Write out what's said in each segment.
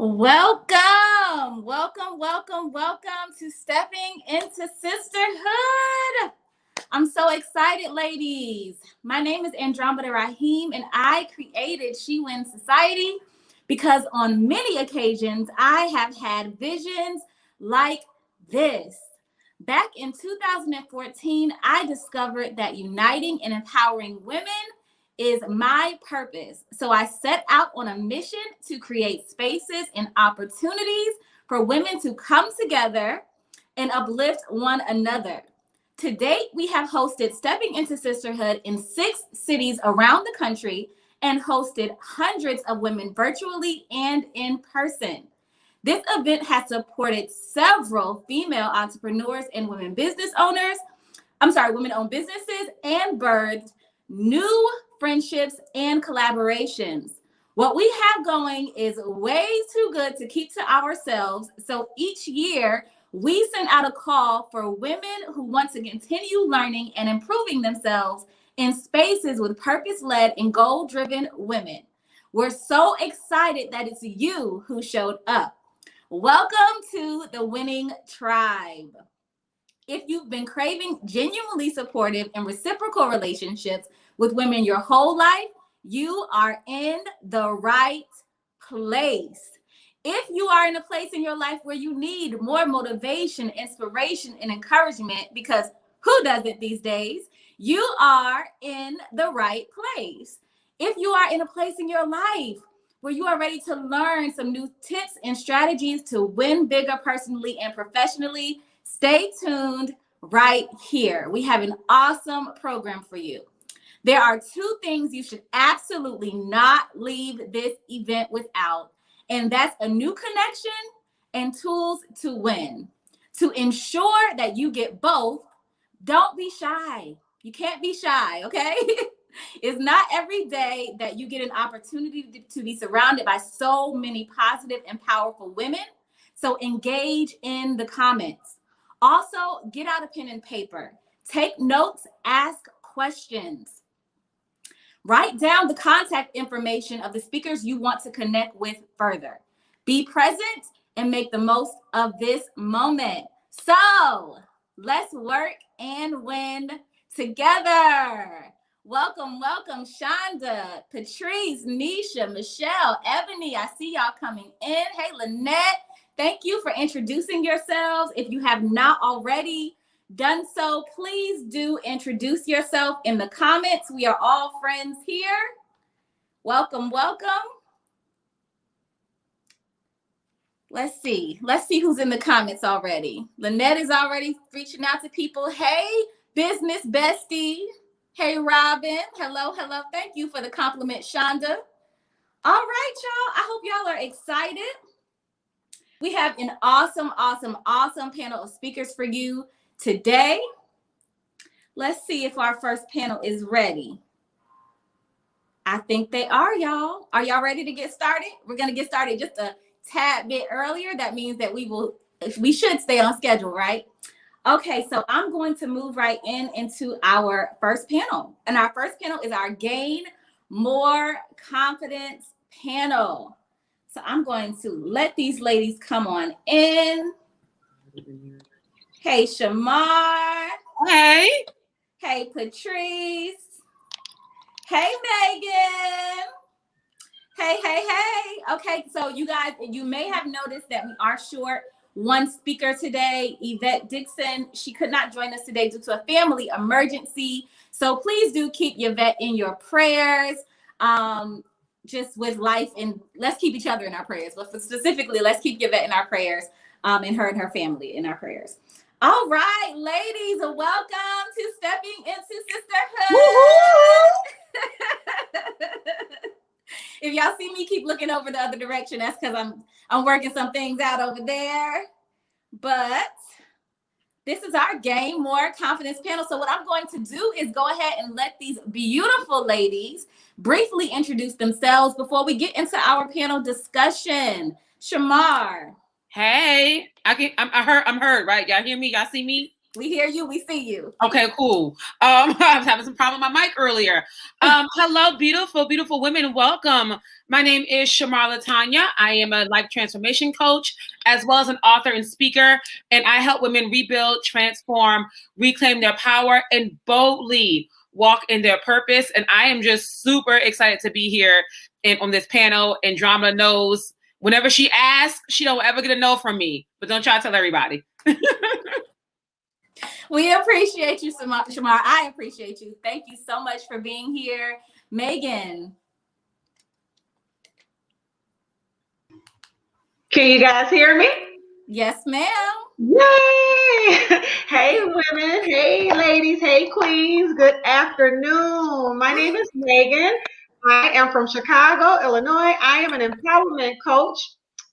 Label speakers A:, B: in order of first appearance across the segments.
A: Welcome to Stepping into Sisterhood. I'm so excited, ladies. My name is Andromeda Rahim, and I created She Wins Society because on many occasions I have had visions like this. Back in 2014, I discovered that uniting and empowering women is my purpose. So I set out on a mission to create spaces and opportunities for women to come together and uplift one another. To date, we have hosted Stepping into Sisterhood in 6 cities around the country and hosted hundreds of women virtually and in person. This event has supported several female entrepreneurs and women-owned businesses, and birthed new friendships and collaborations. What we have going is way too good to keep to ourselves. So each year, we send out a call for women who want to continue learning and improving themselves in spaces with purpose-led and goal-driven women. We're so excited that it's you who showed up. Welcome to the winning tribe. If you've been craving genuinely supportive and reciprocal relationships with women your whole life, you are in the right place. If you are in a place in your life where you need more motivation, inspiration, and encouragement, because who doesn't these days, you are in the right place. If you are in a place in your life where you are ready to learn some new tips and strategies to win bigger personally and professionally, stay tuned right here. We have an awesome program for you. There are 2 things you should absolutely not leave this event without, and that's a new connection and tools to win. To ensure that you get both, don't be shy. You can't be shy, okay? It's not every day that you get an opportunity to be surrounded by so many positive and powerful women. So engage in the comments. Also, get out a pen and paper. Take notes, ask questions. Write down the contact information of the speakers you want to connect with further. Be present and make the most of this moment. So let's work and win together. Welcome, Shonda, Patrice, Nisha, Michelle, Ebony. I see y'all coming in. Hey, Lynette, thank you for introducing yourselves. If you have not already done so, please do introduce yourself in the comments. We are all friends here. Welcome. Let's see who's in the comments already. Lynette is already reaching out to people. Hey, business bestie. Hey, Robin. Hello. Thank you for the compliment, Shonda. All right, y'all. I hope y'all are excited. We have an awesome panel of speakers for you today. Let's see if our first panel is ready. I think they are, y'all. Are y'all ready to get started? We're going to get started just a tad bit earlier. That means that we should stay on schedule, right? Okay, so I'm going to move right into our first panel. And our first panel is our Gain More Confidence panel. So I'm going to let these ladies come on in. Hey, Shamar.
B: Hey.
A: Hey, Patrice. Hey, Megan. Hey. Okay, so you guys, you may have noticed that we are short one speaker today. Yvette Dixon, she could not join us today due to a family emergency. So please do keep Yvette in your prayers. Just with life, and let's keep each other in our prayers. But specifically, let's keep Yvette in our prayers, and her family in our prayers. All right, ladies, welcome to Stepping into Sisterhood. If y'all see me keep looking over the other direction, that's because I'm working some things out over there. But this is our Gain More Confidence panel. So what I'm going to do is go ahead and let these beautiful ladies briefly introduce themselves before we get into our panel discussion. Shamar.
B: Hey. I'm heard, right? Y'all hear me? Y'all see me?
A: We hear you. We see you.
B: Okay, cool. I was having some problem with my mic earlier. Hello, beautiful, beautiful women. Welcome. My name is Shamar Latanya. I am a life transformation coach, as well as an author and speaker, and I help women rebuild, transform, reclaim their power, and boldly walk in their purpose. And I am just super excited to be here and on this panel. And Drama knows whenever she asks, she don't ever get a no from me. But don't try to tell everybody.
A: We appreciate you, Shamar. I appreciate you. Thank you so much for being here. Megan.
C: Can you guys hear me?
A: Yes, ma'am.
C: Yay! Hey, women. Hey, ladies. Hey, queens. Good afternoon. My name is Megan. I am from Chicago, Illinois. I am an empowerment coach.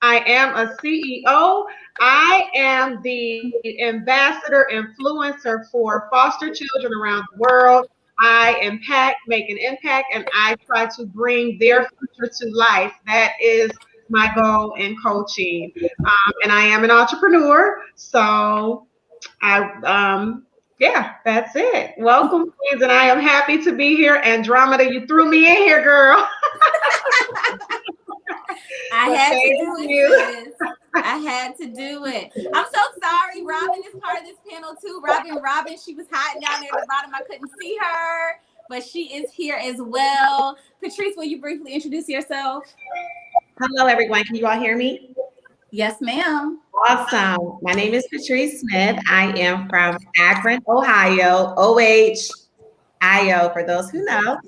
C: I am a CEO. I am the ambassador influencer for foster children around the world. I make an impact, and I try to bring their future to life. That is my goal in coaching. And I am an entrepreneur. So yeah, that's it. Welcome, queens, and I am happy to be here. Andromeda, you threw me in here, girl.
A: I had to do it. I had to do it. I'm so sorry. Robin is part of this panel too. Robin, she was hiding down there at the bottom. I couldn't see her, but she is here as well. Patrice, will you briefly introduce yourself?
D: Hello, everyone. Can you all hear me?
A: Yes, ma'am.
D: Awesome. My name is Patrice Smith. I am from Akron, Ohio, OHIO, for those who know.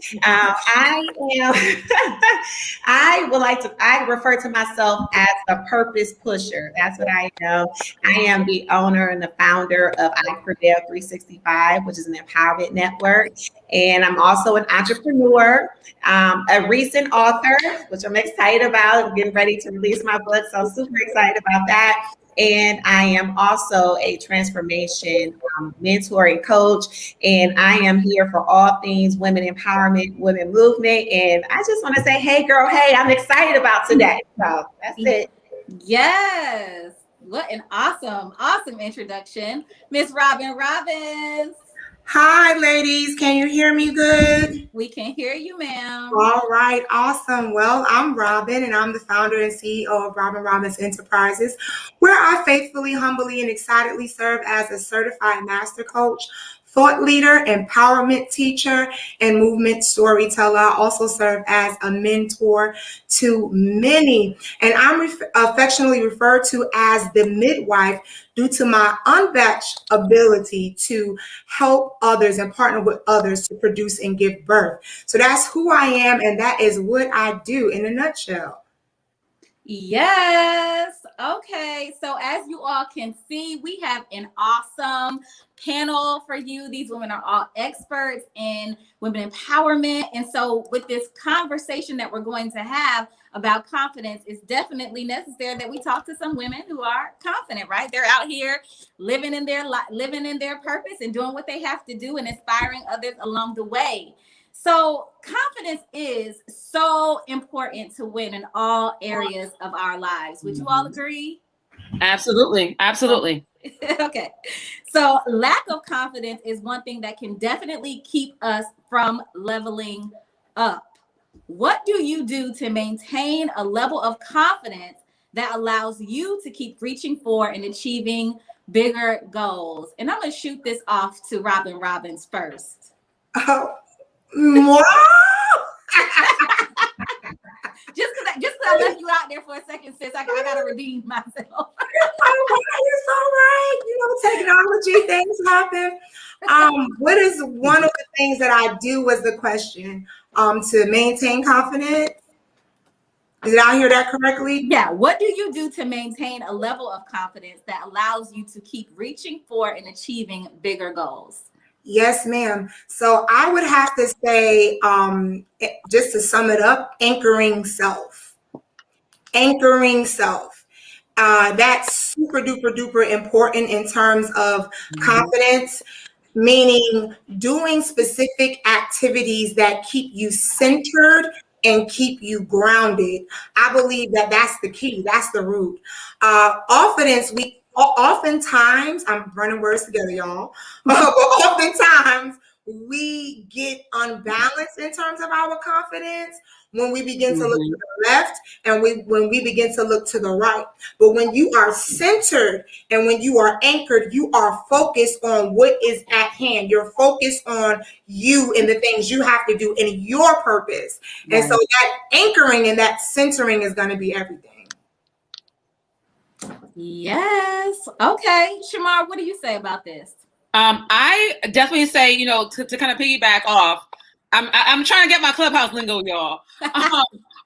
D: I refer to myself as a purpose pusher. That's what I am. I am the owner and the founder of I Prevail 365, which is an empowerment network. And I'm also an entrepreneur, a recent author, which I'm excited about. I'm getting ready to release my book, so I'm super excited about that. And I am also a transformation mentor and coach. And I am here for all things women empowerment, women movement. And I just want to say, hey, girl, hey, I'm excited about today. So that's it.
A: Yes. What an awesome introduction. Miss Robin Robbins.
E: Hi, ladies. Can you hear me good?
A: We can hear you, ma'am.
E: All right. Awesome. Well, I'm Robin, and I'm the founder and CEO of Robin Robbins Enterprises, where I faithfully, humbly, and excitedly serve as a certified master coach, thought leader, empowerment teacher, and movement storyteller. I also serve as a mentor to many, and I'm affectionately referred to as the midwife due to my unmatched ability to help others and partner with others to produce and give birth. So that's who I am, and that is what I do in a nutshell.
A: Yes. Okay. So as you all can see, we have an awesome panel for you. These women are all experts in women empowerment. And so with this conversation that we're going to have about confidence, it's definitely necessary that we talk to some women who are confident, right? They're out here living in their purpose and doing what they have to do and inspiring others along the way. So confidence is so important to win in all areas of our lives. Would you all agree?
B: Absolutely. Absolutely.
A: Okay. So lack of confidence is one thing that can definitely keep us from leveling up. What do you do to maintain a level of confidence that allows you to keep reaching for and achieving bigger goals? And I'm going to shoot this off to Robin Robbins first.
E: Oh. Wow.
A: just because I left you out there for a second, sis, I gotta redeem myself.
E: You're so right. Technology things happen. What is one of the things that I do was the question to maintain confidence? Did I hear that correctly?
A: Yeah. What do you do to maintain a level of confidence that allows you to keep reaching for and achieving bigger goals?
E: Yes, ma'am. So I would have to say, just to sum it up, anchoring self. Anchoring self. That's super duper duper important in terms of confidence, meaning doing specific activities that keep you centered and keep you grounded. I believe that that's the key. That's the root. Oftentimes, I'm running words together, y'all. But oftentimes, we get unbalanced in terms of our confidence when we begin to look to the left and when we begin to look to the right. But when you are centered and when you are anchored, you are focused on what is at hand. You're focused on you and the things you have to do and your purpose. And so that anchoring and that centering is going to be everything.
A: Yes. Okay. Shamar, what do you say about this?
B: I definitely say, to kind of piggyback off, I'm trying to get my Clubhouse lingo, y'all.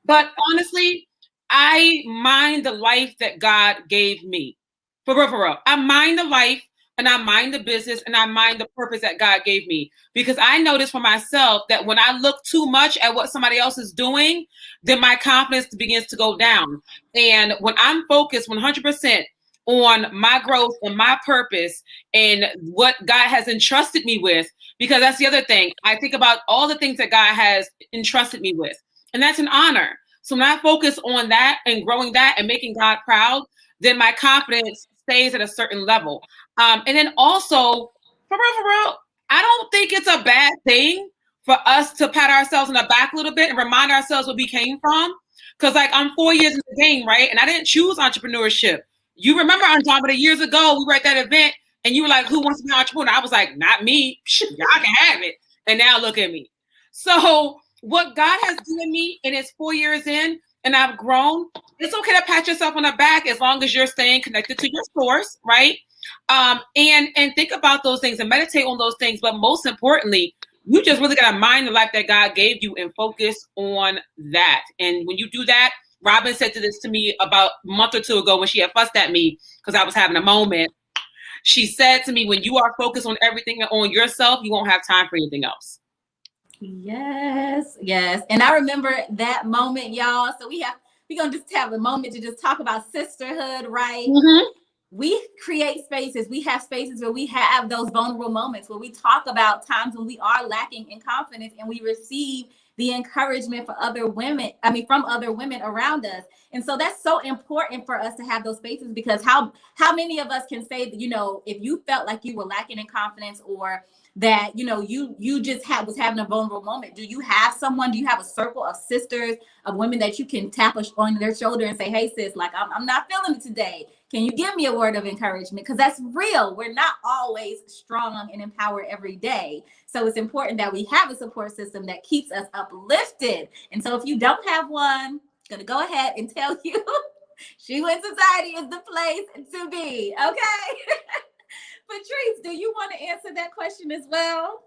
B: But honestly, I mind the life that God gave me. For real. I mind the life and I mind the business and I mind the purpose that God gave me. Because I noticed for myself that when I look too much at what somebody else is doing, then my confidence begins to go down. And when I'm focused 100% on my growth and my purpose and what God has entrusted me with, because that's the other thing. I think about all the things that God has entrusted me with, and that's an honor. So when I focus on that and growing that and making God proud, then my confidence stays at a certain level. And then also, for real, I don't think it's a bad thing for us to pat ourselves on the back a little bit and remind ourselves where we came from. Because I'm 4 years in the game, right? And I didn't choose entrepreneurship. You remember Andromeda years ago, we were at that event and you were like, who wants to be an entrepreneur? I was like, not me. Y'all can have it. And now look at me. So what God has given me, and it's 4 years in and I've grown, it's okay to pat yourself on the back as long as you're staying connected to your source, right? And think about those things and meditate on those things. But most importantly, you just really got to mind the life that God gave you and focus on that. And when you do that, Robin said this to me about a month or two ago when she had fussed at me because I was having a moment. She said to me, when you are focused on everything on yourself, you won't have time for anything else.
A: Yes. And I remember that moment, y'all. So we're going to just have a moment to just talk about sisterhood, right? Mm-hmm. We create spaces. We have spaces where we have those vulnerable moments where we talk about times when we are lacking in confidence and we receive the encouragement from other women around us. And so that's so important for us to have those spaces, because how many of us can say that, if you felt like you were lacking in confidence or that, you just was having a vulnerable moment. Do you have a circle of sisters, of women that you can tap on their shoulder and say, hey sis, like I'm not feeling it today. Can you give me a word of encouragement? Because that's real. We're not always strong and empowered every day. So it's important that we have a support system that keeps us uplifted. And so if you don't have one, I'm going to go ahead and tell you, She Win Society is the place to be. Okay. Patrice, do you want to answer that question as well?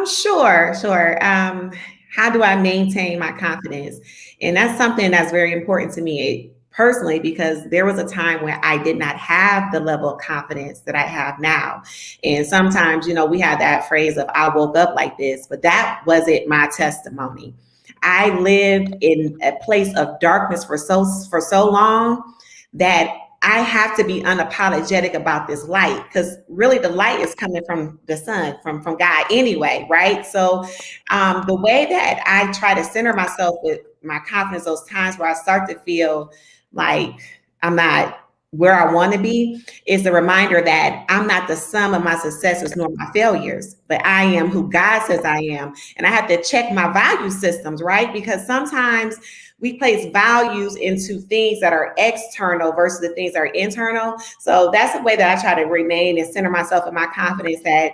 D: Sure. How do I maintain my confidence? And that's something that's very important to me personally, because there was a time where I did not have the level of confidence that I have now. And sometimes, we have that phrase of I woke up like this, but that wasn't my testimony. I lived in a place of darkness for so long that I have to be unapologetic about this light, because really the light is coming from the sun, from God anyway, right? So the way that I try to center myself with my confidence, those times where I start to feel like I'm not where I want to be, is the reminder that I'm not the sum of my successes nor my failures, but I am who God says I am. And I have to check my value systems, right? Because sometimes we place values into things that are external versus the things that are internal. So that's the way that I try to remain and center myself in my confidence that,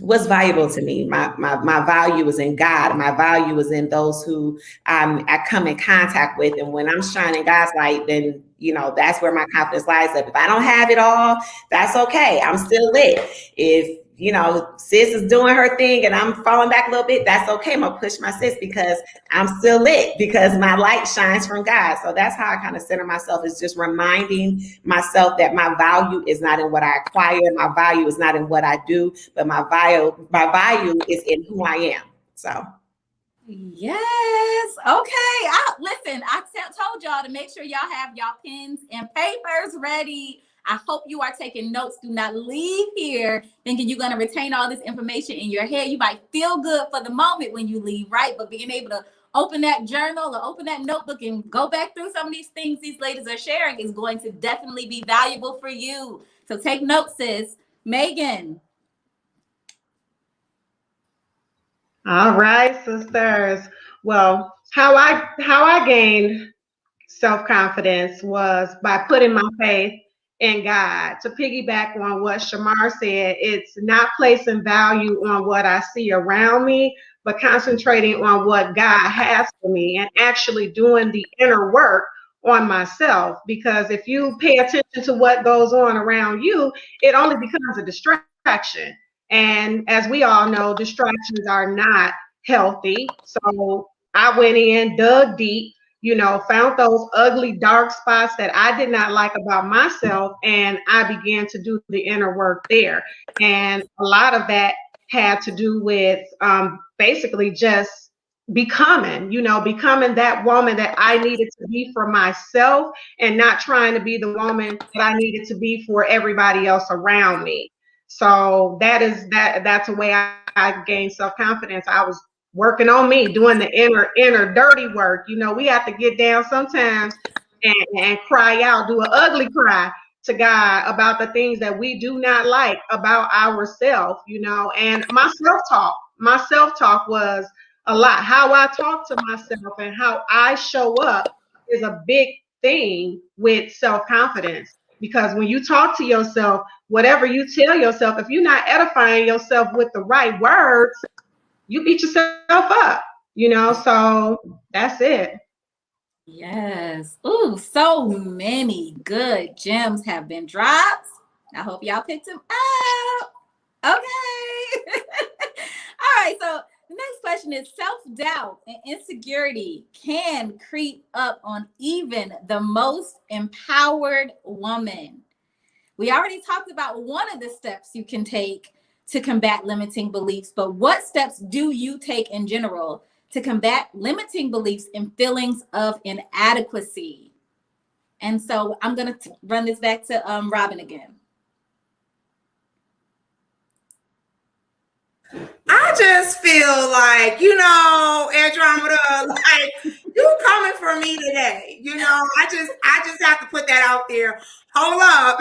D: what's valuable to me. My value is in God. My value is in those who I come in contact with. And when I'm shining God's light, then, that's where my confidence lies up. If I don't have it all, that's okay. I'm still lit. If, sis is doing her thing and I'm falling back a little bit, that's okay. I'm gonna push my sis because I'm still lit, because my light shines from God. So that's how I kind of center myself, is just reminding myself that my value is not in what I acquire. My value is not in what I do, but my value is in who I am. So.
A: Yes. Okay. Listen, I told y'all to make sure y'all have y'all pens and papers ready. I hope you are taking notes. Do not leave here thinking you're going to retain all this information in your head. You might feel good for the moment when you leave, right? But being able to open that journal or open that notebook and go back through some of these things these ladies are sharing is going to definitely be valuable for you. So take notes, sis. Megan.
C: All right, sisters. Well, how I gained self-confidence was by putting my faith in God. To piggyback on what Shamar said, it's not placing value on what I see around me, but concentrating on what God has for me and actually doing the inner work on myself. Because if you pay attention to what goes on around you, it only becomes a distraction. And as we all know, distractions are not healthy. So I went in, dug deep, found those ugly, dark spots that I did not like about myself, and I began to do the inner work there. And a lot of that had to do with basically just becoming that woman that I needed to be for myself and not trying to be the woman that I needed to be for everybody else around me. So that's a way I gained self-confidence. I was working on me, doing the inner dirty work. We have to get down sometimes and cry out, do an ugly cry to God about the things that we do not like about ourselves, and my self-talk was a lot. How I talk to myself and how I show up is a big thing with self-confidence, because when you talk to yourself, whatever you tell yourself, if you're not edifying yourself with the right words, you beat yourself up, so that's it.
A: Yes. Ooh, so many good gems have been dropped. I hope y'all picked them up. Okay. All right. So the next question is, self-doubt and insecurity can creep up on even the most empowered woman. We already talked about one of the steps you can take to combat limiting beliefs, but what steps do you take in general to combat limiting beliefs and feelings of inadequacy? And so I'm going to run this back to Robin again.
E: I just feel like, Andromeda, like you coming for me today. I just have to put that out there. Hold up.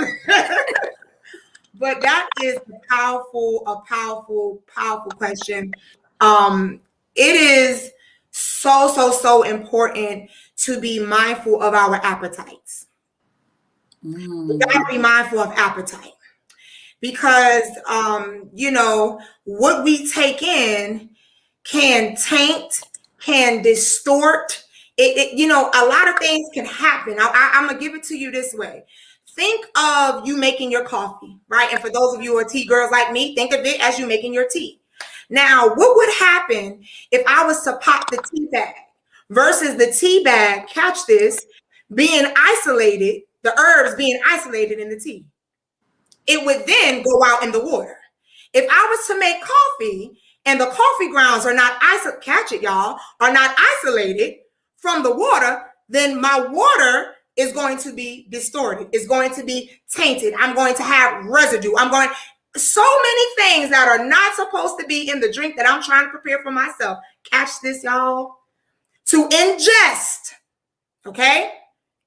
E: But that is a powerful question. It is so important to be mindful of our appetites. We gotta be mindful of appetite, because what we take in can taint, can distort it. A lot of things can happen. I'm gonna give it to you this way. Think of you making your coffee, right? And for those of you who are tea girls like me, think of it as you making your tea. Now, what would happen if I was to pop the tea bag versus the tea bag, catch this, being isolated, the herbs being isolated in the tea? It would then go out in the water. If I was to make coffee and the coffee grounds are not catch it, y'all, are not isolated from the water, then my water is going to be distorted. It's going to be tainted. I'm going to have residue. So many things that are not supposed to be in the drink that I'm trying to prepare for myself. Catch this, y'all. To ingest, okay?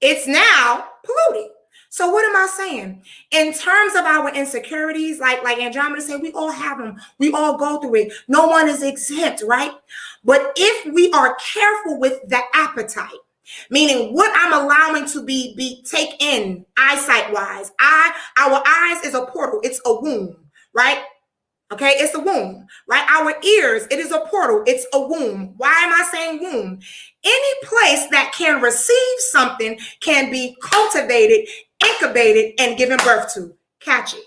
E: It's now polluted. So what am I saying? In terms of our insecurities, like Andromeda said, we all have them. We all go through it. No one is exempt, right? But if we are careful with the appetite, meaning what I'm allowing to be take in eyesight wise, our eyes is a portal. It's a womb, right? Okay, it's a womb, right? Our ears, it is a portal. It's a womb. Why am I saying womb? Any place that can receive something can be cultivated, incubated, and given birth to. Catch it.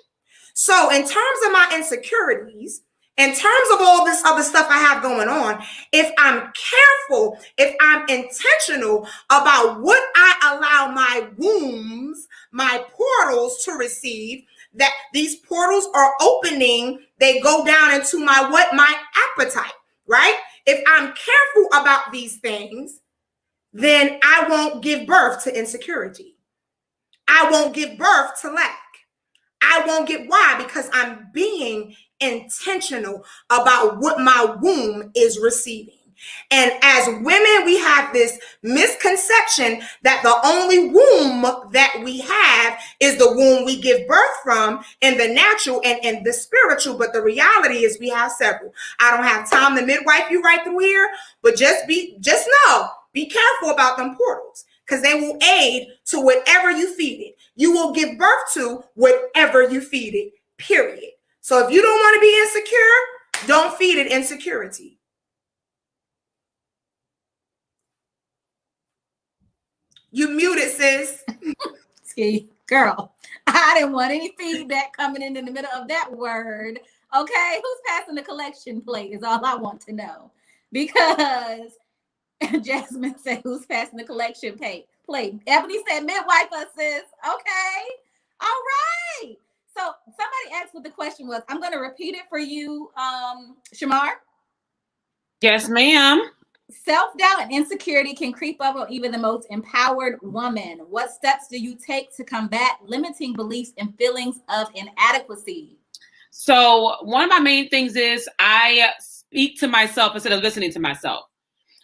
E: So in terms of my insecurities, in terms of all this other stuff I have going on, if I'm careful, if I'm intentional about what I allow my wombs, my portals to receive, that these portals are opening, they go down into my appetite, right? If I'm careful about these things, then I won't give birth to insecurity. I won't give birth to lack. I won't get why? Because I'm being intentional about what my womb is receiving. And as women, we have this misconception that the only womb that we have is the womb we give birth from in the natural and in the spiritual. But the reality is we have several. I don't have time to midwife you right through here, but just know, be careful about them portals, because they will aid to whatever you feed it. You will give birth to whatever you feed it, period. So if you don't want to be insecure, don't feed it insecurity. You muted, sis.
A: Ski girl, I didn't want any feedback coming in the middle of that word. Okay, who's passing the collection plate is all I want to know. Because Jasmine said, who's passing the collection plate? Ebony said, midwife us, sis. Okay, all right. So somebody asked what the question was. I'm going to repeat it for you, Shamar.
B: Yes, ma'am.
A: Self-doubt and insecurity can creep up on even the most empowered woman. What steps do you take to combat limiting beliefs and feelings of inadequacy?
B: So one of my main things is I speak to myself instead of listening to myself.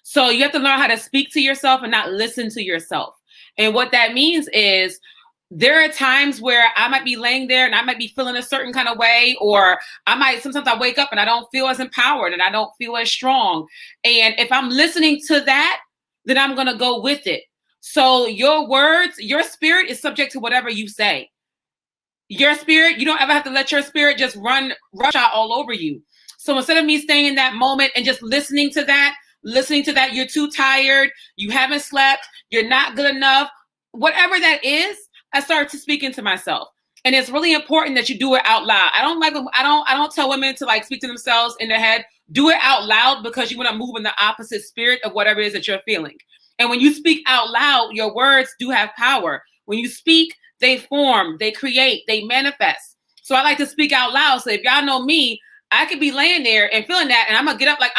B: So you have to learn how to speak to yourself and not listen to yourself. And what that means is there are times where I might be laying there and I might be feeling a certain kind of way, or sometimes I wake up and I don't feel as empowered and I don't feel as strong. And if I'm listening to that, then I'm going to go with it. So your words, your spirit is subject to whatever you say. Your spirit, you don't ever have to let your spirit just rush out all over you. So instead of me staying in that moment and just listening to that, you're too tired, you haven't slept, you're not good enough, whatever that is, I started to speak into myself. And it's really important that you do it out loud. I don't tell women to like speak to themselves in their head. Do it out loud, because you want to move in the opposite spirit of whatever it is that you're feeling. And when you speak out loud, your words do have power. When you speak, they form, they create, they manifest. So I like to speak out loud. So if y'all know me, I could be laying there and feeling that, and I'm going to get up like,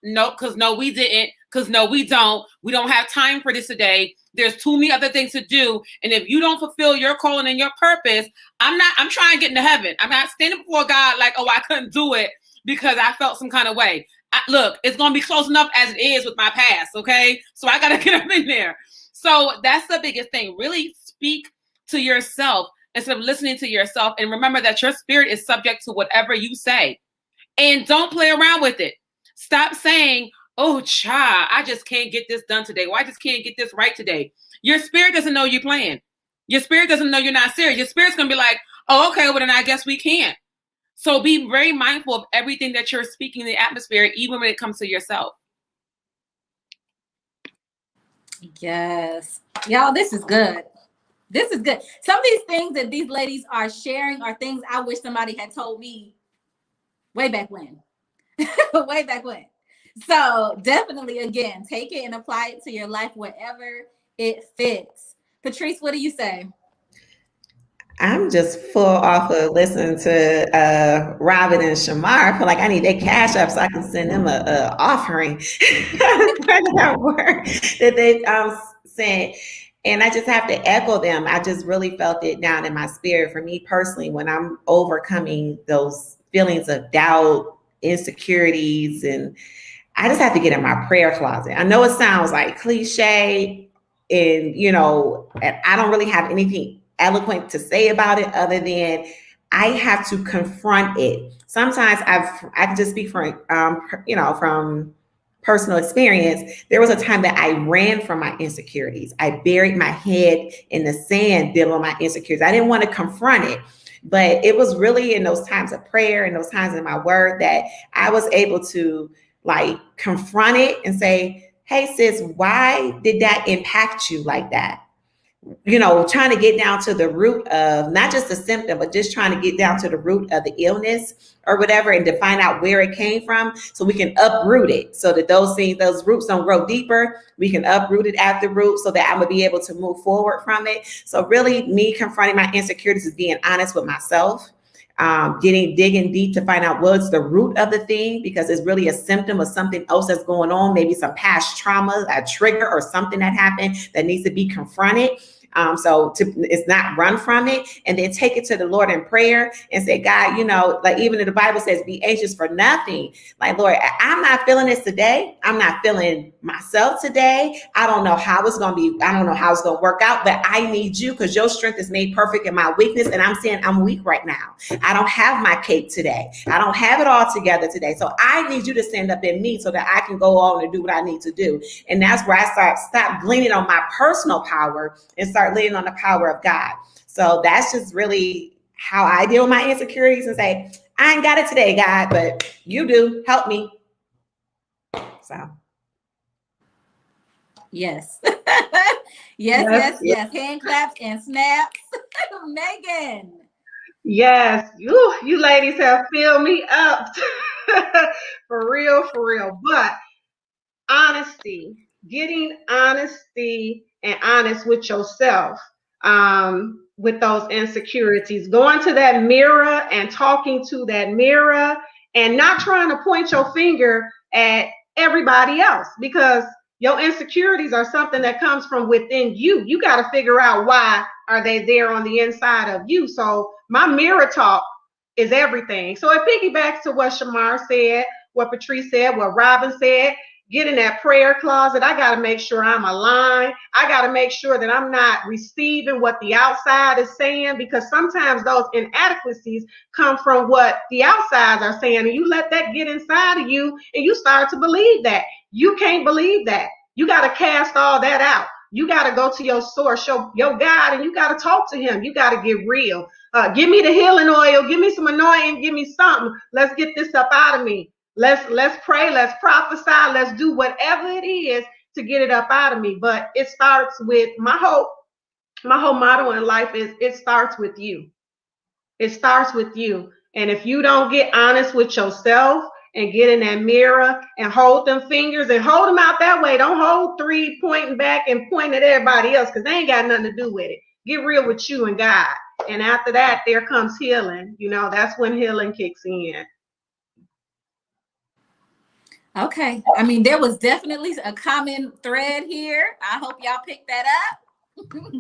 B: no, because no, we didn't. Because no, we don't. We don't have time for this today. There's too many other things to do. And if you don't fulfill your calling and your purpose, I'm trying to get into heaven. I'm not standing before God like, oh, I couldn't do it because I felt some kind of way. Look, it's going to be close enough as it is with my past. Okay. So I got to get up in there. So that's the biggest thing. Really speak to yourself instead of listening to yourself. And remember that your spirit is subject to whatever you say. And don't play around with it. Stop saying, oh, child, I just can't get this done today. Or I just can't get this right today. Your spirit doesn't know you're playing. Your spirit doesn't know you're not serious. Your spirit's going to be like, oh, okay, well, then I guess we can't. So be very mindful of everything that you're speaking in the atmosphere, even when it comes to yourself.
A: Yes. Y'all, this is good. This is good. Some of these things that these ladies are sharing are things I wish somebody had told me way back when. Way back when. So definitely, again, take it and apply it to your life wherever it fits. Patrice, what do you say?
D: I'm just full off of listening to Robin and Shamar. I feel like I need their cash up so I can send them a offering for that work that they sent. And I just have to echo them. I just really felt it down in my spirit. For me personally, when I'm overcoming those feelings of doubt, insecurities, and I just have to get in my prayer closet. I know it sounds like cliche, and and I don't really have anything eloquent to say about it other than I have to confront it. Sometimes I can just speak from from personal experience. There was a time that I ran from my insecurities. I buried my head in the sand dealing with my insecurities. I didn't want to confront it. But it was really in those times of prayer and those times in my word that I was able to like confront it and say, hey, sis, why did that impact you like that? Trying to get down to the root of not just the symptom, but just trying to get down to the root of the illness or whatever, and to find out where it came from so we can uproot it, so that those roots don't grow deeper. We can uproot it at the root so that I'm gonna be able to move forward from it. So really me confronting my insecurities is being honest with myself, digging deep to find out what's the root of the thing, because it's really a symptom of something else that's going on, maybe some past trauma, a trigger or something that happened that needs to be confronted. So it's not run from it, and then take it to the Lord in prayer and say, God, you know, like even in the Bible says, be anxious for nothing. Like, Lord, I'm not feeling this today. I'm not feeling myself today. I don't know how it's going to be. I don't know how it's going to work out, but I need you because your strength is made perfect in my weakness. And I'm saying I'm weak right now. I don't have my cake today. I don't have it all together today. So I need you to stand up in me so that I can go on and do what I need to do. And that's where I stop leaning on my personal power and start leaning on the power of God. So that's just really how I deal with my insecurities and say, I ain't got it today, God, but you do. Help me. So.
A: Yes. Yes. Hand claps and snaps. Megan.
C: Yes, you ladies have filled me up. For real. But honesty, getting honesty and honest with yourself, with those insecurities, going to that mirror and talking to that mirror and not trying to point your finger at everybody else, because your insecurities are something that comes from within you. You got to figure out why are they there on the inside of you. So my mirror talk is everything. So it piggybacks to what Shamar said, what Patrice said, what Robin said. Get in that prayer closet. I got to make sure I'm aligned. I got to make sure that I'm not receiving what the outside is saying, because sometimes those inadequacies come from what the outsides are saying. And you let that get inside of you and you start to believe that. You can't believe that. You got to cast all that out. You got to go to your source, your God, and you got to talk to him. You got to get real. Give me the healing oil. Give me some anointing. Give me something. Let's get this up out of me. Let's pray, let's prophesy, let's do whatever it is to get it up out of me. But it starts with my whole motto in life is it starts with you. It starts with you. And if you don't get honest with yourself and get in that mirror and hold them fingers and hold them out that way, don't hold three pointing back and pointing at everybody else, because they ain't got nothing to do with it. Get real with you and God. And after that, there comes healing. You know, that's when healing kicks in.
A: Okay. I mean, there was definitely a common thread here. I hope y'all picked that up.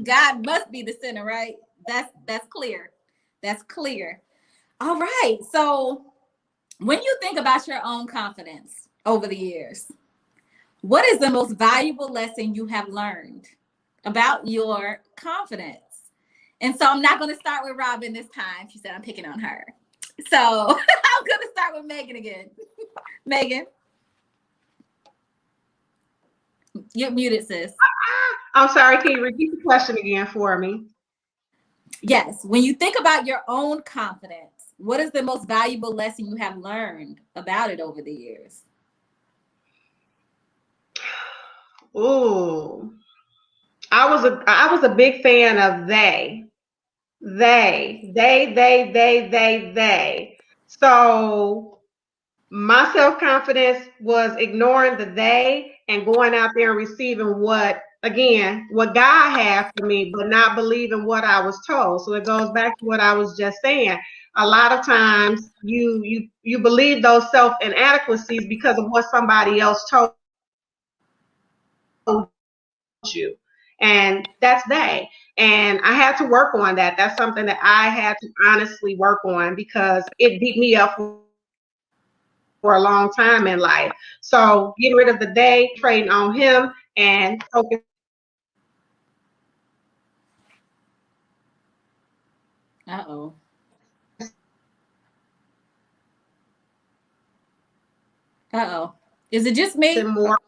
A: God must be the center, right? That's clear. That's clear. All right. So when you think about your own confidence over the years, what is the most valuable lesson you have learned about your confidence? And so I'm not going to start with Robin this time. She said I'm picking on her. So I'm going to start with Megan again. Megan. You're muted, sis.
C: I'm sorry, can you repeat the question again for me?
A: Yes. When you think about your own confidence, what is the most valuable lesson you have learned about it over the years?
C: Ooh, I was a big fan of they. So my self-confidence was ignoring the they and going out there and receiving what God had for me, but not believing what I was told. So it goes back to what I was just saying. A lot of times you believe those self-inadequacies because of what somebody else told you. And that's they. And I had to work on that. That's something that I had to honestly work on, because it beat me up for a long time in life. So get rid of the day, trading on him, and focus.
A: Uh-oh. Uh-oh. Is it just me?
C: More.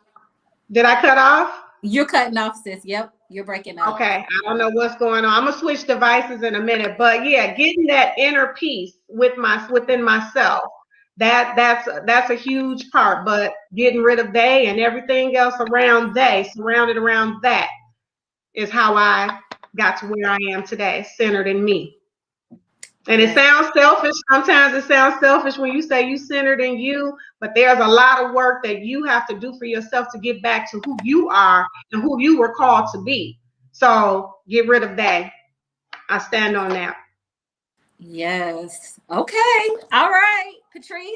C: Did I cut off?
A: You're cutting off, sis. Yep. You're breaking up.
C: Okay. I don't know what's going on. I'm gonna switch devices in a minute. But yeah, getting that inner peace within myself. That's a huge part. But getting rid of they and everything else around surrounded around that, is how I got to where I am today, centered in me. And it sounds selfish. Sometimes it sounds selfish when you say you centered in you, but there's a lot of work that you have to do for yourself to get back to who you are and who you were called to be. So get rid of that. I stand on that.
A: Yes. Okay. All right. Patrice.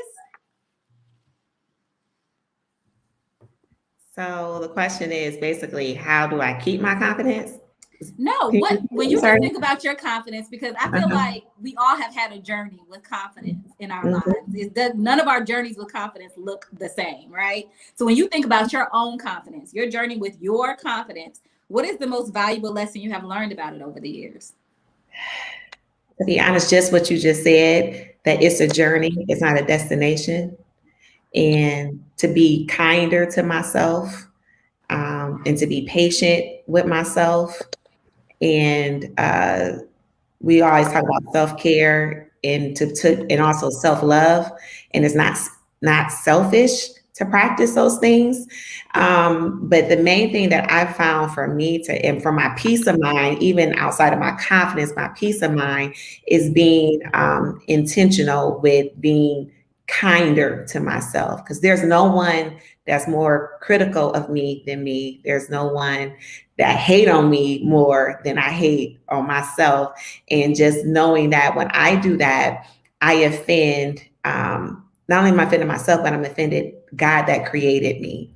D: So the question is basically, how do I keep my confidence?
A: No, when you just think about your confidence, because I feel like we all have had a journey with confidence in our lives. None of our journeys with confidence look the same, right? So when you think about your own confidence, your journey with your confidence, what is the most valuable lesson you have learned about it over the years?
D: To be honest, just what you just said, that it's a journey, it's not a destination. And to be kinder to myself, and to be patient with myself. And we always talk about self-care and and also self-love. And it's not selfish to practice those things. But the main thing that I found for me and for my peace of mind, even outside of my confidence, my peace of mind is being intentional with being kinder to myself, because there's no one that's more critical of me than me. There's no one that hate on me more than I hate on myself. And just knowing that when I do that, I offend, not only am I offending myself, but I'm offended God that created me.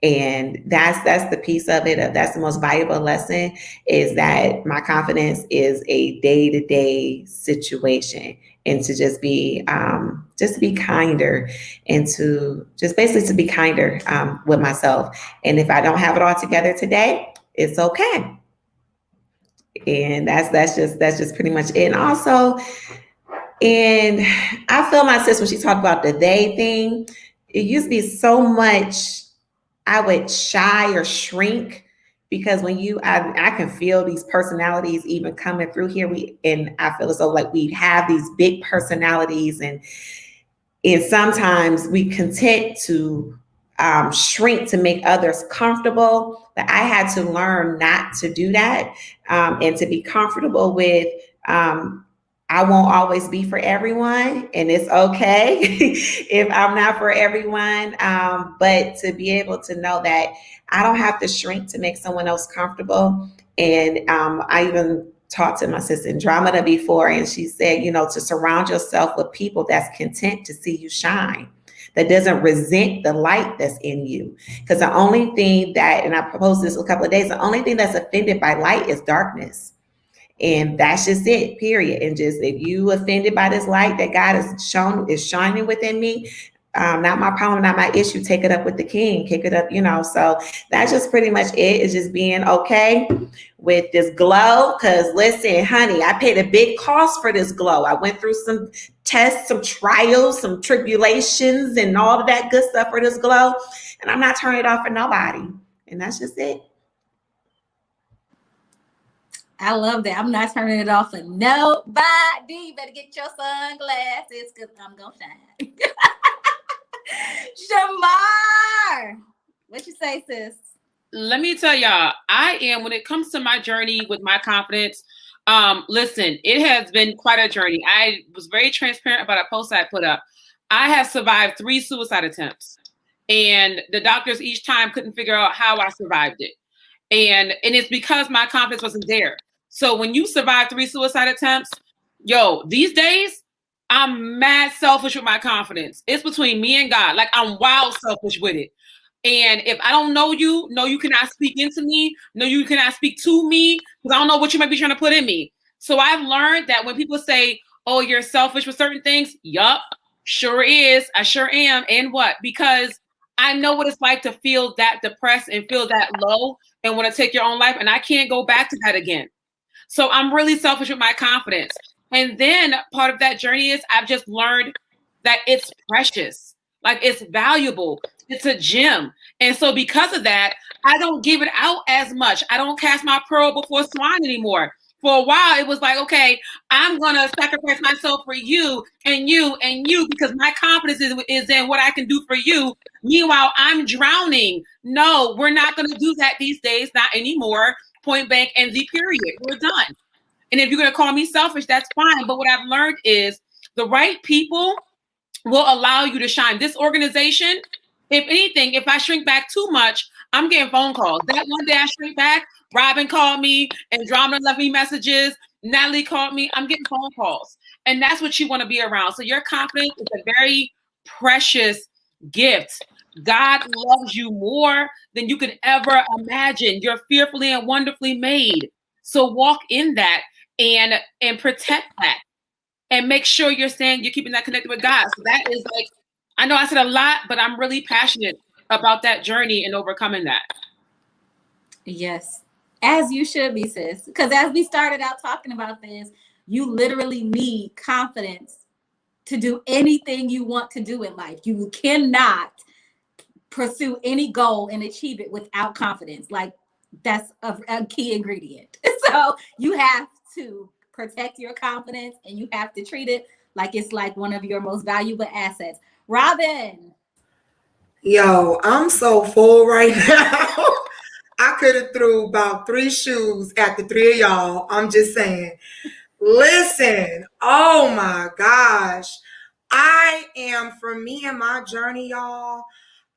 D: And that's the piece of it. That's the most valuable lesson, is that my confidence is a day-to-day situation, and to just be kinder, and to just basically to be kinder with myself. And if I don't have it all together today, it's okay. And that's just pretty much it. And also, and I feel my sis when she talked about the they thing, it used to be so much I would shy or shrink, because when I can feel these personalities even coming through here. And I feel as though like we have these big personalities, and sometimes we content to shrink to make others comfortable. But I had to learn not to do that, and to be comfortable with, I won't always be for everyone, and it's okay if I'm not for everyone. But to be able to know that I don't have to shrink to make someone else comfortable. And I even talked to my sister Andromeda before, and she said, to surround yourself with people that's content to see you shine, that doesn't resent the light that's in you. Because the only thing that, and I proposed this a couple of days, the only thing that's offended by light is darkness. And that's just it, period. And just, if you offended by this light that God is shining within me, not my problem, not my issue. Take it up with the King, kick it up, So that's just pretty much it. Is just being okay with this glow. Because listen, honey, I paid a big cost for this glow. I went through some tests, some trials, some tribulations, and all of that good stuff for this glow. And I'm not turning it off for nobody. And that's just it.
A: I love that. I'm not turning it off for nobody. You better get your sunglasses, because I'm going to shine. Shamar, what you say, sis?
B: Let me tell y'all, when it comes to my journey with my confidence, listen, it has been quite a journey. I was very transparent about a post I put up. I have survived 3 suicide attempts, and the doctors each time couldn't figure out how I survived it. And it's because my confidence wasn't there. So when you survive 3 suicide attempts, these days, I'm mad selfish with my confidence. It's between me and God. Like, I'm wild selfish with it. And if I don't know you, no, you cannot speak into me. No, you cannot speak to me, because I don't know what you might be trying to put in me. So I've learned that when people say, oh, you're selfish with certain things, yup, sure is. I sure am. And what? Because I know what it's like to feel that depressed and feel that low and want to take your own life. And I can't go back to that again. So I'm really selfish with my confidence. And then part of that journey is I've just learned that it's precious. Like, it's valuable. It's a gem. And so because of that, I don't give it out as much. I don't cast my pearl before swine anymore. For a while, it was like, okay, I'm going to sacrifice myself for you and you and you, because my confidence is in what I can do for you. Meanwhile, I'm drowning. No, we're not going to do that these days. Not anymore. Point blank, and the period. We're done. And if you're going to call me selfish, that's fine. But what I've learned is the right people will allow you to shine. This organization, if anything, if I shrink back too much, I'm getting phone calls. That one day I shrink back, Robin called me, Andromeda left me messages, Natalie called me. I'm getting phone calls. And that's what you want to be around. So your confidence is a very precious gift. God loves you more than you could ever imagine. You're fearfully and wonderfully made. So walk in that and protect that, and make sure you're keeping that connected with God. So that is like, I know I said a lot, but I'm really passionate about that journey and overcoming that.
A: Yes, as you should be, sis. Because as we started out talking about this, you literally need confidence to do anything you want to do in life. You cannot pursue any goal and achieve it without confidence. Like, that's a key ingredient. So you have to protect your confidence, and you have to treat it like it's like one of your most valuable assets. Robin.
E: Yo, I'm so full right now. I could have threw about 3 shoes at the 3 of y'all. I'm just saying. Listen, oh my gosh. For me and my journey, y'all,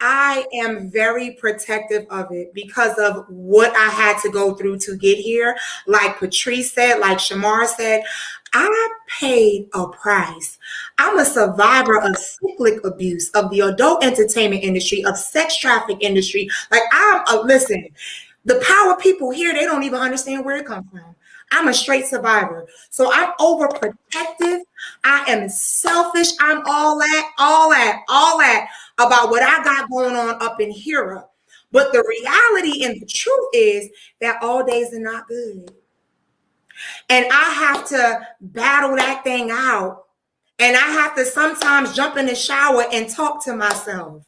E: I am very protective of it because of what I had to go through to get here. Like Patrice said, like Shamar said, I paid a price. I'm a survivor of cyclic abuse, of the adult entertainment industry, of sex traffic industry. Like listen, the power people here, they don't even understand where it comes from. I'm a straight survivor. So I'm overprotective. I am selfish. I'm all that about what I got going on up in here. But the reality and the truth is that all days are not good. And I have to battle that thing out. And I have to sometimes jump in the shower and talk to myself,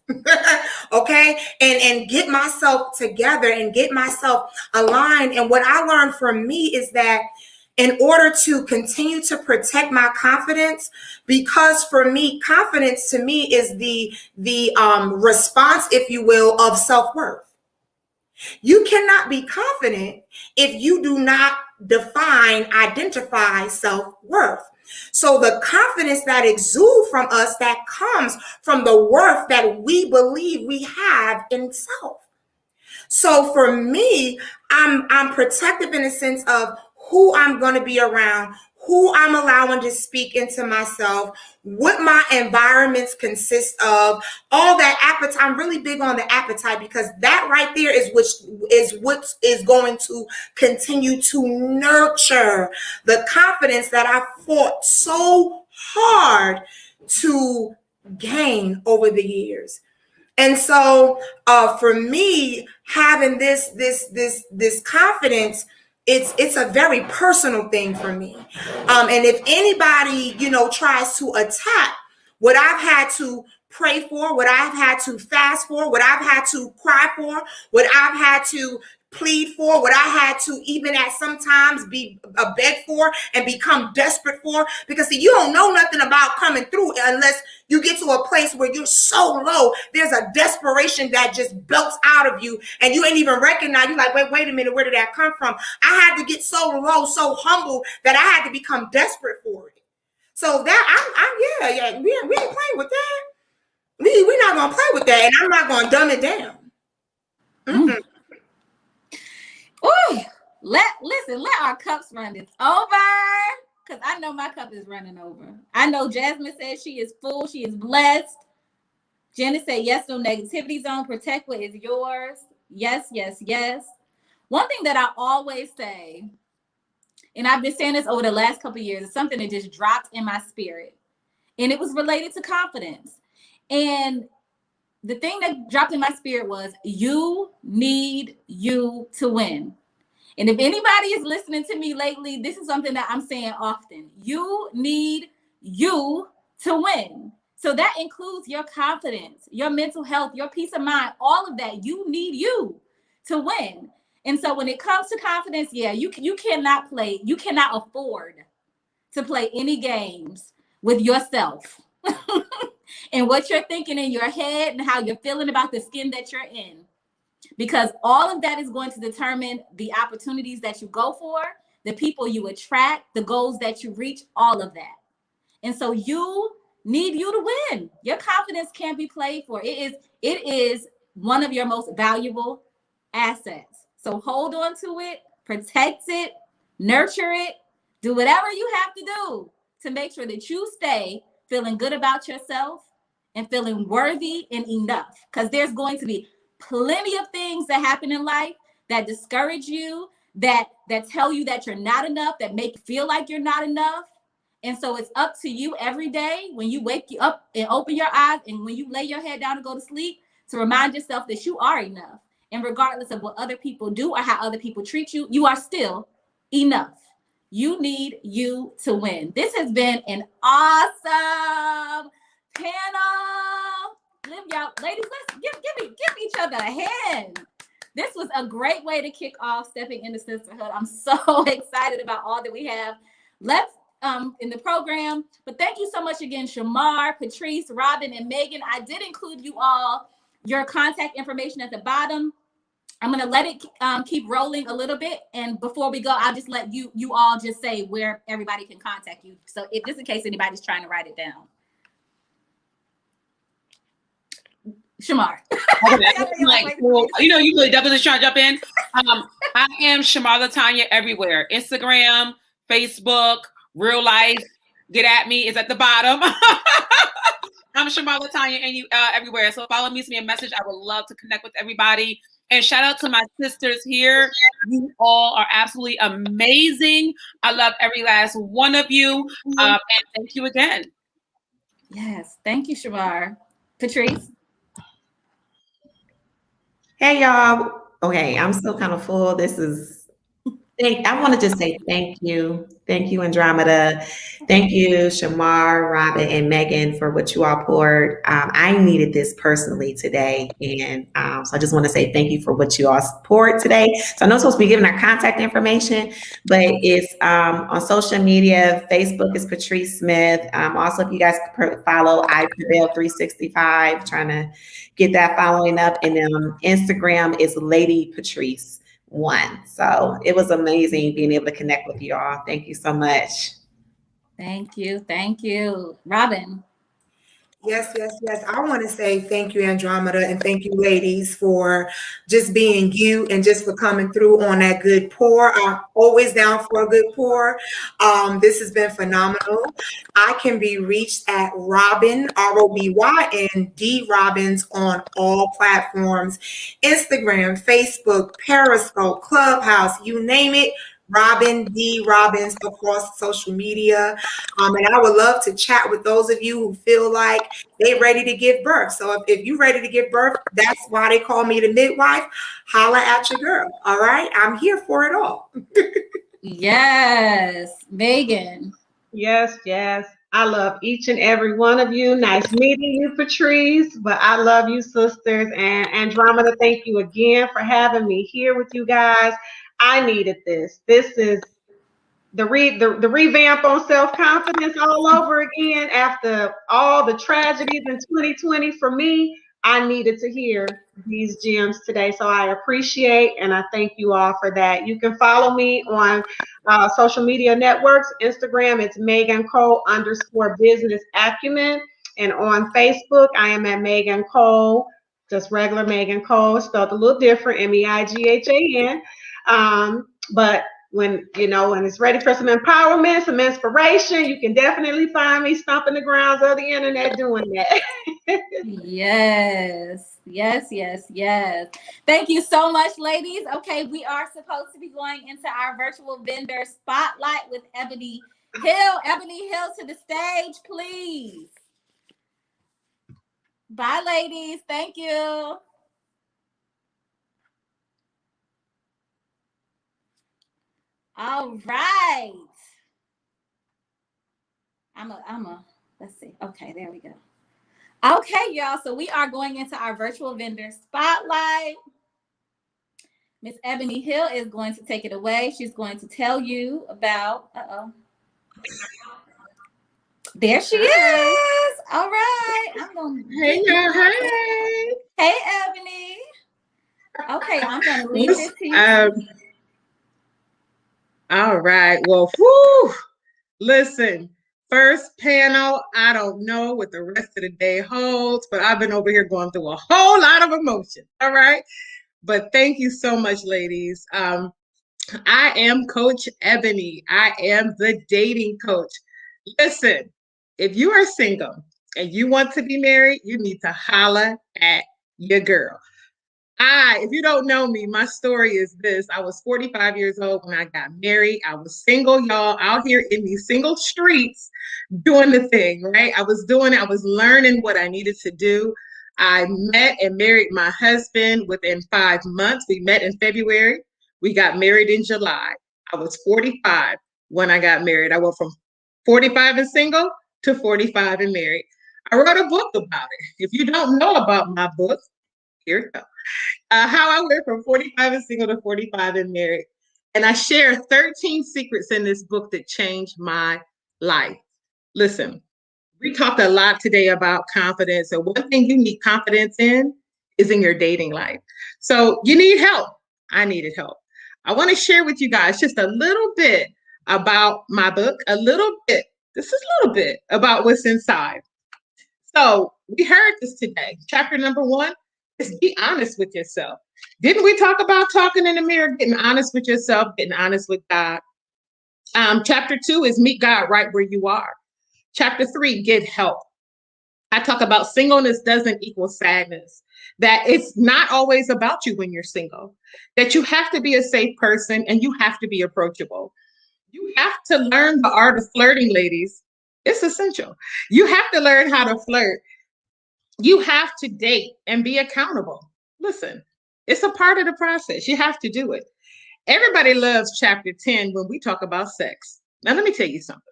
E: okay? And get myself together and get myself aligned. And what I learned from me is that in order to continue to protect my confidence, because for me, confidence to me is the response, if you will, of self-worth. You cannot be confident if you do not identify self-worth. So the confidence that exudes from us, that comes from the worth that we believe we have in self. So for me, I'm protective in the sense of who I'm going to be around, who I'm allowing to speak into myself, what my environments consist of, all that appetite. I'm really big on the appetite because that right there is what is going to continue to nurture the confidence that I fought so hard to gain over the years. And so for me, having this confidence, it's a very personal thing for me. And if anybody, tries to attack what I've had to pray for, what I've had to fast for, what I've had to cry for, what I've had to plead for, what I had to even at sometimes be a beg for and become desperate for, because see, you don't know nothing about coming through unless you get to a place where you're so low, there's a desperation that just belts out of you and you ain't even recognize. You're like, wait a minute, where did that come from? I had to get so low, so humble that I had to become desperate for it. So that we ain't playing with that. We're not gonna play with that, and I'm not gonna dumb it down. Mm-hmm.
A: Ooh, let our cups run this over, because I know my cup is running over. I know Jasmine says she is full, she is blessed. Jenna said yes, no negativity zone, protect what is yours. Yes. One thing that I always say, and I've been saying this over the last couple of years, is something that just dropped in my spirit, and it was related to confidence. And the thing that dropped in my spirit was, you need you to win. And if anybody is listening to me lately, this is something that I'm saying often. You need you to win. So that includes your confidence, your mental health, your peace of mind, all of that. You need you to win. And so when it comes to confidence, you cannot afford to play any games with yourself. And what you're thinking in your head and how you're feeling about the skin that you're in. Because all of that is going to determine the opportunities that you go for, the people you attract, the goals that you reach, all of that. And so you need you to win. Your confidence can't be played for. It is one of your most valuable assets. So hold on to it, protect it, nurture it, do whatever you have to do to make sure that you stay feeling good about yourself and feeling worthy and enough. Because there's going to be plenty of things that happen in life that discourage you, that tell you that you're not enough, that make you feel like you're not enough. And so it's up to you every day when you wake you up and open your eyes and when you lay your head down to go to sleep to remind yourself that you are enough. And regardless of what other people do or how other people treat you, you are still enough. You need you to win. This has been an awesome panel. Y'all, ladies, let's give each other a hand. This was a great way to kick off Stepping into Sisterhood. I'm so excited about all that we have left in the program. But thank you so much again, Shamar, Patrice, Robin, and Megan. I did include you all, your contact information at the bottom. I'm going to let it keep rolling a little bit. And before we go, I'll just let you all just say where everybody can contact you. So if just in case anybody's trying to write it down. Shamar.
B: Okay. Well, you really definitely trying to jump in. I am Shamar Latanya everywhere. Instagram, Facebook, real life. Get at me is at the bottom. I'm Shamar Latanya and you everywhere. So follow me, send me a message. I would love to connect with everybody. And shout out to my sisters here. You all are absolutely amazing. I love every last one of you. And thank you again.
A: Yes. Thank you, Shamar. Patrice.
D: Hey, y'all. Okay, I'm still kind of full. I want to just say thank you. Thank you, Andromeda. Thank you, Shamar, Robin, and Megan for what you all poured. I needed this personally today. And so I just want to say thank you for what you all poured today. So I know I'm supposed to be giving our contact information, but it's on social media. Facebook is Patrice Smith. Also, if you guys follow I Prevail 365, trying to get that following up. And then Instagram is Lady Patrice 1. So it was amazing being able to connect with you all. Thank you so much.
A: Thank you. Thank you. Robin.
E: Yes. I want to say thank you, Andromeda, and thank you, ladies, for just being you and just for coming through on that good pour. I'm always down for a good pour. This has been phenomenal. I can be reached at Robin, ROBYN, D Robbins on all platforms, Instagram, Facebook, Periscope, Clubhouse, you name it. Robin D. Robbins across social media. And I would love to chat with those of you who feel like they're ready to give birth. So if you're ready to give birth, that's why they call me the midwife. Holla at your girl. All right. I'm here for it all.
A: Yes. Megan.
C: Yes. I love each and every one of you. Nice meeting you, Patrice. But I love you, sisters. And Andromeda, thank you again for having me here with you guys. I needed this. This is the revamp on self-confidence all over again after all the tragedies in 2020 for me. I needed to hear these gems today. So I appreciate and I thank you all for that. You can follow me on social media networks. Instagram, it's Megan Cole _business acumen. And on Facebook, I am at Megan Cole, just regular Megan Cole, spelled a little different, MEIGHAN. But when it's ready for some empowerment, some inspiration, you can definitely find me stomping the grounds of the internet doing that.
A: Yes. Thank you so much, ladies. Okay, we are supposed to be going into our virtual vendor spotlight with Ebony Hill. Ebony Hill to the stage, please. Bye, ladies. Thank you. All right. Let's see. Okay, there we go. Okay, y'all. So we are going into our virtual vendor spotlight. Miss Ebony Hill is going to take it away. She's going to tell you about, there she is. All right.
F: Hey, girl. Hey.
A: Hey, Ebony. Okay, I'm going to leave this to you.
F: All right. Well, whew, listen, first panel, I don't know what the rest of the day holds, but I've been over here going through a whole lot of emotion. All right. But thank you so much, ladies. I am Coach Ebony. I am the dating coach. Listen, if you are single and you want to be married, you need to holla at your girl. If you don't know me, my story is this. I was 45 years old when I got married. I was single, y'all, out here in these single streets doing the thing, right? I was learning what I needed to do. I met and married my husband within 5 months. We met in February. We got married in July. I was 45 when I got married. I went from 45 and single to 45 and married. I wrote a book about it. If you don't know about my book, here it goes. How I went from 45 and single to 45 and married. And I share 13 secrets in this book that changed my life. Listen, we talked a lot today about confidence. And one thing you need confidence in is in your dating life. So you need help. I needed help. I want to share with you guys just a little bit about my book, just a little bit about what's inside. So we heard this today. Chapter number 1 is be honest with yourself. Didn't we talk about talking in the mirror, getting honest with yourself, getting honest with God? Chapter 2 is meet God right where you are. Chapter 3, get help. I talk about singleness doesn't equal sadness, that it's not always about you when you're single, that you have to be a safe person and you have to be approachable. You have to learn the art of flirting, ladies. It's essential. You have to learn how to flirt. You have to date and be accountable. Listen, it's a part of the process. You have to do it. Everybody loves chapter 10 when we talk about sex. Now, let me tell you something.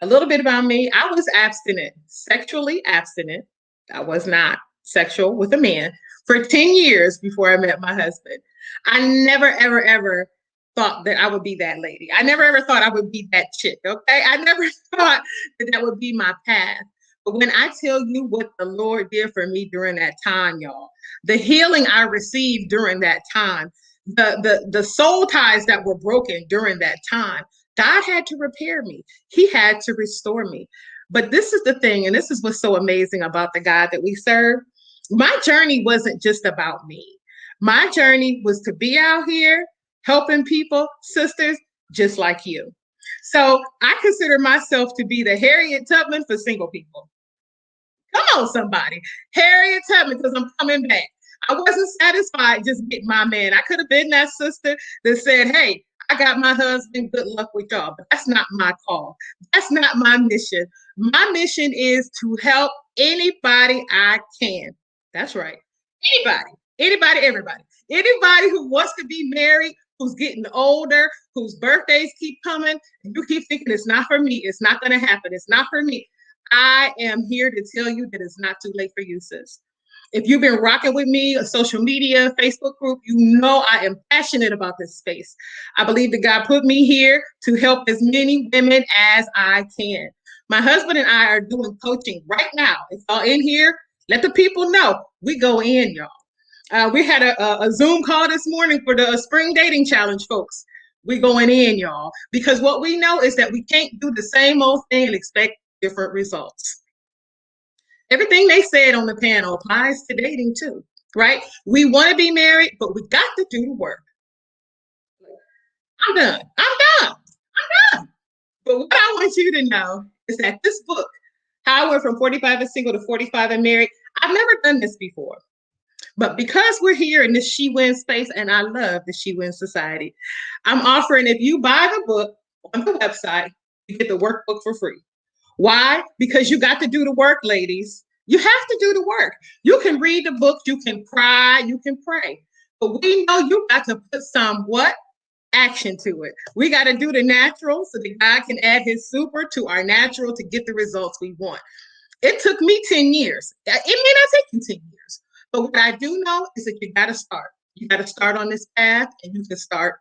F: A little bit about me. I was abstinent, sexually abstinent. I was not sexual with a man for 10 years before I met my husband. I never, ever, ever thought that I would be that lady. I never, ever thought I would be that chick, okay? I never thought that would be my path. But when I tell you what the Lord did for me during that time, y'all, the healing I received during that time, the soul ties that were broken during that time, God had to repair me. He had to restore me. But this is the thing, and this is what's so amazing about the God that we serve. My journey wasn't just about me. My journey was to be out here helping people, sisters, just like you. So I consider myself to be the Harriet Tubman for single people. Come on, somebody. Harriet Tubman, because I'm coming back. I wasn't satisfied just getting my man. I could have been that sister that said, hey, I got my husband, good luck with y'all. But that's not my call. That's not my mission. My mission is to help anybody I can. That's right. Anybody, everybody. Anybody who wants to be married, who's getting older, whose birthdays keep coming, and you keep thinking it's not for me. It's not going to happen. It's not for me. I am here to tell you that it's not too late for you, sis. If you've been rocking with me, a social media, Facebook group, you know I am passionate about this space. I believe that God put me here to help as many women as I can. My husband and I are doing coaching right now. It's all in here. Let the people know. We go in, y'all. We had a Zoom call this morning for the spring dating challenge, folks. We going in, y'all. Because what we know is that we can't do the same old thing and expect different results. Everything they said on the panel applies to dating too, right? We want to be married, but we got to do the work. I'm done. But what I want you to know is that this book, How I Went from 45 and Single to 45 and Married, I've never done this before. But because we're here in this She Wins space, and I love the She Wins Society, I'm offering, if you buy the book on the website, you get the workbook for free. Why? Because you got to do the work, ladies. You have to do the work. You can read the book, you can cry, you can pray. But we know you got to put some action to it. We got to do the natural so that God can add his super to our natural to get the results we want. It took me 10 years. It may not take you 10 years. But what I do know is that you got to start. You got to start on this path, and you can start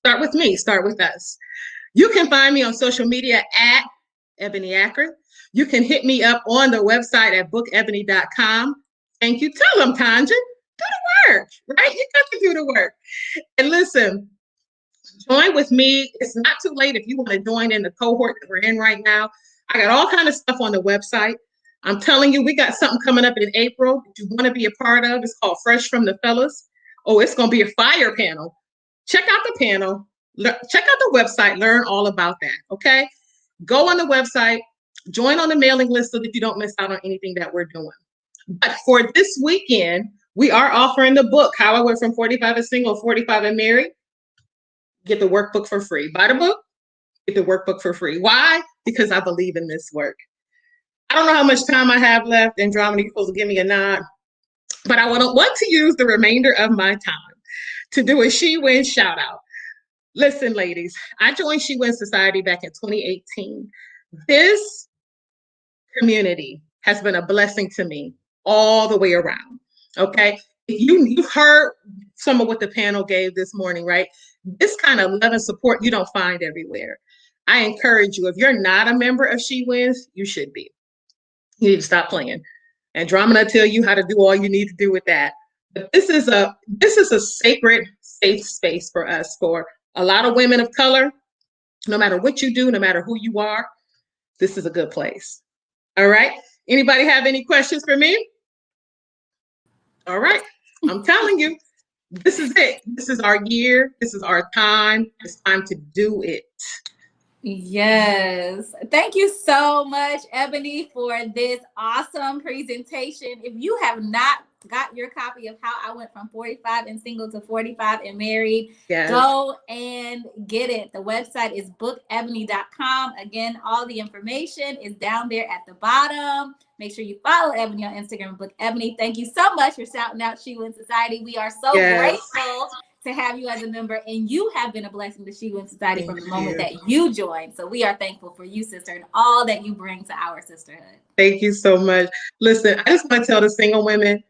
F: with me, start with us. You can find me on social media at Ebony Akron. You can hit me up on the website at bookebony.com. Thank you. Tell them, Tanja, do the work, right? You got to do the work. And listen, join with me. It's not too late if you want to join in the cohort that we're in right now. I got all kinds of stuff on the website. I'm telling you, we got something coming up in April that you want to be a part of. It's called Fresh from the Fellas. Oh, it's going to be a fire panel. Check out the panel. Check out the website. Learn all about that, okay? Go on the website. Join on the mailing list so that you don't miss out on anything that we're doing. But for this weekend, We are offering the book, How I Went from 45 and Single, 45 and Married. Get the workbook for free. Buy the book, get the workbook for free. Why? Because I believe in this work. I don't know how much time I have left. Andromeda, you're supposed to give me a nod. But I want to use the remainder of my time to do a She Wins shout out. Listen, ladies, I joined She Wins Society back in 2018. This community has been a blessing to me all the way around. Okay. You've heard some of what the panel gave this morning, right? This kind of love and support you don't find everywhere. I encourage you, if you're not a member of She Wins, you should be. You need to stop playing. Andromeda tell you how to do all you need to do with that. But this is a sacred, safe space for us, for a lot of women of color. No matter what you do, no matter who you are, this is a good place. All right. Anybody have any questions for me? All right. I'm telling you, this is it. This is our year. This is our time. It's time to do it.
A: Yes. Thank you so much, Ebony, for this awesome presentation. If you have not got your copy of How I Went from 45 and Single to 45 and Married, yes, go and get it. The website is bookebony.com. Again, all the information is down there at the bottom. Make sure you follow Ebony on Instagram, Book Ebony. Thank you so much for shouting out She Wins Society. We are so grateful to have you as a member, and you have been a blessing to She Wins Society from the moment that you joined. So we are thankful for you, sister, and all that you bring to our sisterhood.
F: Thank you so much. Listen, I just want to tell the single women,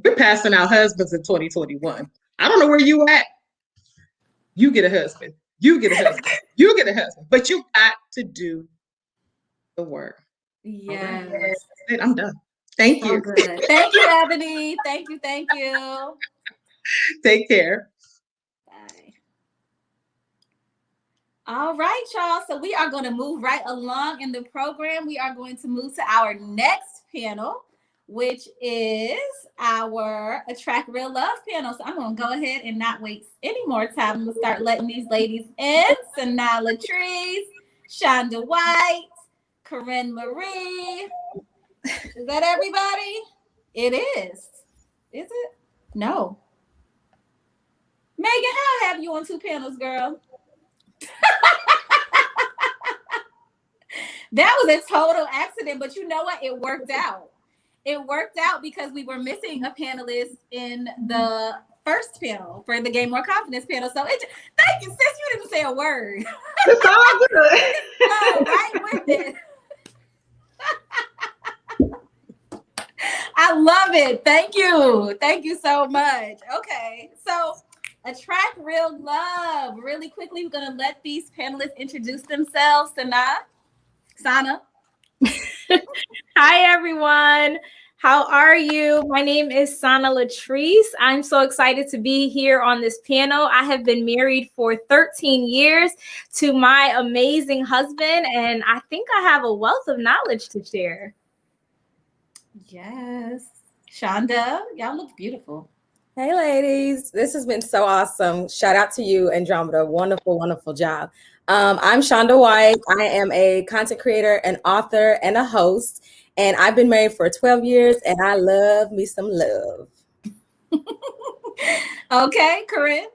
F: we're passing out husbands in 2021. I don't know where you at. You get a husband. You get a husband. You get a husband. But you got to do the work.
A: Yes.
F: Right. I'm done. Thank you.
A: Good. Thank you, Ebony. Thank you. Thank you.
F: Take care.
A: Bye. All right, y'all. So we are going to move right along in the program. We are going to move to our next panel, which is our Attract Real Love panel. So I'm going to go ahead and not waste any more time. I'm going to start letting these ladies in. Sanaa Lutress, Shonda White, Corinne Marie. Is that everybody? It is. Is it? No. Megan, how have you on two panels, girl? That was a total accident, but you know what? It worked out. It worked out because we were missing a panelist in the first panel for the Gain More Confidence panel. So thank you, sis. You didn't say a word.
C: It's all good.
A: So, right with it. I love it. Thank you. Thank you so much. Okay. So Attract Real Love. Really quickly, we're going to let these panelists introduce themselves. Sana.
G: Hi, everyone. How are you? My name is Sanaa Lutress. I'm so excited to be here on this panel. I have been married for 13 years to my amazing husband, and I think I have a wealth of knowledge to share.
A: Yes. Shonda, y'all look beautiful.
H: Hey, ladies. This has been so awesome. Shout out to you, Andromeda. Wonderful, wonderful job. I'm Shonda White. I am a content creator, an author, and a host. And I've been married for 12 years, and I love me some love.
A: Okay, Corinne.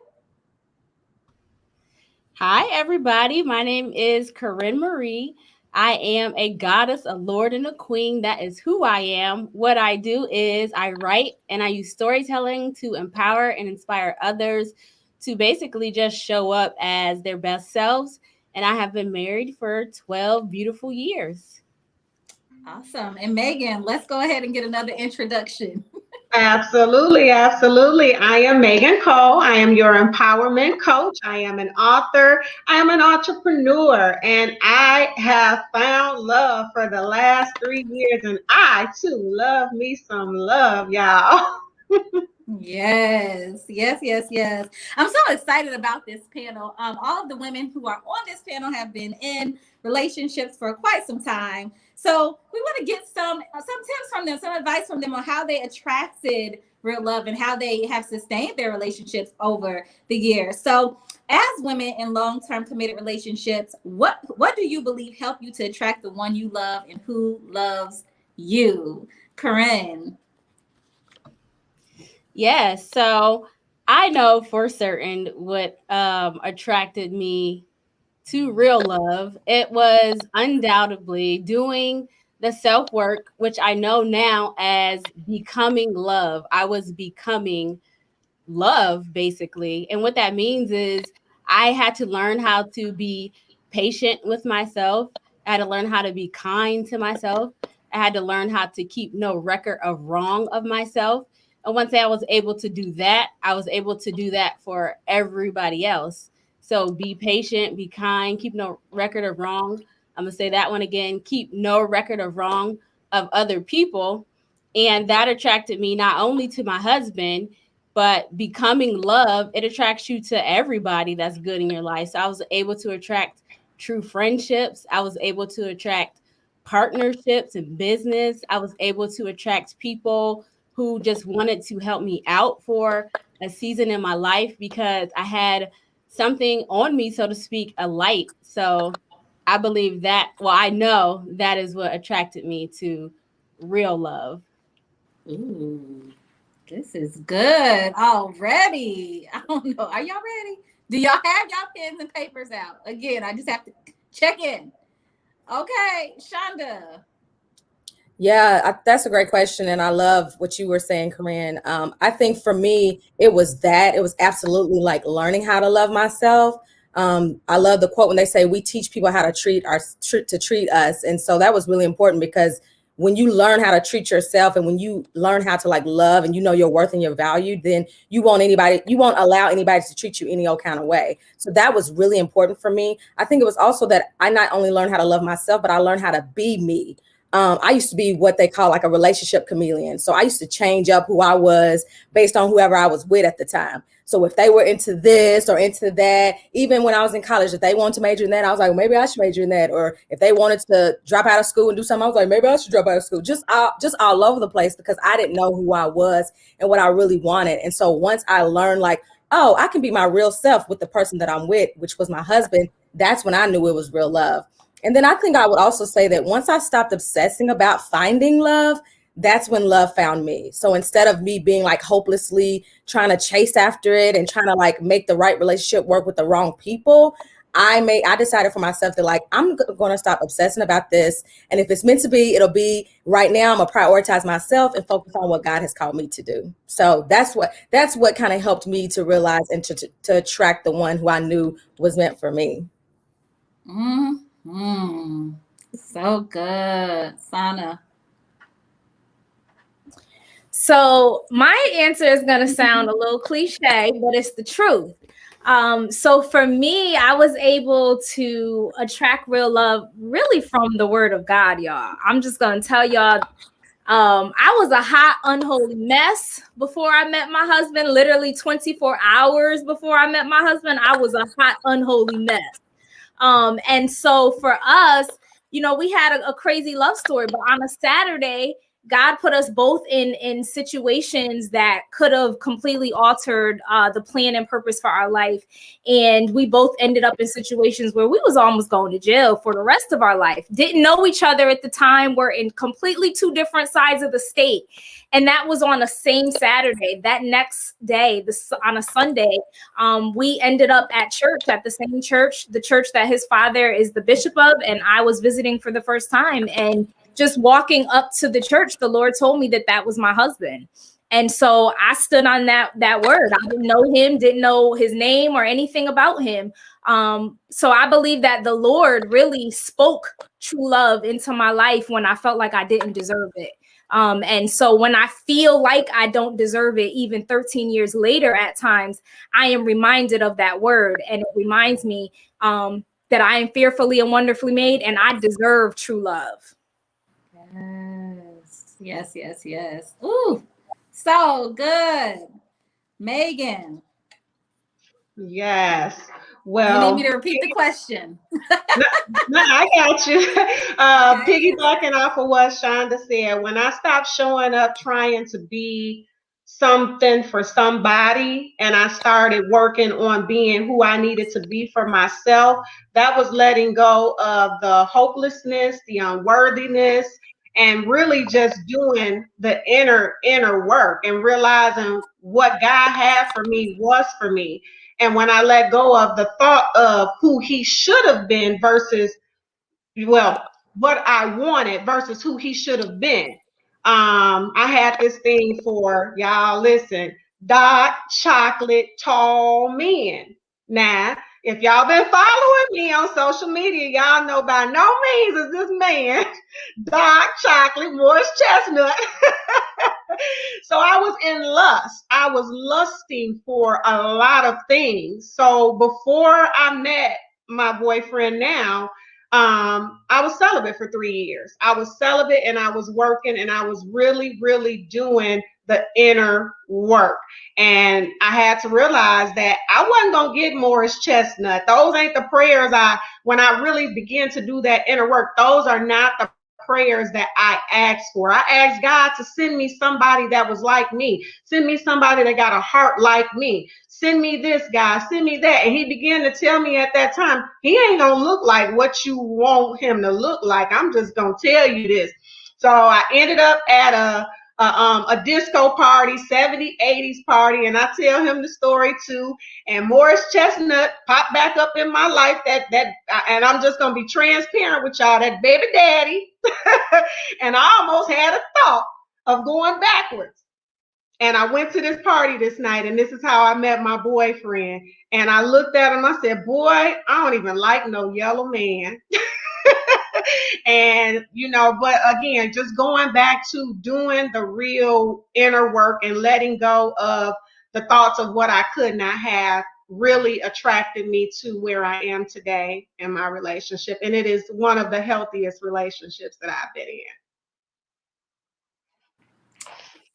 I: Hi, everybody. My name is Corinne Marie. I am a goddess, a lord, and a queen. That is who I am. What I do is I write and I use storytelling to empower and inspire others to basically just show up as their best selves. And I have been married for 12 beautiful years.
A: Awesome. And Megan, let's go ahead and get another introduction.
C: Absolutely, absolutely. I am Megan Cole. I am your empowerment coach. I am an author. I am an entrepreneur, and I have found love for the last 3 years, and I too love me some love, y'all.
A: Yes, yes, yes, yes. I'm so excited about this panel. All of the women who are on this panel have been in relationships for quite some time. So we want to get some tips from them, some advice from them on how they attracted real love and how they have sustained their relationships over the years. So as women in long-term committed relationships, what do you believe help you to attract the one you love and who loves you? Corinne.
I: Yes. So I know for certain what attracted me to real love. It was undoubtedly doing the self work, which I know now as becoming love. I was becoming love basically. And what that means is I had to learn how to be patient with myself. I had to learn how to be kind to myself. I had to learn how to keep no record of wrong of myself. And once I was able to do that, I was able to do that for everybody else. So be patient, be kind, keep no record of wrong. I'm going to say that one again, keep no record of wrong of other people. And that attracted me not only to my husband, but becoming love, it attracts you to everybody that's good in your life. So I was able to attract true friendships. I was able to attract partnerships in business. I was able to attract people who just wanted to help me out for a season in my life because I had something on me, so to speak, a light. So I believe that, well, I know that is what attracted me to real love.
A: Ooh, this is good already. I don't know. Are y'all ready? Do y'all have y'all pens and papers out? Again, I just have to check in. Okay, Shonda.
H: Yeah, that's a great question. And I love what you were saying, Corinne. I think for me, it was absolutely like learning how to love myself. I love the quote when they say we teach people how to treat us. And so that was really important because when you learn how to treat yourself and when you learn how to like love and you know your worth and your value, then you won't allow anybody to treat you any old kind of way. So that was really important for me. I think it was also that I not only learned how to love myself, but I learned how to be me. I used to be what they call like a relationship chameleon. So I used to change up who I was based on whoever I was with at the time. So if they were into this or into that, even when I was in college, if they wanted to major in that, I was like, maybe I should major in that. Or if they wanted to drop out of school and do something, I was like, maybe I should drop out of school. Just all over the place because I didn't know who I was and what I really wanted. And so once I learned like, oh, I can be my real self with the person that I'm with, which was my husband, that's when I knew it was real love. And then I think I would also say that once I stopped obsessing about finding love, that's when love found me. So instead of me being like hopelessly trying to chase after it and trying to like make the right relationship work with the wrong people, I decided for myself that like I'm going to stop obsessing about this, and if it's meant to be, it'll be. Right now I'm going to prioritize myself and focus on what God has called me to do. So that's what kind of helped me to realize and to attract the one who I knew was meant for me.
A: So good, Sana.
G: So my answer is going to sound a little cliche, but it's the truth. So for me, I was able to attract real love really from the word of God, y'all. I'm just going to tell y'all, I was a hot, unholy mess before I met my husband. Literally 24 hours before I met my husband, I was a hot, unholy mess. And so for us, we had a crazy love story, but on a Saturday, God put us both in situations that could have completely altered the plan and purpose for our life. And we both ended up in situations where we was almost going to jail for the rest of our life. Didn't know each other at the time. We're in completely two different sides of the state. And that was on the same Saturday. That next day, on a Sunday, we ended up at church, at the same church, the church that his father is the bishop of. And I was visiting for the first time. And just walking up to the church, the Lord told me that was my husband. And so I stood on that word. I didn't know him, didn't know his name or anything about him. So I believe that the Lord really spoke true love into my life when I felt like I didn't deserve it. And so when I feel like I don't deserve it, even 13 years later, at times, I am reminded of that word. And it reminds me that I am fearfully and wonderfully made, and I deserve true love.
A: Yes. Ooh, so good. Megan.
C: Yes.
A: You
C: Well,
A: need me to repeat the question?
C: no, I got you. Piggybacking off of what Shonda said, when I stopped showing up trying to be something for somebody and I started working on being who I needed to be for myself, that was letting go of the hopelessness, the unworthiness, and really just doing the inner work and realizing what God had for me was for me. And when I let go of the thought of who he should have been versus, well, what I wanted versus who he should have been. I had this thing for y'all, listen, dark chocolate tall men. Now, if y'all been following me on social media, y'all know by no means is this man dark chocolate, moist chestnut. So I was in lust. I was lusting for a lot of things. So before I met my boyfriend now, I was celibate for 3 years. I was celibate and I was working and I was really, really doing the inner work. And I had to realize that I wasn't going to get Morris Chestnut. Those ain't the prayers when I really begin to do that inner work, those are not the prayers that I asked for. I asked God to send me somebody that was like me. Send me somebody that got a heart like me. Send me this guy, send me that. And he began to tell me at that time, he ain't gonna look like what you want him to look like. I'm just gonna tell you this. So I ended up at a disco party, 70s, 80s party, and I tell him the story too. And Morris Chestnut popped back up in my life. And I'm just gonna be transparent with y'all. That baby daddy, and I almost had a thought of going backwards. And I went to this party this night, and this is how I met my boyfriend. And I looked at him, I said, boy, I don't even like no yellow man. And, but again, just going back to doing the real inner work and letting go of the thoughts of what I could not have really attracted me to where I am today in my relationship. And it is one of the healthiest relationships that I've been in.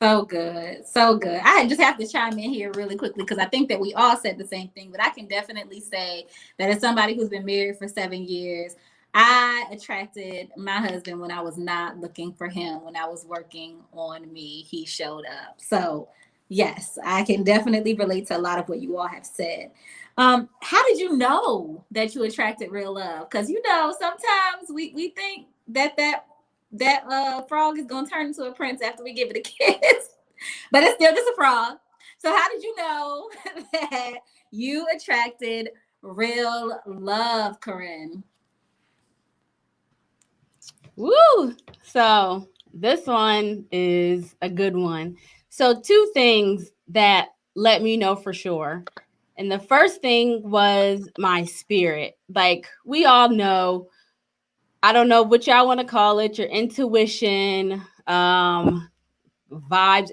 A: So good. So good. I just have to chime in here really quickly because I think that we all said the same thing, but I can definitely say that as somebody who's been married for 7 years, I attracted my husband when I was not looking for him. When I was working on me, he showed up. So yes, I can definitely relate to a lot of what you all have said. How did you know that you attracted real love? Because sometimes we think that frog is gonna turn into a prince after we give it a kiss, but it's still just a frog. So how did you know that you attracted real love, Corinne?
I: Woo! So this one is a good one. So 2 things that let me know for sure. And the first thing was my spirit. Like we all know, I don't know what y'all want to call it, your intuition, vibes,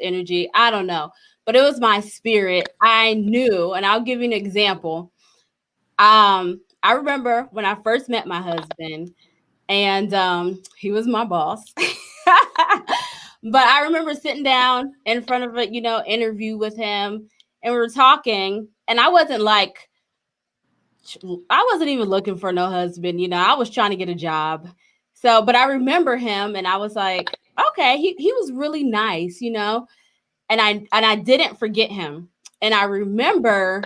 I: energy, I don't know. But it was my spirit. I knew, and I'll give you an example. I remember when I first met my husband, and he was my boss. But I remember sitting down in front of a, interview with him, and we were talking, and I wasn't even looking for no husband, I was trying to get a job. So, but I remember him, and I was like, okay, he was really nice, and I didn't forget him. And I remember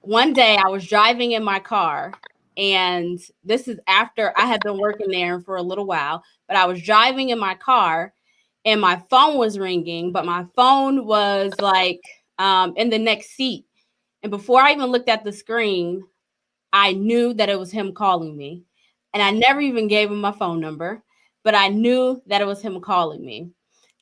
I: one day I was driving in my car, and this is after I had been working there for a little while, but I was driving in my car and my phone was ringing, but my phone was like in the next seat. And before I even looked at the screen, I knew that it was him calling me. And I never even gave him my phone number, but I knew that it was him calling me.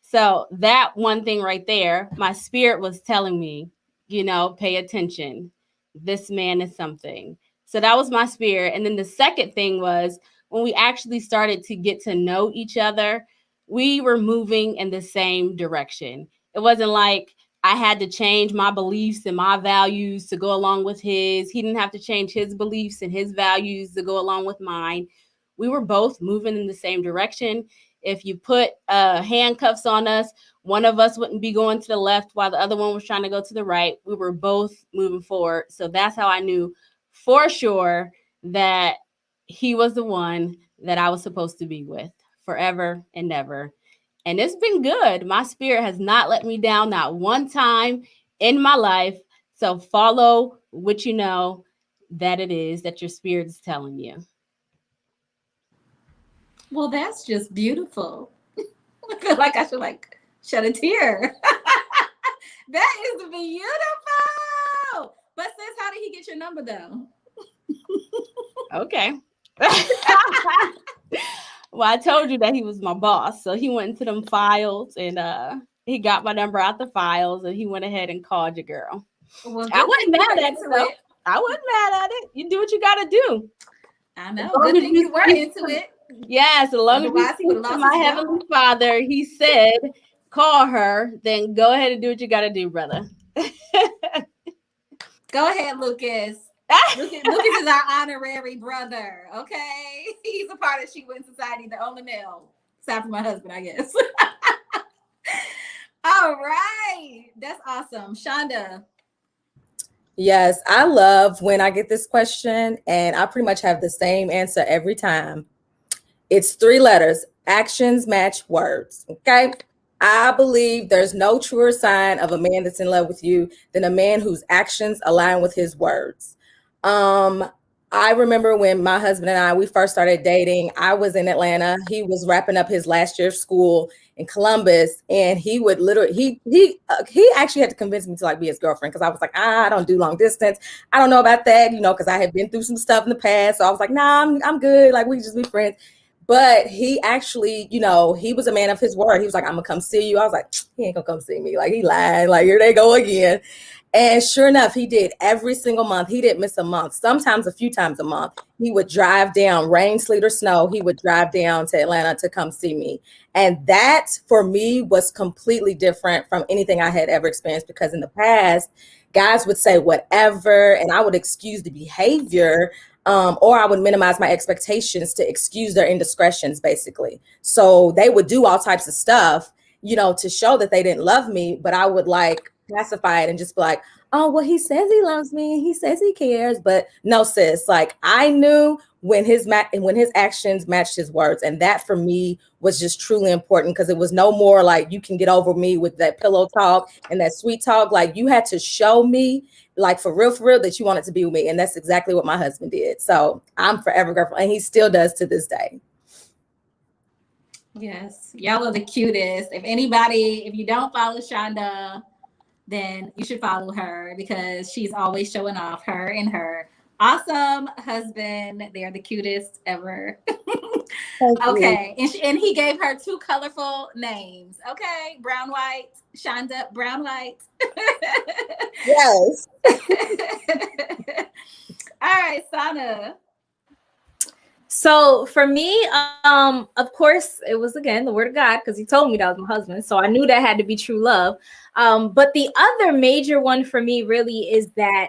I: So that one thing right there, my spirit was telling me, pay attention. This man is something. So that was my spirit. And then the second thing was when we actually started to get to know each other, we were moving in the same direction. It wasn't like I had to change my beliefs and my values to go along with his. He didn't have to change his beliefs and his values to go along with mine. We were both moving in the same direction. If you put handcuffs on us, one of us wouldn't be going to the left while the other one was trying to go to the right. We were both moving forward. So that's how I knew for sure that he was the one that I was supposed to be with forever and ever. And it's been good. My spirit has not let me down, not one time in my life. So follow what you know that it is that your spirit is telling you.
A: Well, that's just beautiful. I feel like I should like shed a tear. That is beautiful. But sis, how did he get your number though?
I: Okay. Well, I told you that he was my boss. So he went into them files and he got my number out the files and he went ahead and called your girl.
A: Well,
I: I wasn't mad at
A: it.
I: I wasn't mad at it. You do what you gotta do.
A: I know. Good thing you were into it.
I: Yes, as long
A: Otherwise,
I: as
A: he
I: you
A: would have
I: speak
A: lost
I: to my
A: his
I: heavenly Father, he said, call her, then go ahead and do what you gotta do, brother.
A: Go ahead, Lucas. Lucas is our honorary brother. Okay, he's a part of She Win Society, the only male, aside from my husband, I guess. All right, that's awesome, Shonda.
H: Yes, I love when I get this question, and I pretty much have the same answer every time. It's 3 letters. Actions match words. Okay. I believe there's no truer sign of a man that's in love with you than a man whose actions align with his words. I remember when my husband and we first started dating. I was in Atlanta. He was wrapping up his last year of school in Columbus, and he would literally he actually had to convince me to like be his girlfriend because I was like, I don't do long distance. I don't know about that, because I had been through some stuff in the past. So I was like, nah, I'm good. Like, we just be friends. But he actually, he was a man of his word. He was like, I'm gonna come see you. I was like, he ain't gonna come see me. Like, he lied. Like, here they go again. And sure enough, he did every single month. He didn't miss a month, sometimes a few times a month. He would drive down, rain, sleet, or snow. He would drive down to Atlanta to come see me. And that for me was completely different from anything I had ever experienced, because in the past, guys would say whatever, and I would excuse the behavior, or I would minimize my expectations to excuse their indiscretions, basically. So they would do all types of stuff, to show that they didn't love me, but I would like pacify it and just be like, oh, well, he says he loves me. He says he cares. But no, sis, like, I knew when his actions matched his words. And that for me was just truly important, because it was no more like, you can get over me with that pillow talk and that sweet talk. Like, you had to show me, like, for real, that you wanted to be with me. And that's exactly what my husband did. So I'm forever grateful. And he still does to this day.
A: Yes, y'all are the cutest. If you don't follow Shonda, then you should follow her, because she's always showing off her and her awesome husband. They're the cutest ever. Okay. And he gave her 2 colorful names. Okay. Brown, white, Shonda, brown, white.
H: Yes.
A: All right, Sana.
G: So for me, of course, it was, again, the word of God, because he told me that was my husband. So I knew that had to be true love. But the other major one for me really is that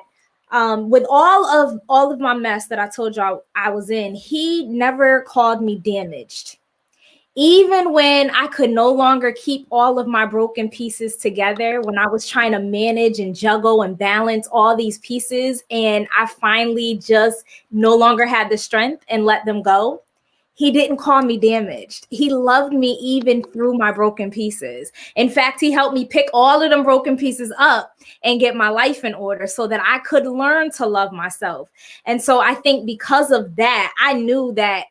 G: with all of my mess that I told y'all I was in, he never called me damaged. Even when I could no longer keep all of my broken pieces together, when I was trying to manage and juggle and balance all these pieces, and I finally just no longer had the strength and let them go, he didn't call me damaged. He loved me even through my broken pieces. In fact, he helped me pick all of them broken pieces up and get my life in order so that I could learn to love myself. And so I think because of that, I knew that,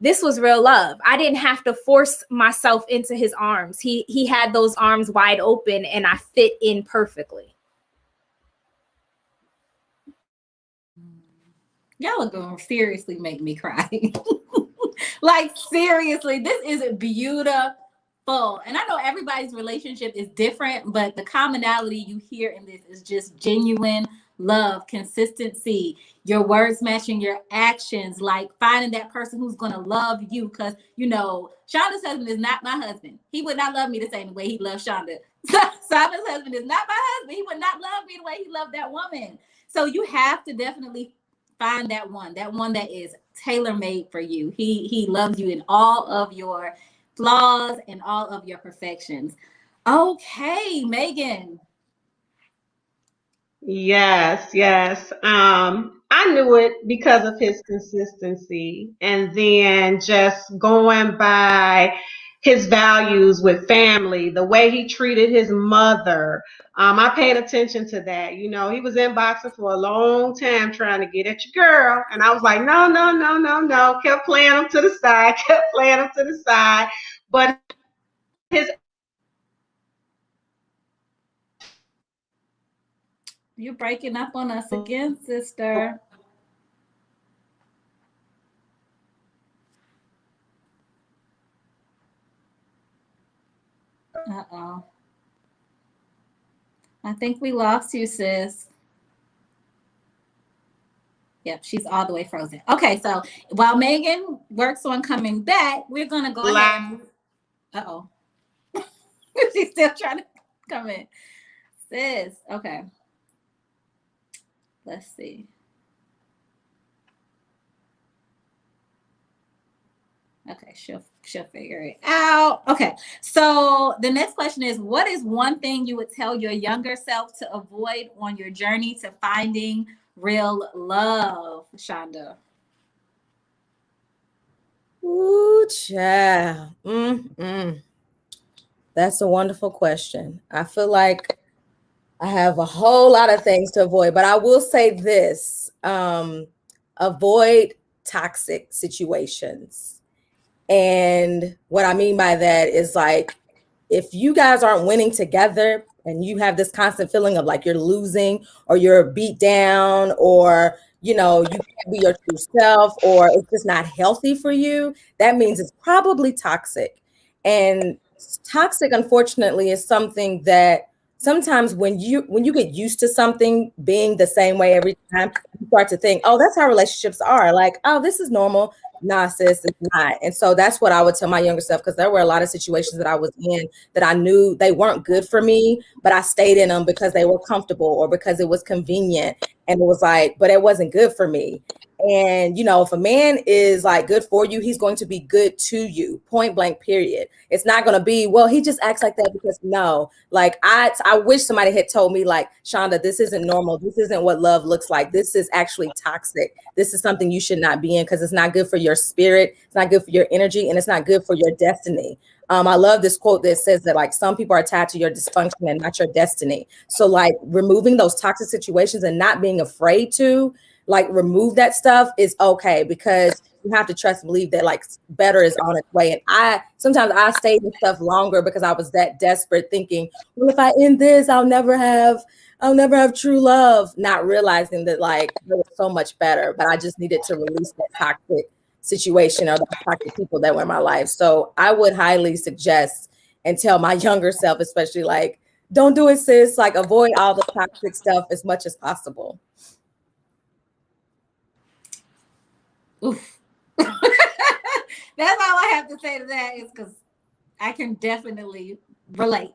G: this was real love. I didn't have to force myself into his arms. He had those arms wide open, and I fit in perfectly.
A: Y'all are going to seriously make me cry. Like, seriously, this is beautiful. And I know everybody's relationship is different, but the commonality you hear in this is just genuine love, consistency, your words matching your actions, like finding that person who's going to love you. Because, Shonda's husband is not my husband. He would not love me the same way he loves Shonda. Sana's husband is not my husband. He would not love me the way he loved that woman. So you have to definitely find that one that is tailor-made for you. He loves you in all of your flaws and all of your perfections. Okay, Megan.
C: Yes. I knew it because of his consistency, and then just going by his values with family, the way he treated his mother. I paid attention to that. He was inboxing for a long time trying to get at your girl. And I was like, no. Kept playing him to the side, But his
A: You're breaking up on us again, sister. Uh-oh. I think we lost you, sis. Yep, she's all the way frozen. Okay, so while Megan works on coming back, we're gonna go ahead and uh-oh. She's still trying to come in. Sis, okay. Let's see. Okay, she'll figure it out. Okay, so the next question is, what is one thing you would tell your younger self to avoid on your journey to finding real love, Shonda?
H: Ooh, child. That's a wonderful question. I feel like I have a whole lot of things to avoid, but I will say this, avoid toxic situations. And what I mean by that is like, if you guys aren't winning together and you have this constant feeling of like you're losing or you're beat down or, you know, you can't be your true self or it's just not healthy for you, that means it's probably toxic. And toxic, unfortunately, is something that sometimes when you get used to something being the same way every time, you start to think, oh, that's how relationships are. Like, oh, this is normal. Nah, sis, it's not. And so that's what I would tell my younger self, because there were a lot of situations that I was in that I knew they weren't good for me, but I stayed in them because they were comfortable or because it was convenient. And it was like, but it wasn't good for me. And, you know, if a man is like good for you, he's going to be good to you, point blank, period. It's not going to be, well, he just acts like that because no, like I wish somebody had told me like, Shonda, this isn't normal. This isn't what love looks like. This is actually toxic. This is something you should not be in because it's not good for your spirit. It's not good for your energy and it's not good for your destiny. I love this quote that says that like some people are tied to your dysfunction and not your destiny. So like removing those toxic situations and not being afraid to like remove that stuff is okay, because you have to trust and believe that like better is on its way. And sometimes I stayed in stuff longer because I was that desperate, thinking, well, if I end this, I'll never have true love, not realizing that like there was so much better, but I just needed to release that toxic situation or the toxic people that were in my life. So I would highly suggest and tell my younger self, especially like, don't do it, sis, like avoid all the toxic stuff as much as possible.
A: Oof. That's all I have to say to that, is because I can definitely relate.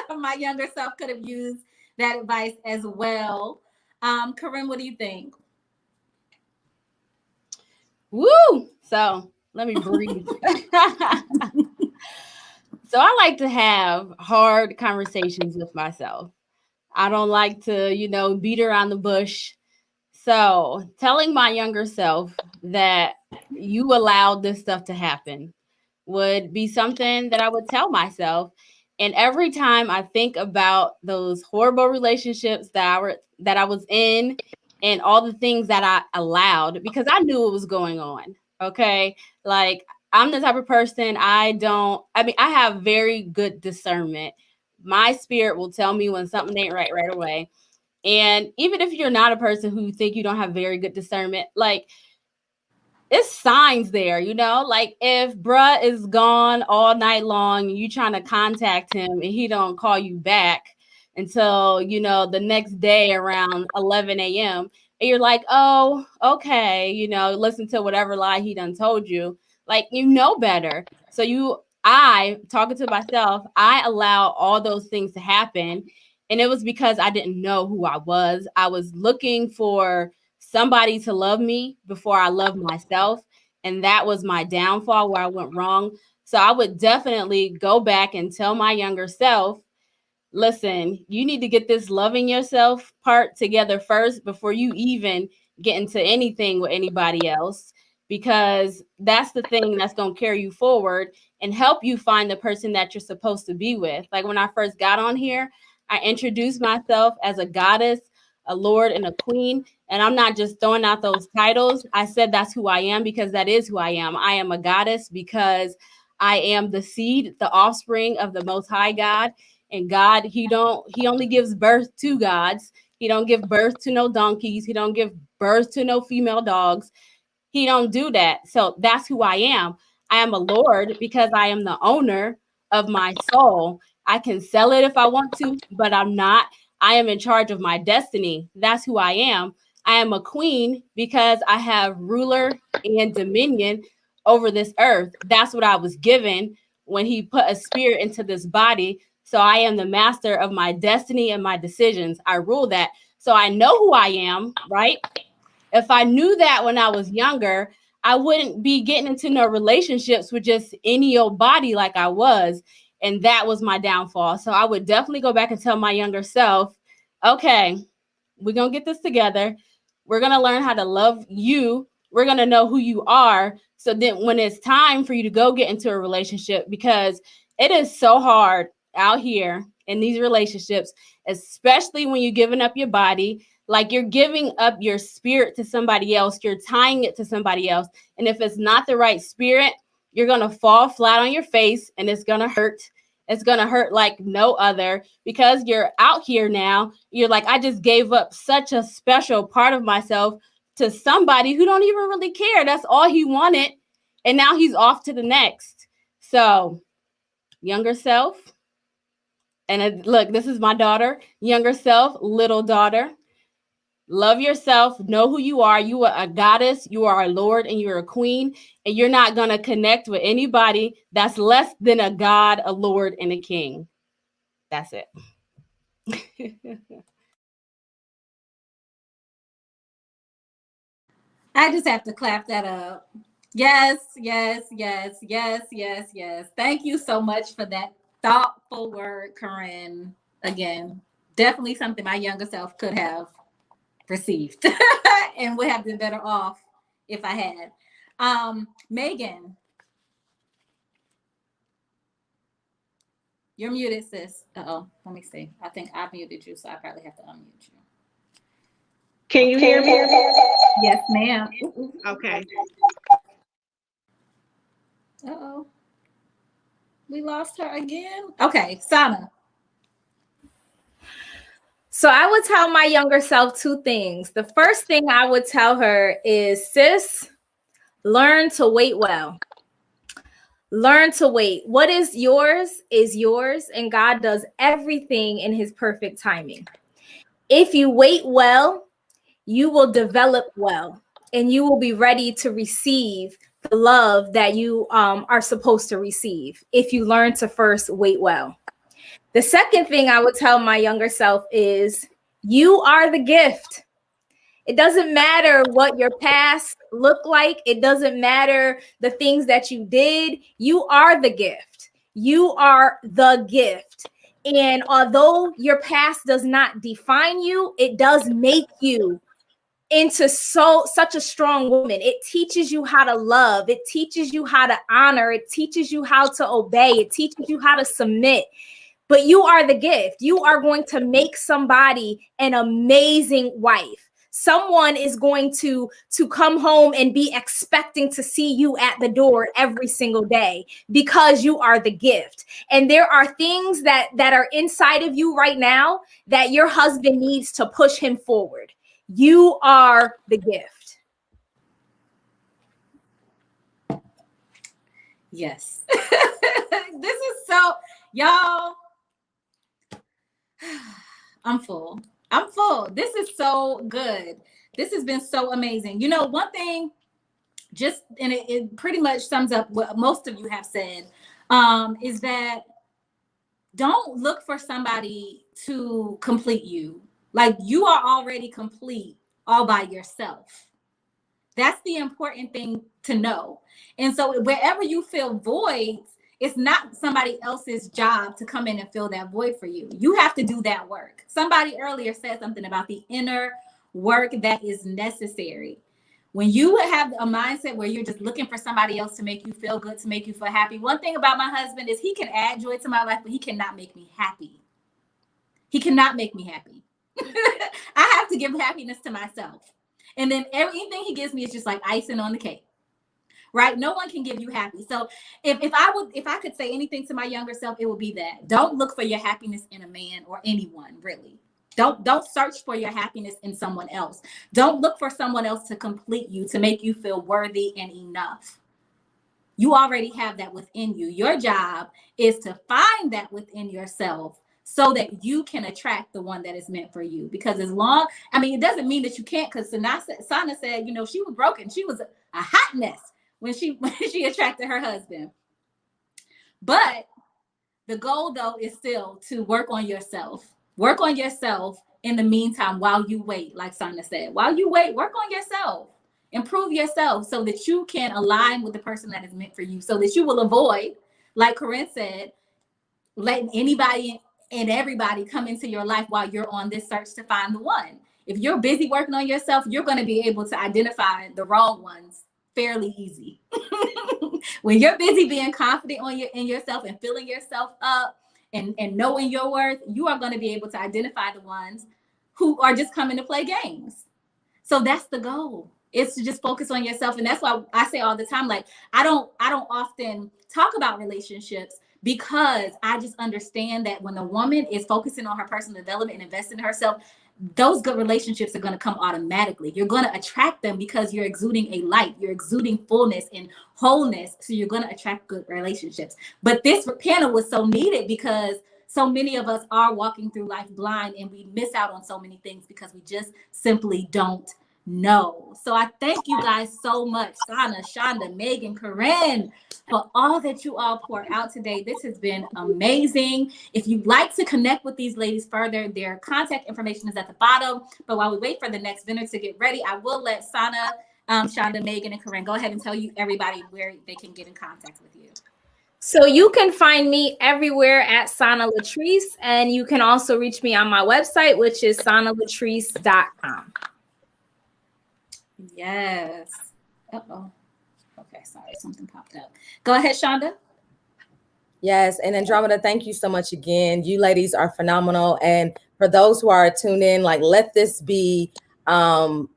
A: My younger self could have used that advice as well. Corinne, what do you think?
I: Woo! So let me breathe. So I like to have hard conversations with myself. I don't like to, beat around the bush. So telling my younger self that you allowed this stuff to happen would be something that I would tell myself. And every time I think about those horrible relationships that I was in and all the things that I allowed, because I knew what was going on. Okay. Like I'm the type of person, I have very good discernment. My spirit will tell me when something ain't right away. And even if you're not a person who think you don't have very good discernment, like it's signs there, like if bruh is gone all night long and you trying to contact him and he don't call you back until, the next day around 11 a.m. and you're like, oh, okay, listen to whatever lie he done told you, like, better. So I talking to myself, I allow all those things to happen. And it was because I didn't know who I was. I was looking for somebody to love me before I loved myself. And that was my downfall, where I went wrong. So I would definitely go back and tell my younger self, listen, you need to get this loving yourself part together first before you even get into anything with anybody else, because that's the thing that's going to carry you forward and help you find the person that you're supposed to be with. Like when I first got on here, I introduced myself as a goddess, a lord, and a queen. And I'm not just throwing out those titles. I said that's who I am, because that is who I am. I am a goddess because I am the seed, the offspring of the Most High God. And God, he only gives birth to gods. He don't give birth to no donkeys. He don't give birth to no female dogs. He don't do that. So that's who I am. I am a Lord because I am the owner of my soul. I can sell it if I want to, but I'm not. I am in charge of my destiny. That's who I am. I am a queen because I have ruler and dominion over this earth. That's what I was given when he put a spirit into this body. So I am the master of my destiny and my decisions. I rule that. So I know who I am, right? If I knew that when I was younger, I wouldn't be getting into no relationships with just any old body like I was. And that was my downfall. So I would definitely go back and tell my younger self, okay, we're going to get this together. We're going to learn how to love you. We're going to know who you are. So then when it's time for you to go get into a relationship, because it is so hard out here in these relationships, especially when you're giving up your body, like you're giving up your spirit to somebody else. You're tying it to somebody else. And if it's not the right spirit, you're going to fall flat on your face and it's going to hurt. It's going to hurt like no other, because you're out here now. You're like, I just gave up such a special part of myself to somebody who don't even really care. That's all he wanted. And now he's off to the next. So younger self. And look, this is my daughter, younger self, little daughter. Love yourself. Know who you are. You are a goddess. You are a lord and you're a queen. And you're not going to connect with anybody that's less than a god, a lord, and a king. That's it.
A: I just have to clap that up. Yes, yes, yes, yes, yes, yes. Thank you so much for that thoughtful word, Corinne. Again, definitely something my younger self could have received and would have been better off if I had. Megan, you're muted, sis. Uh-oh, let me see. I think I muted you, so I probably have to unmute you.
C: Can you hear me?
A: Yes, ma'am.
C: Okay.
A: Uh-oh. We lost her again. Okay, Sana.
G: So I would tell my younger self two things. The first thing I would tell her is, sis, learn to wait well. Learn to wait. What is yours, and God does everything in his perfect timing. If you wait well, you will develop well, and you will be ready to receive the love that you are supposed to receive if you learn to first wait well. The second thing I would tell my younger self is, you are the gift. It doesn't matter what your past looked like. It doesn't matter the things that you did. You are the gift. You are the gift. And although your past does not define you, it does make you into such a strong woman. It teaches you how to love. It teaches you how to honor. It teaches you how to obey. It teaches you how to submit. But you are the gift. You are going to make somebody an amazing wife. Someone is going to come home and be expecting to see you at the door every single day because you are the gift. And there are things that are inside of you right now that your husband needs to push him forward. You are the gift.
A: Yes. This is so, y'all. I'm full. This is so good. This has been so amazing. You know, one thing, just, and it pretty much sums up what most of you have said, is that don't look for somebody to complete you. Like, you are already complete all by yourself. That's the important thing to know. And so wherever you feel voids, it's not somebody else's job to come in and fill that void for you. You have to do that work. Somebody earlier said something about the inner work that is necessary. When you have a mindset where you're just looking for somebody else to make you feel good, to make you feel happy. One thing about my husband is he can add joy to my life, but he cannot make me happy. He cannot make me happy. I have to give happiness to myself. And then everything he gives me is just like icing on the cake. right? No one can give you happy. So if I could say anything to my younger self, it would be that don't look for your happiness in a man or anyone, really. Don't search for your happiness in someone else. Don't look for someone else to complete you, to make you feel worthy and enough. You already have that within you. Your job is to find that within yourself so that you can attract the one that is meant for you. Because it doesn't mean that you can't, because Sana said, she was broken. She was a hot mess when she attracted her husband. But the goal, though, is still to work on yourself. Work on yourself in the meantime while you wait, like Sana said. While you wait, work on yourself. Improve yourself so that you can align with the person that is meant for you, so that you will avoid, like Corinne said, letting anybody and everybody come into your life while you're on this search to find the one. If you're busy working on yourself, you're going to be able to identify the wrong ones fairly easy. When you're busy being confident in yourself and filling yourself up and knowing your worth, you are going to be able to identify the ones who are just coming to play games. So that's the goal. It's to just focus on yourself. And that's why I say all the time, like, I don't often talk about relationships, because I just understand that when a woman is focusing on her personal development and investing in herself, those good relationships are going to come automatically. You're going to attract them because you're exuding a light, you're exuding fullness and wholeness. So you're going to attract good relationships. But this panel was so needed because so many of us are walking through life blind, and we miss out on so many things because we just simply don't know. So I thank you guys so much, Sana, Shonda, Megan, Corinne, for all that you all poured out today. This has been amazing. If you'd like to connect with these ladies further, their contact information is at the bottom. But while we wait for the next vendor to get ready, I will let Sana, Shonda, Megan, and Corinne go ahead and tell you everybody where they can get in contact with you.
G: So you can find me everywhere at Sana Lutress, and you can also reach me on my website, which is sanalutress.com.
A: Yes. Uh-oh. Okay, sorry, something popped up. Go ahead, Shonda.
H: Yes, and Andromeda, thank you so much again. You ladies are phenomenal. And for those who are tuned in, like, let this be a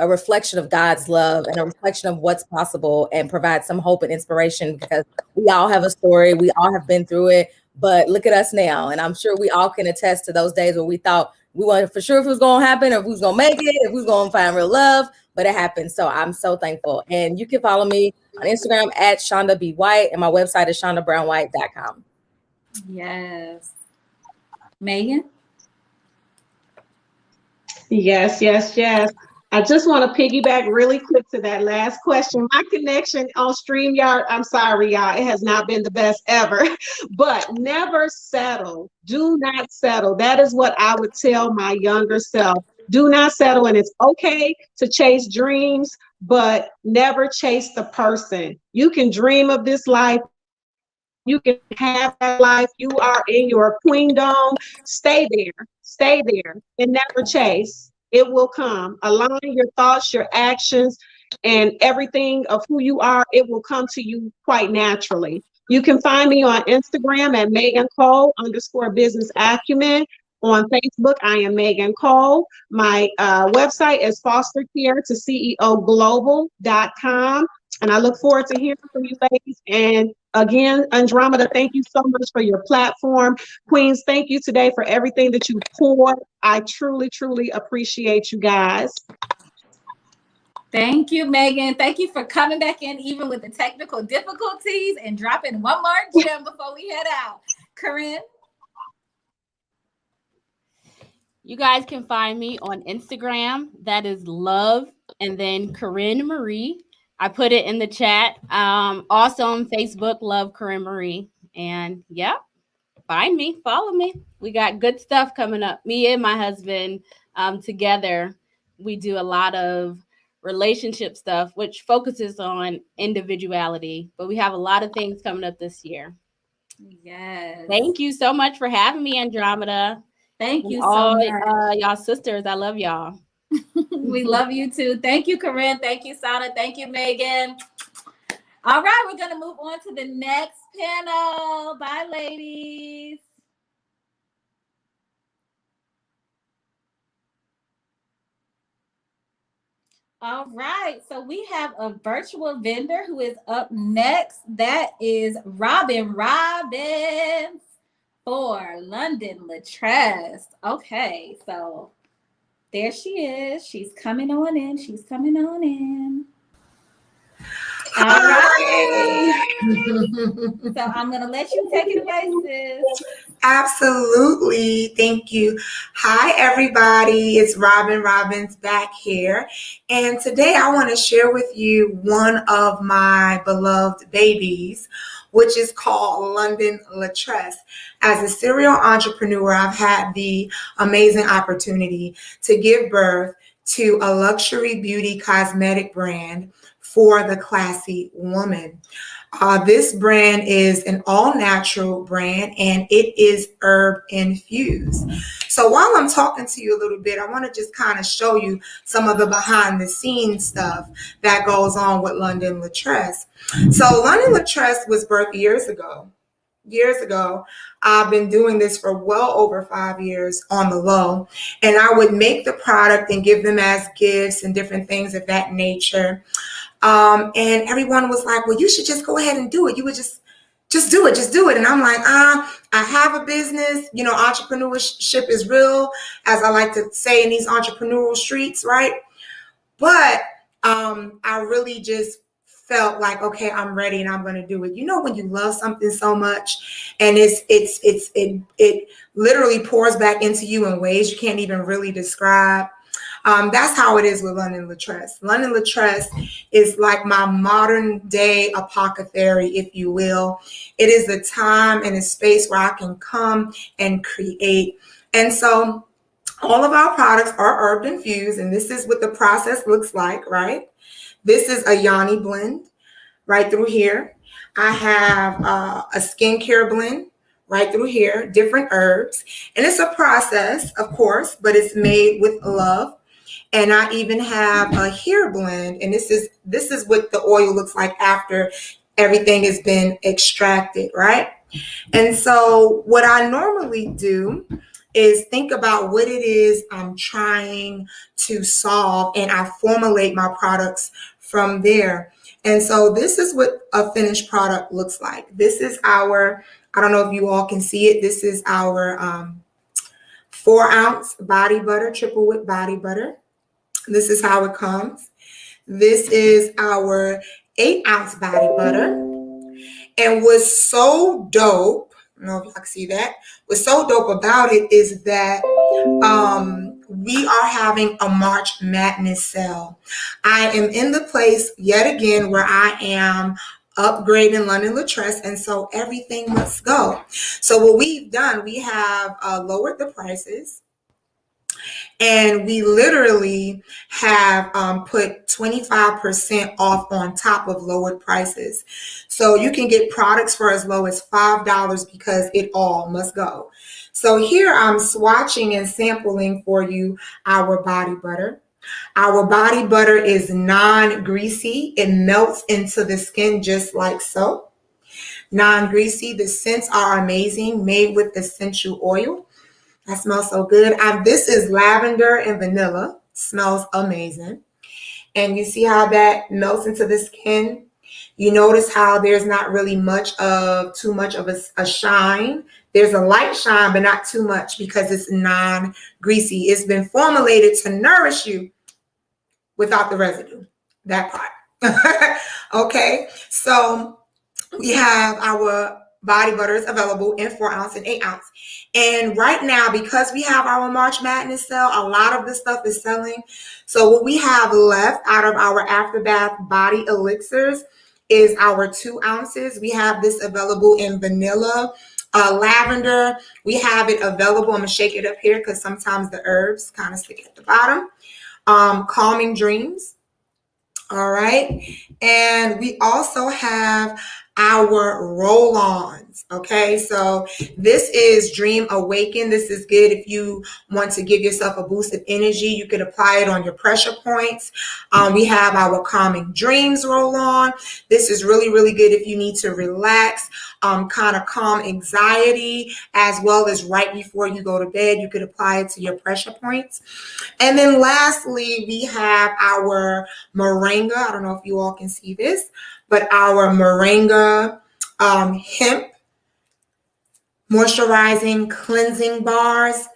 H: reflection of God's love and a reflection of what's possible, and provide some hope and inspiration, because we all have a story. We all have been through it, but look at us now. And I'm sure we all can attest to those days where we thought we weren't for sure if it was going to happen, or if we was going to make it, if we was going to find real love, but it happened. So I'm so thankful. And you can follow me on Instagram at Shonda B. White, and my website is shondabrownwhite.com.
A: Yes. Megan?
C: Yes, yes, yes. I just want to piggyback really quick to that last question. My connection on StreamYard, I'm sorry, y'all, it has not been the best ever, but never settle. Do not settle. That is what I would tell my younger self. Do not settle, and it's okay to chase dreams, but never chase the person. You can dream of this life. You can have that life. You are in your queendom. Stay there, and never chase. It will come. Align your thoughts, your actions, and everything of who you are. It will come to you quite naturally. You can find me on Instagram at Megan Cole _business acumen. On Facebook, I am Megan Cole. My website is fostercare2ceoglobal.com. And I look forward to hearing from you ladies. And again, Andromeda, thank you so much for your platform. Queens, thank you today for everything that you poured. I truly, truly appreciate you guys.
A: Thank you, Megan. Thank you for coming back in, even with the technical difficulties, and dropping one more gem before we head out. Corinne?
I: You guys can find me on Instagram. That is love, and then Corinne Marie. I put it in the chat. Also on Facebook, love Corinne Marie. And yeah, find me, follow me. We got good stuff coming up. Me and my husband together, we do a lot of relationship stuff, which focuses on individuality. But we have a lot of things coming up this year.
A: Yes.
I: Thank you so much for having me, Andromeda.
A: Thank you so much.
I: Y'all sisters, I love y'all.
A: We love you too. Thank you, Corinne. Thank you, Sana. Thank you, Megan. All right, we're going to move on to the next panel. Bye, ladies. All right, so we have a virtual vendor who is up next. That is Robin Robbins for London Lutress. Okay, so there she is. She's coming on in. She's coming on in. All right. So I'm going to let you take it away, sis.
E: Absolutely. Thank you. Hi, everybody. It's Robin Robbins back here. And today I want to share with you one of my beloved babies, which is called London Lutress. As a serial entrepreneur, I've had the amazing opportunity to give birth to a luxury beauty cosmetic brand for the classy woman. This brand is an all-natural brand, and it is herb infused. So while I'm talking to you a little bit, I want to just kind of show you some of the behind-the-scenes stuff that goes on with London Lutress. So London Lutress was birthed years ago. I've been doing this for well over 5 years on the low, and I would make the product and give them as gifts and different things of that nature. And everyone was like, well, you should just go ahead and do it. You would just do it. And I'm like, I have a business, entrepreneurship is real, as I like to say in these entrepreneurial streets, right? But I really just felt like, okay, I'm ready and I'm going to do it. You know, when you love something so much and it literally pours back into you in ways you can't even really describe. That's how it is with London Lutress. London Lutress is like my modern day apothecary, if you will. It is a time and a space where I can come and create. And so all of our products are herb infused, and this is what the process looks like, right? This is a Yanni blend right through here. I have a skincare blend right through here, different herbs. And it's a process, of course, but it's made with love. And I even have a hair blend, and this is what the oil looks like after everything has been extracted, right? And so what I normally do is think about what it is I'm trying to solve, and I formulate my products from there. And so this is what a finished product looks like. This is our, I don't know if you all can see it, this is our 4-ounce body butter, triple wick body butter. This is how it comes. This is our 8-ounce body butter. And what's so dope, I don't know if y'all can see that, what's so dope about it is that we are having a March Madness sale. I am in the place yet again where I am upgrading London Lutress, and so everything must go. So what we've done, we have lowered the prices. And we literally have put 25% off on top of lowered prices. So you can get products for as low as $5 because it all must go. So here I'm swatching and sampling for you our body butter. Our body butter is non-greasy. It melts into the skin just like so. Non-greasy. The scents are amazing, made with essential oil. That smells so good. This is lavender and vanilla. Smells amazing. And you see how that melts into the skin? You notice how there's not really too much of a shine. There's a light shine, but not too much because it's non-greasy. It's been formulated to nourish you without the residue. That part. Okay. So we have our body butters available in 4-ounce and 8-ounce. And right now, because we have our March Madness sale, a lot of this stuff is selling. So what we have left out of our Afterbath body elixirs is our 2 ounces. We have this available in vanilla, lavender. We have it available. I'm gonna shake it up here because sometimes the herbs kind of stick at the bottom. Calming Dreams. All right. And we also have our roll-ons. Okay, so this is Dream Awaken. This is good if you want to give yourself a boost of energy. You could apply it on your pressure points. We have our Calming Dreams roll-on. This is really, really good if you need to relax, kind of calm anxiety, as well as right before you go to bed. You could apply it to your pressure points. And then lastly, we have our Moringa. I don't know if you all can see this, but our Moringa hemp moisturizing cleansing bars.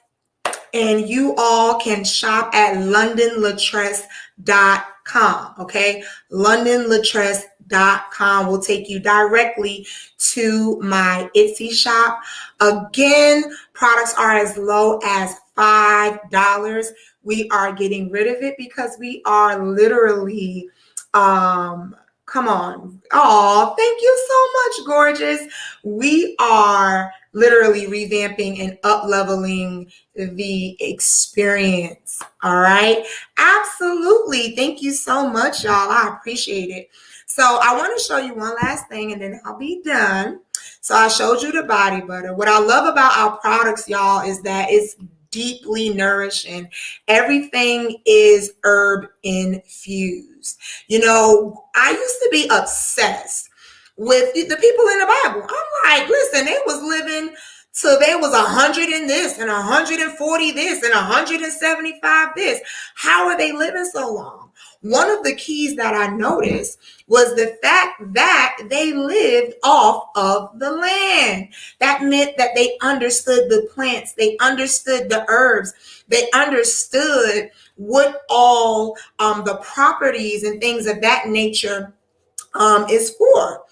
E: And you all can shop at londonlutress.com. Okay, londonlutress.com will take you directly to my Etsy shop. Again, products are as low as $5. We are getting rid of it because we are literally come on. Oh, thank you so much, gorgeous. We are literally revamping and up-leveling the experience. All right. Absolutely. Thank you so much, y'all. I appreciate it. So I want to show you one last thing and then I'll be done. So I showed you the body butter. What I love about our products, y'all, is that it's deeply nourishing. Everything is herb infused. You know, I used to be obsessed with the people in the Bible. I'm like, listen, they was living till they was 100 in this and 140 this and 175 this. How are they living so long? One of the keys that I noticed was the fact that they lived off of the land. That meant that they understood the plants, they understood the herbs, they understood what all the properties and things of that nature is for.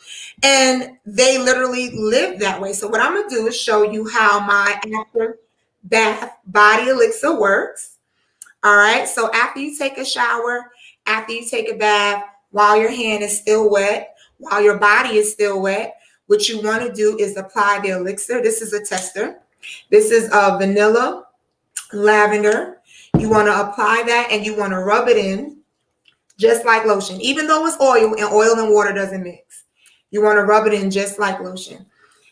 E: And they literally live that way. So what I'm going to do is show you how my after bath body elixir works. All right. So after you take a shower, after you take a bath, while your hand is still wet, while your body is still wet, what you want to do is apply the elixir. This is a tester. This is vanilla, lavender. You want to apply that and you want to rub it in just like lotion, even though it's oil and water doesn't mix. You want to rub it in just like lotion.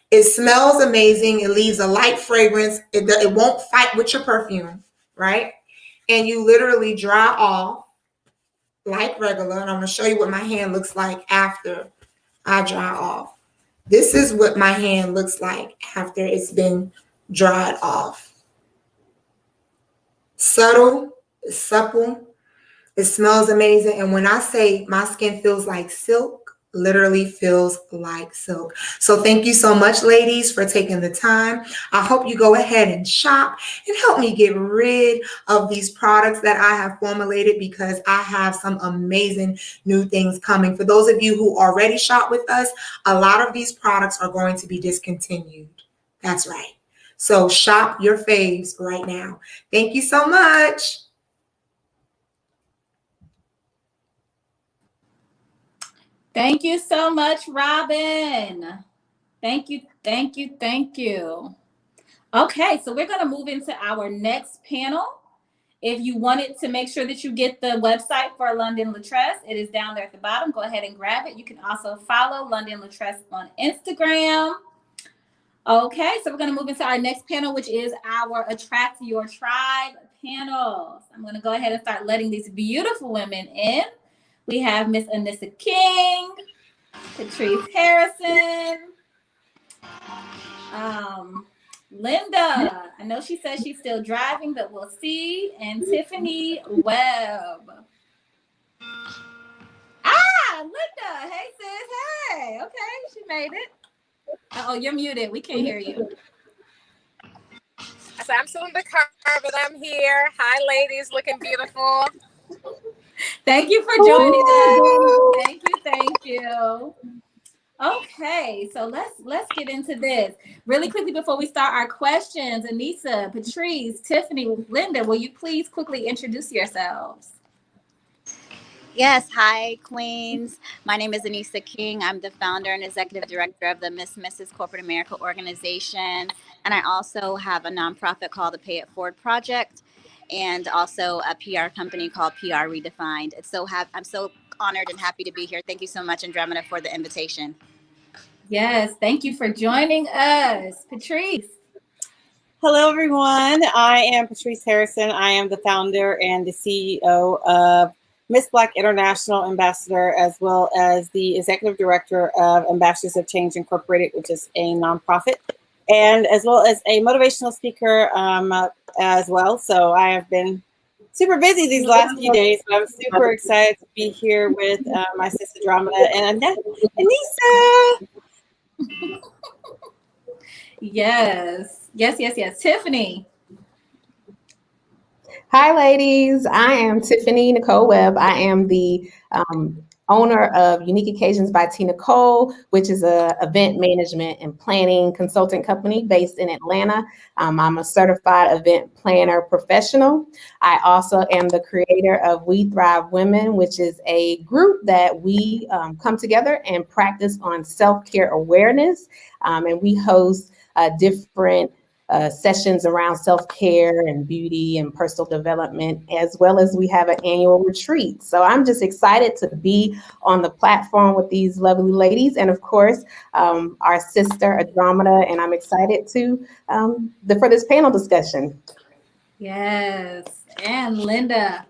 E: It smells amazing. It leaves a light fragrance. It won't fight with your perfume, right? And you literally dry off like regular. And I'm going to show you what my hand looks like after I dry off. This is what my hand looks like after it's been dried off. Subtle, supple. It smells amazing. And when I say my skin feels like silk, literally feels like silk. So thank you so much, ladies, for taking the time. I hope you go ahead and shop and help me get rid of these products that I have formulated, because I have some amazing new things coming. For those of you who already shop with us, a lot of these products are going to be discontinued. That's right. So shop your faves right now. Thank you so much.
A: Thank you so much, Robin. Thank you, thank you, thank you. Okay, so we're going to move into our next panel. If you wanted to make sure that you get the website for London Lutress, it is down there at the bottom. Go ahead and grab it. You can also follow London Lutress on Instagram. Okay, so we're going to move into our next panel, which is our Attract Your Tribe panel. So I'm going to go ahead and start letting these beautiful women in. We have Miss Anissa King, Patrice Harrison, Linda. I know she says she's still driving, but we'll see. And Tiffany Webb. Linda. Hey, sis. Hey. Okay, she made it. Oh, you're muted. We can't hear you.
J: So I'm still in the car, but I'm here. Hi, ladies. Looking beautiful.
A: Thank you for joining us. Thank you, thank you. Okay, so let's get into this really quickly before we start our questions. Anissa, Patrice, Tiffany, Linda, will you please quickly introduce yourselves?
K: Yes, hi, Queens. My name is Anissa King. I'm the founder and executive director of the Miss Mrs. Corporate America organization, and I also have a nonprofit called the Pay It Forward Project, and also a PR company called PR Redefined. I'm so honored and happy to be here. Thank you so much, Andromeda, for the invitation.
A: Yes, thank you for joining us. Patrice.
L: Hello, everyone. I am Patrice Harrison. I am the founder and the CEO of Miss Black International Ambassador, as well as the executive director of Ambassadors of Change Incorporated, which is a nonprofit, and as well as a motivational speaker as well. So I have been super busy these last few days, but I'm super excited to be here with my sister Dramata and Anissa.
A: Yes. Tiffany.
D: Hi, ladies. I am Tiffany Nicole Webb. I am the owner of Unique Occasions by T. Nicole, which is a event management and planning consulting company based in Atlanta. I'm a certified event planner professional. I also am the creator of We Thrive Women, which is a group that we come together and practice on self-care awareness. And we host different sessions around self-care and beauty and personal development, as well as we have an annual retreat. So I'm just excited to be on the platform with these lovely ladies, and of course, our sister Andromeda, and I'm excited for this panel discussion.
A: Yes, and Linda.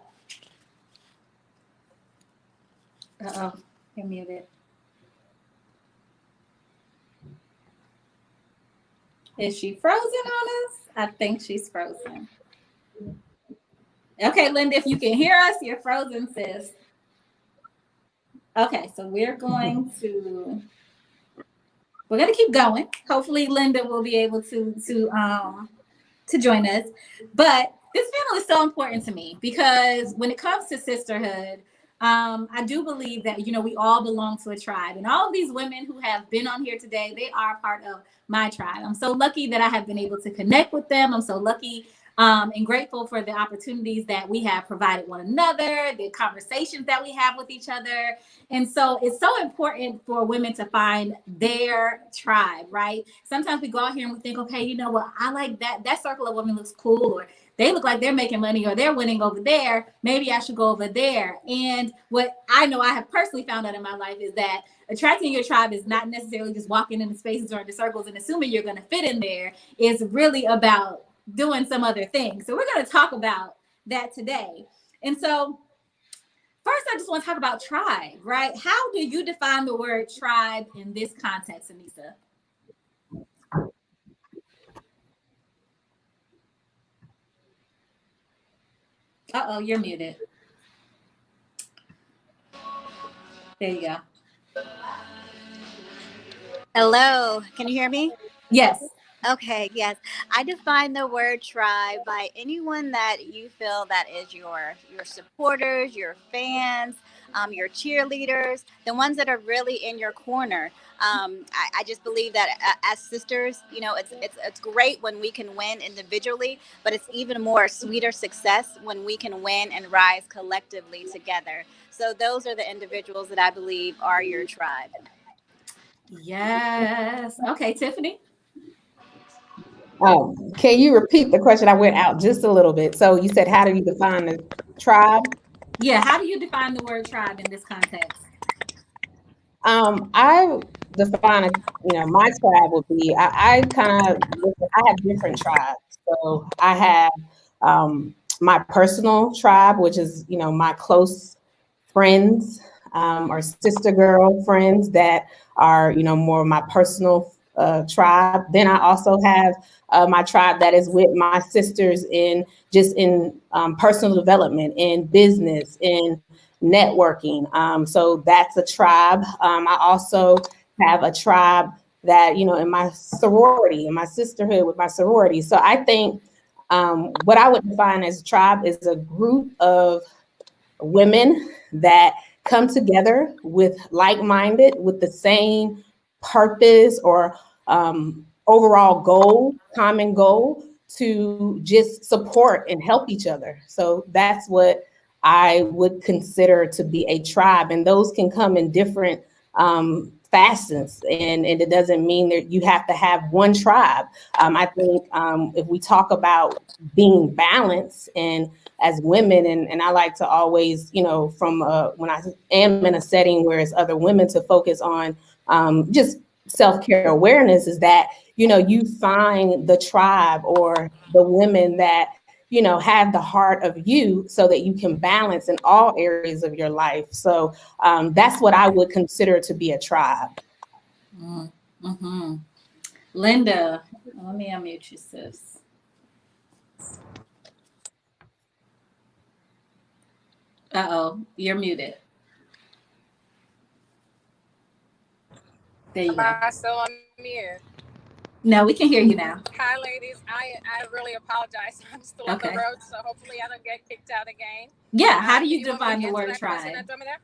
A: Uh-oh, you're muted. Is she frozen on us? I think she's frozen. Okay, Linda, if you can hear us, you're frozen, sis. Okay, so we're going to keep going. Hopefully, Linda will be able to join us. But this panel is so important to me because when it comes to sisterhood, I do believe that, we all belong to a tribe. And all of these women who have been on here today, they are part of my tribe. I'm so lucky that I have been able to connect with them. I'm so lucky and grateful for the opportunities that we have provided one another, the conversations that we have with each other. And so it's so important for women to find their tribe, right? Sometimes we go out here and we think, okay, you know what? I like that circle of women looks cool, or they look like they're making money, or they're winning over there. Maybe I should go over there. And what I know I have personally found out in my life is that attracting your tribe is not necessarily just walking into spaces or into circles and assuming you're going to fit in there. It's really about doing some other things. So we're going to talk about that today. And so first, I just want to talk about tribe, right? How do you define the word tribe in this context, Anissa? Uh-oh, you're muted. There you go.
K: Hello, can you hear me?
A: Yes.
K: Okay, yes. I define the word tribe by anyone that you feel that is your supporters, your fans, your cheerleaders, the ones that are really in your corner. I just believe that as sisters, it's great when we can win individually, but it's even more sweeter success when we can win and rise collectively together. So those are the individuals that I believe are your tribe.
A: Yes. Okay, Tiffany.
D: Can you repeat the question? I went out just a little bit. So you said, how do you define the tribe?
A: Yeah, how do you define the word tribe in this context?
D: I define, my tribe would be, I have different tribes. So I have my personal tribe, which is, my close friends or sister girl friends that are, more of my personal tribe. Then I also have my tribe that is with my sisters in personal development, in business, in networking. So that's a tribe. I also have a tribe that, in my sorority, in my sisterhood with my sorority. So I think what I would define as a tribe is a group of women that come together with like-minded, with the same purpose or overall goal, common goal, to just support and help each other. So that's what I would consider to be a tribe. And those can come in different facets. And it doesn't mean that you have to have one tribe. I think if we talk about being balanced and as women, and I like to always, from when I am in a setting where it's other women, to focus on just
H: self-care awareness is that, you know, you find the tribe or the women that, you know, have the heart of you so that you can balance in all areas of your life. So that's what I would consider to be a tribe.
A: Mm-hmm. Linda, let me unmute you, sis. Uh-oh, you're muted. There you go.
J: Am I still on mute?
A: No, we can hear you now.
J: Hi, ladies. I really apologize. I'm still on the
A: Okay.
J: road, so hopefully I don't get kicked out again.
A: Yeah, how do you
J: Anyone
A: define the
J: answer
A: word
J: that question
A: tribe?
J: that told me there?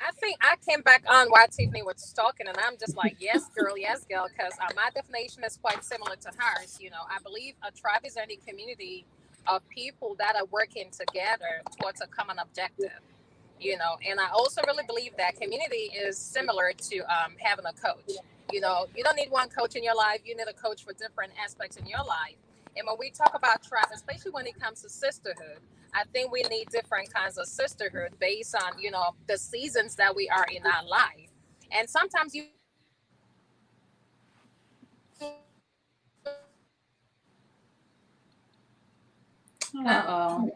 J: I think I came back on while Tiffany was talking, and I'm just like, yes, girl, because my definition is quite similar to hers. You know, I believe a tribe is any community of people that are working together towards a common objective. You know, and I also really believe that community is similar to having a coach. You know, you don't need one coach in your life. You need a coach for different aspects in your life. And when we talk about tribe, especially when it comes to sisterhood, I think we need different kinds of sisterhood based on, you know, the seasons that we are in our life. And sometimes you
A: Uh-oh.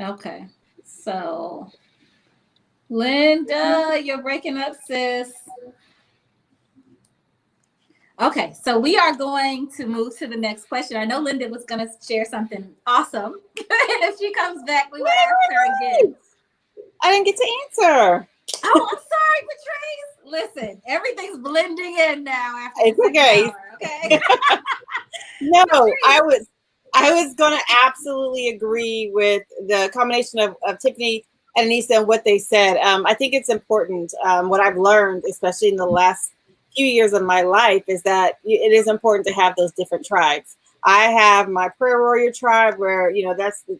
A: Okay. So, Linda, you're breaking up, sis. Okay, so we are going to move to the next question. I know Linda was going to share something awesome. And if she comes back, we will ask her again.
L: I didn't get to answer.
A: Oh, I'm sorry, Patrice. Listen, everything's blending in now after
L: It's
A: the
L: okay.
A: hour, okay?
L: No, I was going to absolutely agree with the combination of Tiffany and Anissa and what they said. I think it's important. What I've learned, especially in the last few years of my life, is that it is important to have those different tribes. I have my prayer warrior tribe where, you know,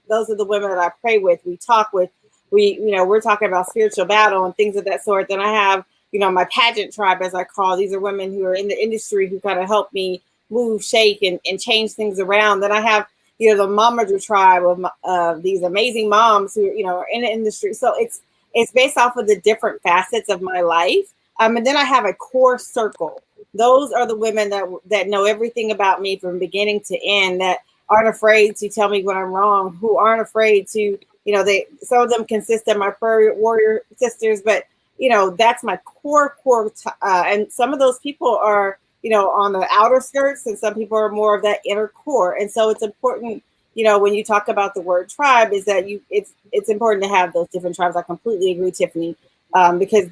L: those are the women that I pray with, we talk with, we're talking about spiritual battle and things of that sort. Then I have, you know, my pageant tribe, as I call. These are women who are in the industry who kind of help me move, shake, and change things around. Then I have, you know, the momager tribe of these amazing moms who, you know, are in the industry. So it's based off of the different facets of my life. And then I have a core circle. Those are the women that know everything about me from beginning to end, that aren't afraid to tell me when I'm wrong, who aren't afraid to, you know, some of them consist of my prayer warrior sisters, but, you know, that's my core. And some of those people are, you know, on the outer skirts, and some people are more of that inner core. And so it's important, you know, when you talk about the word tribe, is that it's important to have those different tribes. I completely agree, Tiffany, because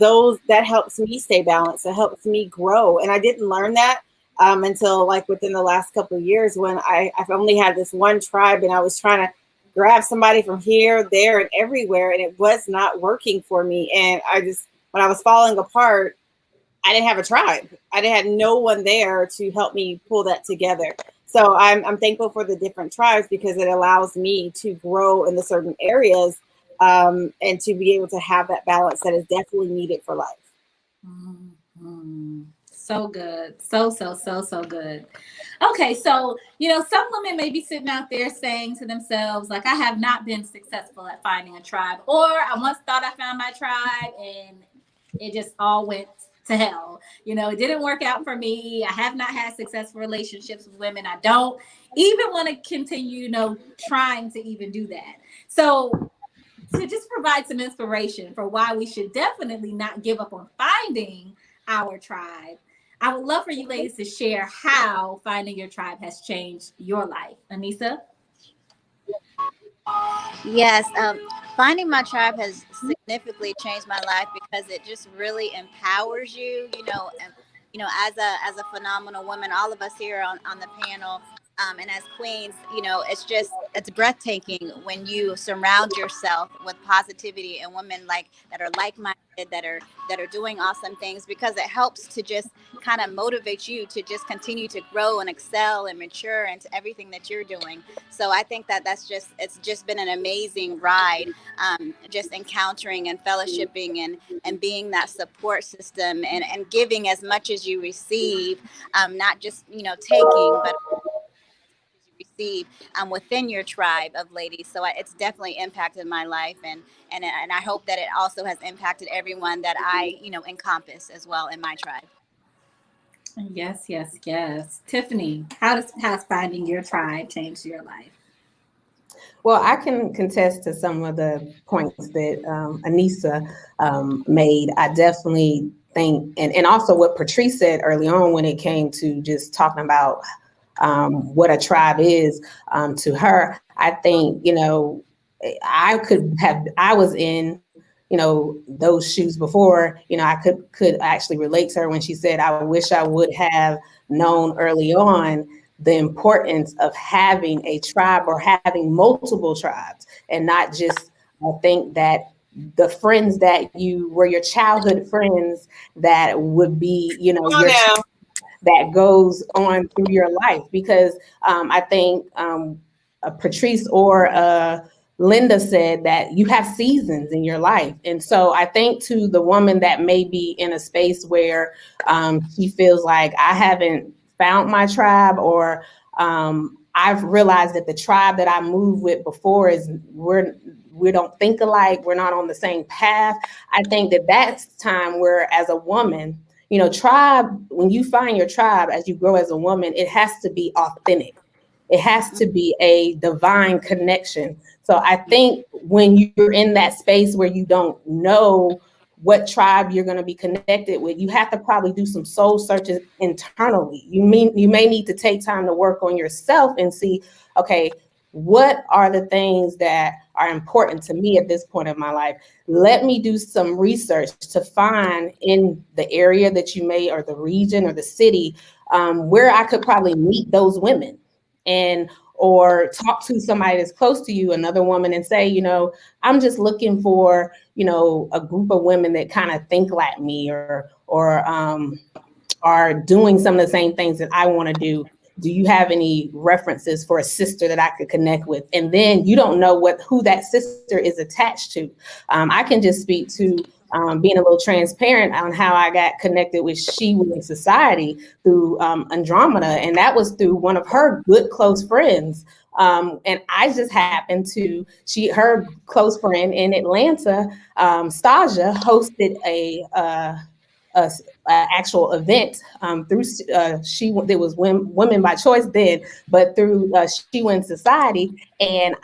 L: that helps me stay balanced. It helps me grow. And I didn't learn that until like within the last couple of years, when I've only had this one tribe, and I was trying to grab somebody from here, there, and everywhere, and it was not working for me. And when I was falling apart, I didn't have a tribe. I had no one there to help me pull that together. So I'm thankful for the different tribes, because it allows me to grow in the certain areas and to be able to have that balance that is definitely needed for life.
A: Mm-hmm. So good. So good. Okay, so, you know, some women may be sitting out there saying to themselves, like, I have not been successful at finding a tribe, or I once thought I found my tribe and it just all went to hell. You know, it didn't work out for me. I have not had successful relationships with women. I don't even want to continue, you know, trying to even do that. So to just provide some inspiration for why we should definitely not give up on finding our tribe, I would love for you ladies to share how finding your tribe has changed your life. Anissa?
K: Yes, finding my tribe has significantly changed my life because it just really empowers you. And as a phenomenal woman, all of us here on the panel, and as queens, it's breathtaking when you surround yourself with positivity and women that are like-minded, that are doing awesome things, because it helps to just kind of motivate you to just continue to grow and excel and mature into everything that you're doing. So I think it's just been an amazing ride, just encountering and fellowshipping and being that support system and giving as much as you receive, not just, taking, but receive within your tribe of ladies. So it's definitely impacted my life, and I hope that it also has impacted everyone that I, encompass as well in my tribe.
A: Yes, yes, yes. Tiffany, how's finding your tribe changed your life?
D: Well, I can contest to some of the points that Anissa made. I definitely think, and also what Patrice said early on when it came to just talking about what a tribe is to her. I think, I was in, those shoes before, I could actually relate to her when she said, I wish I would have known early on the importance of having a tribe or having multiple tribes, and not just think that the friends that were your childhood friends that would be, your that goes on through your life. Because I think Patrice or Linda said that you have seasons in your life. And so I think to the woman that may be in a space where she feels like I haven't found my tribe, or I've realized that the tribe that I moved with before is we don't think alike, we're not on the same path. I think that's time where, as a woman, tribe, when you find your tribe as you grow as a woman, it has to be authentic. It has to be a divine connection. So I think when you're in that space where you don't know what tribe you're going to be connected with, you have to probably do some soul searches internally. You may need to take time to work on yourself and see, okay, what are the things that are important to me at this point in my life? Let me do some research to find in the area that you may, or the region or the city, where I could probably meet those women, or talk to somebody that's close to you, another woman, and say, I'm just looking for, a group of women that kind of think like me, or are doing some of the same things that I want to do. Do you have any references for a sister that I could connect with? And then you don't know who that sister is attached to. I can just speak to being a little transparent on how I got connected with She Women Society through Andromeda. And that was through one of her good close friends. And I just happened to, her close friend in Atlanta, Stasia, hosted a actual event through there was women by choice then, but through She Wins Society, and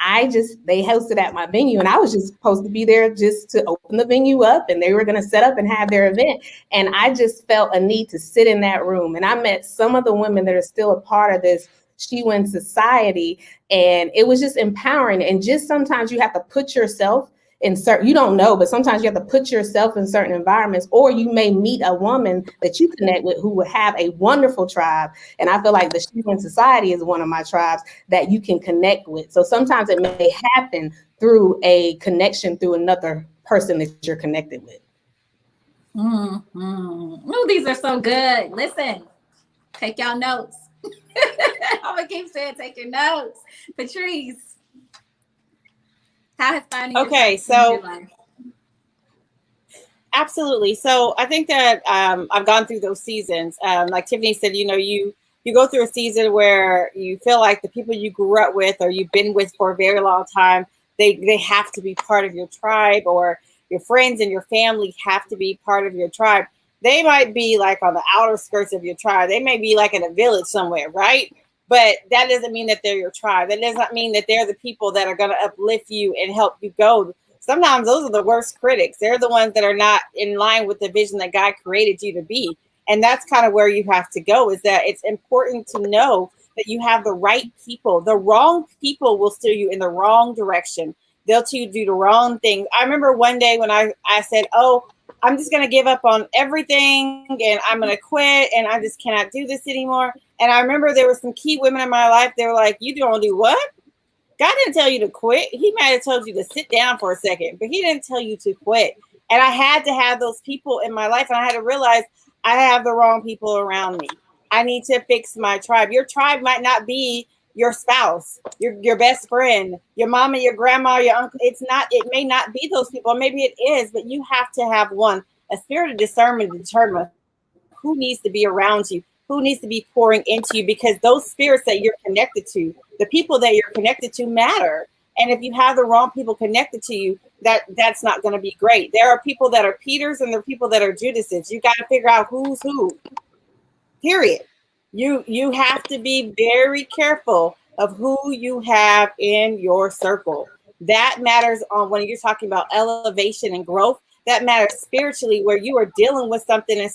D: they hosted at my venue, and I was just supposed to be there just to open the venue up, and they were going to set up and have their event, and I just felt a need to sit in that room, and I met some of the women that are still a part of this She Wins Society, and it was just empowering. And just sometimes you have to put yourself in you don't know, but sometimes you have to put yourself in certain environments, or you may meet a woman that you connect with who would have a wonderful tribe. And I feel like the She Wins Society is one of my tribes that you can connect with. So sometimes it may happen through a connection through another person that you're connected with.
A: Oh, these are so good. Listen, take y'all notes. I'm gonna keep saying, take your notes. Patrice, how has finding your life?
L: Absolutely. So I think that I've gone through those seasons. Like Tiffany said, you go through a season where you feel like the people you grew up with or you've been with for a very long time, they have to be part of your tribe, or your friends and your family have to be part of your tribe. They might be like on the outer skirts of your tribe. They may be like in a village somewhere, right? But that doesn't mean that they're your tribe. That does not mean that they're the people that are going to uplift you and help you go. Sometimes those are the worst critics. They're the ones that are not in line with the vision that God created you to be. And that's kind of where you have to go, is that it's important to know that you have the right people. The wrong people will steer you in the wrong direction. They'll do the wrong thing. I remember one day when I said, I'm just going to give up on everything and I'm going to quit and I just cannot do this anymore. And I remember there were some key women in my life. They were like, you don't do what? God didn't tell you to quit. He might have told you to sit down for a second, but he didn't tell you to quit. And I had to have those people in my life. And I had to realize I have the wrong people around me. I need to fix my tribe. Your tribe might not be your spouse, your best friend, your mama, your grandma, your uncle. It may not be those people. Maybe it is, but you have to have a spirit of discernment to determine who needs to be around you, who needs to be pouring into you, because those spirits that you're connected to, the people that you're connected to matter. And if you have the wrong people connected to you, that's not going to be great. There are people that are Peters and there are people that are Judases. You got to figure out who's who. Period. You have to be very careful of who you have in your circle. That matters on when you're talking about elevation and growth. That matters spiritually, where you are dealing with something and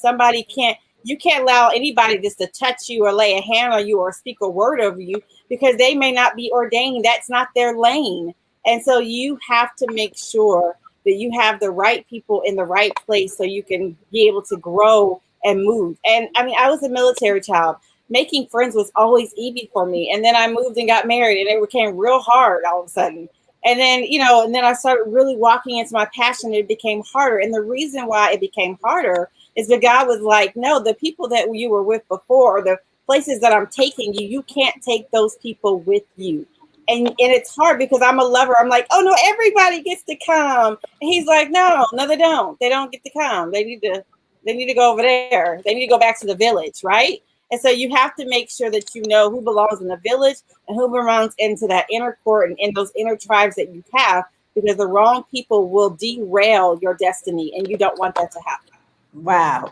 L: you can't allow anybody just to touch you or lay a hand on you or speak a word over you, because they may not be ordained. That's not their lane. And so you have to make sure that you have the right people in the right place so you can be able to grow and move. And I mean, I was a military child. Making friends was always easy for me. And then I moved and got married, and it became real hard all of a sudden. And then, and then I started really walking into my passion. It became harder. And the reason why it became harder is that God was like, no, the people that you were with before, or the places that I'm taking you, you can't take those people with you. And it's hard because I'm a lover. I'm like, oh no, everybody gets to come. And he's like, no, they don't. They don't get to come. They need to go over there. They need to go back to the village, right? And so you have to make sure that you know who belongs in the village and who belongs into that inner court and in those inner tribes that you have, because the wrong people will derail your destiny, and you don't want that to happen.
D: Wow.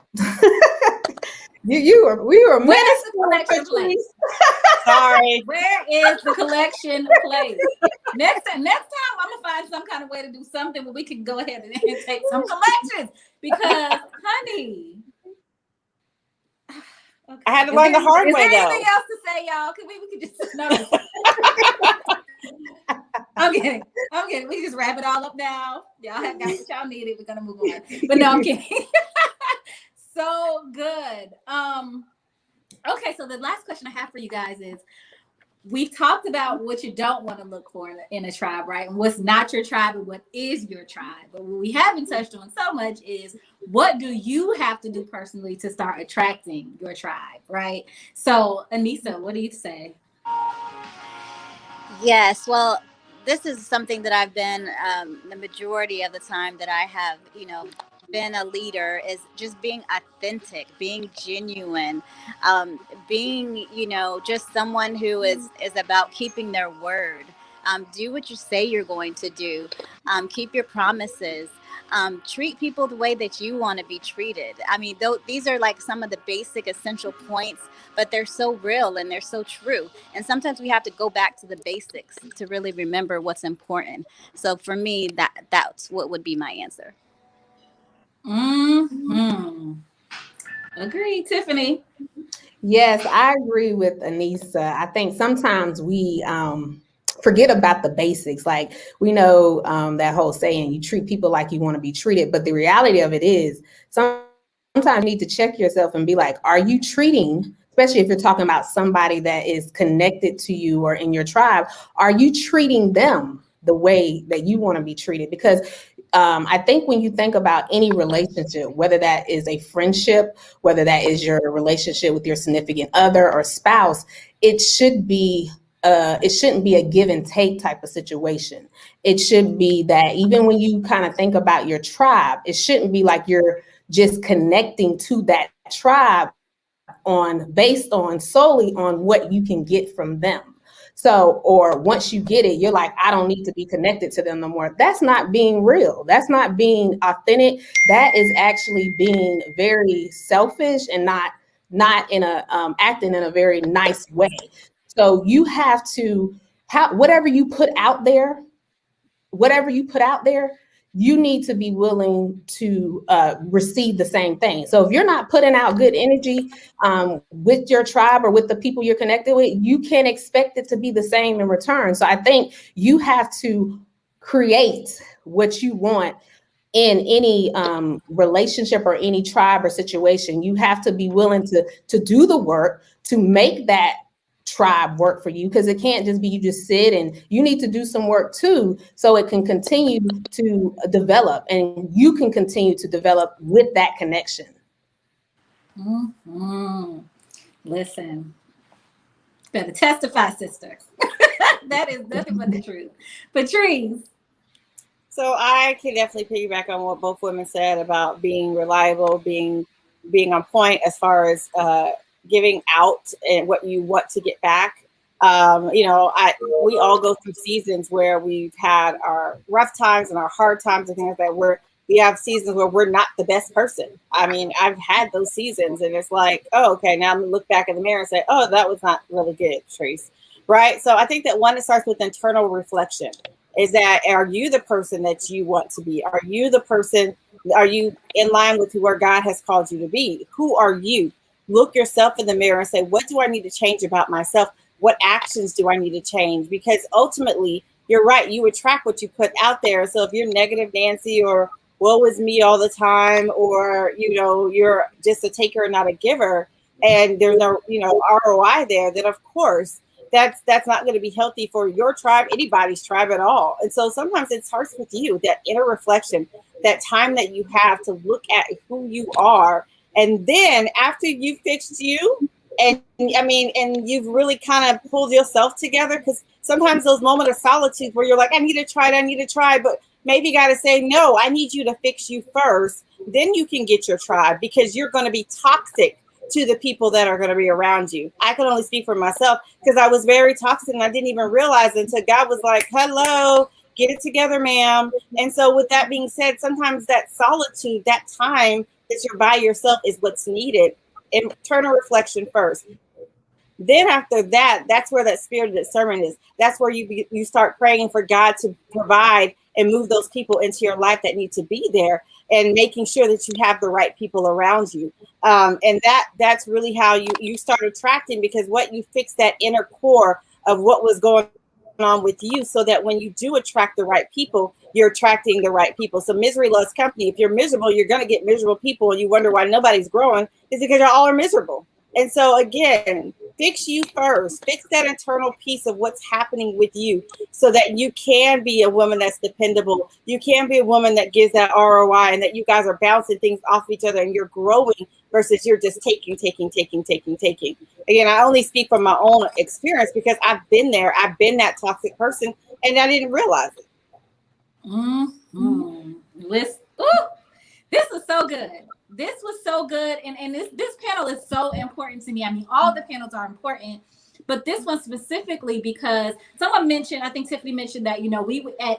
D: we were
A: Where is the collection place?
L: Sorry.
A: Where is the collection place? Next time I'm gonna find some kind of way to do something where we can go ahead and take some collections, because honey. Okay.
L: I had to learn the hard way, though.
A: Is there anything else to say, y'all? We could just no. I'm kidding. We just wrap it all up now. Y'all have got what y'all needed. We're gonna move on. But no, I'm kidding. So good. Okay, so the last question I have for you guys is, we've talked about what you don't want to look for in a tribe, right? And what's not your tribe and what is your tribe. But what we haven't touched on so much is, what do you have to do personally to start attracting your tribe, right? So, Anissa, what do you say?
K: Yes, well, this is something that I've been the majority of the time that I have, been a leader, is just being authentic, being genuine, being, just someone who is about keeping their word. Do what you say you're going to do. Keep your promises. Treat people the way that you want to be treated. I mean, these are like some of the basic essential points, but they're so real and they're so true. And sometimes we have to go back to the basics to really remember what's important. So for me, that's what would be my answer.
A: Agree, Tiffany.
D: Yes, I agree with Anissa. I think sometimes we forget about the basics. Like, we know that whole saying, you treat people like you want to be treated. But the reality of it is, sometimes you need to check yourself and be like, are you treating, especially if you're talking about somebody that is connected to you or in your tribe, are you treating them the way that you want to be treated? Because I think when you think about any relationship, whether that is a friendship, whether that is your relationship with your significant other or spouse, it shouldn't be a give and take type of situation. It should be that even when you kind of think about your tribe, it shouldn't be like you're just connecting to that tribe based on solely on what you can get from them. So, or once you get it, you're like, I don't need to be connected to them no more. That's not being real. That's not being authentic. That is actually being very selfish and not in a acting in a very nice way. So you have to whatever you put out there, you need to be willing to receive the same thing. So if you're not putting out good energy with your tribe or with the people you're connected with, you can't expect it to be the same in return. So I think you have to create what you want in any relationship or any tribe or situation. You have to be willing to do the work to make that tribe work for you, because it can't just be you just sit, and you need to do some work too, so it can continue to develop and you can continue to develop with that connection.
A: Listen, better testify, sister. That is nothing but the truth. Patrice.
L: So I can definitely piggyback on what both women said about being reliable, being on point as far as giving out and what you want to get back. We all go through seasons where we've had our rough times and our hard times and things like that, where we have seasons where we're not the best person. I mean, I've had those seasons, and it's like, oh, okay, now I'm gonna look back in the mirror and say, oh, that was not really good, Trace. Right? So I think that one, it starts with internal reflection. Is that, are you the person that you want to be? Are you the person, are you in line with where God has called you to be? Who are you? Look yourself in the mirror and say, what do I need to change about myself? What actions do I need to change? Because ultimately, you're right, you attract what you put out there. So if you're negative Nancy, or woe is me all the time, or you're just a taker and not a giver, and there's no ROI there, then of course that's not going to be healthy for your tribe, anybody's tribe at all. And so sometimes it starts with you, that inner reflection, that time that you have to look at who you are. And then after you fixed you, and you've really kind of pulled yourself together, because sometimes those moments of solitude where you're like, I need to try, but maybe you got to say, no, I need you to fix you first. Then you can get your tribe, because you're going to be toxic to the people that are going to be around you. I can only speak for myself, because I was very toxic and I didn't even realize it until God was like, hello, get it together, ma'am. And so with that being said, sometimes that solitude, that time that you're by yourself is what's needed. Internal reflection first. Then after that, that's where that spirit of discernment is. That's where you start praying for God to provide and move those people into your life that need to be there, and making sure that you have the right people around you. And that's really how you start attracting, because what you fix that inner core of what was going on with you, so that when you do attract the right people, you're attracting the right people. So misery loves company. If you're miserable, you're going to get miserable people, and you wonder why nobody's growing, is because you all are miserable. And so again, fix you first. Fix that internal piece of what's happening with you, so that you can be a woman that's dependable. You can be a woman that gives that ROI, and that you guys are bouncing things off each other and you're growing, versus you're just taking. Again, I only speak from my own experience, because I've been there. I've been that toxic person, and I didn't realize it.
A: Mm-hmm. This was so good. This was so good. And this panel is so important to me. I mean, all the panels are important, but this one specifically, because someone mentioned, I think Tiffany mentioned that,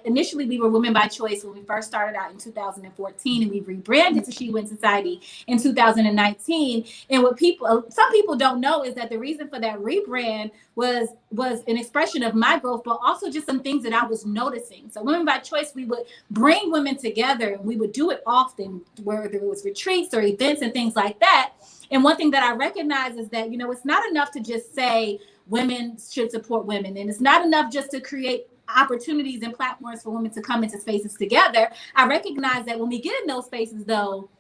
A: initially we were Women by Choice when we first started out in 2014, and we rebranded to She Wins Society in 2019. And what some people don't know is that the reason for that rebrand was an expression of my growth, but also just some things that I was noticing. So Women by Choice, we would bring women together, and we would do it often, whether it was retreats or events and things like that. And one thing that I recognize is that, it's not enough to just say women should support women. And it's not enough just to create opportunities and platforms for women to come into spaces together. I recognize that when we get in those spaces, though,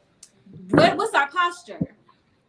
A: what's our posture?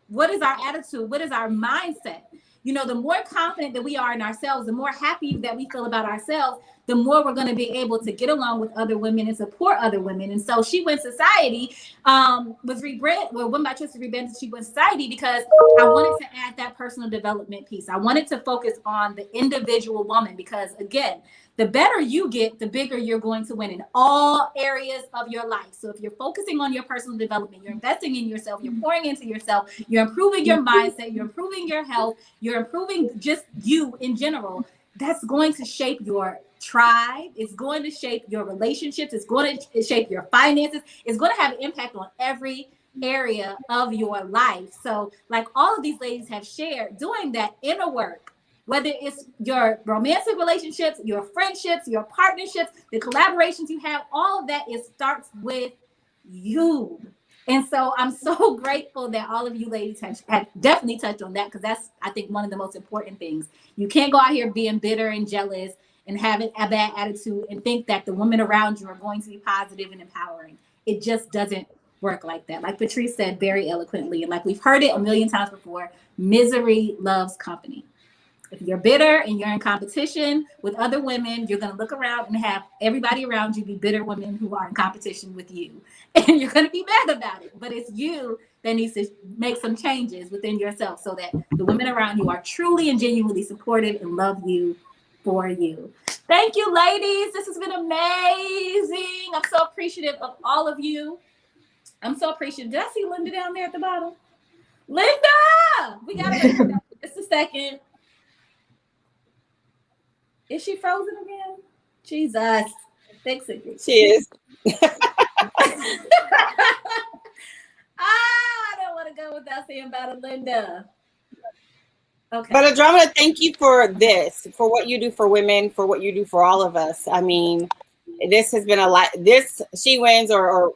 A: What is our attitude? What is our mindset? The more confident that we are in ourselves, the more happy that we feel about ourselves, the more we're going to be able to get along with other women and support other women. And so She Wins Society was rebranded. Well, Women by Choice was rebranded to She Wins Society, because I wanted to add that personal development piece. I wanted to focus on the individual woman, because again, the better you get, the bigger you're going to win in all areas of your life. So if you're focusing on your personal development, you're investing in yourself, you're pouring into yourself, you're improving your mindset, you're improving your health, you're improving just you in general, that's going to shape your tribe. It's going to shape your relationships. It's going to shape your finances. It's going to have an impact on every area of your life. So like all of these ladies have shared, doing that inner work, whether it's your romantic relationships, your friendships, your partnerships, the collaborations you have, all of that, it starts with you. And so I'm so grateful that all of you ladies have definitely touched on that, because that's, I think, one of the most important things. You can't go out here being bitter and jealous and having a bad attitude and think that the women around you are going to be positive and empowering. It just doesn't work like that. Like Patrice said very eloquently, and like we've heard it a million times before, misery loves company. If you're bitter and you're in competition with other women, you're going to look around and have everybody around you be bitter women who are in competition with you. And you're going to be mad about it. But it's you that needs to make some changes within yourself, so that the women around you are truly and genuinely supportive and love you for you. Thank you, ladies. This has been amazing. I'm so appreciative of all of you. I'm so appreciative. Did I see Linda down there at the bottom? Linda, we gotta bring her back for just a second. Is she frozen again? Jesus, fix it.
L: She is.
A: I don't want to go without saying about Linda. Okay.
L: But Andromeda, thank you for this, for what you do for women, for what you do for all of us. I mean, this has been a lot. This She Wins, or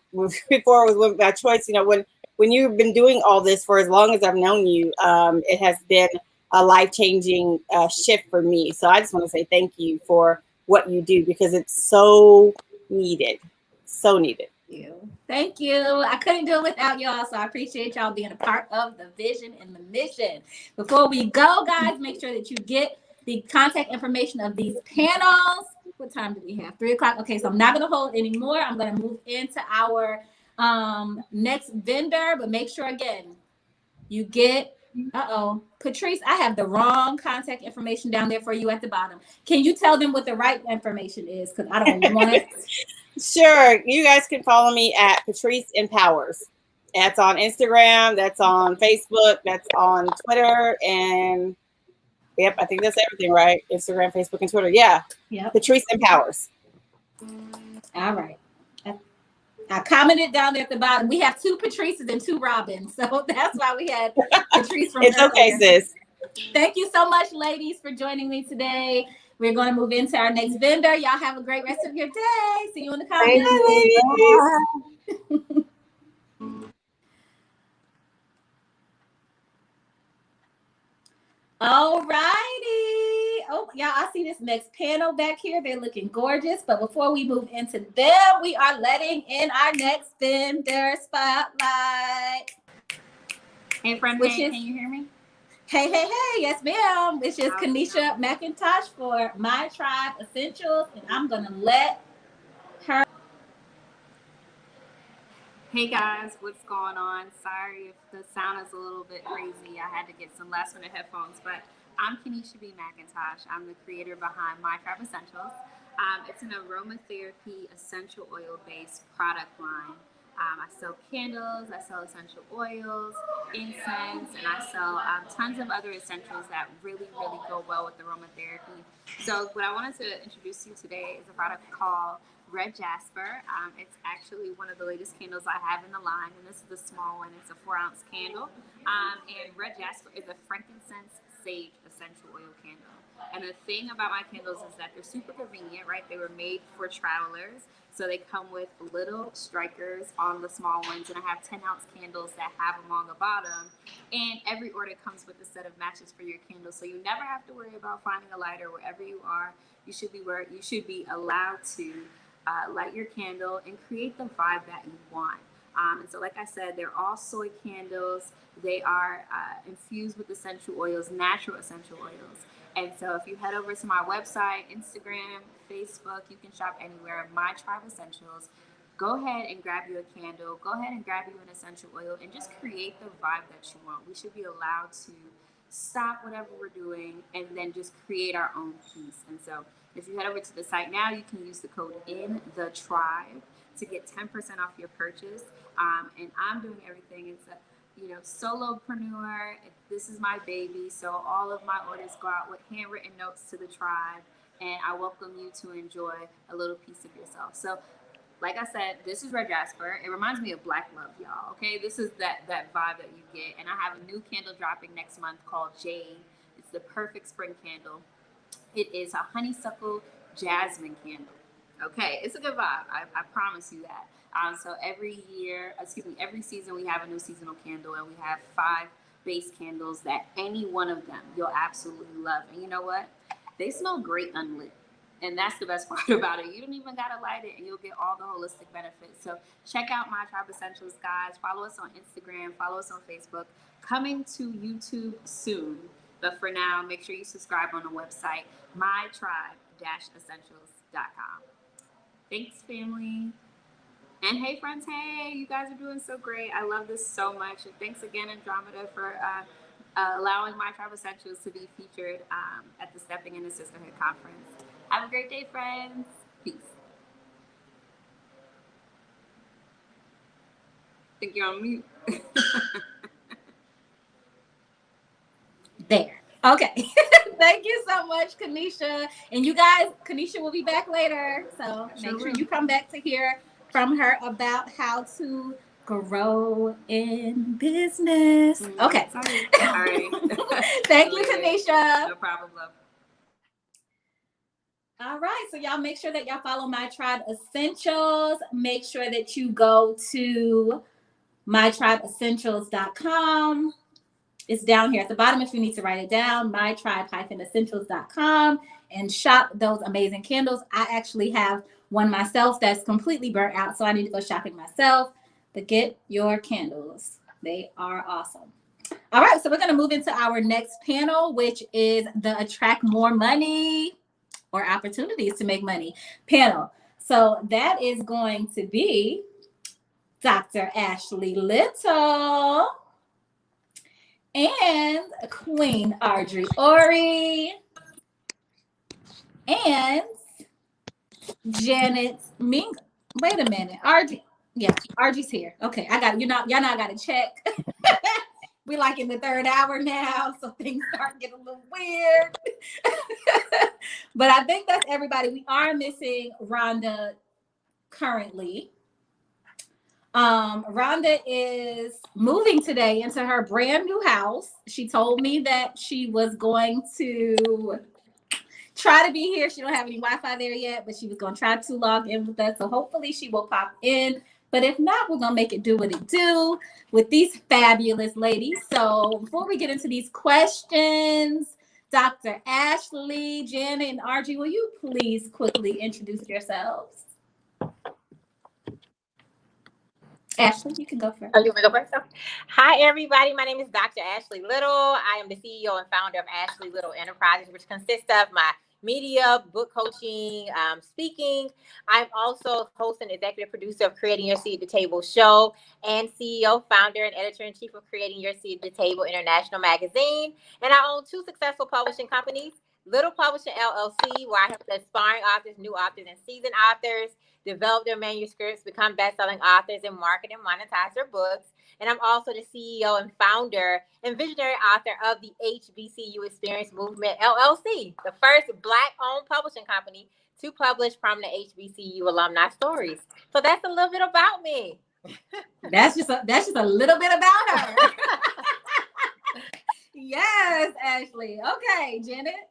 L: before it was Women by Choice. You know, when you've been doing all this for as long as I've known you, it has been a life-changing shift for me. So I just want to say thank you for what you do, because it's so needed, so needed.
A: Thank you. I couldn't do it without y'all, so I appreciate y'all being a part of the vision and the mission. Before we go, guys, make sure that you get the contact information of these panels. What time do we have? 3 o'clock. Okay, so I'm not going to hold anymore. I'm going to move into our next vendor, but make sure, again, you get, Patrice, I have the wrong contact information down there for you at the bottom. Can you tell them what the right information is? Because I don't want it.
L: Sure. You guys can follow me at Patrice Empowers. That's on Instagram. That's on Facebook. That's on Twitter. And yep, I think that's everything, right? Instagram, Facebook, and Twitter. Yeah.
A: Yep.
L: Patrice Empowers.
A: All right. I commented down there at the bottom. We have 2 Patrices and 2 Robins. So that's why we had Patrice from
L: It's okay, sis.
A: Thank you so much, ladies, for joining me today. We're going to move into our next vendor. Y'all have a great rest of your day. See you in the comments. All righty. Oh, y'all, I see this next panel back here. They're looking gorgeous. But before we move into them, we are letting in our next vendor spotlight.
M: Hey, friend, can you hear me?
A: Hey, yes, ma'am. Which is Kanisha McIntosh for My Tribe Essentials. And I'm going to let her.
M: Hey guys, what's going on? Sorry if the sound is a little bit crazy. I had to get some last minute headphones, but I'm Kanisha B. McIntosh. I'm the creator behind My Tribe Essentials. It's an aromatherapy essential oil based product line. I sell candles, I sell essential oils, incense, and I sell tons of other essentials that really go well with aromatherapy. So what I wanted to introduce to you today is a product called Red Jasper. It's actually one of the latest candles I have in the line, and this is the small one. It's a 4-ounce candle. And Red Jasper is a frankincense sage essential oil candle. And the thing about my candles is that they're super convenient, right? They were made for travelers. So they come with little strikers on the small ones, and I have 10-ounce candles that have them on the bottom. And every order comes with a set of matches for your candles, so you never have to worry about finding a lighter wherever you are. You should be allowed to light your candle and create the vibe that you want. And so, like I said, they're all soy candles. They are infused with essential oils, natural essential oils. And so if you head over to my website, Instagram, Facebook, you can shop anywhere, My Tribe Essentials. Go ahead and grab you a candle. Go ahead and grab you an essential oil and just create the vibe that you want. We should be allowed to stop whatever we're doing and then just create our own piece. And so if you head over to the site now, you can use the code INTHETRIBE to get 10% off your purchase. And I'm doing everything. It's a solopreneur. This is my baby. So all of my orders go out with handwritten notes to the tribe. And I welcome you to enjoy a little piece of yourself. So like I said, this is Red Jasper. It reminds me of Black Love, y'all. Okay, this is that vibe that you get. And I have a new candle dropping next month called Jade. It's the perfect spring candle. It is a honeysuckle jasmine candle. Okay, it's a good vibe. I promise you that. So every season we have a new seasonal candle, and we have 5 base candles that any one of them you'll absolutely love. And you know what? They smell great unlit. And that's the best part about it. You don't even gotta light it, and you'll get all the holistic benefits. So check out My Tribe Essentials, guys. Follow us on Instagram. Follow us on Facebook. Coming to YouTube soon. But for now, make sure you subscribe on the website, mytribe-essentials.com. Thanks, family. And hey, friends, hey, you guys are doing so great. I love this so much. And thanks again, Andromeda, for allowing My Tribe Essentials to be featured at the Stepping into Sisterhood conference. Have a great day, friends. Peace. I think you're on mute.
A: Okay. Thank you so much, Kanisha. And you guys, Kanisha will be back later. So make sure you come back to hear from her about how to grow in business. Okay.
M: All right.
A: Thank you, Kanisha.
M: No problem, love.
A: All right. So y'all make sure that y'all follow My Tribe Essentials. Make sure that you go to mytribeessentials.com. It's down here at the bottom if you need to write it down, mytribe-essentials.com, and shop those amazing candles. I actually have one myself that's completely burnt out, so I need to go shopping myself. But get your candles. They are awesome. All right, so we're going to move into our next panel, which is the Attract More Money or Opportunities to Make Money panel. So that is going to be Dr. Ashley Little and Queen Audrey Ori and Janet Ming. Wait a minute, Audrey. Yeah, Audrey's here. Okay, I got y'all know I got to check. We like in the third hour now, so things start getting a little weird. But I think that's everybody. We are missing Rhonda currently. Rhonda is moving today into her brand new house. She told me that she was going to try to be here. She don't have any Wi-Fi there yet, but she was going to try to log in with us. So hopefully she will pop in. But if not, we're going to make it do what it do with these fabulous ladies. So before we get into these questions, Dr. Ashley, Janet, and Archie, will you please quickly introduce yourselves? Ashley, you can go first.
N: Oh, you want me to go first? Okay. Hi, everybody. My name is Dr. Ashley Little. I am the CEO and founder of Ashley Little Enterprises, which consists of my media, book coaching, speaking. I'm also host and executive producer of Creating Your Seat at the Table show and CEO, founder, and editor-in-chief of Creating Your Seat at the Table International Magazine. And I own two successful publishing companies, Little Publishing LLC, where I help aspiring authors, new authors, and seasoned authors develop their manuscripts, become best-selling authors, and market and monetize their books. And I'm also the CEO and founder and visionary author of the HBCU Experience Movement LLC, the first Black-owned publishing company to publish prominent HBCU alumni stories. So that's a little bit about me.
A: That's just a little bit about her. Yes, Ashley. Okay, Janet.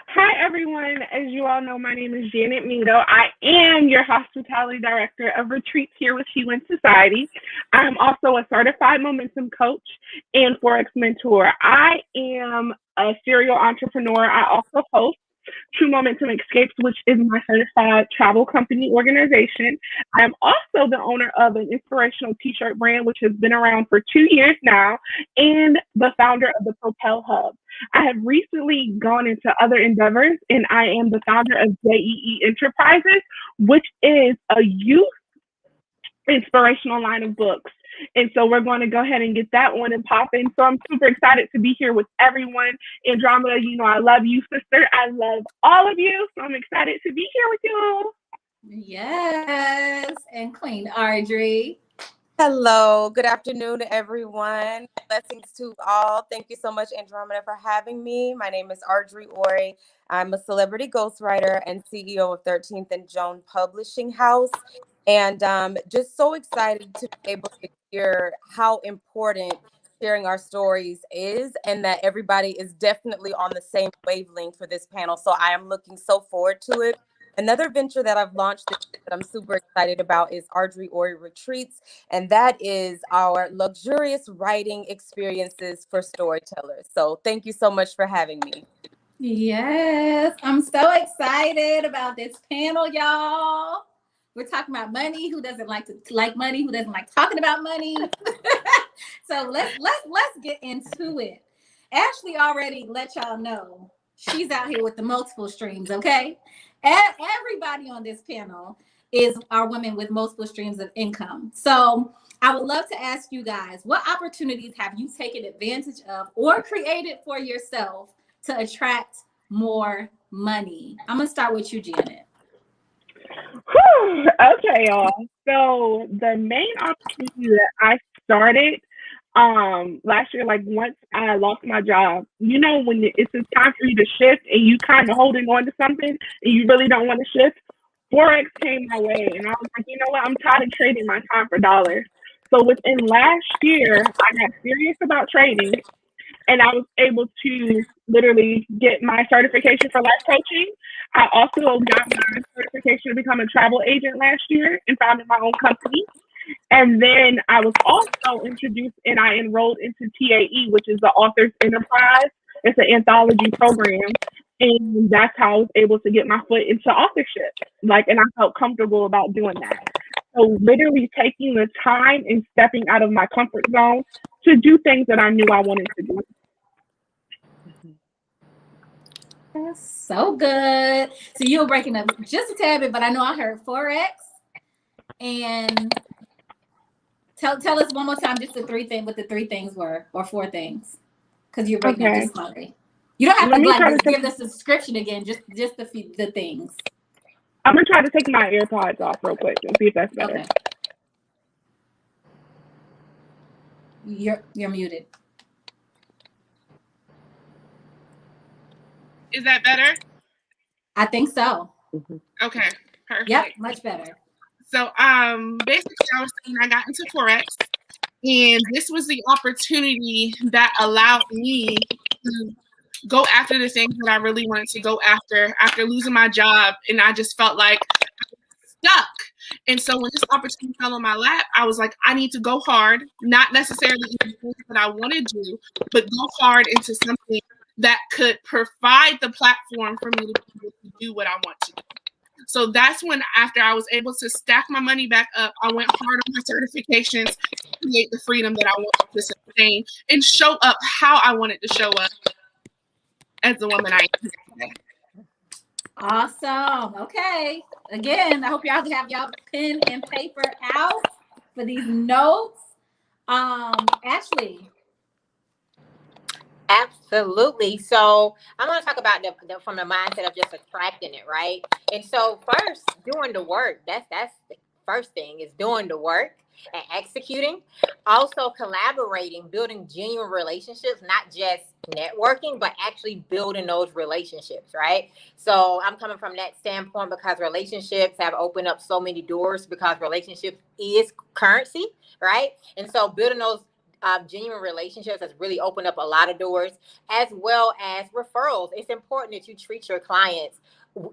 O: Hi, everyone. As you all know, my name is Janet Mingo. I am your hospitality director of retreats here with She Wins Society. I'm also a certified momentum coach and Forex mentor. I am a serial entrepreneur. I also host True Momentum Escapes, which is my certified travel company organization. I'm also the owner of an inspirational t-shirt brand, which has been around for 2 years now, and the founder of the Propel Hub. I have recently gone into other endeavors, and I am the founder of JEE Enterprises, which is a youth inspirational line of books. And so we're going to go ahead and get that one and pop in. So I'm super excited to be here with everyone. Andromeda, you know, I love you, sister. I love all of you. So I'm excited to be here with you.
A: Yes. And Queen Audrey.
H: Hello, good afternoon, everyone. Blessings to all. Thank you so much, Andromeda, for having me. My name is Audrey Ori. I'm a celebrity ghostwriter and CEO of 13th and Joan Publishing House. And just so excited to be able to hear how important sharing our stories is, and that everybody is definitely on the same wavelength for this panel. So I am looking so forward to it. Another venture that I've launched that I'm super excited about is Audrey Ori Retreats, and that is our luxurious writing experiences for storytellers. So thank you so much for having me.
A: Yes, I'm so excited about this panel, y'all. We're talking about money. Who doesn't like money? Who doesn't like talking about money? So let's get into it. Ashley already let y'all know she's out here with the multiple streams, okay? Everybody on this panel are women with multiple streams of income. So I would love to ask you guys, what opportunities have you taken advantage of or created for yourself to attract more money? I'm gonna start with you, Janet.
O: Okay, y'all. So the main opportunity that I started last year, like once I lost my job, you know, when it's time for you to shift and you kind of holding on to something and you really don't want to shift, Forex came my way, and I was like, you know what, I'm tired of trading my time for dollars. So within last year, I got serious about trading, and I was able to literally get my certification for life coaching. I also got my certification to become a travel agent last year and founded my own company. And then I was also introduced and I enrolled into TAE, which is the Authors Enterprise. It's an anthology program. And that's how I was able to get my foot into authorship. And I felt comfortable about doing that. So literally taking the time and stepping out of my comfort zone to do things that I knew I wanted to do.
A: That's so good. So you were breaking up just a tad bit, but I know I heard Forex. And tell us one more time just what the three things were, or four things, because you're breaking up just slightly. You don't have to give the subscription again, just the things.
O: I'm gonna try to take my AirPods off real quick and see if that's better.
A: Okay. You're muted.
P: Is that better?
A: I think so.
P: Okay, perfect.
A: Yep, much better.
P: So basically I was saying I got into Forex, and this was the opportunity that allowed me to go after the things that I really wanted to go after losing my job, and I just felt like I was stuck. And so when this opportunity fell on my lap, I was like, I need to go hard, not necessarily into things that I want to do, but go hard into something that could provide the platform for me to be able to do what I want to do. So that's when, after I was able to stack my money back up, I went hard on my certifications to create the freedom that I wanted to sustain and show up how I wanted to show up as the woman I am today.
A: Awesome. Okay. Again, I hope y'all have y'all pen and paper out for these notes. Ashley.
N: Absolutely. So I'm going to talk about from the mindset of just attracting it, right? And so first, doing the work. That's the first thing, is doing the work and executing. Also collaborating, building genuine relationships, not just networking, but actually building those relationships, right? So I'm coming from that standpoint because relationships have opened up so many doors, because relationships is currency, right? And so building those genuine relationships has really opened up a lot of doors, as well as referrals. It's important that you treat your clients,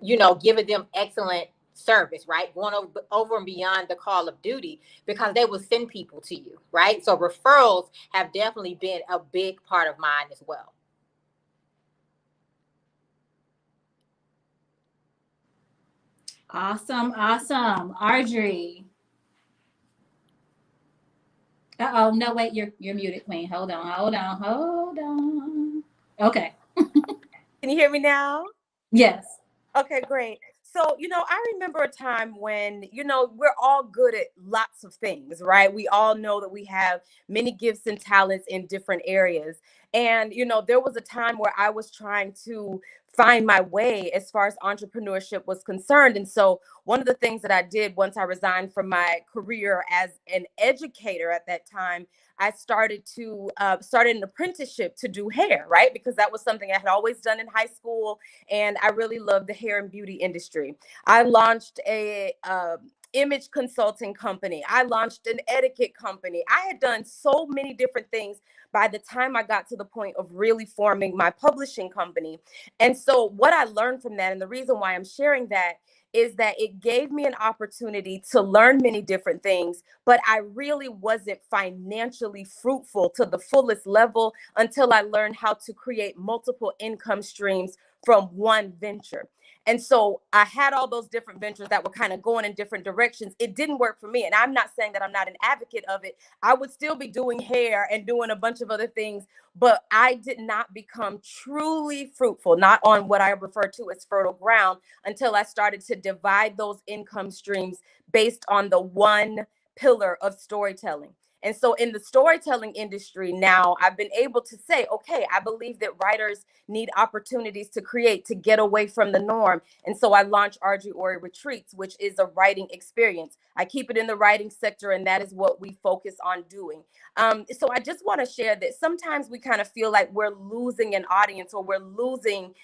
N: giving them excellent service, right? Going over and beyond the call of duty, because they will send people to you, right? So referrals have definitely been a big part of mine as well.
A: Awesome. Audrey. Uh-oh, no, wait, you're muted, Queen. Hold on. Okay.
Q: Can you hear me now?
A: Yes.
Q: Okay, great. So, I remember a time when, we're all good at lots of things, right? We all know that we have many gifts and talents in different areas. And, there was a time where I was trying to find my way as far as entrepreneurship was concerned. And so one of the things that I did once I resigned from my career as an educator at that time, I started an apprenticeship to do hair, right? Because that was something I had always done in high school, and I really loved the hair and beauty industry. I launched a image consulting company. I launched an etiquette company. I had done so many different things by the time I got to the point of really forming my publishing company. And so what I learned from that, and the reason why I'm sharing that, is that it gave me an opportunity to learn many different things, but I really wasn't financially fruitful to the fullest level until I learned how to create multiple income streams from one venture. And so I had all those different ventures that were kind of going in different directions. It didn't work for me. And I'm not saying that I'm not an advocate of it. I would still be doing hair and doing a bunch of other things, but I did not become truly fruitful, not on what I refer to as fertile ground, until I started to divide those income streams based on the one pillar of storytelling. And so in the storytelling industry now, I've been able to say, okay, I believe that writers need opportunities to create, to get away from the norm. And so I launched RG Ori Retreats, which is a writing experience. I keep it in the writing sector, and that is what we focus on doing. So I just want to share that sometimes we kind of feel like we're losing an audience, or we're losing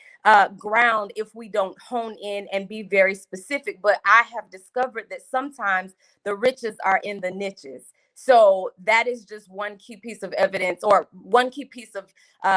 Q: ground if we don't hone in and be very specific. But I have discovered that sometimes the riches are in the niches. So that is just one key piece of evidence, or one key piece of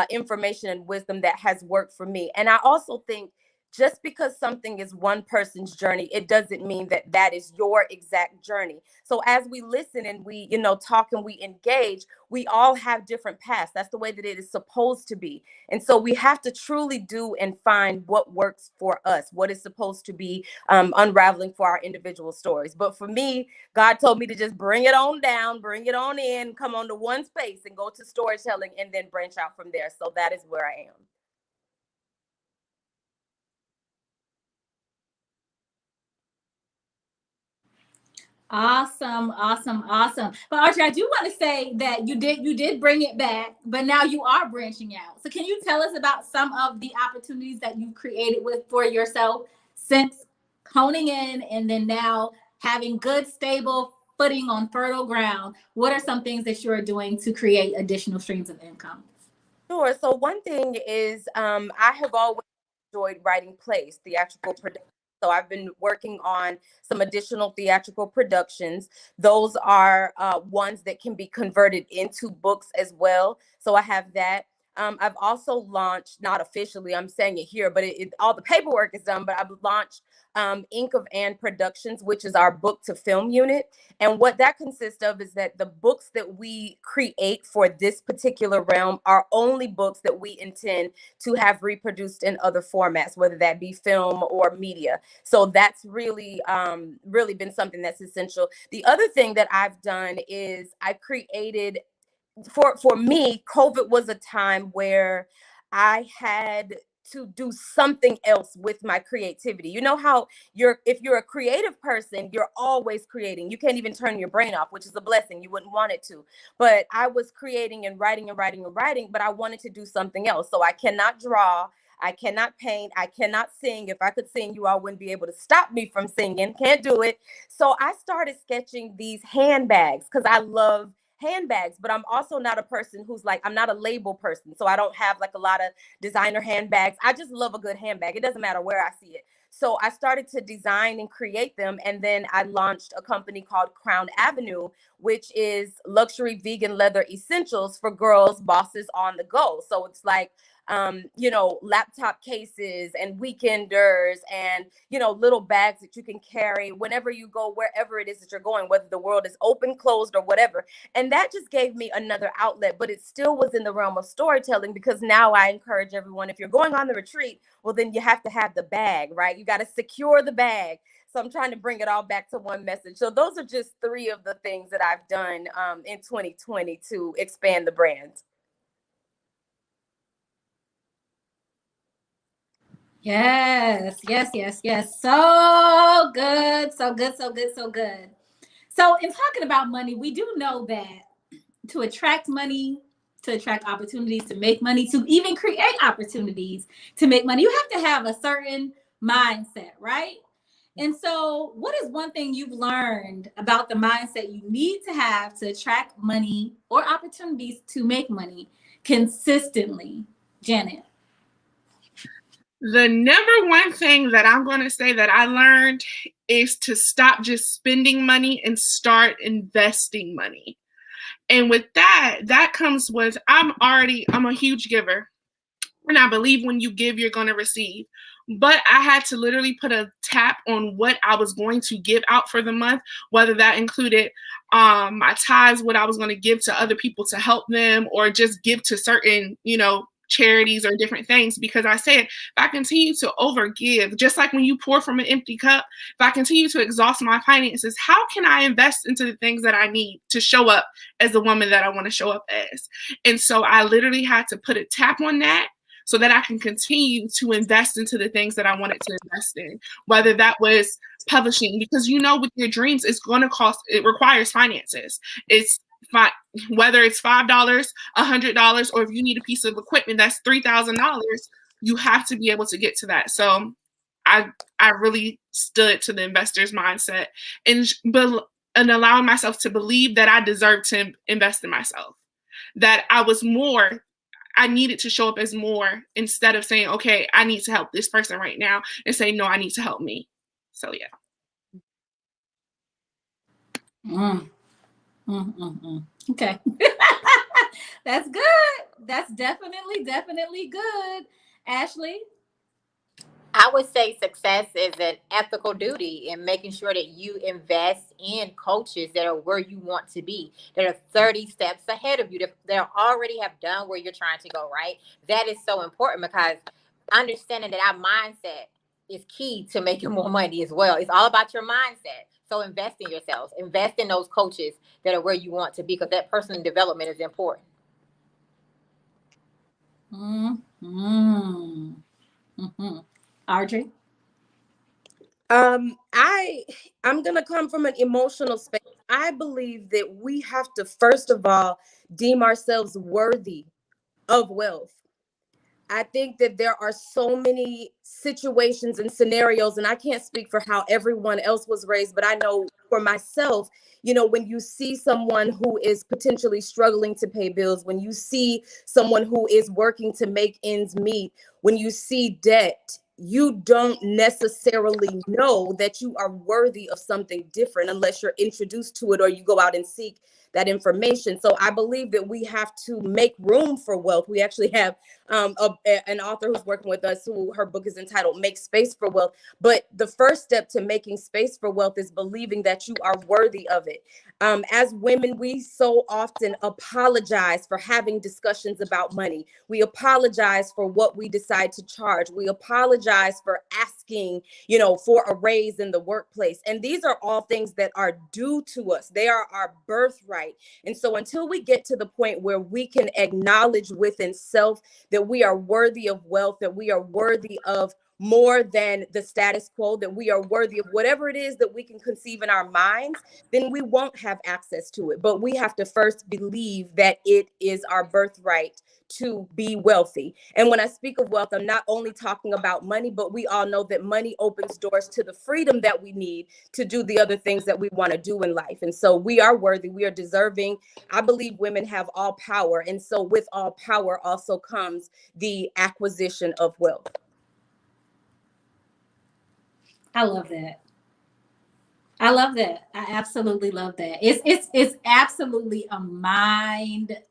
Q: information and wisdom that has worked for me. And I also think just because something is one person's journey, it doesn't mean that that is your exact journey. So as we listen and we, talk and we engage, we all have different paths. That's the way that it is supposed to be. And so we have to truly do and find what works for us, what is supposed to be unraveling for our individual stories. But for me, God told me to just bring it on down, bring it on in, come on to one space and go to storytelling, and then branch out from there. So that is where I am.
A: Awesome, awesome, awesome. But Archie, I do want to say that you did bring it back, but now you are branching out. So can you tell us about some of the opportunities that you've created for yourself since honing in, and then now having good, stable footing on fertile ground? What are some things that you're doing to create additional streams of income?
Q: Sure. So one thing is I have always enjoyed writing plays, theatrical productions. So I've been working on some additional theatrical productions. Those are ones that can be converted into books as well. So I have that. I've also launched, not officially, I'm saying it here, but all the paperwork is done, but I've launched Ink of Ann Productions, which is our book to film unit. And what that consists of is that the books that we create for this particular realm are only books that we intend to have reproduced in other formats, whether that be film or media. So that's really, really been something that's essential. The other thing that I've done is I created, for me, COVID was a time where I had to do something else with my creativity. You know how if you're a creative person, you're always creating. You can't even turn your brain off, which is a blessing. You wouldn't want it to. But I was creating and writing and writing and writing, but I wanted to do something else. So I cannot draw, I cannot paint, I cannot sing. If I could sing, you all wouldn't be able to stop me from singing. Can't do it. So I started sketching these handbags because I love handbags, but I'm also not a person who's like, I'm not a label person. So I don't have like a lot of designer handbags. I just love a good handbag. It doesn't matter where I see it. So I started to design and create them. And then I launched a company called Crown Avenue, which is luxury vegan leather essentials for girls, bosses on the go. So it's like, laptop cases and weekenders and, little bags that you can carry whenever you go, wherever it is that you're going, whether the world is open, closed, or whatever. And that just gave me another outlet, but it still was in the realm of storytelling, because now I encourage everyone, if you're going on the retreat, well, then you have to have the bag, right? You got to secure the bag. So I'm trying to bring it all back to one message. So those are just three of the things that I've done in 2020 to expand the brand.
A: Yes, yes, yes, yes. So good, so good, so good, so good. So in talking about money, we do know that to attract money, to attract opportunities, to make money, to even create opportunities to make money, you have to have a certain mindset, right? And so what is one thing you've learned about the mindset you need to have to attract money or opportunities to make money consistently, Janet?
P: The number one thing that I'm going to say that I learned is to stop just spending money and start investing money. And with that comes with, I'm a huge giver. And I believe when you give, you're going to receive. But I had to literally put a tap on what I was going to give out for the month, whether that included my tithes, what I was going to give to other people to help them, or just give to certain, charities or different things. Because I said, if I continue to overgive, just like when you pour from an empty cup, if I continue to exhaust my finances, how can I invest into the things that I need to show up as the woman that I want to show up as? And so I literally had to put a tap on that, so that I can continue to invest into the things that I wanted to invest in, whether that was publishing, because with your dreams, it's going to cost, it requires finances. It's whether it's $5, $100, or if you need a piece of equipment that's $3,000, you have to be able to get to that. So I really stood to the investor's mindset and allowing myself to believe that I deserved to invest in myself, that I needed to show up as more instead of saying, okay, I need to help this person right now, and say, no, I need to help me. So yeah.
A: Okay. That's good. That's definitely good. Ashley?
N: I would say success is an ethical duty in making sure that you invest in coaches that are where you want to be, that are 30 steps ahead of you, that already have done where you're trying to go, right? That is so important, because understanding that our mindset is key to making more money as well. It's all about your mindset. So invest in yourselves, invest in those coaches that are where you want to be, because that personal development is important.
A: Audrey?
Q: I'm gonna come from an emotional space. I believe that we have to first of all deem ourselves worthy of wealth. I think that there are so many situations and scenarios, and I can't speak for how everyone else was raised, but I know for myself, when you see someone who is potentially struggling to pay bills, when you see someone who is working to make ends meet, when you see debt, you don't necessarily know that you are worthy of something different unless you're introduced to it or you go out and seek that information. So I believe that we have to make room for wealth. We actually have an author who's working with us, who her book is entitled Make Space for Wealth. But the first step to making space for wealth is believing that you are worthy of it. As women, we so often apologize for having discussions about money. We apologize for what we decide to charge. We apologize for asking, for a raise in the workplace. And these are all things that are due to us. They are our birthright. And so until we get to the point where we can acknowledge within self that we are worthy of wealth, that we are worthy of more than the status quo, that we are worthy of whatever it is that we can conceive in our minds, then we won't have access to it. But we have to first believe that it is our birthright to be wealthy. And when I speak of wealth, I'm not only talking about money, but we all know that money opens doors to the freedom that we need to do the other things that we want to do in life. And so we are worthy, we are deserving. I believe women have all power. And so with all power also comes the acquisition of wealth.
A: I love that. I love that. I absolutely love that. It's absolutely a mindset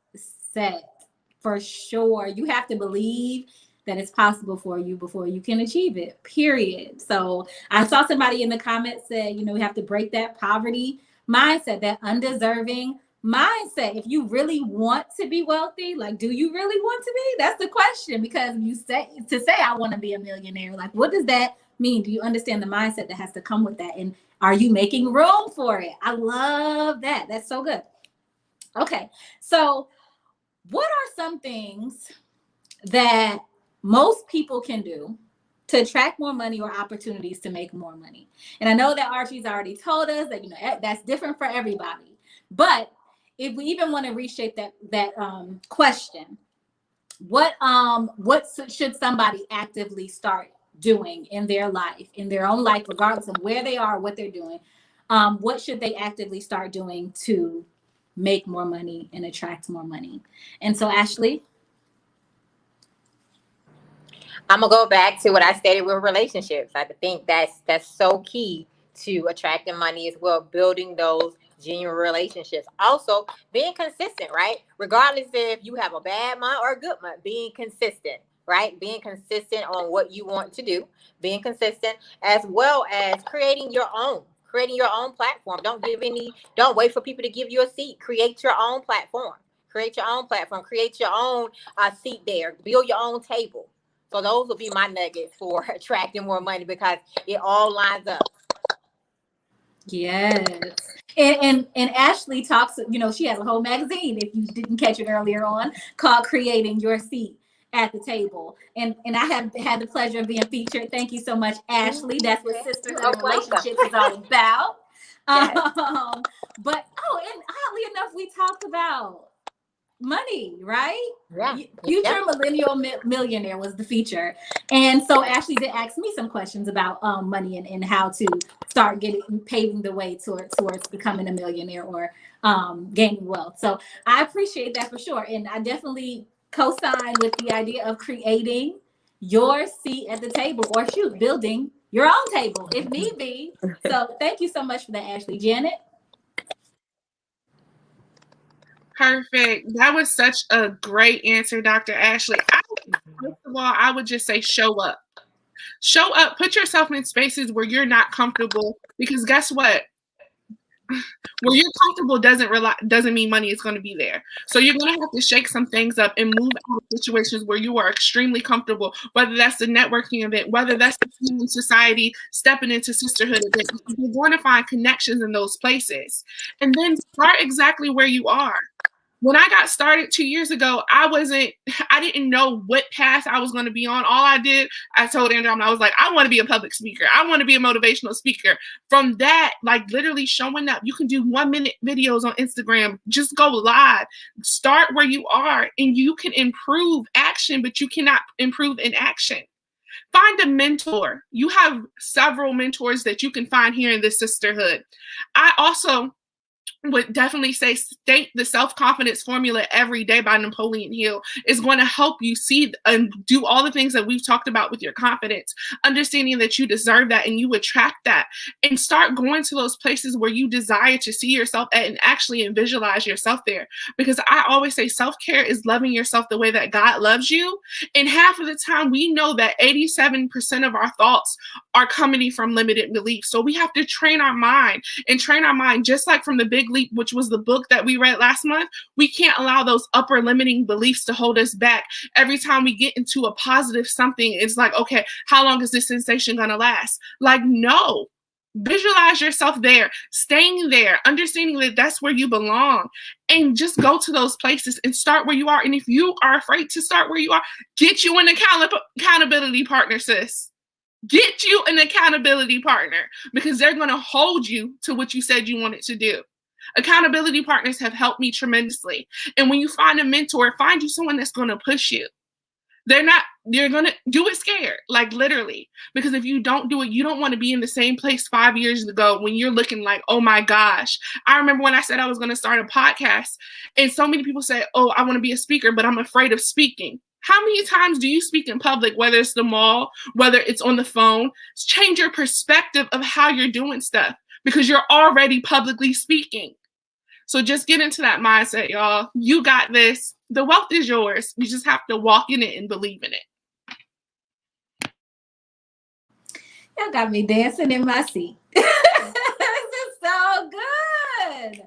A: for sure. You have to believe that it's possible for you before you can achieve it, period. So I saw somebody in the comments said, we have to break that poverty mindset, that undeserving mindset. If you really want to be wealthy, like, do you really want to be? That's the question, because you say I want to be a millionaire, like, what does that mean? Do you understand the mindset that has to come with that? And are you making room for it? I love that. That's so good. Okay. So what are some things that most people can do to attract more money or opportunities to make more money? And I know that Archie's already told us that, that's different for everybody. But if we even want to reshape that question, what should somebody actively start doing in their life, in their own life, regardless of where they are, what they're doing? What should they actively start doing to make more money and attract more money? And so, Ashley?
N: I'm gonna go back to what I stated with relationships. I think that's so key to attracting money as well, building those genuine relationships. Also, being consistent, right? Regardless if you have a bad month or a good month, being consistent, right? Being consistent on what you want to do, being consistent, as well as creating your own platform. Don't wait for people to give you a seat. Create your own platform. Create your own seat there. Build your own table. So those will be my nuggets for attracting more money, because it all lines up.
A: Yes. And Ashley talks, she has a whole magazine, if you didn't catch it earlier on, called Creating Your Seat at the Table. And I have had the pleasure of being featured. Thank you so much, Ashley. That's what Sisterhood and Relationships is all about. Yes. And oddly enough, we talked about money, right?
N: Yeah.
A: Future Millennial Millionaire was the feature. And so Ashley did ask me some questions about money and how to start paving the way towards becoming a millionaire or gaining wealth. So I appreciate that for sure. And I definitely co-sign with the idea of creating your seat at the table, or building your own table if need be. So thank you so much for that, Ashley. Janet?
P: Perfect. That was such a great answer, Dr. Ashley. First of all, I would just say show up. Show up. Put yourself in spaces where you're not comfortable, because guess what? Where you're comfortable doesn't mean money is going to be there. So you're going to have to shake some things up and move out of situations where you are extremely comfortable, whether that's the networking event, whether that's the human society stepping into sisterhood event. You're going to find connections in those places. And then start exactly where you are. When I got started 2 years ago, I didn't know what path I was going to be on. All I did, I told Andrew, I was like, I want to be a public speaker. I want to be a motivational speaker. From that, like literally showing up, you can do 1-minute videos on Instagram, just go live, start where you are, and you can improve action, but you cannot improve in action. Find a mentor. You have several mentors that you can find here in this sisterhood. I also would definitely say state the self-confidence formula every day by Napoleon Hill is going to help you see and do all the things that we've talked about with your confidence, understanding that you deserve that and you attract that, and start going to those places where you desire to see yourself at and actually visualize yourself there. Because I always say self-care is loving yourself the way that God loves you. And half of the time we know that 87% of our thoughts are coming from limited beliefs. So we have to train our mind just like from the Big Leap, which was the book that we read last month. We can't allow those upper limiting beliefs to hold us back. Every time we get into a positive something, it's like, okay, how long is this sensation gonna last? Like, no. Visualize yourself there, staying there, understanding that that's where you belong, and just go to those places and start where you are. And if you are afraid to start where you are, get you an accountability partner, sis. Get you an accountability partner, because they're going to hold you to what you said you wanted to do. Accountability partners have helped me tremendously. And when you find a mentor, find you someone that's going to push you. You're going to do it scared, like literally, because if you don't do it, you don't want to be in the same place 5 years ago when you're looking like, oh my gosh. I remember when I said I was going to start a podcast, and so many people say, oh, I want to be a speaker, but I'm afraid of speaking. How many times do you speak in public, whether it's the mall, whether it's on the phone? Change your perspective of how you're doing stuff, because you're already publicly speaking. So just get into that mindset, y'all. You got this. The wealth is yours. You just have to walk in it and believe in it.
A: Y'all got me dancing in my seat. This is so good.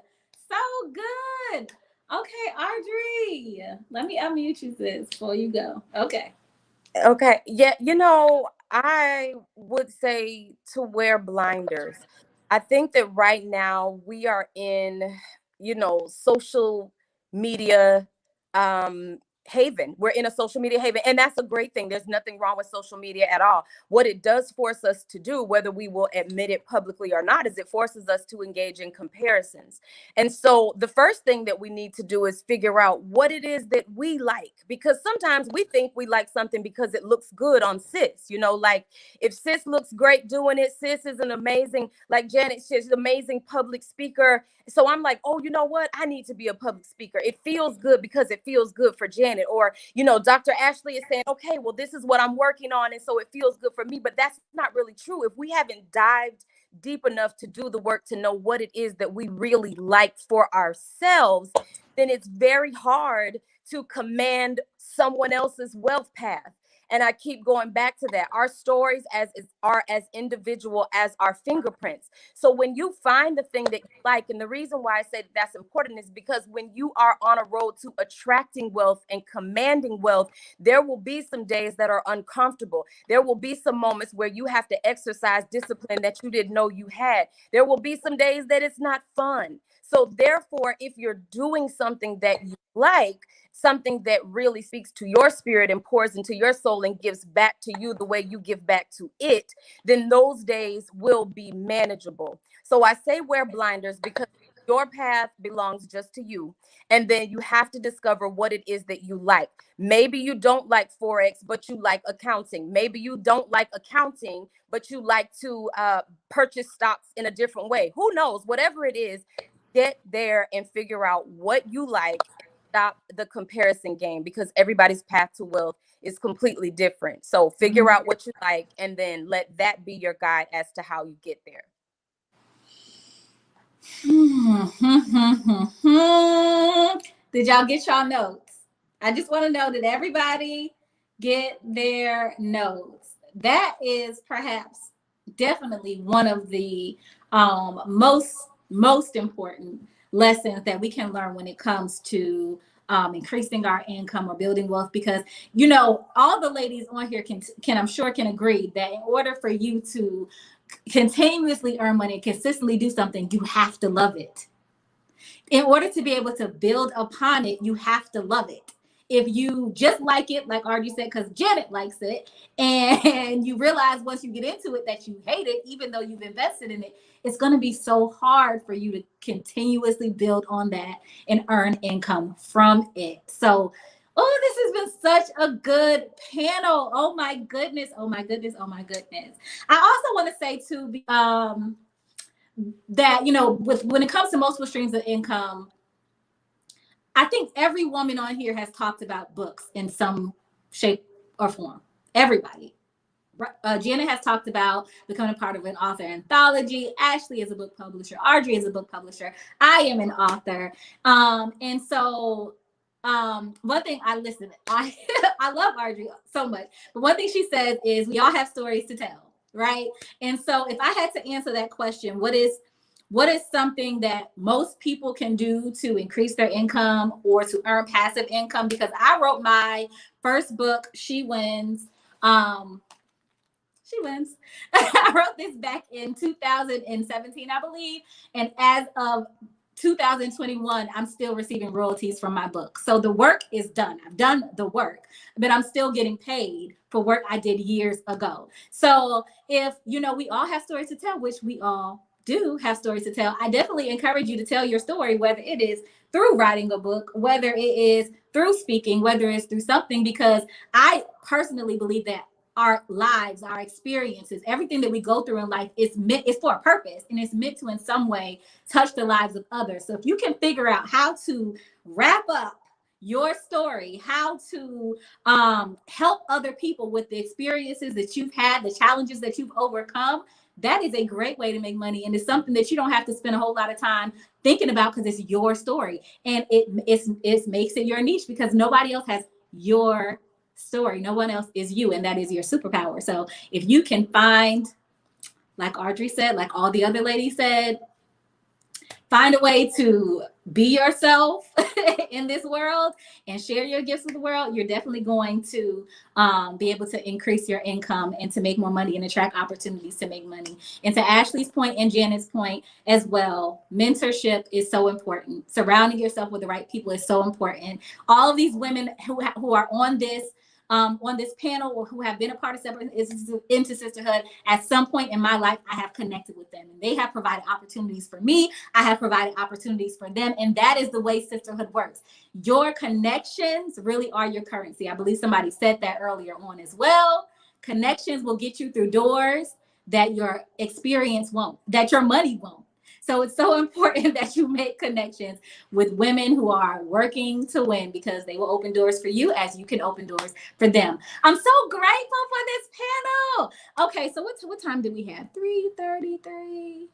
A: So good. Okay, Audrey, let me unmute you, sis, before you go. Okay.
Q: Yeah, I would say to wear blinders. I think that right now we are in, social media haven. We're in a social media haven, and that's a great thing. There's nothing wrong with social media at all. What it does force us to do, whether we will admit it publicly or not, is it forces us to engage in comparisons. And so the first thing that we need to do is figure out what it is that we like, because sometimes we think we like something because it looks good on sis. Like if sis looks great doing it, sis is an amazing, like Janet, she's an amazing public speaker. So I'm like, oh, you know what? I need to be a public speaker. It feels good because it feels good for Janet. Or, Dr. Ashley is saying, okay, well, this is what I'm working on. And so it feels good for me. But that's not really true. If we haven't dived deep enough to do the work to know what it is that we really like for ourselves, then it's very hard to command someone else's wealth path. And I keep going back to that. Our stories are as individual as our fingerprints. So when you find the thing that you like, and the reason why I say that's important is because when you are on a road to attracting wealth and commanding wealth, there will be some days that are uncomfortable. There will be some moments where you have to exercise discipline that you didn't know you had. There will be some days that it's not fun. So therefore, if you're doing something that you like, something that really speaks to your spirit and pours into your soul and gives back to you the way you give back to it, then those days will be manageable. So I say wear blinders because Your path belongs just to you. And then you have to discover what it is that you like. Maybe you don't like Forex, but you like accounting. Maybe you don't like accounting, but you like to purchase stocks in a different way. Who knows? Whatever it is, get there and figure out what you like. Stop the comparison game, because everybody's path to wealth is completely different. So figure out what you like, and then let that be your guide as to how you get there.
A: Did y'all get y'all notes? I just want to know, did everybody get their notes? That is perhaps definitely one of the most important lessons that we can learn when it comes to increasing our income or building wealth, because all the ladies on here can I'm sure can agree that in order for you to continuously earn money and consistently do something, you have to love it. In order to be able to build upon it, you have to love it. If you just like it, like Argy said, because Janet likes it, and you realize once you get into it that you hate it, even though you've invested in it, it's going to be so hard for you to continuously build on that and earn income from it. So, this has been such a good panel. Oh my goodness. Oh my goodness. Oh my goodness. I also want to say too, that, when it comes to multiple streams of income, I think every woman on here has talked about books in some shape or form. Everybody. Janet has talked about becoming part of an author anthology. Ashley is a book publisher. Audrey is a book publisher. I am an author. And so one thing I love Audrey so much, but one thing she says is we all have stories to tell, right? And so if I had to answer that question, what is something that most people can do to increase their income or to earn passive income? Because I wrote my first book, She Wins. She Wins. I wrote this back in 2017, I believe. And as of 2021, I'm still receiving royalties from my book. So the work is done. I've done the work, but I'm still getting paid for work I did years ago. So if, we all have stories to tell, which we all do have stories to tell, I definitely encourage you to tell your story, whether it is through writing a book, whether it is through speaking, whether it's through something, because I personally believe that our lives, our experiences, everything that we go through in life is for a purpose, and it's meant to in some way touch the lives of others. So if you can figure out how to wrap up your story, how to help other people with the experiences that you've had, the challenges that you've overcome, that is a great way to make money. And it's something that you don't have to spend a whole lot of time thinking about, because it's your story, and it makes it your niche, because nobody else has your story. No one else is you, and that is your superpower. So if you can find, like Audrey said, like all the other ladies said, find a way to be yourself in this world and share your gifts with the world, you're definitely going to be able to increase your income and to make more money and attract opportunities to make money. And to Ashley's point and Janet's point as well, mentorship is so important. Surrounding yourself with the right people is so important. All of these women who are on this panel, or who have been a part of N2 Sisterhood, at some point in my life, I have connected with them, and they have provided opportunities for me. I have provided opportunities for them, and that is the way sisterhood works. Your connections really are your currency. I believe somebody said that earlier on as well. Connections will get you through doors that your experience won't, that your money won't. So it's so important that you make connections with women who are working to win, because they will open doors for you as you can open doors for them. I'm so grateful for this panel. Okay, so what time do we have? 3:33.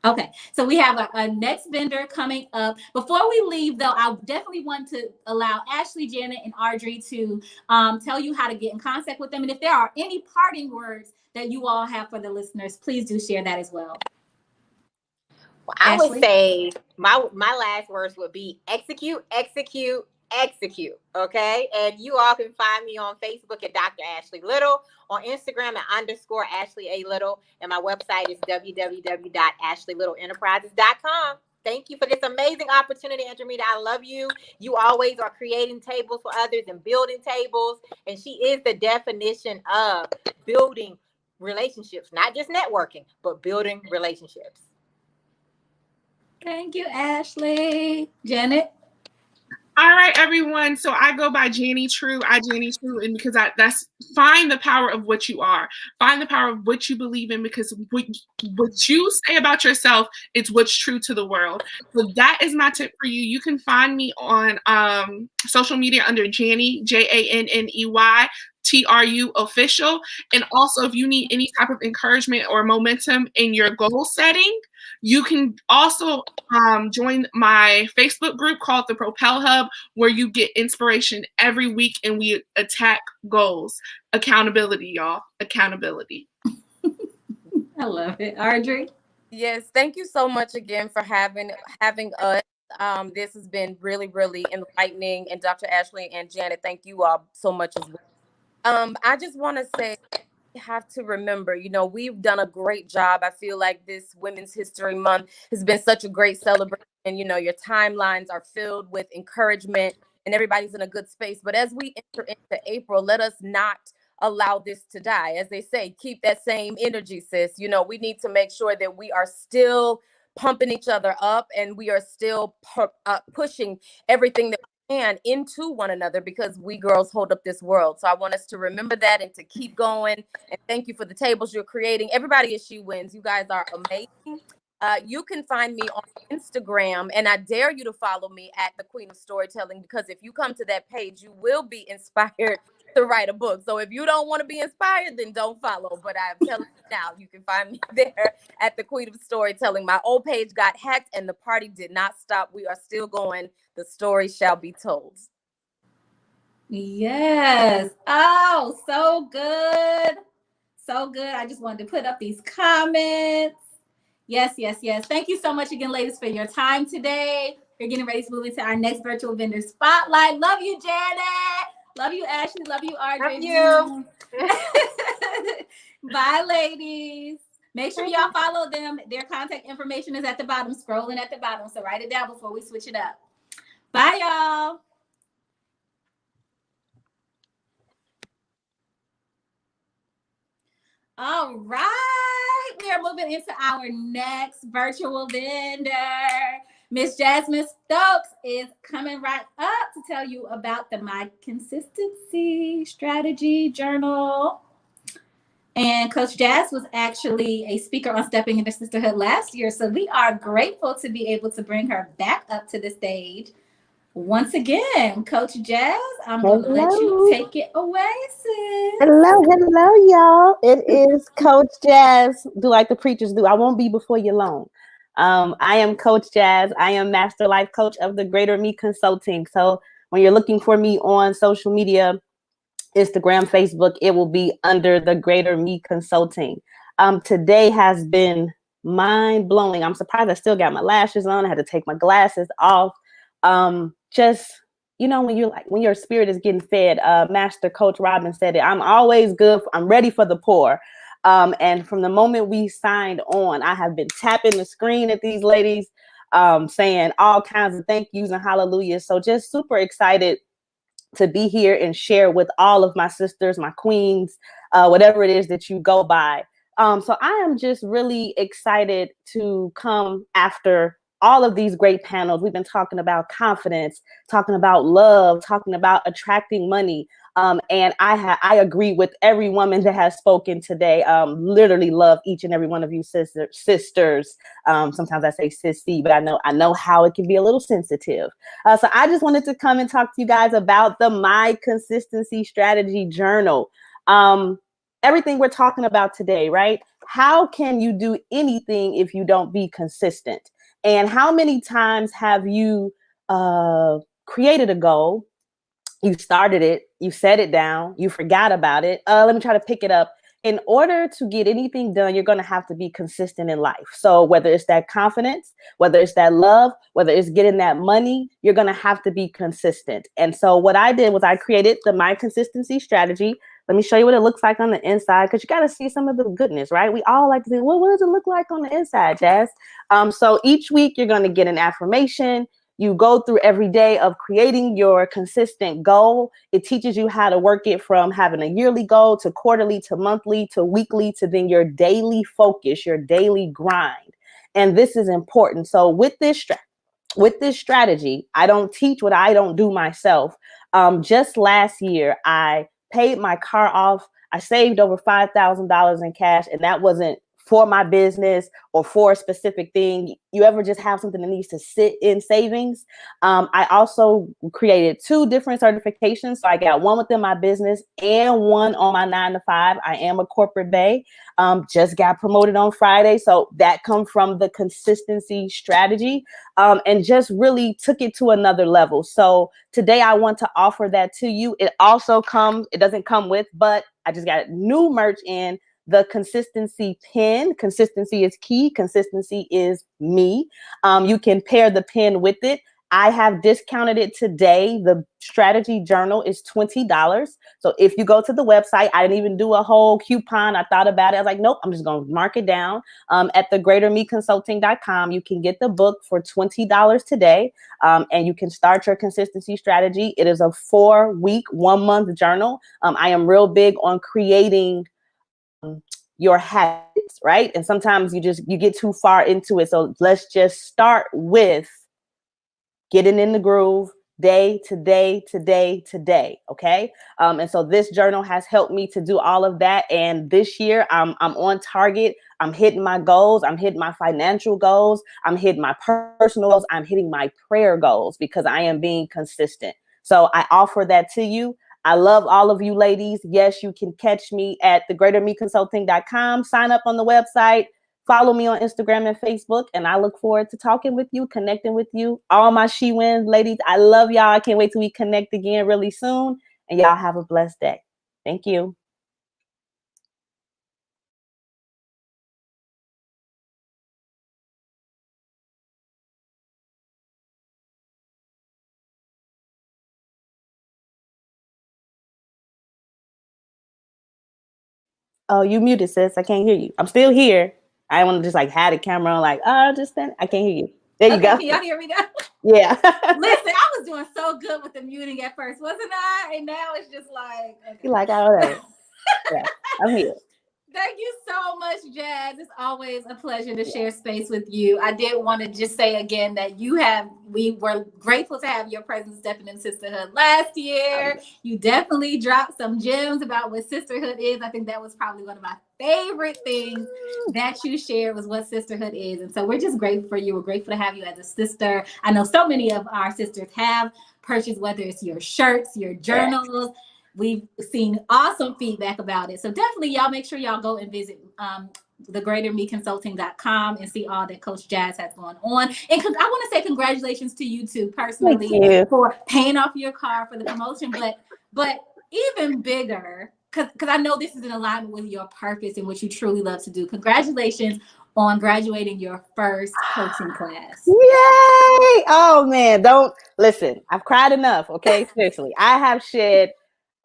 A: Okay, so we have a next vendor coming up. Before we leave, though, I definitely want to allow Ashley, Janet, and Audrey to tell you how to get in contact with them. And if there are any parting words that you all have for the listeners, please do share that as well.
N: Well, I would say my last words would be execute, execute, execute. Okay. And you all can find me on Facebook at Dr. Ashley Little, on Instagram at _Ashley A. Little. And my website is www.ashleylittlenterprises.com. Thank you for this amazing opportunity, Andromeda. I love you. You always are creating tables for others and building tables. And she is the definition of building relationships, not just networking, but building relationships.
A: Thank you, Ashley. Janet?
P: All right, everyone. So I go by Janie True. Janie True, and because that's find the power of what you are. Find the power of what you believe in, because what you say about yourself, it's what's true to the world. So that is my tip for you. You can find me on social media under Janney, JANNEY. TRU official. And also, if you need any type of encouragement or momentum in your goal setting, you can also join my Facebook group called the Propel Hub, where you get inspiration every week and we attack goals. Accountability, y'all. Accountability.
A: I love it. Audrey?
Q: Yes, thank you so much again for having us. This has been really, really enlightening. And Dr. Ashley and Janet, thank you all so much as well. I just want to say, we have to remember, we've done a great job. I feel like this Women's History Month has been such a great celebration. Your timelines are filled with encouragement and everybody's in a good space. But as we enter into April, let us not allow this to die. As they say, keep that same energy, sis. We need to make sure that we are still pumping each other up and we are still pushing everything that and into one another, because we girls hold up this world. So I want us to remember that and to keep going. And thank you for the tables you're creating. Everybody at She Wins, you guys are amazing. You can find me on Instagram, and I dare you to follow me at the Queen of Storytelling, because if you come to that page, you will be inspired to write a book. So if you don't want to be inspired, then don't follow. But I'm telling you now, you can find me there at the Queen of Storytelling. My old page got hacked and the party did not stop. We are still going. The story shall be told.
A: Yes. Oh, so good. So good. I just wanted to put up these comments. Yes, yes, yes. Thank you so much again, ladies, for your time today. We're getting ready to move into our next virtual vendor spotlight. Love you, Janet. Love you, Ashley. Love you, Audrey.
Q: Love you.
A: Bye, ladies. Make sure y'all follow them. Their contact information is at the bottom, scrolling at the bottom. So write it down before we switch it up. Bye, y'all. All right. We are moving into our next virtual vendor. Miss Jasmine Stokes is coming right up to tell you about the My Consistency Strategy Journal. And Coach Jazz was actually a speaker on Stepping into Sisterhood last year. So we are grateful to be able to bring her back up to the stage once again. Coach Jazz, I'm going to let you take it away, sis.
R: Hello, y'all. It is Coach Jazz. Do like the preachers do. I won't be before you long. I am Coach Jazz. I am Master Life Coach of the Greater Me Consulting. So when you're looking for me on social media, Instagram, Facebook, it will be under the Greater Me Consulting. Today has been mind-blowing. I'm surprised I still got my lashes on. I had to take my glasses off. When your spirit is getting fed, Master Coach Robin said it, I'm always good. I'm ready for the pour. And from the moment we signed on, I have been tapping the screen at these ladies, saying all kinds of thank yous and hallelujahs. So just super excited to be here and share with all of my sisters, my queens, whatever it is that you go by. So I am just really excited to come after all of these great panels. We've been talking about confidence, talking about love, talking about attracting money. And I agree with every woman that has spoken today. Literally love each and every one of you sisters. Sometimes I say sissy, but I know how it can be a little sensitive. So I just wanted to come and talk to you guys about the My Consistency Strategy Journal. Everything we're talking about today, right? How can you do anything if you don't be consistent? And how many times have you created a goal? You started it, you set it down, you forgot about it. Let me try to pick it up. In order to get anything done, you're going to have to be consistent in life. So whether it's that confidence, whether it's that love, whether it's getting that money, you're going to have to be consistent. And so what I did was I created the My Consistency Strategy. Let me show you what it looks like on the inside, because you got to see some of the goodness, right? We all like to think, well, what does it look like on the inside, Jazz? So each week you're going to get an affirmation. You go through every day of creating your consistent goal. It teaches you how to work it from having a yearly goal to quarterly to monthly to weekly to then your daily focus, your daily grind. And this is important. So with this strategy, I don't teach what I don't do myself. Just last year, I paid my car off. I saved over $5,000 in cash, and that wasn't for my business or for a specific thing. You ever just have something that needs to sit in savings? I also created 2 different certifications. So I got one within my business and one on my 9-to-5. I am a corporate bae. Just got promoted on Friday. So that comes from the consistency strategy, and just really took it to another level. So today I want to offer that to you. It doesn't come with, but I just got new merch in. The consistency pin. Consistency is key. Consistency is me. You can pair the pin with it. I have discounted it today. The strategy journal is $20. So if you go to the website, I didn't even do a whole coupon. I thought about it. I was like, nope, I'm just going to mark it down. At thegreatermeconsulting.com, you can get the book for $20 today. And you can start your consistency strategy. It is a 4-week, 1-month journal. I am real big on creating your habits, right? And sometimes you get too far into it. So let's just start with getting in the groove, day to day to day to day. Okay. And so this journal has helped me to do all of that. And this year I'm on target. I'm hitting my goals. I'm hitting my financial goals. I'm hitting my personal goals. I'm hitting my prayer goals because I am being consistent. So I offer that to you. I love all of you ladies. Yes, you can catch me at thegreatermeconsulting.com. Sign up on the website. Follow me on Instagram and Facebook. And I look forward to talking with you, connecting with you. All my She Wins ladies, I love y'all. I can't wait till we connect again really soon. And y'all have a blessed day. Thank you. Oh, you muted, sis. I can't hear you. I'm still here. I want to just like had a camera on, like, I can't hear you. There you go.
A: Can y'all hear me now?
R: Yeah.
A: Listen, I was doing so good with the muting at first, wasn't I? And now it's just like, okay.
R: You like, all right. Yeah, I'm here.
A: Thank you so much, Jazz. It's always a pleasure to share space with you. I did want to just say again that we were grateful to have your presence stepping in sisterhood last year. You definitely dropped some gems about what sisterhood is. I think that was probably one of my favorite things that you shared was what sisterhood is. And so we're just grateful for you. We're grateful to have you as a sister. I know so many of our sisters have purchased, whether it's your shirts, your journals. We've seen awesome feedback about it. So definitely y'all make sure y'all go and visit thegreatermeconsulting.com and see all that Coach Jazz has going on. And I want to say congratulations to you too, personally, for paying off your car for the promotion. But even bigger, because I know this is in alignment with your purpose and what you truly love to do. Congratulations on graduating your first coaching class.
R: Yay! Oh man, don't listen. I've cried enough. Okay, seriously, I have shed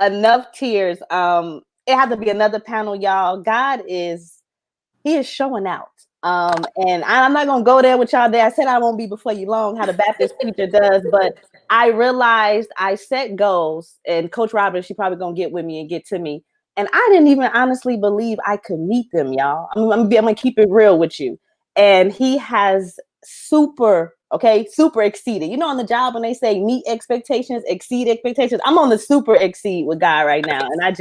R: enough tears. It had to be another panel, y'all. He is showing out. And I'm not gonna go there with y'all there. I said I won't be before you long, how the Baptist preacher does, but I realized I set goals, and Coach Robin, she probably gonna get with me and get to me. And I didn't even honestly believe I could meet them, y'all. I'm gonna keep it real with you. And he has super exceeded. You know, on the job when they say meet expectations, exceed expectations, I'm on the super exceed with God right now. And I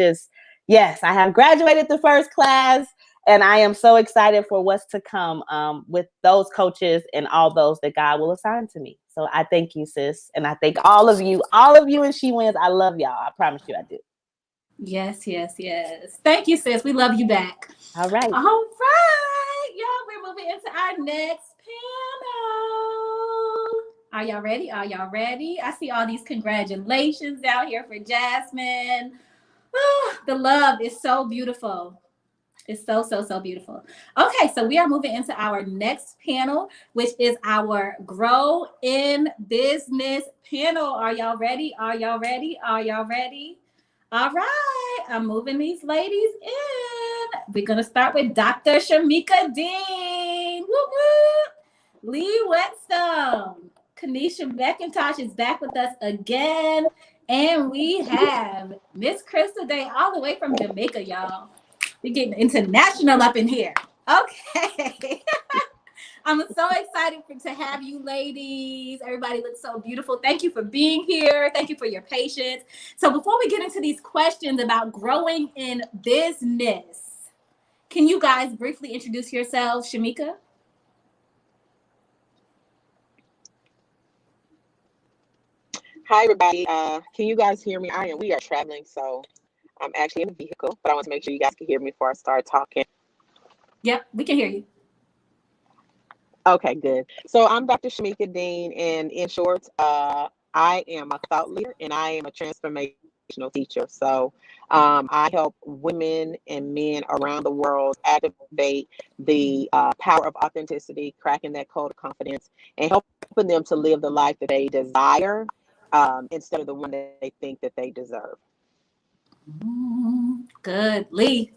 R: have graduated the first class, and I am so excited for what's to come with those coaches and all those that God will assign to me. So I thank you, sis. And I thank all of you and She Wins. I love y'all. I promise you I do.
A: Yes. Thank you, sis. We love you back.
R: All right.
A: All right, y'all. We're moving into our next panel. Are y'all ready? I see all these congratulations out here for Jasmine. Oh, the love is so beautiful. It's so beautiful. Okay, so we are moving into our next panel, which is our Grow in Business panel. Are y'all ready? All right, I'm moving these ladies in. We're going to start with Dr. Shamika Dean. Woo woo. Lee Whetstone. Kanisha McIntosh is back with us again. And we have Miss Crystal Day all the way from Jamaica, y'all. We're getting international up in here. Okay. I'm so excited to have you ladies. Everybody looks so beautiful. Thank you for being here. Thank you for your patience. So before we get into these questions about growing in business, can you guys briefly introduce yourselves? Shamika?
S: Hi, everybody. Can you guys hear me? We are traveling, so I'm actually in a vehicle, but I want to make sure you guys can hear me before I start talking.
A: Yep, we can hear you.
S: Okay, good. So I'm Dr. Shamika Dean, and in short, I am a thought leader and I am a transformational teacher. So I help women and men around the world activate the power of authenticity, cracking that code of confidence, and helping them to live the life that they desire instead of the one that they think that they deserve.
A: Good. Lee.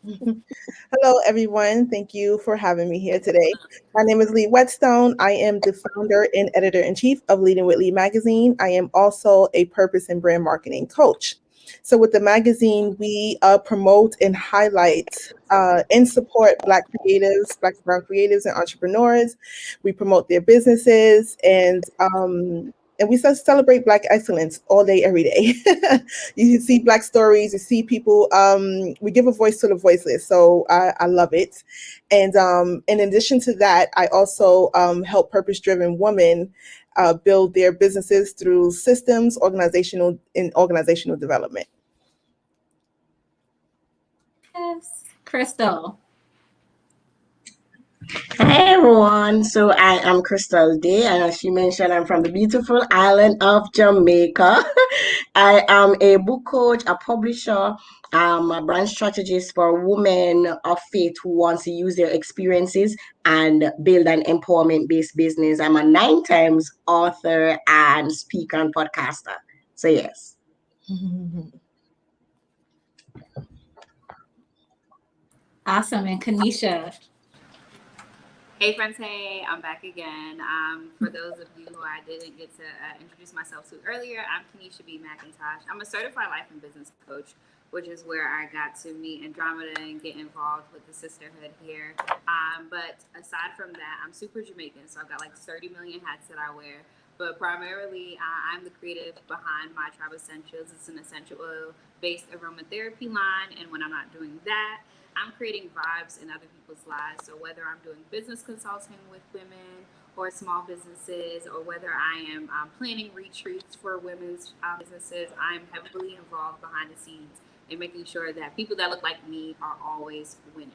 T: Hello, everyone. Thank you for having me here today. My name is Lee Whetstone. I am the founder and editor-in-chief of Leading with Lee magazine. I am also a purpose and brand marketing coach. So with the magazine, we promote and highlight and support Black creatives, Black and brown creatives and entrepreneurs. We promote their businesses and we celebrate Black excellence all day, every day. You see Black stories, you see people, we give a voice to the voiceless. So I love it. And in addition to that, I also help purpose-driven women build their businesses through systems, organizational development.
A: Yes. Crystal.
U: Hi everyone, so I am Crystal Day, and as she mentioned, I'm from the beautiful island of Jamaica. I am a book coach, a publisher, a brand strategist for women of faith who wants to use their experiences and build an empowerment-based business. I'm a 9 times author and speaker and podcaster. So yes.
A: Awesome. And Kanisha.
V: Hey friends, hey, I'm back again. For those of you who I didn't get to introduce myself to earlier, I'm Kenesha B. McIntosh. I'm a certified life and business coach, which is where I got to meet Andromeda and get involved with the sisterhood here. But aside from that, I'm super Jamaican, so I've got like 30 million hats that I wear. But primarily, I'm the creative behind My Tribe Essentials. It's an essential oil-based aromatherapy line, and when I'm not doing that, I'm creating vibes in other people's lives. So whether I'm doing business consulting with women or small businesses, or whether I am planning retreats for women's businesses, I'm heavily involved behind the scenes in making sure that people that look like me are always winning.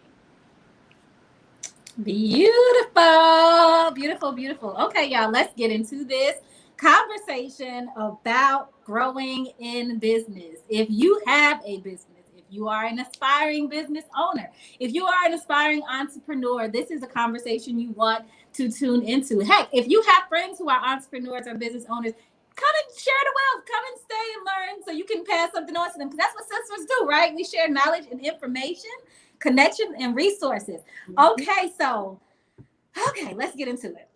A: Beautiful, beautiful, beautiful. Okay, y'all, let's get into this conversation about growing in business. If you have a business, if you are an aspiring business owner, if you are an aspiring entrepreneur, this is a conversation you want to tune into. Heck, if you have friends who are entrepreneurs or business owners, come and share the wealth. Come and stay and learn so you can pass something on to them. Because that's what sisters do, right? We share knowledge and information, connection, and resources. Okay, let's get into it.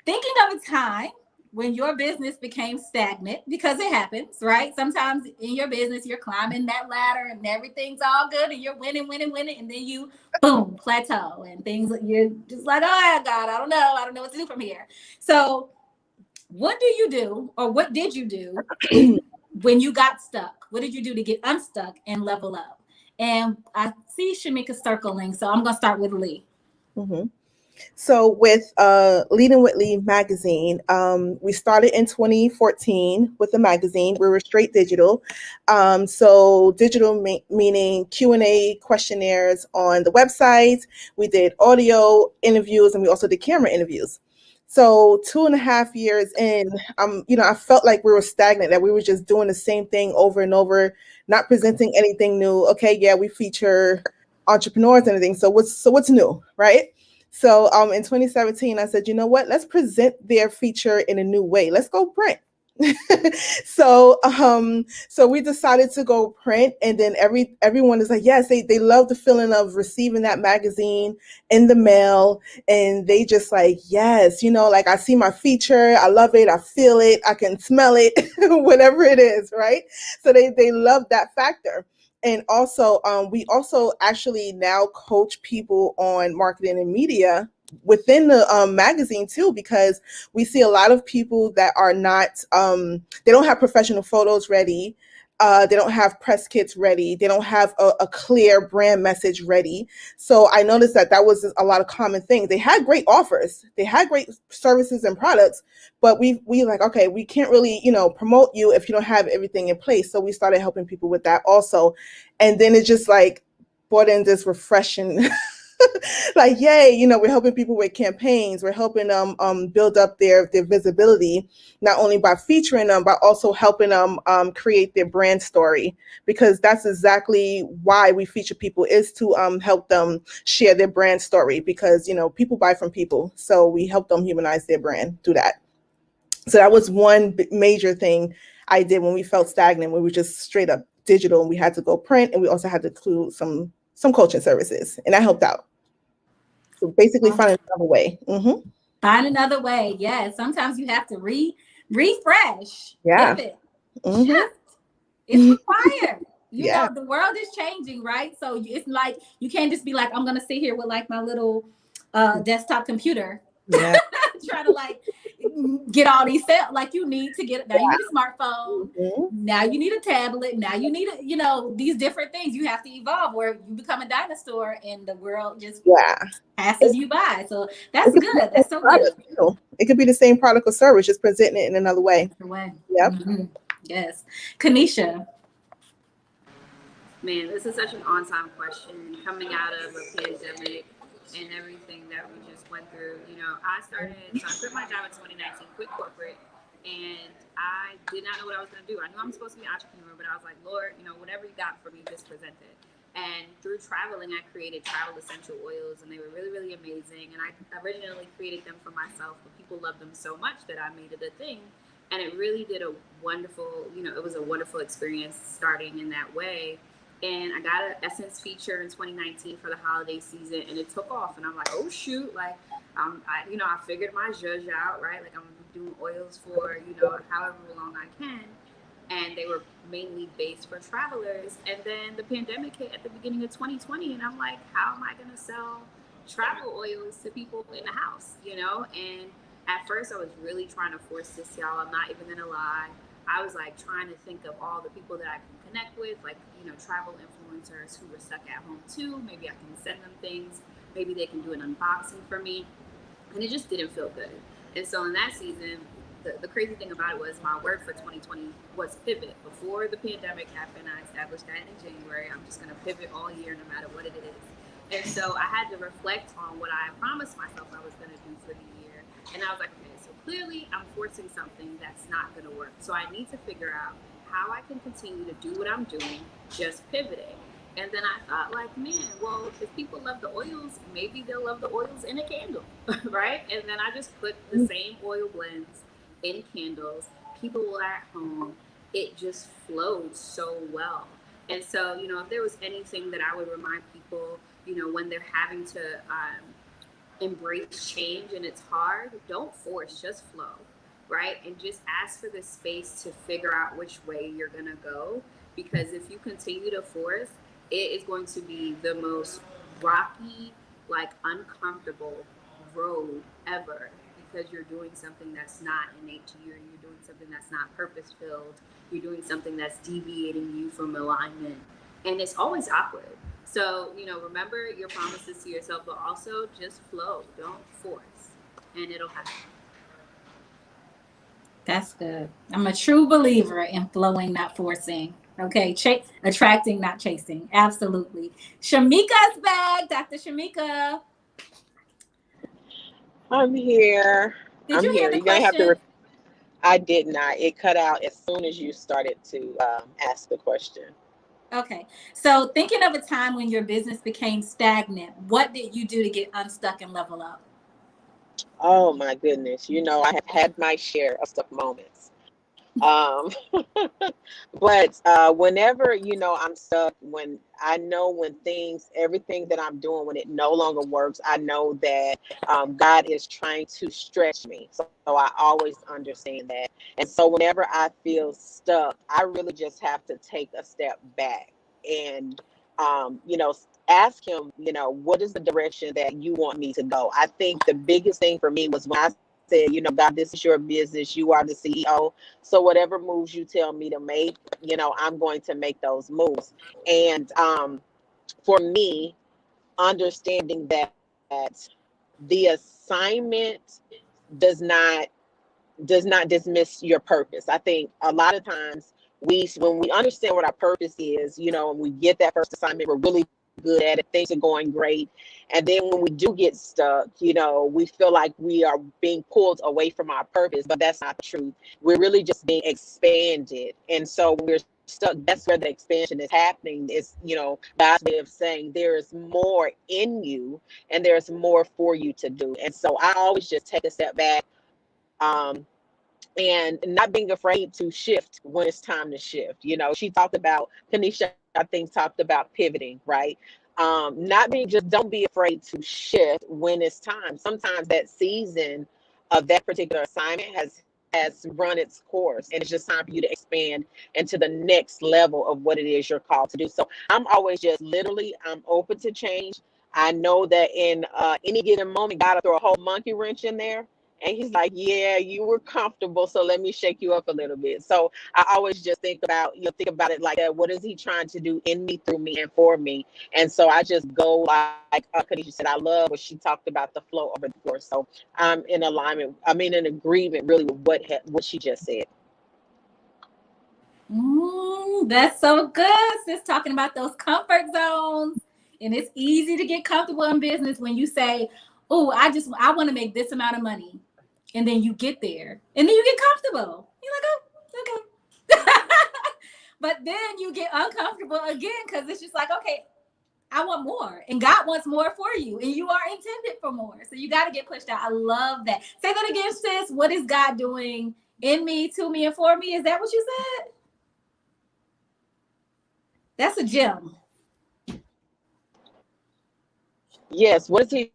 A: Thinking of a time when your business became stagnant, because it happens, right? Sometimes in your business, you're climbing that ladder and everyth's all good and you're winning, and then you, boom, plateau and things, you're just like, oh God, I don't know what to do from here. So what do you do, or what did you do when you got stuck? What did you do to get unstuck and level up? And I see Shamika circling, so I'm going to start with Lee.
T: Mm-hmm. So with Leading with Lee magazine, we started in 2014 with the magazine. We were straight digital. So digital meaning Q&A questionnaires on the website. We did audio interviews, and we also did camera interviews. So 2.5 years in, I felt like we were stagnant, that we were just doing the same thing over and over, not presenting anything new. Okay, yeah, we feature entrepreneurs and everything. So what's new, right? So in 2017, I said, you know what? Let's present their feature in a new way. Let's go print. So we decided to go print, and then everyone is like, yes, they love the feeling of receiving that magazine in the mail, and they just like, yes, like I see my feature, I love it, I feel it, I can smell it, whatever it is, right? So they love that factor. And also, we also actually now coach people on marketing and media within the magazine too, because we see a lot of people that are not, they don't have professional photos ready. They don't have press kits ready. They don't have a clear brand message ready. So I noticed that was a lot of common things. They had great offers. They had great services and products, but we like, okay, we can't really, promote you if you don't have everything in place. So we started helping people with that also. And then it just like brought in this refreshing like, yay, we're helping people with campaigns. We're helping them build up their visibility, not only by featuring them, but also helping them create their brand story, because that's exactly why we feature people, is to help them share their brand story, because, people buy from people. So we help them humanize their brand through that. So that was one major thing I did when we felt stagnant. We were just straight up digital, and we had to go print, and we also had to include some coaching services, and that helped out. So basically find another way. Mm-hmm.
A: Find another way. Yeah. Sometimes you have to refresh.
T: Yeah.
A: Pivot.
T: Mm-hmm.
A: It's required. You
T: Yeah.
A: know, the world is changing, right? So it's like, you can't just be like, I'm going to sit here with like my little desktop computer.
T: Yeah.
A: Try to like get all these sales. Like you need to get, now you need a smartphone.
T: Mm-hmm.
A: Now you need a tablet. Now you need these different things. You have to evolve, where you become a dinosaur and the world just passes you by. So that's good. That's so good.
T: It could be the same product or service, just presenting it in another way. Yep.
A: Mm-hmm. Yes. Kanisha.
V: Man, this is such an on-time question. Coming out of a pandemic and everything that we just went through, I quit my job in 2019, quit corporate, and I did not know what I was going to do. I knew I'm supposed to be an entrepreneur, but I was like, Lord, whatever you got for me, just present it. And through traveling, I created travel essential oils, and they were really, really amazing. And I originally created them for myself, but people loved them so much that I made it a thing. And it really did a wonderful, it was a wonderful experience starting in that way. And I got an Essence feature in 2019 for the holiday season, and it took off. And I'm like, oh shoot, like, I figured my zhuzh out, right? Like, I'm doing oils for, however long I can. And they were mainly based for travelers. And then the pandemic hit at the beginning of 2020, and I'm like, how am I going to sell travel oils to people in the house, And at first, I was really trying to force this, y'all. I'm not even going to lie. I was like trying to think of all the people that I can connect with, like, travel influencers who were stuck at home too. Maybe I can send them things. Maybe they can do an unboxing for me. And it just didn't feel good. And so in that season, the crazy thing about it was my word for 2020 was pivot. Before the pandemic happened, I established that in January. I'm just going to pivot all year, no matter what it is. And so I had to reflect on what I promised myself I was going to do for the year. And I was like, okay, so clearly I'm forcing something that's not going to work. So I need to figure out how I can continue to do what I'm doing, just pivoting. And then I thought, like, man, well, if people love the oils, maybe they'll love the oils in a candle, right? And then I just put the same oil blends in candles. People were at home. It just flowed so well. And so, if there was anything that I would remind people, when they're having to embrace change and it's hard, don't force, just flow, right? And just ask for the space to figure out which way you're going to go. Because if you continue to force, it is going to be the most rocky, like uncomfortable road ever, because you're doing something that's not innate to you, and you're doing something that's not purpose filled. You're doing something that's deviating you from alignment, and it's always awkward. So, remember your promises to yourself, but also just flow. Don't force, and it'll happen.
A: That's good. I'm a true believer in flowing, not forcing. Okay, attracting, not chasing. Absolutely. Shamika's back. Dr. Shamika.
S: I'm here.
A: Did you hear the
S: You're gonna have
A: question?
S: to. I did not. It cut out as soon as you started to ask the question.
A: Okay. So thinking of a time when your business became stagnant, what did you do to get unstuck and level up?
S: Oh my goodness. I have had my share of stuck moments. But whenever, I'm stuck, when I know everything that I'm doing, when it no longer works, I know that God is trying to stretch me. So I always understand that. And so whenever I feel stuck, I really just have to take a step back and, ask him, what is the direction that you want me to go? I think the biggest thing for me was when I said, God, this is your business. You are the CEO. So whatever moves you tell me to make, I'm going to make those moves. And for me, understanding that the assignment does not dismiss your purpose. I think a lot of times when we understand what our purpose is, and we get that first assignment, we're really good at it, things are going great. And then when we do get stuck, we feel like we are being pulled away from our purpose, but that's not the truth. We're really just being expanded. And so when we're stuck, that's where the expansion is happening. It's, God's way of saying there is more in you and there's more for you to do. And so I always just take a step back, and not being afraid to shift when it's time to shift. She talked about, Kanisha, I think, talked about pivoting, right? Not being just, don't be afraid to shift when it's time. Sometimes that season of that particular assignment has run its course, and it's just time for you to expand into the next level of what it is you're called to do. So I'm always just I'm open to change. I know that in any given moment, God will throw a whole monkey wrench in there. And he's like, yeah, you were comfortable, so let me shake you up a little bit. So I always just think about it like that. What is he trying to do in me, through me, and for me? And so I just go like Khadijah said, I love what she talked about, the flow over the course. So I'm in alignment. I'm in agreement really with what she just said.
A: That's so good, sis, talking about those comfort zones. And it's easy to get comfortable in business when you say, oh, I want to make this amount of money. And then you get there and then you get comfortable. You're like, oh, okay. But then you get uncomfortable again because it's just like, okay, I want more. And God wants more for you. And you are intended for more. So you got to get pushed out. I love that. Say that again, sis. What is God doing in me, to me, and for me? Is that what you said? That's a gem.
S: Yes. What is he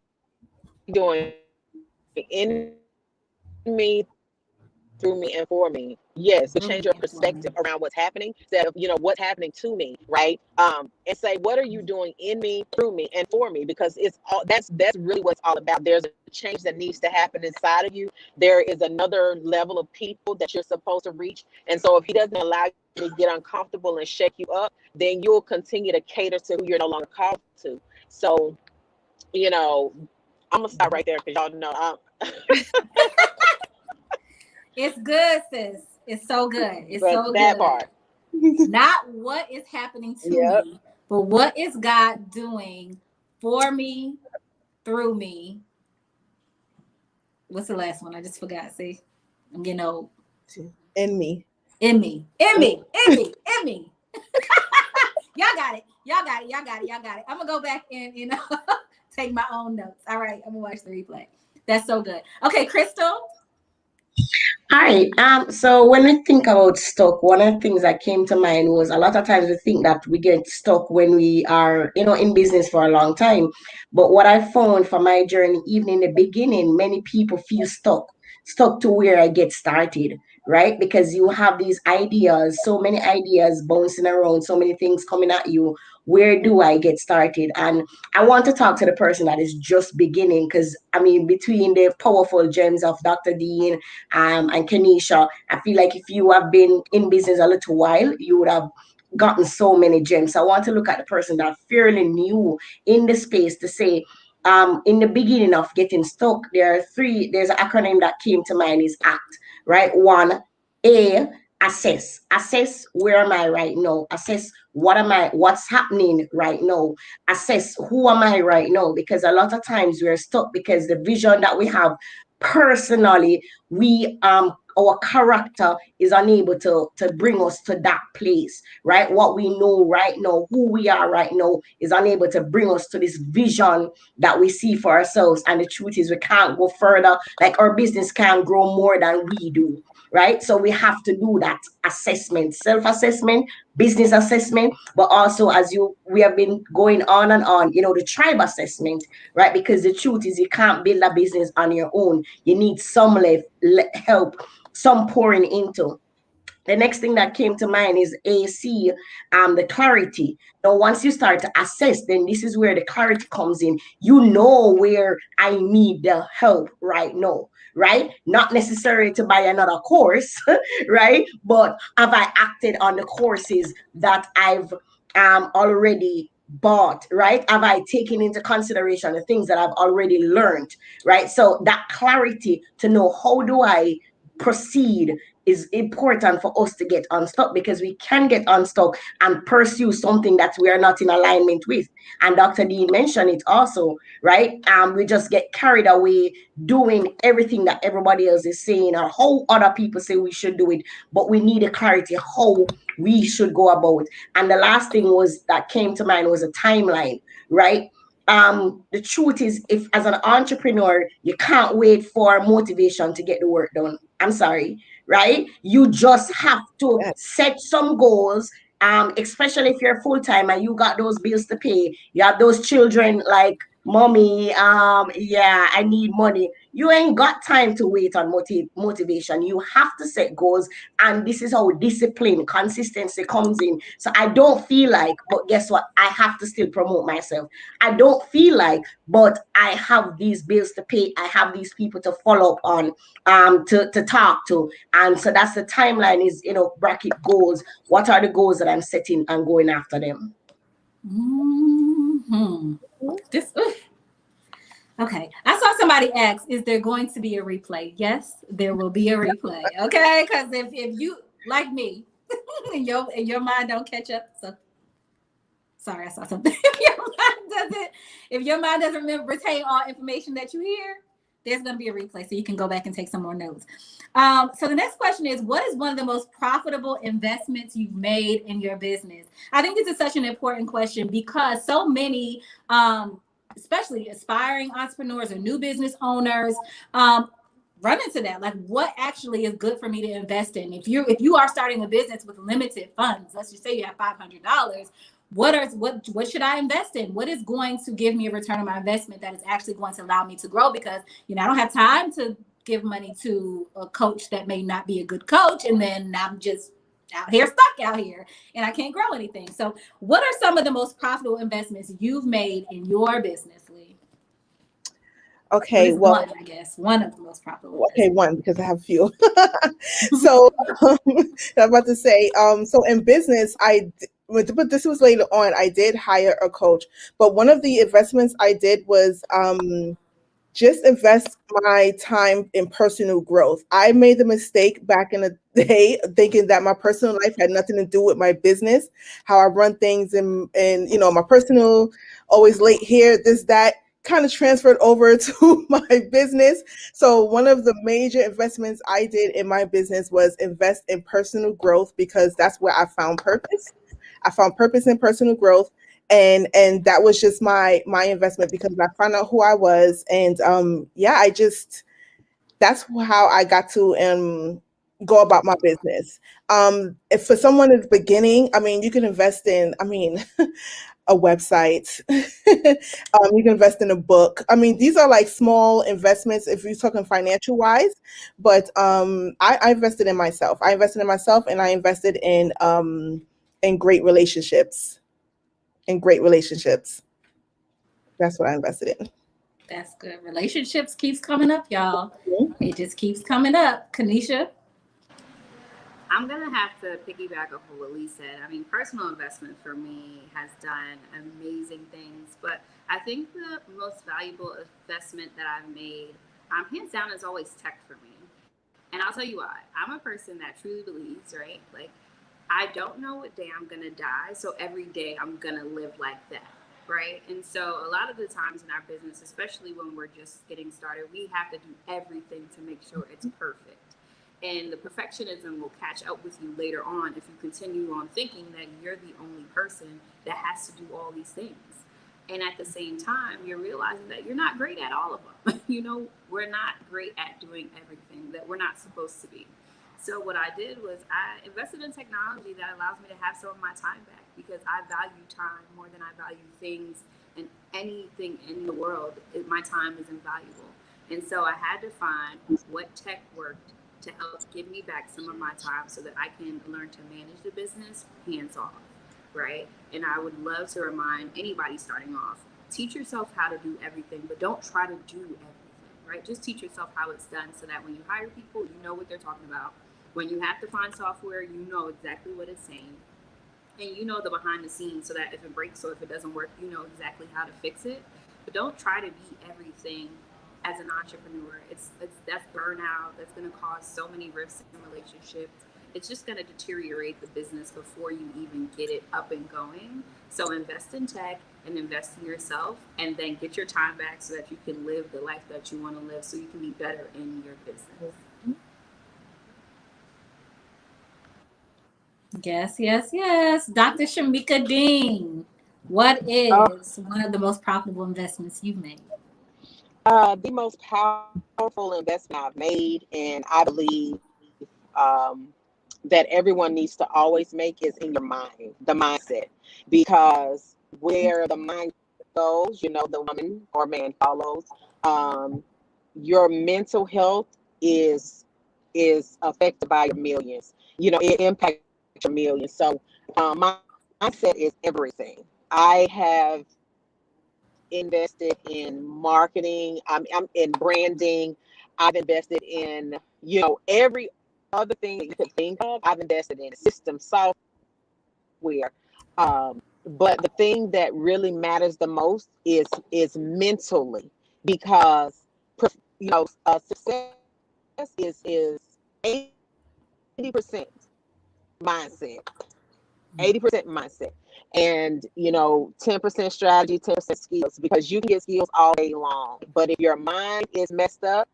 S: doing in me, through me, and for me? Yes, to change your perspective around what's happening instead of what's happening to me, right? And say, what are you doing in me, through me, and for me? Because it's all that's really what it's all about. There's a change that needs to happen inside of you. There is another level of people that you're supposed to reach. And so if he doesn't allow you to get uncomfortable and shake you up, then you'll continue to cater to who you're no longer called to. So, I'm gonna stop right there because y'all know
A: It's good, sis. It's so good. It's
S: but
A: so
S: that
A: good.
S: part.
A: Not what is happening to me, but what is God doing for me, through me. What's the last one? I just forgot. See, I'm getting old.
T: In me.
A: In me. In me. In me. In me. Y'all got it. Y'all got it. Y'all got it. Y'all got it. I'm gonna go back and take my own notes. All right, I'm gonna watch the replay. That's so good. Okay, Crystal.
U: Hi. So when I think about stuck, one of the things that came to mind was a lot of times we think that we get stuck when we are, in business for a long time. But what I found for my journey, even in the beginning, many people feel stuck to where I get started, right? Because you have these ideas, so many ideas bouncing around, so many things coming at you. Where do I get started? And I want to talk to the person that is just beginning, because between the powerful gems of Dr. Dean and Kenisha, I feel like if you have been in business a little while, you would have gotten so many gems. So I want to look at the person that fairly new in the space to say, in the beginning of getting stuck, there's an acronym that came to mind is ACT, right? One, A, assess. Assess, where am I right now? Assess what's happening right now? Assess, who am I right now? Because a lot of times we're stuck because the vision that we have personally, our character is unable to bring us to that place, right? What we know right now, who we are right now, is unable to bring us to this vision that we see for ourselves. And the truth is, we can't go further. Like, our business can't grow more than we do, right? So we have to do that assessment, self-assessment, business assessment, but also, as we have been going on and on, the tribe assessment, right? Because the truth is, you can't build a business on your own. You need some help, some pouring into. The next thing that came to mind is AC, the clarity. Now, once you start to assess, then this is where the clarity comes in. You know where I need the help right now, right? Not necessarily to buy another course, right? But have I acted on the courses that I've already bought, right? Have I taken into consideration the things that I've already learned, right? So that clarity to know how do I proceed is important for us to get unstuck, because we can get unstuck and pursue something that we are not in alignment with. And Dr. Dean mentioned it also, right? We just get carried away doing everything that everybody else is saying or how other people say we should do it, but we need a clarity how we should go about. And the last thing was that came to mind was a timeline, right? The truth is, if as an entrepreneur you can't wait for motivation to get the work done, I'm sorry, right? You just have to set some goals, especially if you're full-time and you got those bills to pay, you have those children like, mommy, yeah, I need money. You ain't got time to wait on motivation. You have to set goals, and this is how discipline, consistency comes in. So I don't feel like, but guess what? I have to still promote myself. I don't feel like, but I have these bills to pay. I have these people to follow up on, to talk to. And so that's the timeline is, bracket goals. What are the goals that I'm setting and going after them?
A: Mm-hmm. Okay. I saw somebody ask, is there going to be a replay? Yes, there will be a replay. Okay. Because if you, like me, and your mind don't catch up. So sorry, I saw something. If your mind doesn't retain all information that you hear, there's going to be a replay, so you can go back and take some more notes. So the next question is, what is one of the most profitable investments you've made in your business? I think this is such an important question because so many, especially aspiring entrepreneurs or new business owners, run into that. Like, what actually is good for me to invest in? If you are starting a business with limited funds, let's just say you have $500, what should I invest in? What is going to give me a return on my investment that is actually going to allow me to grow? Because I don't have time to give money to a coach that may not be a good coach, and then I'm just stuck out here and I can't grow anything. So what are some of the most profitable investments you've made in your business, Lee?
T: Okay, well,
A: one, I guess one of the most profitable.
T: Okay, one, because I have a few. So I'm about to say, so in business, but this was later on, I did hire a coach, but one of the investments I did was just invest my time in personal growth. I made the mistake back in the day thinking that my personal life had nothing to do with my business, how I run things and my personal, always late here, this, that, kind of transferred over to my business. So one of the major investments I did in my business was invest in personal growth, because that's where I found purpose. I found purpose in personal growth. And that was just my investment, because I found out who I was. And that's how I got to go about my business. If for someone is beginning, you can invest in, a website. You can invest in a book. These are like small investments if you're talking financial wise, but I invested in myself. I invested in myself, and I invested in great relationships. That's what I invested in.
A: That's good. Relationships keeps coming up, y'all. It just keeps coming up. Kanisha?
V: I'm going to have to piggyback off of what Lee said. Personal investment for me has done amazing things, but I think the most valuable investment that I've made, hands down, is always tech for me. And I'll tell you why. I'm a person that truly believes, right? Like, I don't know what day I'm going to die, so every day I'm going to live like that, right? And so a lot of the times in our business, especially when we're just getting started, we have to do everything to make sure it's perfect. And the perfectionism will catch up with you later on if you continue on thinking that you're the only person that has to do all these things. And at the same time, you're realizing that you're not great at all of them. We're not great at doing everything that we're not supposed to be. So what I did was I invested in technology that allows me to have some of my time back, because I value time more than I value things and anything in the world. My time is invaluable. And so I had to find what tech worked to help give me back some of my time so that I can learn to manage the business hands off, right? And I would love to remind anybody starting off, teach yourself how to do everything, but don't try to do everything, right? Just teach yourself how it's done so that when you hire people, you know what they're talking about. When you have to find software, you know exactly what it's saying. And you know the behind the scenes so that if it breaks or if it doesn't work, you know exactly how to fix it. But don't try to be everything as an entrepreneur. That's burnout. That's going to cause so many rifts in relationships. It's just going to deteriorate the business before you even get it up and going. So invest in tech and invest in yourself, and then get your time back so that you can live the life that you want to live, so you can be better in your business.
A: Yes, yes, yes. Dr. Shamika Dean, what is one of the most profitable investments you've made?
S: The most powerful investment I've made, and I believe that everyone needs to always make, is in your mind, the mindset. Because where the mind goes, the woman or man follows. Your mental health is affected by your millions. It impacts your millions. So my mindset is everything. I have invested in marketing. I'm in branding. I've invested in, every other thing that you could think of. I've invested in system software. But the thing that really matters the most is mentally, because success is 80% mindset. 80% mindset, and 10% strategy, 10% skills, because you can get skills all day long, but if your mind is messed up,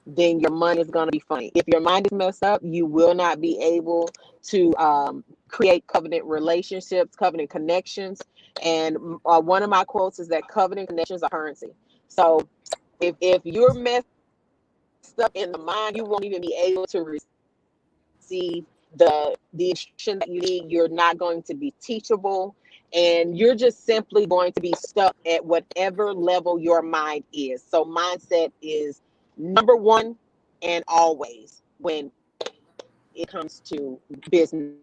S: then your money is going to be funny. If your mind is messed up, you will not be able to create covenant relationships, covenant connections. And one of my quotes is that covenant connections are currency. So if you're messed up in the mind, you won't even be able to receive the instruction that you need. You're not going to be teachable, and you're just simply going to be stuck at whatever level your mind is. So mindset is number one and always when it comes to business.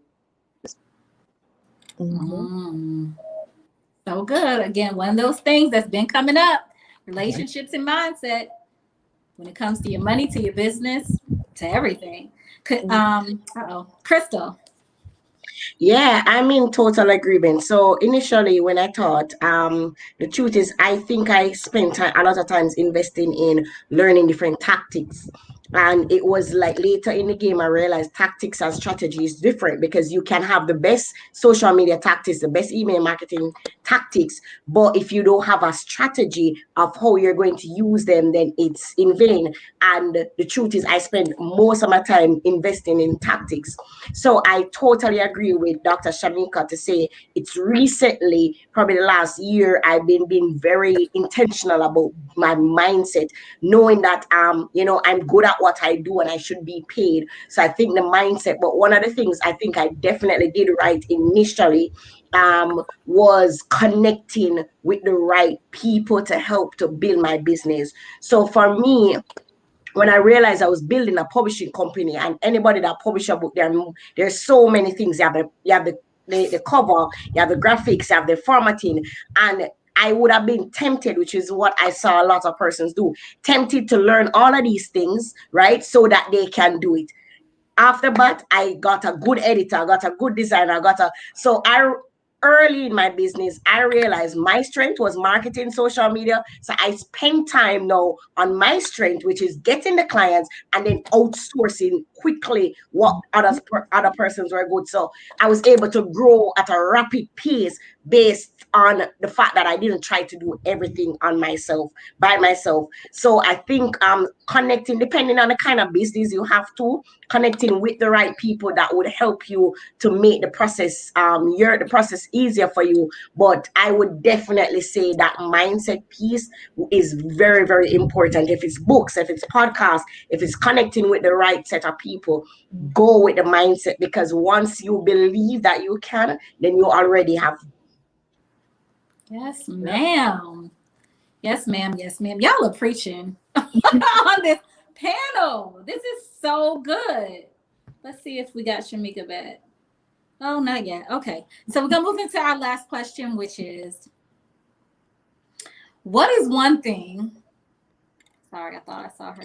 A: So good. Again, one of those things that's been coming up, relationships and mindset, when it comes to your money, to your business, to everything. Crystal.
U: Yeah, I'm in total agreement. So initially, when I thought, the truth is, I think I spent a lot of times investing in learning different tactics. And it was like later in the game, I realized tactics and strategy is different, because you can have the best social media tactics, the best email marketing tactics, but if you don't have a strategy of how you're going to use them, then it's in vain. And the truth is, I spend most of my time investing in tactics. So I totally agree with Dr. Shamika to say it's recently, probably the last year, I've been being very intentional about my mindset, knowing that I'm good at what I do and I should be paid. So I think the mindset, but one of the things I think I definitely did right initially was connecting with the right people to help to build my business. So for me, when I realized I was building a publishing company, and anybody that publish a book, there's so many things. You have the cover, you have the graphics, you have the formatting, and I would have been tempted, which is what I saw a lot of persons do, tempted to learn all of these things, right, so that they can do it. After that, I got a good editor, I got a good designer, early in my business, I realized my strength was marketing, social media. So I spend time now on my strength, which is getting the clients and then outsourcing quickly what other persons were good. So I was able to grow at a rapid pace based on the fact that I didn't try to do everything by myself. So I think connecting, depending on the kind of business you have to, connecting with the right people that would help you to make the process the process easier for you. But I would definitely say that mindset piece is very, very important. If it's books, if it's podcasts, if it's connecting with the right set of people, go with the mindset, because once you believe that you can, then you already have.
A: Yes, ma'am. Yes, ma'am. Yes, ma'am. Y'all are preaching on this panel. This is so good. Let's see if we got Shamika back. Oh, not yet. Okay. So we're going to move into our last question, which is, what is one thing? Sorry, I thought I saw her.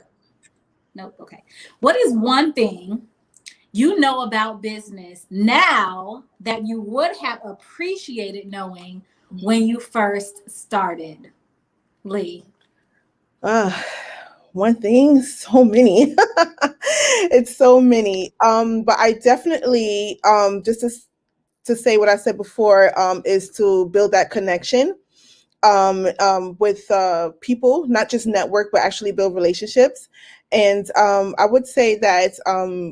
A: Nope. Okay. What is one thing you know about business now that you would have appreciated knowing when you first started? Lee.
T: One thing, so many. It's so many. But I definitely just to say what I said before, is to build that connection with people, not just network, but actually build relationships. And I would say that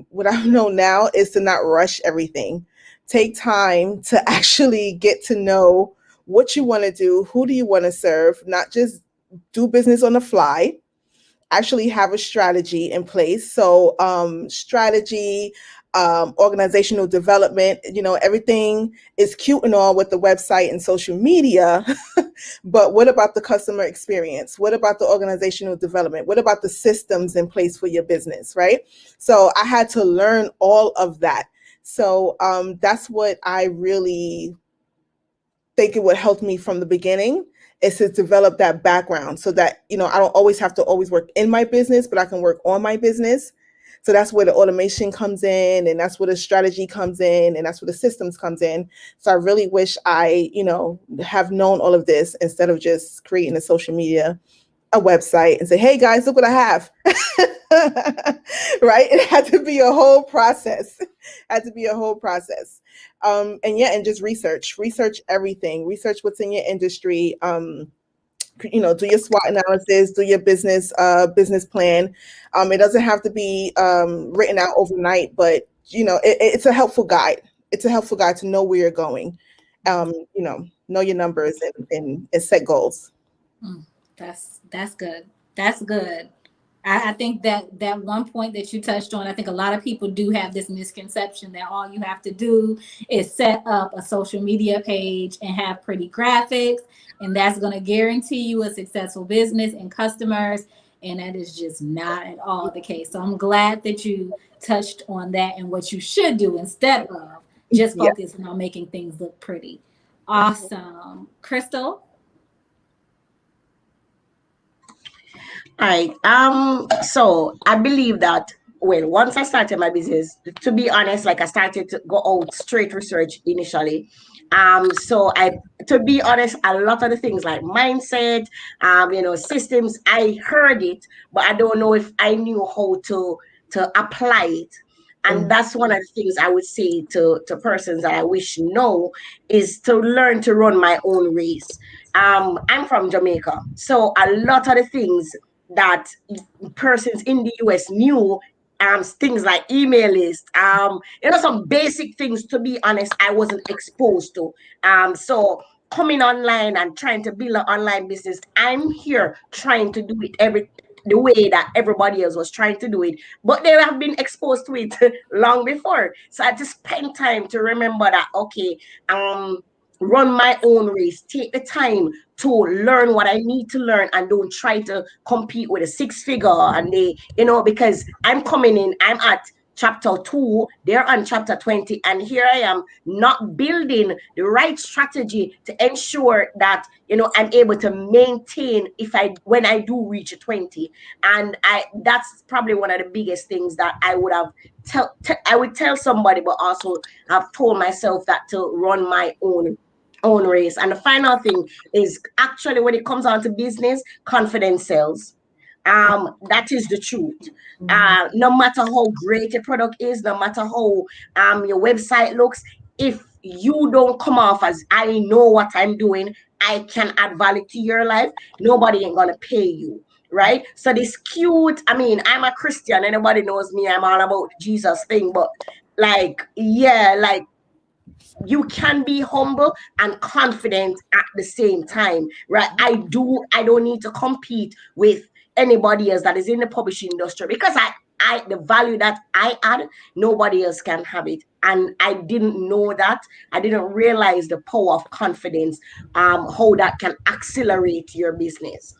T: what I know now is to not rush everything. Take time to actually get to know what you want to do, who do you want to serve, not just do business on the fly, actually have a strategy in place. So strategy, organizational development, everything is cute and all with the website and social media, but what about the customer experience? What about the organizational development? What about the systems in place for your business, right? So I had to learn all of that. So that's what I really think it would help me from the beginning, is to develop that background so that, I don't always have to always work in my business, but I can work on my business. So that's where the automation comes in, and that's where the strategy comes in, and that's where the systems comes in. So I really wish I, have known all of this instead of just creating a social media, a website, and say, hey guys, look what I have. Right? It had to be a whole process. And just research everything, research what's in your industry, do your SWOT analysis, do your business plan. It doesn't have to be written out overnight, but it's a helpful guide. It's a helpful guide to know where you're going. Know your numbers and set goals.
A: That's good. That's good. I think that one point that you touched on, I think a lot of people do have this misconception that all you have to do is set up a social media page and have pretty graphics, and that's going to guarantee you a successful business and customers. And that is just not at all the case. So I'm glad that you touched on that and what you should do instead of just focusing on making things look pretty. Awesome. Crystal?
U: All right. So I believe that, well, once I started my business, to be honest, like I started to go out straight research initially. So to be honest, a lot of the things like mindset, systems, I heard it, but I don't know if I knew how to apply it. And that's one of the things I would say to persons that I wish know, is to learn to run my own race. I'm from Jamaica, so a lot of the things that persons in the US knew, things like email list, some basic things, to be honest, I wasn't exposed to. So coming online and trying to build an online business, I'm here trying to do it the way that everybody else was trying to do it, but they have been exposed to it long before. So I just spend time to remember that, okay, run my own race, take the time to learn what I need to learn, and don't try to compete with a six figure. And because I'm coming in, I'm at chapter 2, they're on chapter 20, and here I am not building the right strategy to ensure that I'm able to maintain when I do reach 20. And that's probably one of the biggest things that I would have I would tell somebody, but also have told myself that to run my own race. And the final thing is, actually, when it comes down to business, confidence sells. That is the truth. No matter how great a product is, no matter how your website looks, if you don't come off as, I know what I'm doing, I can add value to your life, nobody ain't gonna pay you. Right? So this cute, I'm a Christian, anybody knows me, I'm all about the Jesus thing, but you can be humble and confident at the same time, right? I don't need to compete with anybody else that is in the publishing industry, because the value that I add, nobody else can have it. And I didn't know that. I didn't realize the power of confidence, how that can accelerate your business.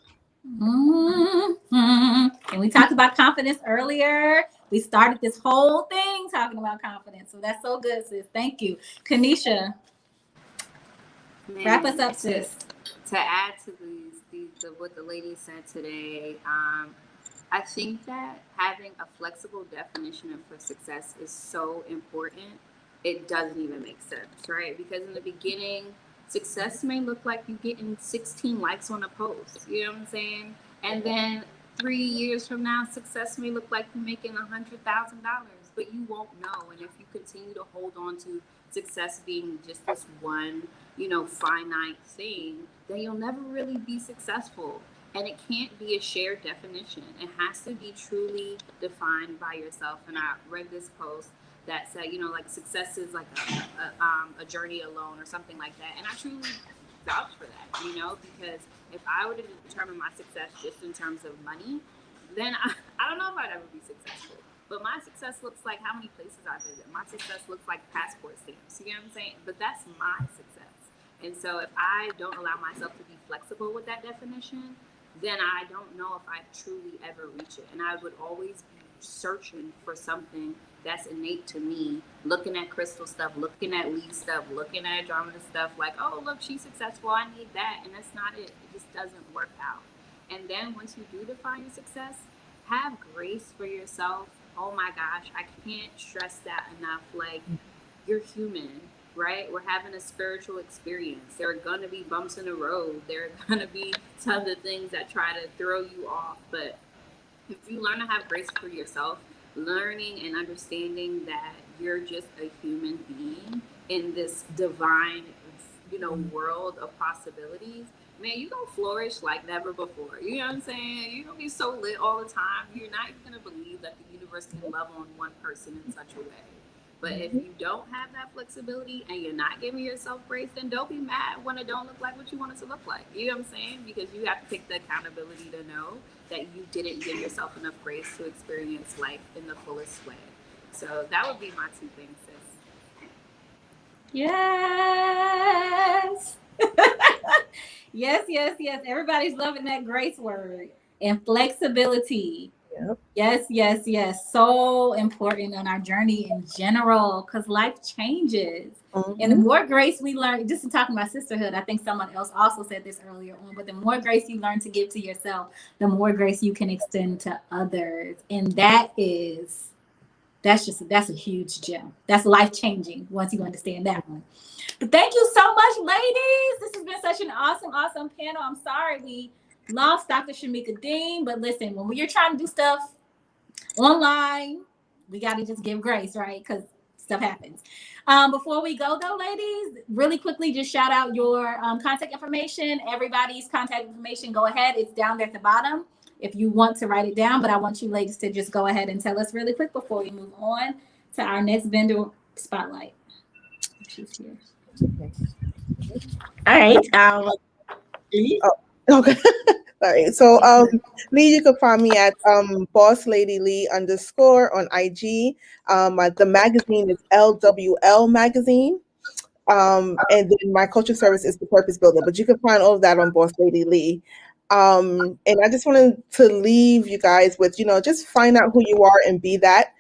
A: And we talked about confidence earlier. We started this whole thing talking about confidence. So that's so good, sis. Thank you. Kanisha, wrap us up, sis.
V: To add to what the lady said today, I think that having a flexible definition of for success is so important. It doesn't even make sense, right? Because in the beginning, success may look like you getting 16 likes on a post. You know what I'm saying? And then 3 years from now, success may look like you're making $100,000, but you won't know. And if you continue to hold on to success being just this one, finite thing, then you'll never really be successful. And it can't be a shared definition. It has to be truly defined by yourself. And I read this post that said, like success is like a journey alone or something like that. And I truly vouch for that, because if I were to determine my success just in terms of money, then I don't know if I'd ever be successful. But my success looks like how many places I visit. My success looks like passport stamps. You know what I'm saying? But that's my success. And so if I don't allow myself to be flexible with that definition, then I don't know if I truly ever reach it. And I would always be searching for something that's innate to me, looking at Crystal stuff, looking at Lee stuff, looking at Andromeda stuff, like, oh, look, she's successful, I need that. And that's not it. It just doesn't work out. And then once you do define your success, have grace for yourself. Oh my gosh, I can't stress that enough. Like, you're human, right? We're having a spiritual experience. There are going to be bumps in the road. There are going to be tons of things that try to throw you off. But if you learn to have grace for yourself, learning and understanding that you're just a human being in this divine, world of possibilities, man, you're going to flourish like never before. You know what I'm saying? You're going to be so lit all the time. You're not even going to believe that the universe can love on one person in such a way. But if you don't have that flexibility and you're not giving yourself grace, then don't be mad when it don't look like what you want it to look like. You know what I'm saying? Because you have to take the accountability to know that you didn't give yourself enough grace to experience life in the fullest way. So that would be my 2 things, sis.
A: Yes. Yes. Everybody's loving that grace word and flexibility. Yep. Yes. So important on our journey in general, because life changes. And the more grace we learn, just in talking about sisterhood, I think someone else also said this earlier on, but the more grace you learn to give to yourself, the more grace you can extend to others. And that's a huge gem. That's life-changing once you understand that one. But thank you so much, ladies. This has been such an awesome panel. I'm sorry we lost Dr. Shamika Dean, but listen, when you're trying to do stuff online, we got to just give grace, right? Because stuff happens. Before we go, though, ladies, really quickly, just shout out your contact information. Everybody's contact information, go ahead. It's down there at the bottom if you want to write it down. But I want you ladies to just go ahead and tell us really quick before we move on to our next vendor spotlight. She's here.
U: All right.
T: Okay. Sorry. So Lee, you can find me at Boss Lady Lee _ on IG. The magazine is LWL Magazine. And then my coaching service is the Purpose Builder, but you can find all of that on Boss Lady Lee. And I just wanted to leave you guys with, just find out who you are and be that.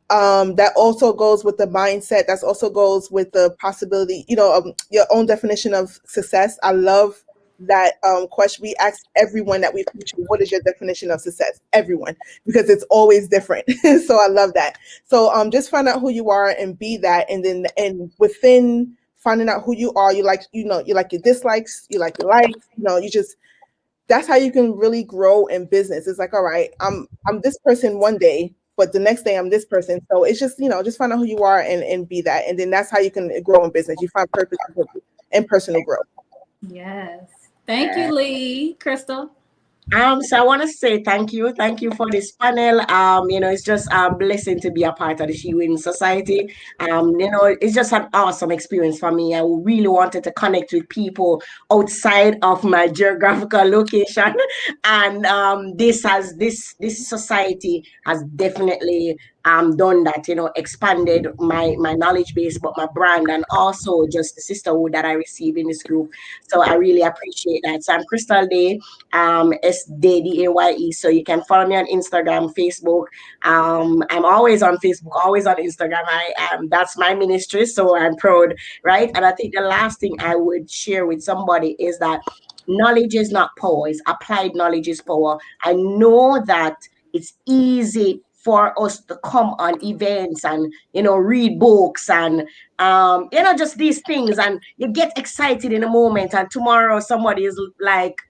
T: That also goes with the mindset. That also goes with the possibility, your own definition of success. I love that question. We ask everyone that we feature, what is your definition of success? Everyone, because it's always different. So I love that. So just find out who you are and be that. And within finding out who you are, you like your dislikes, you like your likes, that's how you can really grow in business. It's like, all right, I'm this person one day, but the next day I'm this person. So it's just, just find out who you are and be that. And then that's how you can grow in business. You find purpose and personal growth.
A: Yes. Thank you, Lee. Crystal.
U: So I want to say thank you for this panel. It's just a blessing to be a part of the She Wins Society. It's just an awesome experience for me. I really wanted to connect with people outside of my geographical location, and this society has definitely done that, expanded my knowledge base, but my brand, and also just the sisterhood that I receive in this group. So I really appreciate that. So I'm Crystal Day, SDADAYE. So you can follow me on Instagram, Facebook. I'm always on Facebook, always on Instagram. That's my ministry, so I'm proud, right? And I think the last thing I would share with somebody is that knowledge is not power, it's applied knowledge is power. I know that it's easy for us to come on events and read books and just these things, and you get excited in a moment, and tomorrow somebody is like,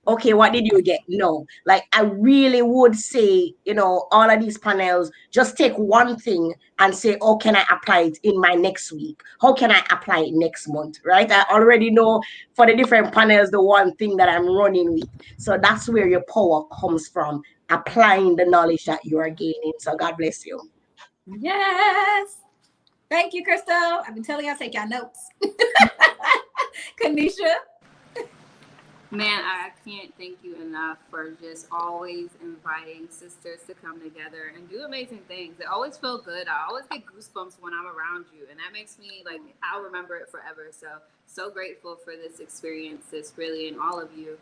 U: okay, what did you get? No, like I really would say, all of these panels, just take one thing and say, oh, can I apply it in my next week? How can I apply it next month? Right? I already know for the different panels the one thing that I'm running with. So that's where your power comes from, applying the knowledge that you are gaining. So God bless you.
A: Yes. Thank you, Crystal. I've been telling y'all, take y'all notes. Kanisha.
V: Man, I can't thank you enough for just always inviting sisters to come together and do amazing things. It always feel good. I always get goosebumps when I'm around you, and that makes me like, I'll remember it forever. So grateful for this experience, sis, really, and all of you.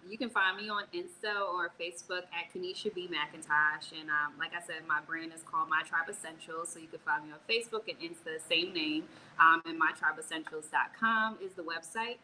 V: You can find me on Insta or Facebook at Kanisha B. McIntosh. And like I said, my brand is called My Tribe Essentials. So you can find me on Facebook and Insta, same name. And mytribeessentials.com is the website.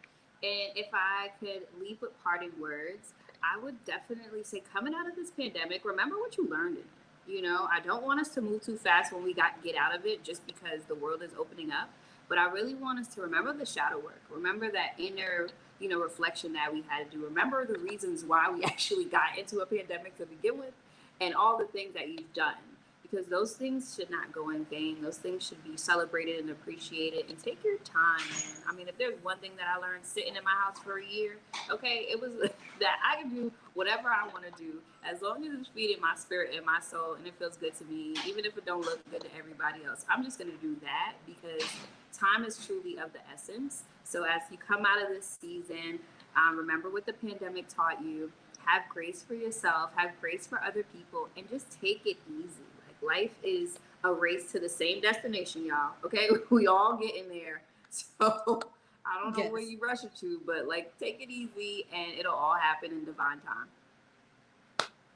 V: And if I could leave with parting words, I would definitely say, coming out of this pandemic, remember what you learned in it. I don't want us to move too fast when we get out of it just because the world is opening up. But I really want us to remember the shadow work. Remember that inner, reflection that we had to do. Remember the reasons why we actually got into a pandemic to begin with, and all the things that you've done. Because those things should not go in vain. Those things should be celebrated and appreciated. And take your time, man. I mean, if there's one thing that I learned sitting in my house for a year, okay, it was that I can do whatever I want to do as long as it's feeding my spirit and my soul and it feels good to me, even if it don't look good to everybody else. I'm just going to do that because time is truly of the essence. So as you come out of this season, remember what the pandemic taught you. Have grace for yourself, have grace for other people, and just take it easy. Life is a race to the same destination, y'all. Okay, we all get in there. So I don't know where you rush it to, but take it easy, and it'll all happen in divine time.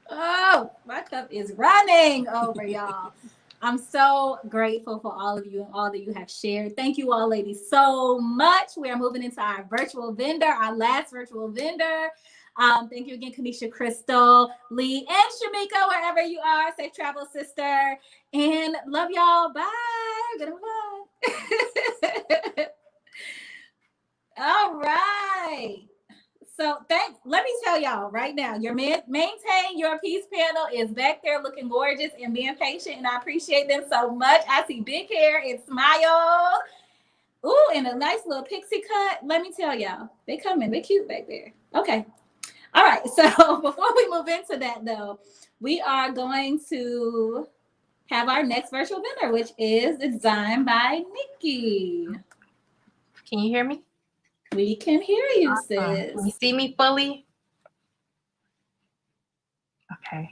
A: Oh, my cup is running over, y'all. I'm so grateful for all of you and all that you have shared. Thank you all, ladies, so much. We are moving into our virtual vendor, our last virtual vendor. Thank you again, Kanisha, Crystal, Lee, and Shamika, wherever you are. Safe travel, sister. And love y'all. Bye. Good luck. All right. So let me tell y'all right now, your Maintain Your Peace panel is back there looking gorgeous and being patient, and I appreciate them so much. I see big hair and smiles. Ooh, and a nice little pixie cut. Let me tell y'all, they coming. They cute back there. Okay. All right, so before we move into that, though, we are going to have our next virtual vendor, which is Designed by Nikki.
I: Can you hear me?
A: We can hear you,
I: Awesome.
A: sis.
I: Can you see me fully? Okay.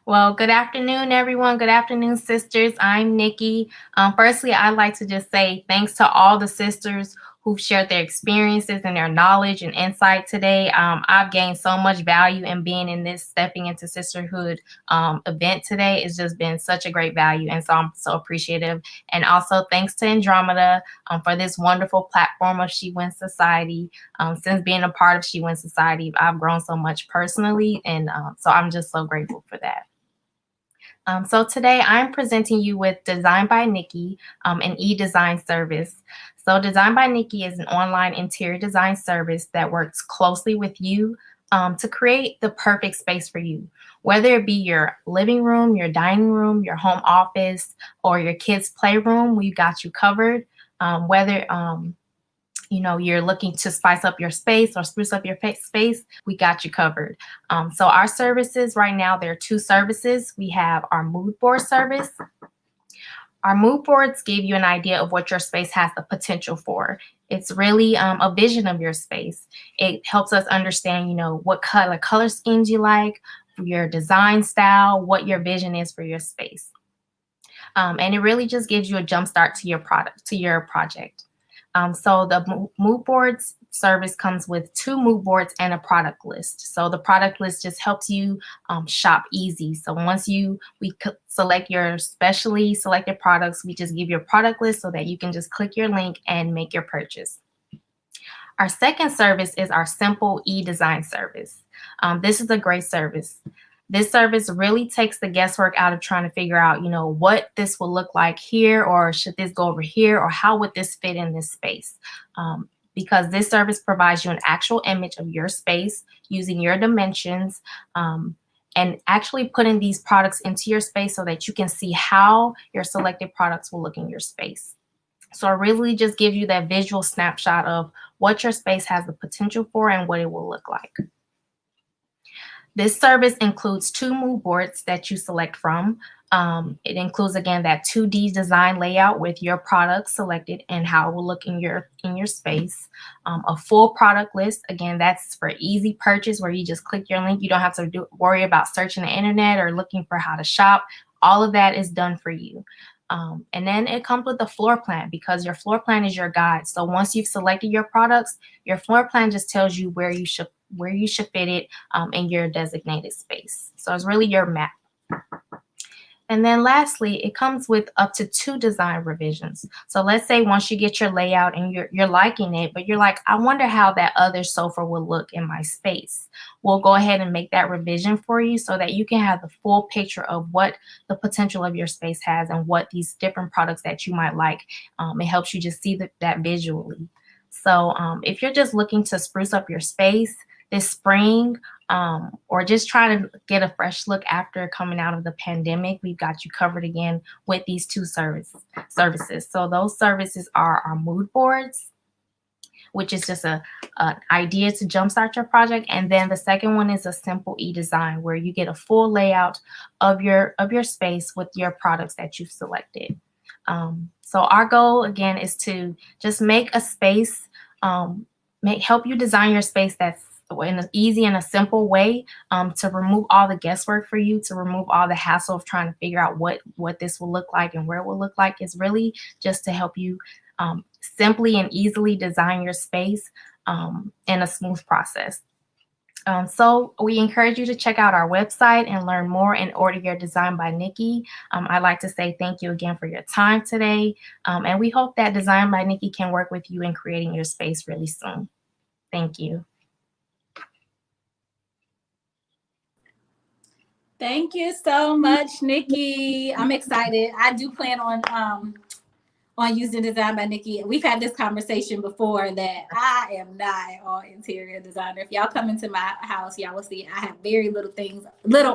I: Well, good afternoon, everyone. Good afternoon, sisters. I'm Nikki. Firstly, I'd like to just say thanks to all the sisters who've shared their experiences and their knowledge and insight today. I've gained so much value in being in this Stepping into Sisterhood event today. It's just been such a great value, and so I'm so appreciative. And also thanks to Andromeda for this wonderful platform of She Wins Society. Since being a part of She Wins Society, I've grown so much personally, and so I'm just so grateful for that. So today I'm presenting you with Designed by Nikki, an e-design service. So Designed by Nikki is an online interior design service that works closely with you to create the perfect space for you, whether it be your living room, your dining room, your home office, or your kids' playroom. We got you covered. Whether you're looking to spice up your space or spruce up your space, we got you covered. So our services right now, there are two services. We have our mood board service. Our mood boards give you an idea of what your space has the potential for. It's really a vision of your space. It helps us understand, what color schemes you like, your design style, what your vision is for your space.
B: And it really just gives you a jump start to your project. So the mood boards service comes with 2 mood boards and a product list. So the product list just helps you shop easy. So once we select your specially selected products, we just give you a product list so that you can just click your link and make your purchase. Our second service is our simple e-design service. This is a great service. This service really takes the guesswork out of trying to figure out, what this will look like here, or should this go over here, or how would this fit in this space? Because this service provides you an actual image of your space using your dimensions, and actually putting these products into your space so that you can see how your selected products will look in your space. So it really just gives you that visual snapshot of what your space has the potential for and what it will look like. This service includes 2 mood boards that you select from. It includes, again, that 2D design layout with your products selected and how it will look in your space. A full product list, again, that's for easy purchase where you just click your link. You don't have to worry about searching the internet or looking for how to shop. All of that is done for you. And then it comes with a floor plan, because your floor plan is your guide. So once you've selected your products, your floor plan just tells you where you should fit it in your designated space. So it's really your map. And then lastly, it comes with up to 2 design revisions. So let's say once you get your layout and you're liking it, but you're like, I wonder how that other sofa will look in my space. We'll go ahead and make that revision for you so that you can have the full picture of what the potential of your space has and what these different products that you might like. It helps you just see that visually. So if you're just looking to spruce up your space this spring, or just trying to get a fresh look after coming out of the pandemic, we've got you covered again with these 2 services. So those services are our mood boards, which is just an idea to jumpstart your project. And then the second one is a simple e-design, where you get a full layout of your space with your products that you've selected. So our goal, again, is to just make a space, help you design your space that's in an easy and a simple way, to remove all the guesswork for you, to remove all the hassle of trying to figure out what this will look like and where it will look like. Is really just to help you simply and easily design your space in a smooth process. So we encourage you to check out our website and learn more and order your Design by Nikki. I'd like to say thank you again for your time today. And we hope that Design by Nikki can work with you in creating your space really soon. Thank you.
A: Thank you so much, Nikki. I'm excited. I do plan on using Design by Nikki. We've had this conversation before that I am not an all interior designer. If y'all come into my house, y'all will see I have very little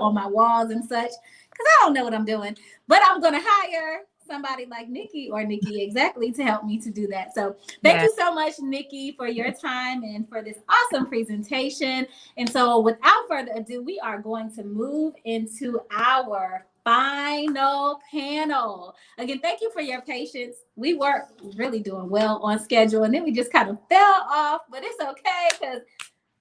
A: on my walls and such, because I don't know what I'm doing. But I'm going to hire somebody like Nikki, or Nikki exactly, to help me to do that. So thank you so much, Nikki, for your time and for this awesome presentation. And so without further ado, we are going to move into our final panel. Again, thank you for your patience. We were really doing well on schedule, and then we just kind of fell off, but it's okay because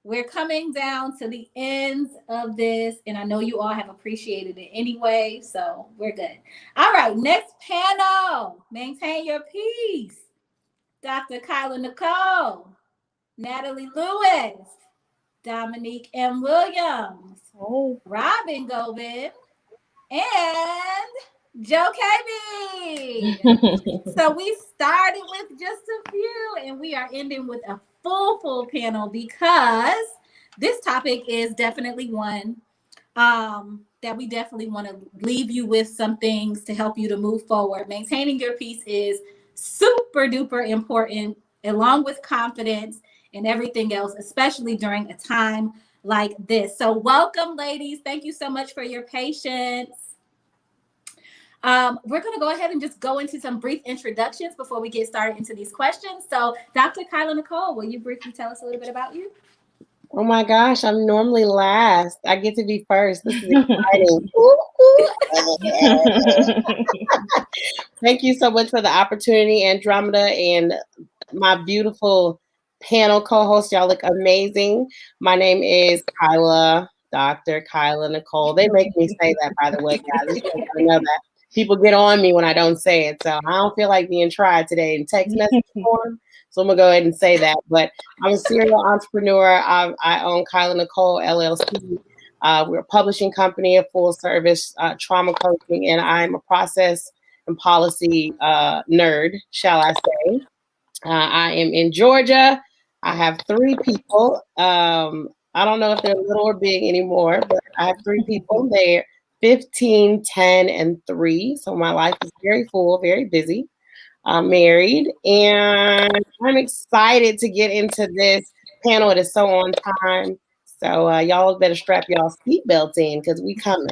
A: we're coming down to the ends of this, and I know you all have appreciated it anyway, so we're good. All right, next panel. Maintain your peace. Dr. Kyla Nicole, Natalie Lewis, Dominique M. Williams, Robin Gobin, and Joe KB. So we started with just a few, and we are ending with a full panel, because this topic is definitely one that we definitely want to leave you with some things to help you to move forward. Maintaining your peace is super duper important, along with confidence and everything else, especially during a time like this. So welcome, ladies. Thank you so much for your patience. We're going to go ahead and just go into some brief introductions before we get started into these questions. So Dr. Kyla Nicole, will you briefly tell us a little bit about you?
D: Oh my gosh, I'm normally last. I get to be first. This is exciting. Thank you so much for the opportunity, Andromeda, and my beautiful panel co-host. Y'all look amazing. My name is Kyla, Dr. Kyla Nicole. They make me say that, by the way, guys. I know that.
F: people get on me when I don't say it. So I don't feel like being tried today in text message form. So I'm gonna go ahead and say that. But I'm a serial entrepreneur. I own Kyla Nicole LLC. We're a publishing company, a full service trauma coaching, and I'm a process and policy nerd, shall I say. I am in Georgia. I have 3 people. I don't know if they're little or big anymore, but I have 3 people. They're 15, 10, and 3. So my life is very full, very busy. I'm married, and I'm excited to get into this panel. It is so on time. So y'all better strap y'all seatbelts in because we coming.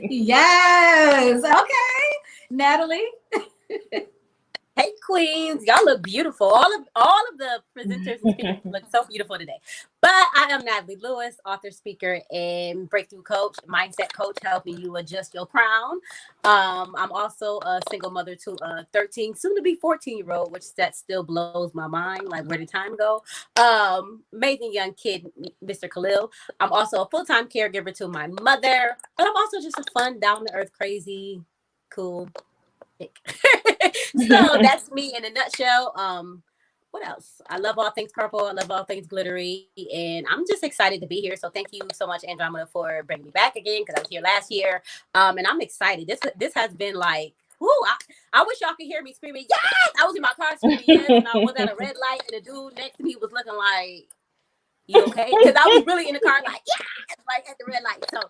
A: Yes. Okay. Natalie.
N: Hey queens, y'all look beautiful. All of the presenters and speakers look so beautiful today. But I am Natalie Lewis, author, speaker, and breakthrough coach, mindset coach, helping you adjust your crown. I'm also a single mother to a 13, soon to be 14-year-old, which that still blows my mind. Like, where did time go? Amazing young kid, Mr. Khalil. I'm also a full-time caregiver to my mother, but I'm also just a fun, down-to-earth, crazy, cool. So that's me in a nutshell. What else? I love all things purple. I love all things glittery, and I'm just excited to be here. So thank you so much, Andromeda, for bringing me back again because I was here last year. And I'm excited. This has been like, whoo! I wish y'all could hear me screaming. Yes! I was in my car screaming yes, and I was at a red light, and the dude next to me was looking like, "You okay?" Because I was really in the car like, yes, like at the red light. So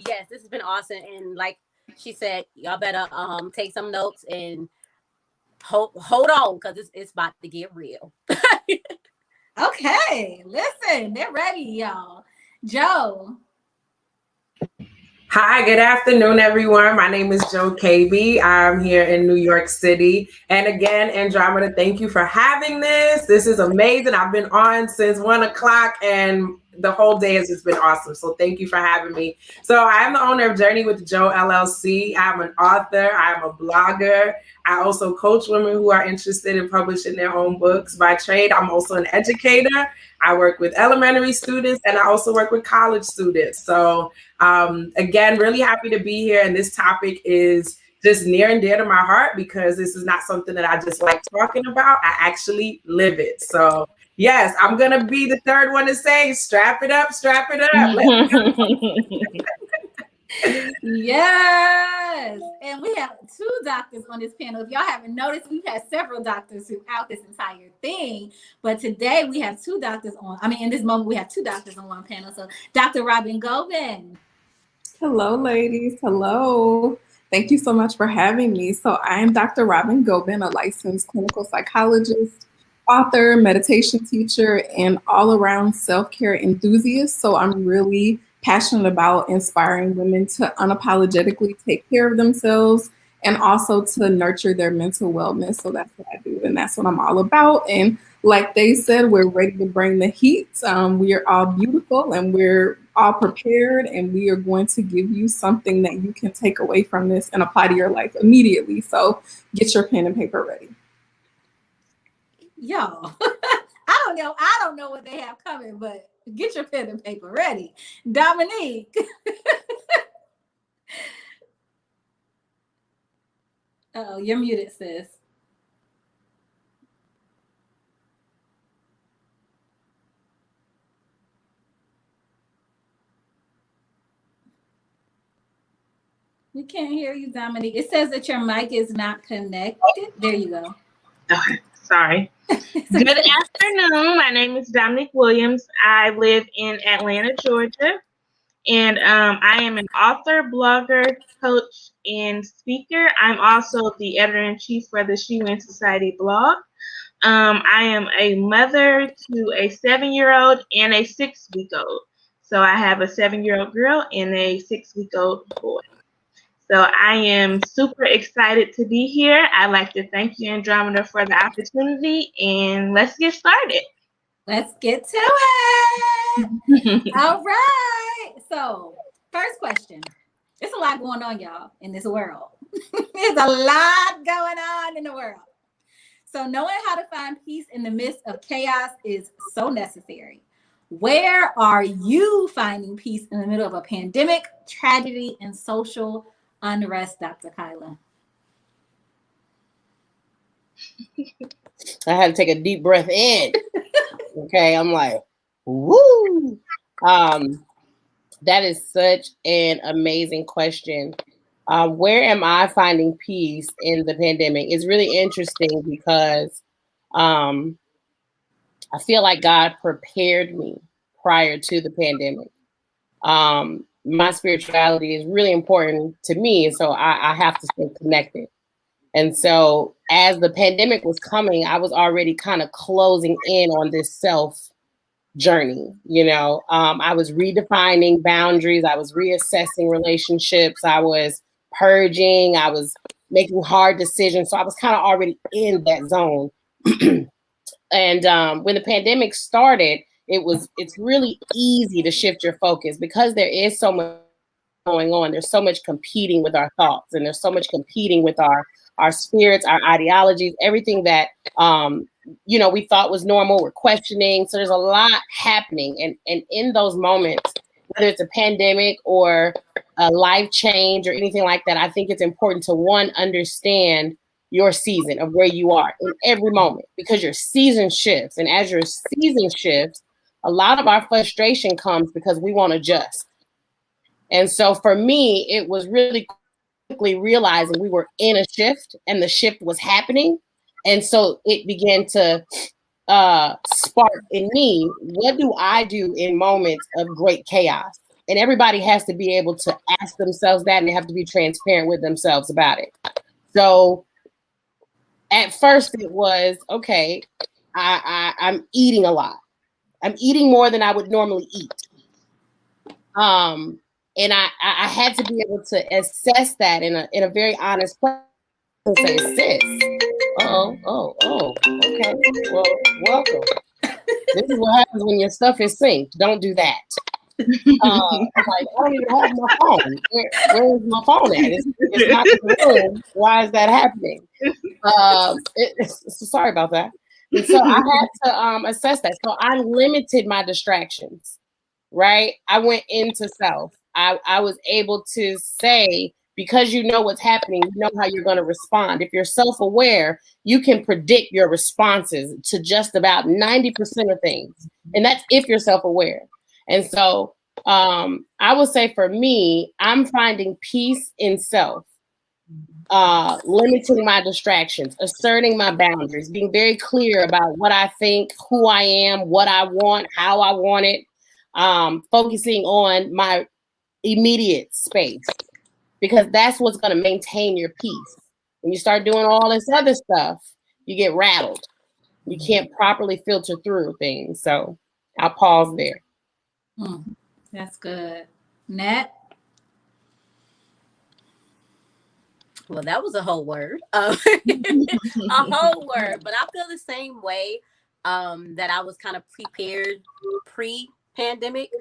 N: yes, this has been awesome, and like she said, y'all better take some notes and hold on because it's about to get real.
A: Okay, listen, they're ready, y'all. Joe.
G: Hi, good afternoon, everyone. My name is Joe KB. I'm here in New York City. And again, Andromeda, thank you for having this. This is amazing. I've been on since 1 o'clock and the whole day has just been awesome. So thank you for having me. So I am the owner of Journey with Joe LLC. I'm an author. I'm a blogger. I also coach women who are interested in publishing their own books. By trade, I'm also an educator. I work with elementary students and I also work with college students. So again, really happy to be here. And this topic is just near and dear to my heart because this is not something that I just like talking about. I actually live it. So yes, I'm going to be the third one to say, strap it up, strap it up. Let's go.
A: Yes. And we have 2 doctors on this panel. If y'all haven't noticed, we've had several doctors throughout this entire thing. But today we have 2 doctors on. I mean, in this moment, we have 2 doctors on one panel. So Dr. Robin Gobin.
W: Hello, ladies. Hello. Thank you so much for having me. So I am Dr. Robin Gobin, a licensed clinical psychologist, author, meditation teacher, and all-around self-care enthusiast. So I'm really passionate about inspiring women to unapologetically take care of themselves and also to nurture their mental wellness. So that's what I do, and that's what I'm all about. And like they said, we're ready to bring the heat. We are all beautiful and we're all prepared, and we are going to give you something that you can take away from this and apply to your life immediately. So get your pen and paper ready.
A: Y'all, I don't know what they have coming, but get your pen and paper ready. Dominique. Oh, you're muted, sis. We can't hear you, Dominique. It says that your mic is not connected. There you go.
X: Okay, sorry. Good afternoon. My name is Dominique Williams. I live in Atlanta, Georgia, and I am an author, blogger, coach, and speaker. I'm also the editor-in-chief for the She Wins Society blog. I am a mother to a 7-year-old and a 6-week-old. So I have a 7-year-old girl and a 6-week-old boy. So I am super excited to be here. I'd like to thank you, Andromeda, for the opportunity, and let's get started.
A: Let's get to it. All right. So, first question. There's a lot going on, y'all, in this world. There's a lot going on in the world. So, knowing how to find peace in the midst of chaos is so necessary. Where are you finding peace in the middle of a pandemic, tragedy, and social unrest, Dr. Kyla?
F: I had to take a deep breath in. Okay, I'm like, woo. That is such an amazing question. Where am I finding peace in the pandemic? It's really interesting because I feel like God prepared me prior to the pandemic. My spirituality is really important to me, so I have to stay connected. And so as the pandemic was coming, I was already kind of closing in on this self journey. I was redefining boundaries. I was reassessing relationships. I was purging. I was making hard decisions. So I was kind of already in that zone. And when the pandemic started, it's really easy to shift your focus because there is so much going on. There's so much competing with our thoughts, and there's so much competing with our spirits, our ideologies, everything that we thought was normal, we're questioning. So there's a lot happening. And in those moments, whether it's a pandemic or a life change or anything like that, I think it's important to understand your season of where you are in every moment, because your season shifts. And as your season shifts, a lot of our frustration comes because we won't adjust. And so for me, it was really quickly realizing we were in a shift and the shift was happening. And so it began to spark in me, what do I do in moments of great chaos? And everybody has to be able to ask themselves that, and they have to be transparent with themselves about it. So at first it was, okay, I'm eating a lot. I'm eating more than I would normally eat. And I had to be able to assess that in a very honest place and say, sis, okay, well, welcome. This is what happens when your stuff is synced. Don't do that. I'm like, I don't even have my phone. Where is my phone at? It's not in the room. Why is that happening? Sorry about that. And so I had to assess that. So I limited my distractions, right? I went into self. I was able to say, because you know what's happening, you know how you're going to respond. If you're self-aware, you can predict your responses to just about 90% of things. And that's if you're self-aware. And so I would say for me, I'm finding peace in self, limiting my distractions, asserting my boundaries, being very clear about what I think, who I am, what I want, how I want it, focusing on my immediate space, because that's what's going to maintain your peace. When you start doing all this other stuff, you get rattled. You can't properly filter through things. So I'll pause there.
A: That's good. Nat?
C: Well, that was a whole word. A whole word. But I feel the same way that I was kind of prepared pre-pandemic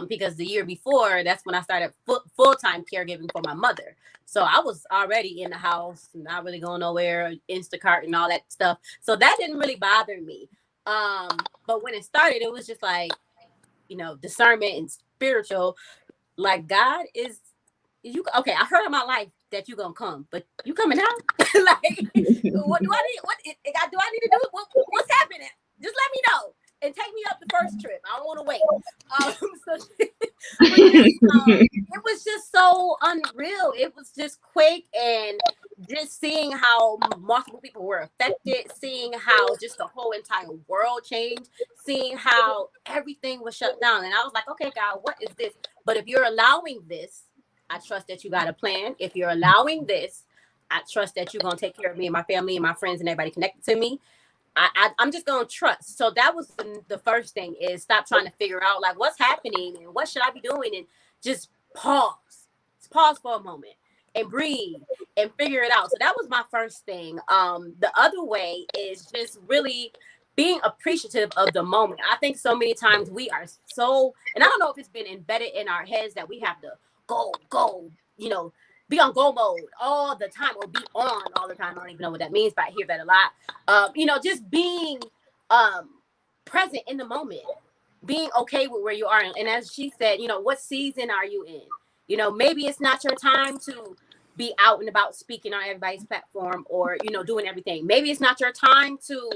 C: because the year before, that's when I started full-time caregiving for my mother. So I was already in the house, not really going nowhere, Instacart and all that stuff. So that didn't really bother me. But when it started, it was just like, discernment and spiritual. Like, God is, okay, I heard in my life that you're gonna come, but you coming out? Like, what do I need? What do I need to do? What's happening? Just let me know and take me up the first trip. I don't want to wait. It was just so unreal. It was just quick, and just seeing how multiple people were affected, seeing how just the whole entire world changed, seeing how everything was shut down. And I was like, okay, God, what is this? But if you're allowing this, I trust that you got a plan. If you're allowing this, I trust that you're going to take care of me and my family and my friends and everybody connected to me. I'm just going to trust. So that was the first thing, is stop trying to figure out like what's happening and what should I be doing, and just pause. Just pause for a moment and breathe and figure it out. So that was my first thing. The other way is just really being appreciative of the moment. I think so many times we are so, and I don't know if it's been embedded in our heads that we have to go, be on go mode all the time, or be on all the time. I don't even know what that means, but I hear that a lot. Just being present in the moment, being okay with where you are. And as she said, what season are you in? Maybe it's not your time to be out and about speaking on everybody's platform or, you know, doing everything. Maybe it's not your time to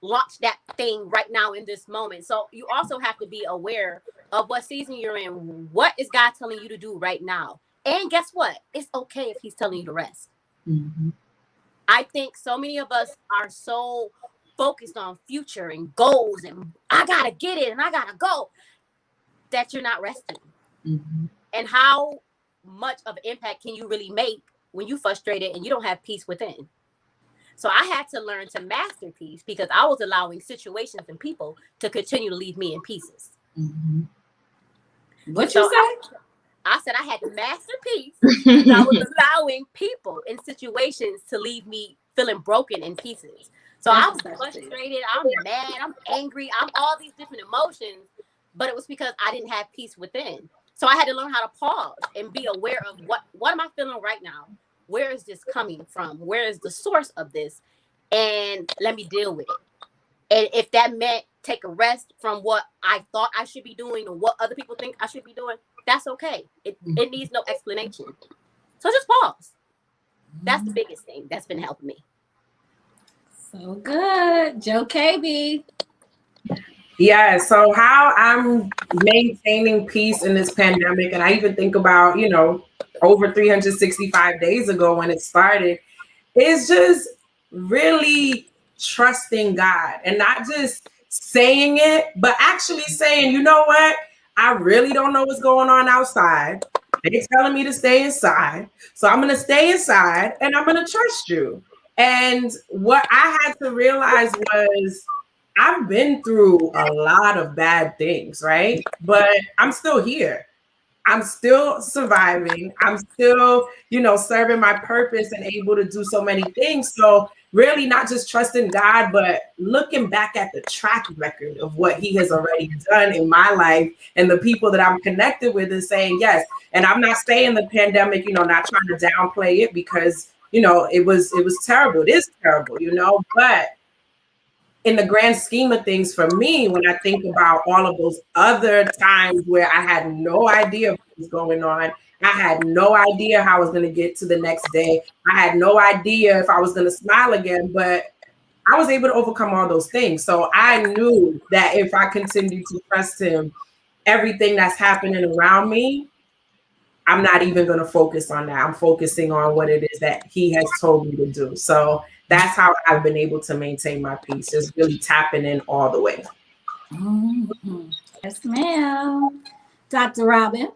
C: launch that thing right now in this moment. So you also have to be aware of what season you're in. What is God telling you to do right now? And guess what? It's okay if he's telling you to rest.
D: Mm-hmm.
C: I think so many of us are so focused on future and goals and I gotta get it and I gotta go that you're not resting.
D: Mm-hmm.
C: And how much of an impact can you really make when you frustrated and you don't have peace within? So I had to learn to master peace because I was allowing situations and people to continue to leave me in pieces.
D: Mm-hmm.
A: What you say?
C: I said I had to master peace because I was allowing people and situations to leave me feeling broken in pieces. So I was frustrated, I'm mad, I'm angry, I'm all these different emotions, but it was because I didn't have peace within. So I had to learn how to pause and be aware of what am I feeling right now? Where is this coming from? Where is the source of this? And let me deal with it. And if that meant take a rest from what I thought I should be doing or what other people think I should be doing, that's okay. It needs no explanation. So just pause. That's the biggest thing that's been helping me.
A: So good. Joe KB.
G: Yeah, so how I'm maintaining peace in this pandemic, and I even think about, you know, over 365 days ago when it started, is just really trusting God and not just saying it, but actually saying, you know what? I really don't know what's going on outside. They're telling me to stay inside. So I'm going to stay inside and I'm going to trust you. And what I had to realize was I've been through a lot of bad things, right? But I'm still here. I'm still surviving. I'm still, you know, serving my purpose and able to do so many things. So really not just trusting God, but looking back at the track record of what he has already done in my life and the people that I'm connected with and saying yes. And I'm not saying the pandemic, you know, not trying to downplay it because, you know, it was terrible. It is terrible, you know, but in the grand scheme of things for me, when I think about all of those other times where I had no idea what was going on, I had no idea how I was going to get to the next day. I had no idea if I was going to smile again, but I was able to overcome all those things. So I knew that if I continued to trust him, everything that's happening around me, I'm not even going to focus on that. I'm focusing on what it is that he has told me to do. So that's how I've been able to maintain my peace, just really tapping in all the way.
A: Mm-hmm. Yes, ma'am. Dr. Robin.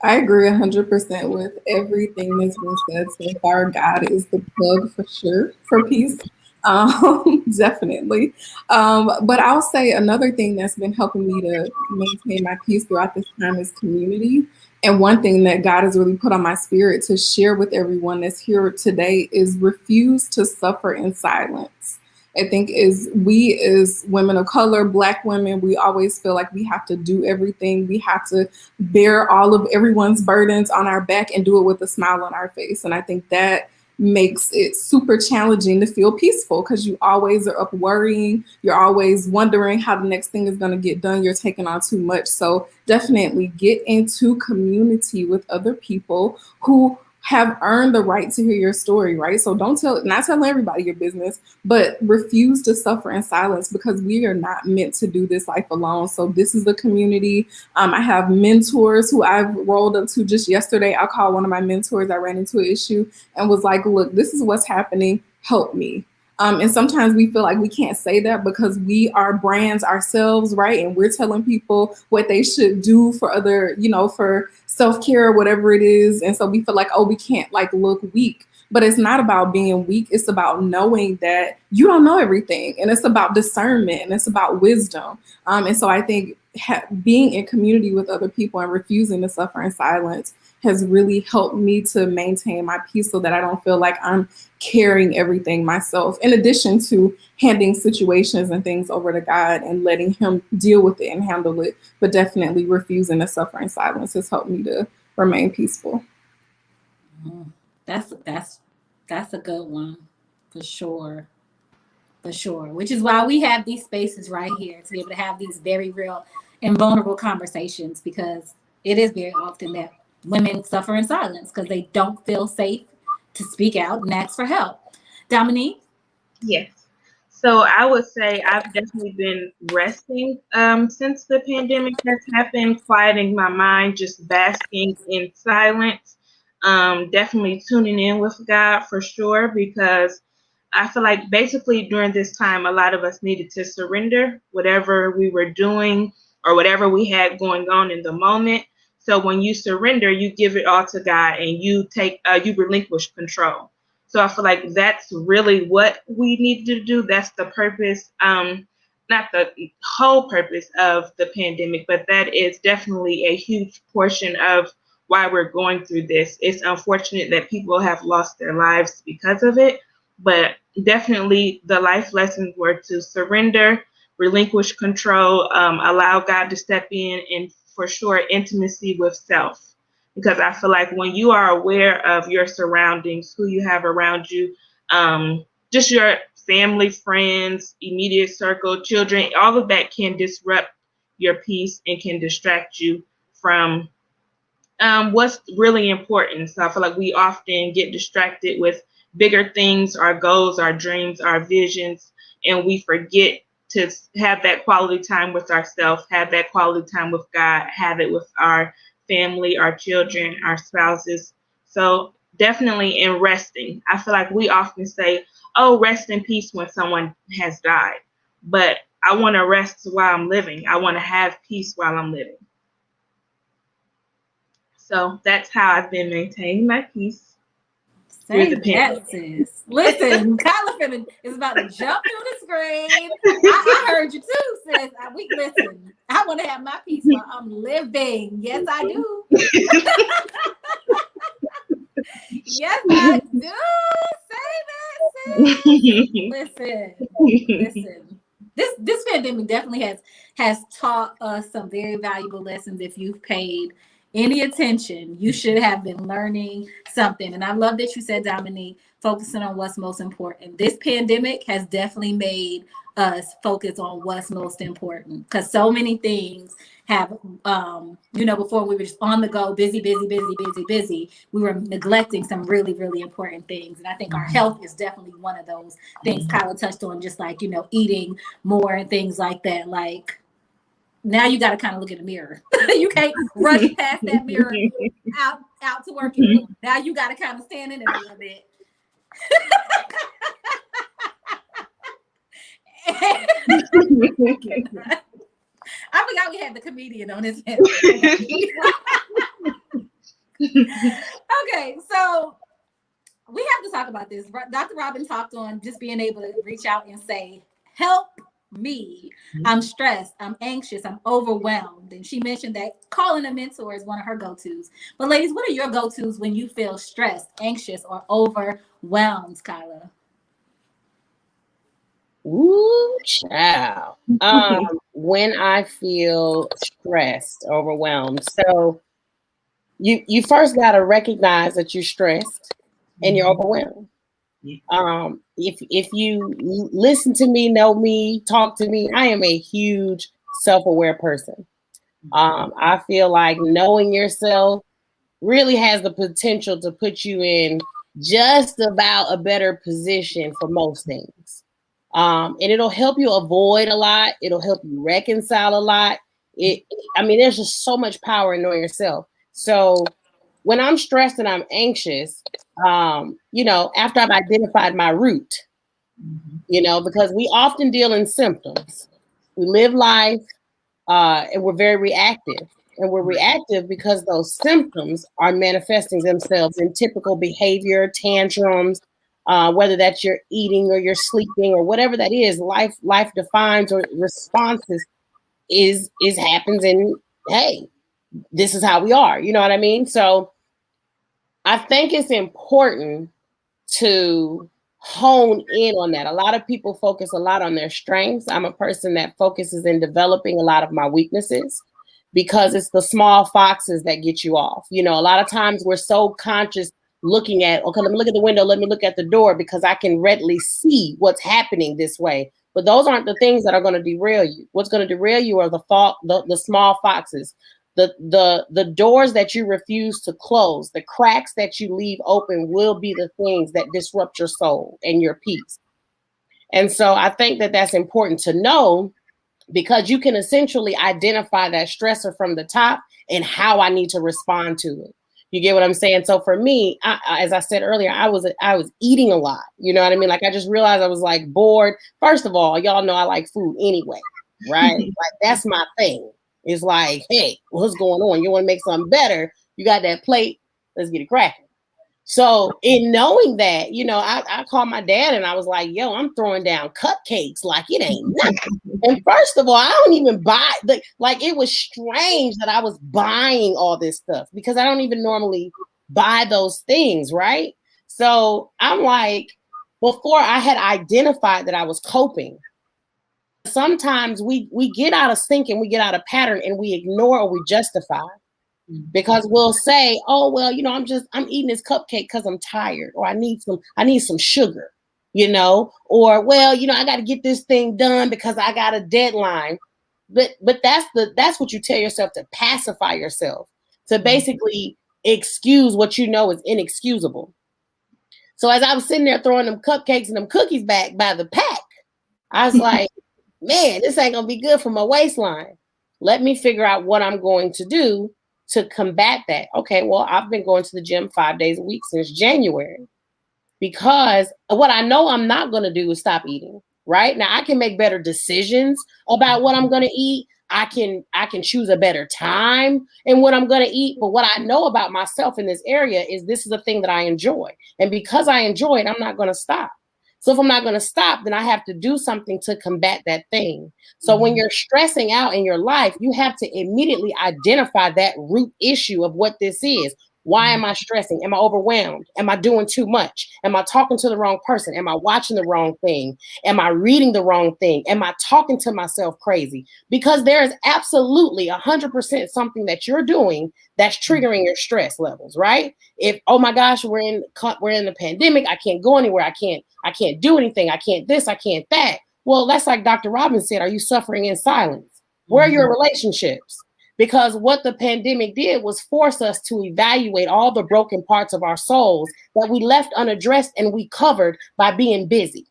W: I agree 100% with everything that's been said so far. God is the plug for sure for peace. Definitely. But I'll say another thing that's been helping me to maintain my peace throughout this time is community. And one thing that God has really put on my spirit to share with everyone that's here today is refuse to suffer in silence. I think we as women of color, Black women, we always feel like we have to do everything. We have to bear all of everyone's burdens on our back and do it with a smile on our face. And I think that makes it super challenging to feel peaceful because you always are up worrying. You're always wondering how the next thing is going to get done. You're taking on too much. So definitely get into community with other people who have earned the right to hear your story, right? So not tell everybody your business, but refuse to suffer in silence because we are not meant to do this life alone. So this is the community. I have mentors who I've rolled up to just yesterday. I called one of my mentors. I ran into an issue and was like, look, this is what's happening. Help me. And sometimes we feel like we can't say that because we are brands ourselves, right? And we're telling people what they should do for other, for self-care or whatever it is. And so we feel like, oh, we can't look weak. But it's not about being weak. It's about knowing that you don't know everything. And it's about discernment and it's about wisdom. And so I think being in community with other people and refusing to suffer in silence has really helped me to maintain my peace so that I don't feel like I'm carrying everything myself, in addition to handing situations and things over to God and letting him deal with it and handle it. But definitely refusing to suffer in silence has helped me to remain peaceful.
A: That's a good one for sure. For sure. Which is why we have these spaces right here to be able to have these very real and vulnerable conversations, because it is very often that women suffer in silence because they don't feel safe to speak out and ask for help. Dominique?
X: Yes. So I would say I've definitely been resting since the pandemic has happened, quieting my mind, just basking in silence. Definitely tuning in with God for sure, because I feel like basically during this time, a lot of us needed to surrender whatever we were doing or whatever we had going on in the moment. So when you surrender, you give it all to God and you relinquish control. So I feel like that's really what we need to do. That's the purpose, not the whole purpose of the pandemic, but that is definitely a huge portion of why we're going through this. It's unfortunate that people have lost their lives because of it, but definitely the life lessons were to surrender, relinquish control, allow God to step in, and for sure, intimacy with self. Because I feel like when you are aware of your surroundings, who you have around you, just your family, friends, immediate circle, children, all of that can disrupt your peace and can distract you from what's really important. So I feel like we often get distracted with bigger things, our goals, our dreams, our visions, and we forget to have that quality time with ourselves, have that quality time with God, have it with our family, our children, our spouses. So definitely in resting. I feel like we often say, oh, rest in peace when someone has died. But I want to rest while I'm living. I want to have peace while I'm living. So that's how I've been maintaining my peace through the pandemic.
A: Sis. Listen, Kyla Finnan is about to jump through the screen. I heard you too, sis. Listen, I want to have my peace while I'm living. Yes, I do. Yes, I do. Say that, sis. Listen. This pandemic definitely has taught us some very valuable lessons. If you've paid any attention, you should have been learning something. And I love that you said, Dominique, focusing on what's most important. This pandemic has definitely made us focus on what's most important, because so many things have before we were just on the go, busy, we were neglecting some really, really important things. And I think our health is definitely one of those things Kyla touched on, just like eating more and things like that. Like, now you got to kind of look in the mirror. You can't rush past that mirror out to work anymore. Now you got to kind of stand in it a little bit. I forgot we had the comedian on his head. Okay, so we have to talk about this. Dr. Robin talked on just being able to reach out and say, help me. I'm stressed, I'm anxious, I'm overwhelmed. And she mentioned that calling a mentor is one of her go-tos. But ladies, what are your go-tos when you feel stressed, anxious, or overwhelmed, Kyla?
F: Ooh, child. When I feel stressed, overwhelmed. So you first got to recognize that you're stressed and you're overwhelmed. If you listen to me, know me, talk to me, I am a huge self-aware person. I feel like knowing yourself really has the potential to put you in just about a better position for most things. And it'll help you avoid a lot. It'll help you reconcile a lot. There's just so much power in knowing yourself. So when I'm stressed and I'm anxious, after I've identified my root, because we often deal in symptoms. We live life and we're very reactive. And we're reactive because those symptoms are manifesting themselves in typical behavior, tantrums, whether that's your eating or your sleeping or whatever that is. Life defines or responses is happens, and hey, this is how we are. You know what I mean? So I think it's important to hone in on that. A lot of people focus a lot on their strengths. I'm a person that focuses in developing a lot of my weaknesses, because it's the small foxes that get you off. A lot of times we're so conscious looking at, okay, let me look at the window, let me look at the door, because I can readily see what's happening this way. But those aren't the things that are going to derail you. What's going to derail you are the small foxes. The doors that you refuse to close, the cracks that you leave open will be the things that disrupt your soul and your peace. And so I think that that's important to know, because you can essentially identify that stressor from the top and how I need to respond to it. You get what I'm saying? So for me, as I said earlier, I was eating a lot. You know what I mean? Like, I just realized I was like bored. First of all, y'all know I like food anyway, right? Like, that's my thing. It's like, hey, what's going on? You want to make something better? You got that plate? Let's get it cracking. So in knowing that, you know, I called my dad and I was like, yo, I'm throwing down cupcakes like it ain't nothing. And first of all, I don't even buy, like, it was strange that I was buying all this stuff because I don't even normally buy those things, right? So I'm like, before I had identified that I was coping, sometimes we get out of sync and we get out of pattern and we ignore or we justify. Because we'll say, oh, well, you know, I'm eating this cupcake because I'm tired, or I need some sugar, you know, or, well, you know, I got to get this thing done because I got a deadline. But that's what you tell yourself to pacify yourself, to basically excuse what you know is inexcusable. So as I was sitting there throwing them cupcakes and them cookies back by the pack, I was like, man, this ain't gonna be good for my waistline. Let me figure out what I'm going to do to combat that. Okay, well, I've been going to the gym 5 days a week since January, because what I know I'm not going to do is stop eating. Right now, I can make better decisions about what I'm going to eat. I can choose a better time in what I'm going to eat. But what I know about myself in this area is this is a thing that I enjoy. And because I enjoy it, I'm not going to stop. So if I'm not going to stop, then I have to do something to combat that thing. So when you're stressing out in your life, you have to immediately identify that root issue of what this is. Why am I stressing? Am I overwhelmed? Am I doing too much? Am I talking to the wrong person? Am I watching the wrong thing? Am I reading the wrong thing? Am I talking to myself crazy? Because there is absolutely 100% something that you're doing that's triggering your stress levels, right? If, oh my gosh, we're in the pandemic, I can't go anywhere, I can't do anything, I can't this, I can't that. Well, that's like Dr. Robin said, are you suffering in silence? Where are your relationships? Because what the pandemic did was force us to evaluate all the broken parts of our souls that we left unaddressed and we covered by being busy,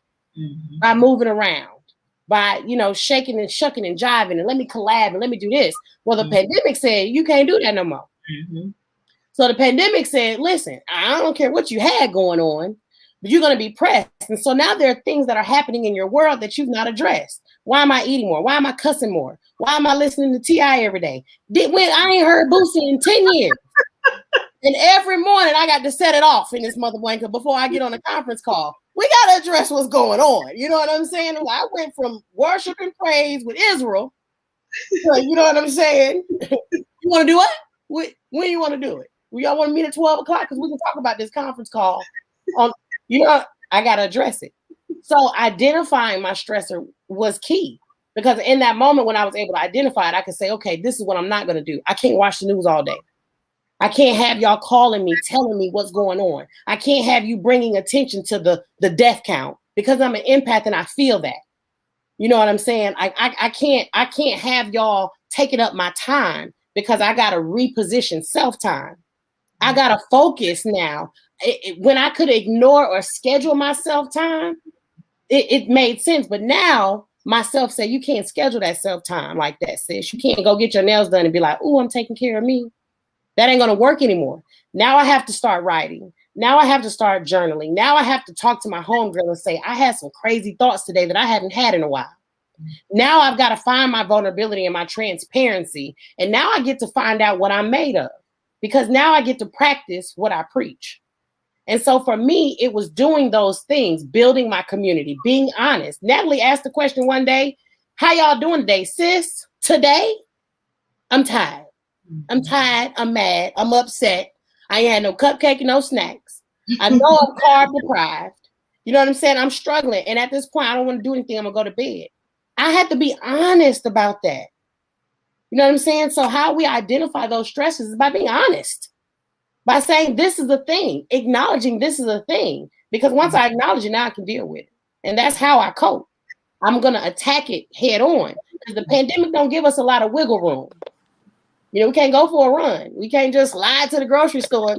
F: by moving around, by, you know, shaking and shucking and jiving and let me collab and let me do this. Well, the pandemic said, you can't do that no more. So the pandemic said, listen, I don't care what you had going on, but you're going to be pressed. And so now there are things that are happening in your world that you've not addressed. Why am I eating more? Why am I cussing more? Why am I listening to T.I. every day? When I ain't heard Boosie in 10 years. And every morning I got to set it off in this mother blanket before I get on a conference call. We got to address what's going on. You know what I'm saying? I went from worship and praise with Israel. You know what I'm saying? You want to do it? When you want to do it? Y'all want to meet at 12 o'clock? Because we can talk about this conference call. You know, I got to address it. So identifying my stressor was key, because in that moment when I was able to identify it, I could say, okay, this is what I'm not going to do. I can't watch the news all day. I can't have y'all calling me, telling me what's going on. I can't have you bringing attention to the death count, because I'm an empath and I feel that. You know what I'm saying? I can't have y'all taking up my time, because I got to reposition self-time. I got to focus now. When I could ignore or schedule my self-time, it made sense. But now myself say, you can't schedule that self-time like that, sis. You can't go get your nails done and be like, oh, I'm taking care of me. That ain't going to work anymore. Now I have to start writing. Now I have to start journaling. Now I have to talk to my homegirl and say, I had some crazy thoughts today that I haven't had in a while. Now I've got to find my vulnerability and my transparency. And now I get to find out what I'm made of, because now I get to practice what I preach. And so for me, it was doing those things, building my community, being honest. Natalie asked the question one day, how y'all doing today, sis? Today, I'm tired. I'm tired. I'm mad. I'm upset. I ain't had no cupcake and no snacks. I know I'm carb deprived. You know what I'm saying? I'm struggling. And at this point, I don't want to do anything. I'm going to go to bed. I had to be honest about that. You know what I'm saying? So how we identify those stresses is by being honest. By saying this is a thing, acknowledging this is a thing. Because once I acknowledge it, now I can deal with it. And that's how I cope. I'm going to attack it head on. Because the pandemic don't give us a lot of wiggle room. You know, we can't go for a run. We can't just slide to the grocery store.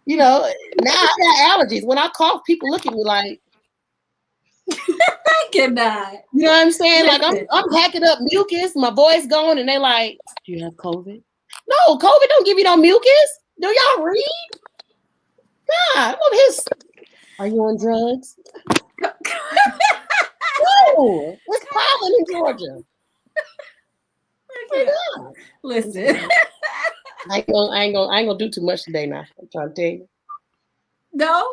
F: You know, now I got allergies. When I cough, people look at me like,
A: I cannot.
F: you know what I'm saying? Like
A: Listen.
F: I'm hacking up mucus, my voice going, and they like, do you have COVID? No, COVID don't give you no mucus. Do y'all read? God, I'm his. Are you on drugs? No, it's pollen in Georgia.
A: Listen.
F: I ain't gonna do too much today now. I'm trying to tell you.
A: No.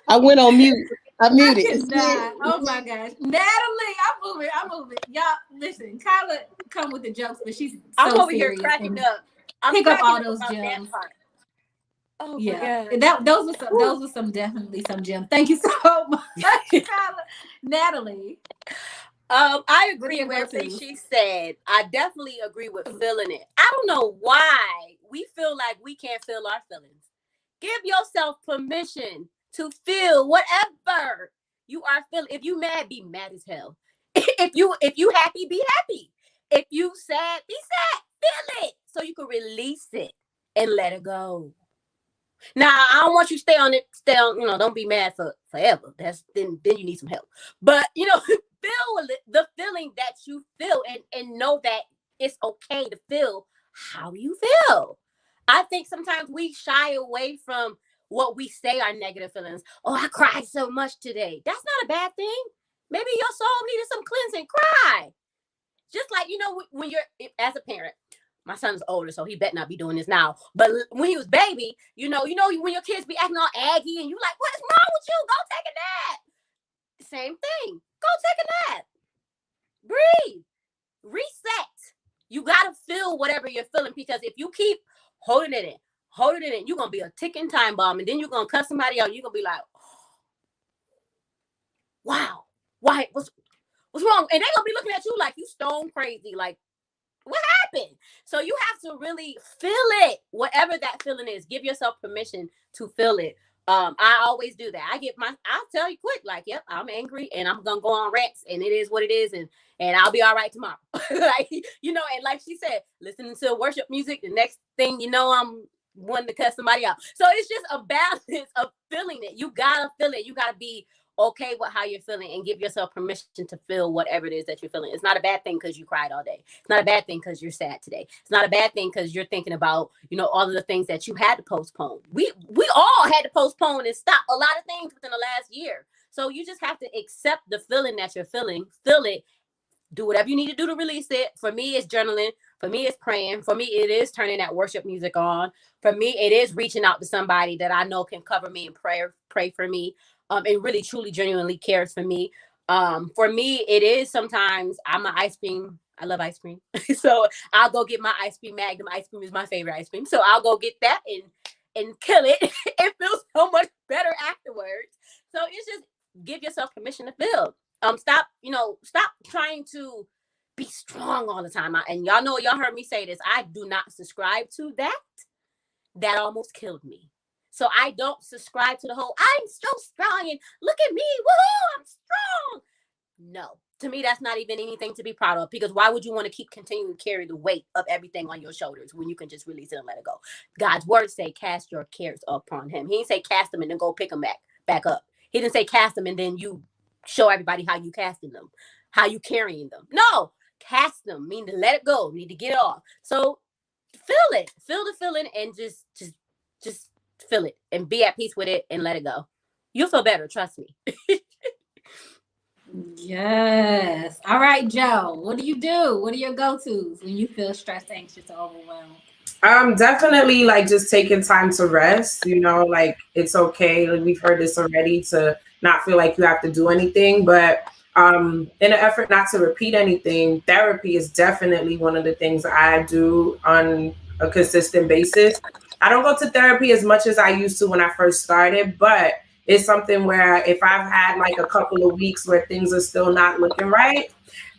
F: I went on mute. I muted.
A: Oh my gosh. Natalie, I'm moving. Y'all, listen, Kyla come with the jokes, but she's so
C: I'm over
A: serious
C: here cracking up. I'm
A: pick up
C: cracking
A: all those
C: about that
A: gems.
C: part. Oh
A: Yeah,
C: my God.
A: those were some definitely some gems. Thank you so much, Kyla. Natalie.
C: I agree with everything she said. I definitely agree with feeling it. I don't know why we feel like we can't feel our feelings. Give yourself permission to feel whatever you are feeling. If you mad, be mad as hell. If you happy, be happy. If you sad, be sad. Feel it so you can release it and let it go. Now, I don't want you to stay on, don't be mad for forever. Then you need some help. But feel the feeling that you feel and know that it's okay to feel how you feel. I think sometimes we shy away from what we say are negative feelings. Oh, I cried so much today. That's not a bad thing. Maybe your soul needed some cleansing. Cry. Just like, when you're, as a parent, my son's older, so he better not be doing this now. But when he was baby, when your kids be acting all aggy and you like, what's wrong with you? Go take a nap. Same thing. Go take a nap. Breathe. Reset. You got to feel whatever you're feeling, because if you keep holding it in, you're going to be a ticking time bomb, and then you're going to cut somebody out. You're going to be like, oh, wow, why? What's wrong? And they're going to be looking at you like you stone crazy. Like, what happened? So you have to really feel it, whatever that feeling is. Give yourself permission to feel it. I always do that. I'll tell you quick, like, yep, I'm angry and I'm gonna go on rants, and it is what it is, and I'll be all right tomorrow. And like she said, listening to worship music, the next thing I'm wanting to cut somebody out. So it's just a balance of feeling it. You gotta feel it. You gotta be okay with how you're feeling and give yourself permission to feel whatever it is that you're feeling. It's not a bad thing because you cried all day. It's not a bad thing because you're sad today. It's not a bad thing because you're thinking about, all of the things that you had to postpone. We all had to postpone and stop a lot of things within the last year. So you just have to accept the feeling that you're feeling, feel it, do whatever you need to do to release it. For me, it's journaling. For me, it's praying. For me, it is turning that worship music on. For me, it is reaching out to somebody that I know can cover me and pray for me. And really, truly, genuinely cares for me. For me, it is sometimes I'm an ice cream. I love ice cream. So I'll go get my ice cream Magnum. Ice cream is my favorite ice cream. So I'll go get that and kill it. It feels so much better afterwards. So it's just give yourself permission to feel. Stop trying to be strong all the time. And y'all heard me say this. I do not subscribe to that. That almost killed me. So I don't subscribe to the whole, I'm so strong and look at me, woohoo, I'm strong. No, to me, that's not even anything to be proud of, because why would you want to keep continuing to carry the weight of everything on your shoulders when you can just release it and let it go? God's words say, cast your cares upon him. He didn't say cast them and then go pick them back up. He didn't say cast them and then you show everybody how you casting them, how you carrying them. No, cast them, mean to let it go, need to get it off. So feel it, feel the feeling, and just feel it and be at peace with it and let it go. You'll feel better, trust me.
A: Yes. All right, Joe, what do you do? What are your go-tos when you feel stressed, anxious, or overwhelmed?
G: Definitely like just taking time to rest, like it's okay. Like we've heard this already, to not feel like you have to do anything, but in an effort not to repeat anything, therapy is definitely one of the things I do on a consistent basis. I don't go to therapy as much as I used to when I first started, but it's something where if I've had like a couple of weeks where things are still not looking right,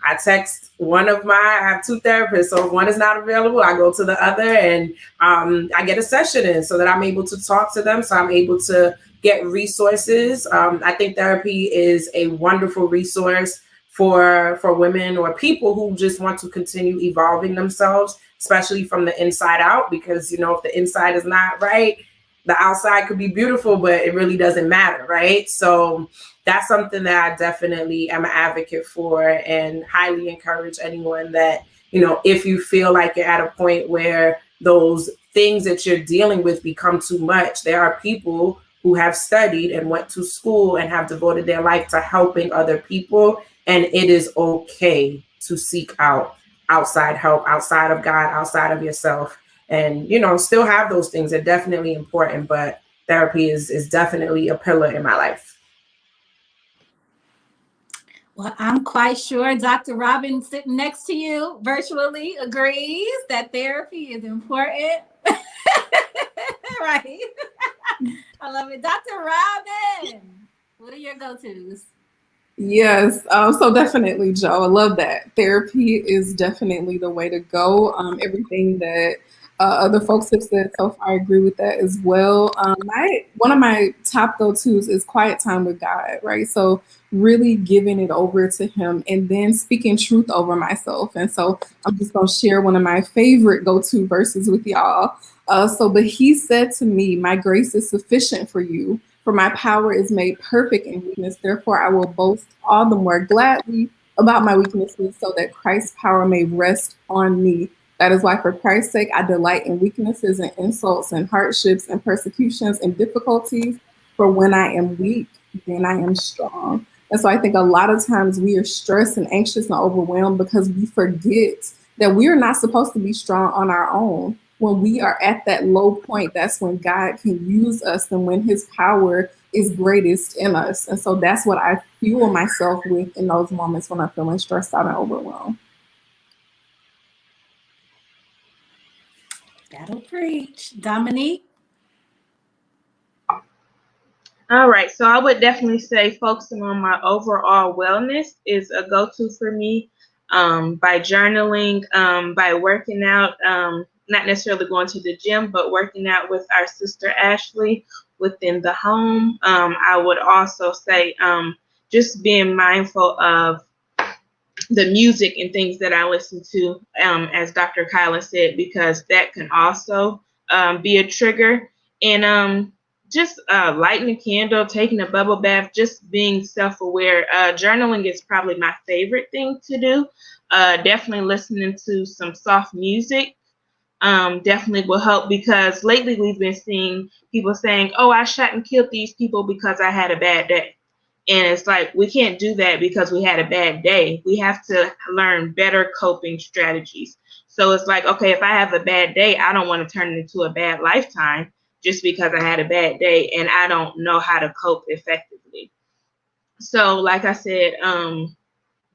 G: I text I have two therapists. So if one is not available, I go to the other and I get a session in so that I'm able to talk to them. So I'm able to get resources. I think therapy is a wonderful resource for women or people who just want to continue evolving themselves, especially from the inside out, because, you know, if the inside is not right, the outside could be beautiful, but it really doesn't matter, right? So that's something that I definitely am an advocate for, and highly encourage anyone that, you know, if you feel like you're at a point where those things that you're dealing with become too much, there are people who have studied and went to school and have devoted their life to helping other people. And it is okay to seek out outside help, outside of God, outside of yourself. And, you know, still have those things. They're definitely important, but therapy is definitely a pillar in my life.
A: Well, I'm quite sure Dr. Robin, sitting next to you virtually, agrees that therapy is important. Right. I love it. Dr. Robin, what are your go-tos?
W: Yes, so definitely, Joe. I love that. Therapy is definitely the way to go. Everything that other folks have said so far, I agree with that as well. One of my top go-tos is quiet time with God, right? So really giving it over to Him and then speaking truth over myself. And so I'm just going to share one of my favorite go-to verses with y'all. But He said to me, "My grace is sufficient for you. For my power is made perfect in weakness. Therefore, I will boast all the more gladly about my weaknesses, so that Christ's power may rest on me. That is why, for Christ's sake, I delight in weaknesses and insults and hardships and persecutions and difficulties. For when I am weak, then I am strong." And so I think a lot of times we are stressed and anxious and overwhelmed because we forget that we are not supposed to be strong on our own. When we are at that low point, that's when God can use us and when His power is greatest in us. And so that's what I fuel myself with in those moments when I'm feeling stressed out and overwhelmed.
A: That'll preach. Dominique?
X: All right, so I would definitely say focusing on my overall wellness is a go-to for me. By journaling, by working out, not necessarily going to the gym, but working out with our sister Ashley within the home. I would also say just being mindful of the music and things that I listen to, as Dr. Kyla said, because that can also be a trigger. And just lighting a candle, taking a bubble bath, just being self-aware. Journaling is probably my favorite thing to do. Definitely listening to some soft music definitely will help, because lately we've been seeing people saying, "Oh, I shot and killed these people because I had a bad day." And it's like, we can't do that because we had a bad day. We have to learn better coping strategies. So it's like, okay, if I have a bad day, I don't want to turn it into a bad lifetime just because I had a bad day and I don't know how to cope effectively. So like I said,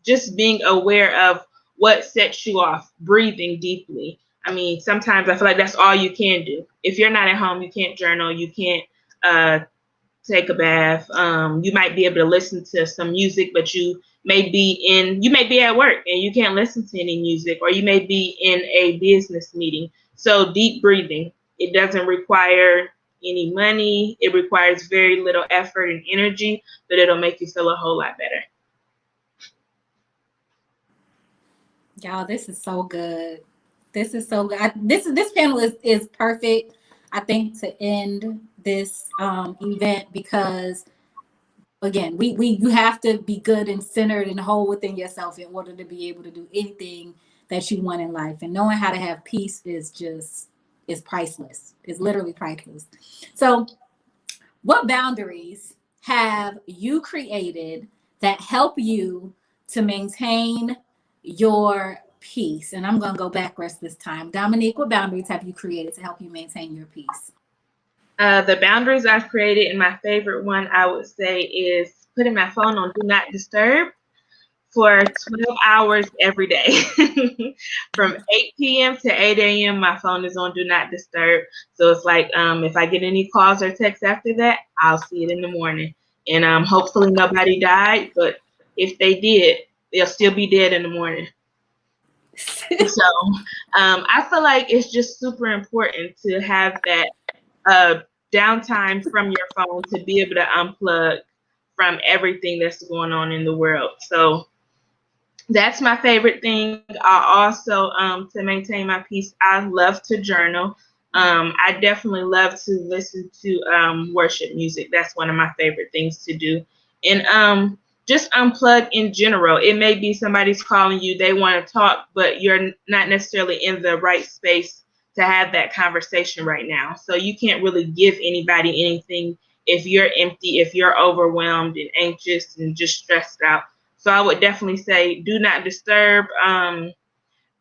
X: just being aware of what sets you off, breathing deeply. I mean, sometimes I feel like that's all you can do. If you're not at home, you can't journal, you can't take a bath. You might be able to listen to some music, but you may be at work and you can't listen to any music, or you may be in a business meeting. So deep breathing, it doesn't require any money. It requires very little effort and energy, but it'll make you feel a whole lot better.
A: Y'all, this is so good. This is so good. This panel is perfect, I think, to end this event, because again, you have to be good and centered and whole within yourself in order to be able to do anything that you want in life. And knowing how to have peace is priceless. It's literally priceless. So, what boundaries have you created that help you to maintain your peace? And I'm going to go backwards this time. Dominique, what boundaries have you created to help you maintain your peace?
X: The boundaries I've created, and my favorite one I would say is putting my phone on Do Not Disturb for 12 hours every day. From 8 p.m. to 8 a.m., my phone is on Do Not Disturb. So it's like, if I get any calls or texts after that, I'll see it in the morning. And hopefully nobody died, but if they did, they'll still be dead in the morning. So I feel like it's just super important to have that downtime from your phone, to be able to unplug from everything that's going on in the world. So That's my favorite thing. I also, to maintain my peace, I love to journal. I definitely love to listen to worship music. That's one of my favorite things to do. And just unplug in general. It may be somebody's calling you, they want to talk, but you're not necessarily in the right space to have that conversation right now. So you can't really give anybody anything if you're empty, if you're overwhelmed and anxious and just stressed out. So I would definitely say do not disturb.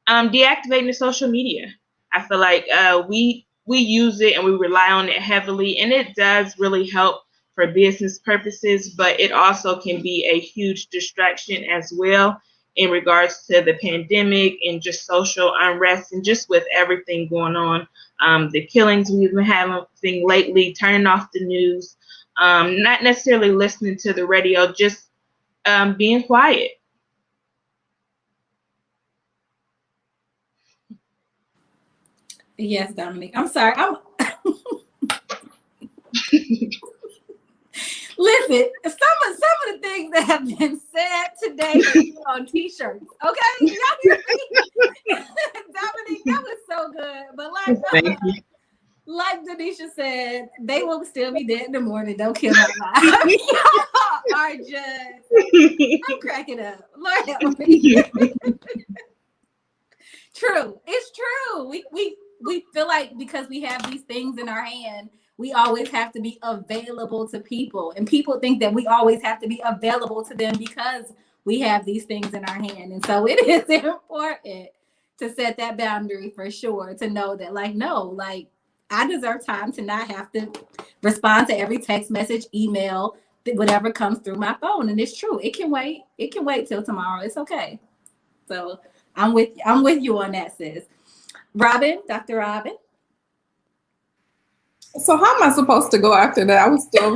X: Deactivating the social media. I feel like we use it and we rely on it heavily, and it does really help for business purposes, but it also can be a huge distraction as well in regards to the pandemic and just social unrest and just with everything going on. The killings we've been having lately, turning off the news, not necessarily listening to the radio, just being quiet.
A: Yes, Dominique. I'm sorry. Listen, some of the things that have been said today on t-shirts. Okay, y'all hear me? Dominique, that was so good. But like Denisha said, they will still be dead in the morning. Don't kill my vibe. Y'all are just, I'm cracking up. Lord help me. True. It's true. We feel like because we have these things in our hand, we always have to be available to people. And people think that we always have to be available to them because we have these things in our hand. And so it is important to set that boundary for sure, to know that no, I deserve time to not have to respond to every text message, email, whatever comes through my phone. And it's true. It can wait. It can wait till tomorrow. It's okay. So I'm with you on that, sis. Robin, Dr. Robin.
W: So how am I supposed to go after that? I was still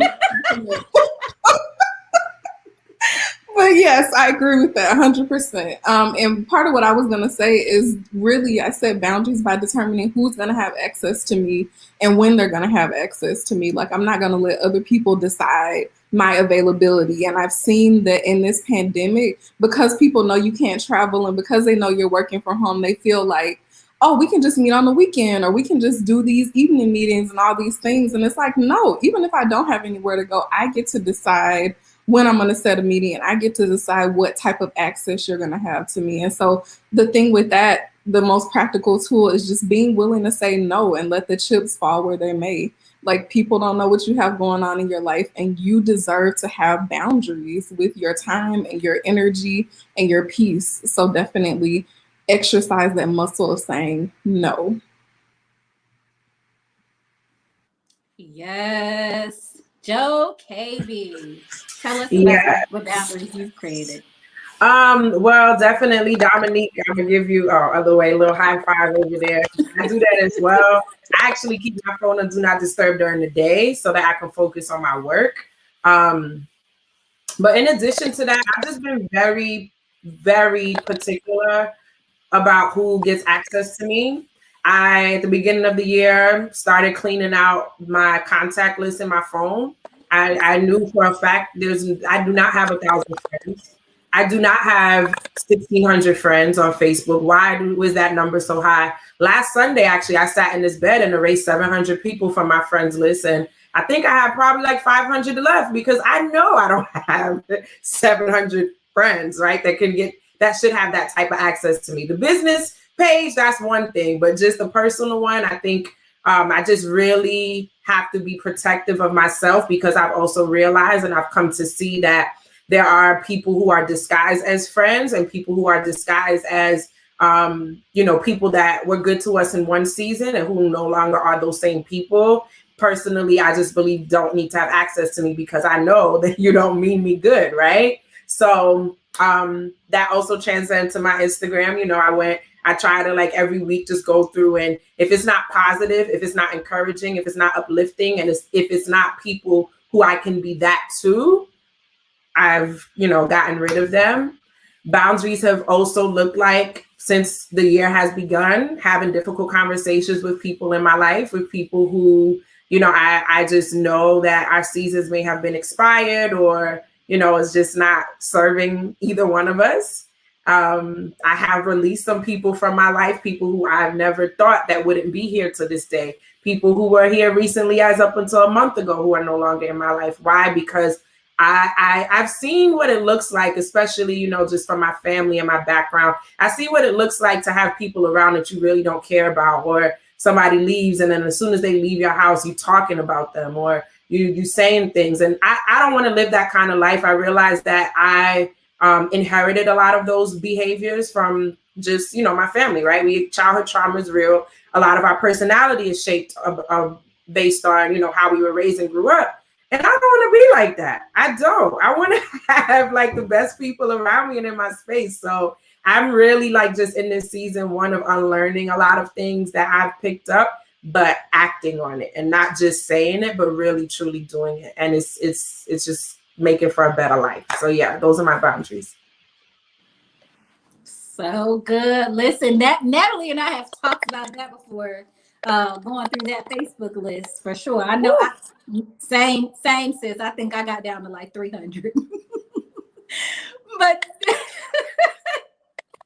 W: But yes, I agree with that 100%. And part of what I was going to say is really, I set boundaries by determining who's going to have access to me and when they're going to have access to me. Like, I'm not going to let other people decide my availability. And I've seen that in this pandemic, because people know you can't travel and because they know you're working from home, they feel like, oh, we can just meet on the weekend or we can just do these evening meetings and all these things. And it's like, no, even if I don't have anywhere to go, I get to decide when I'm going to set a meeting and I get to decide what type of access you're going to have to me. And so the thing with that, the most practical tool is just being willing to say no and let the chips fall where they may. Like, people don't know what you have going on in your life, and you deserve to have boundaries with your time and your energy and your peace. So definitely exercise that muscle of saying no.
A: Yes. Joe KB. Tell us about what boundaries you've created.
G: Well, definitely, Dominique, I'm gonna give you other way, a little high five over there. I do that as well. I actually keep my phone on do not disturb during the day so that I can focus on my work. But in addition to that, I've just been very, very particular about who gets access to me. At the beginning of the year, started cleaning out my contact list in my phone. I knew for a fact I do not have 1,000 friends. I do not have 1,600 friends on Facebook. Why was that number so high? Last Sunday, actually, I sat in this bed and erased 700 people from my friends list. And I think I have probably like 500 left because I know I don't have 700 friends, right? That should have that type of access to me. The business page, that's one thing, but just the personal one, I think I just really have to be protective of myself because I've also realized and I've come to see that there are people who are disguised as friends and people who are disguised as, people that were good to us in one season and who no longer are those same people. Personally, I just believe don't need to have access to me because I know that you don't mean me good, right? So that also transcends to my Instagram. I try to like every week just go through, and if it's not positive, if it's not encouraging, if it's not uplifting, and if it's not people who I can be that to, I've, gotten rid of them. Boundaries have also looked like, since the year has begun, having difficult conversations with people in my life, with people who, I just know that our seasons may have been expired or, it's just not serving either one of us. I have released some people from my life, people who I've never thought that wouldn't be here to this day. People who were here recently as up until a month ago who are no longer in my life. Why? Because I've seen what it looks like, especially, you know, just from my family and my background. I see what it looks like to have people around that you really don't care about, or somebody leaves and then as soon as they leave your house, you talking about them, or you saying things. And I don't want to live that kind of life. I realized that I inherited a lot of those behaviors from just, you know, my family, right? Childhood trauma is real. A lot of our personality is shaped based on, you know, how we were raised and grew up. And I don't want to be like that. I don't. I want to have like the best people around me and in my space. So I'm really like just in this season one of unlearning a lot of things that I've picked up, but acting on it and not just saying it, but really truly doing it. And it's just making for a better life. So yeah, those are my boundaries.
A: So good. Listen, that Natalie and I have talked about that before, going through that Facebook list for sure. I know. Same sis. I think I got down to like 300. But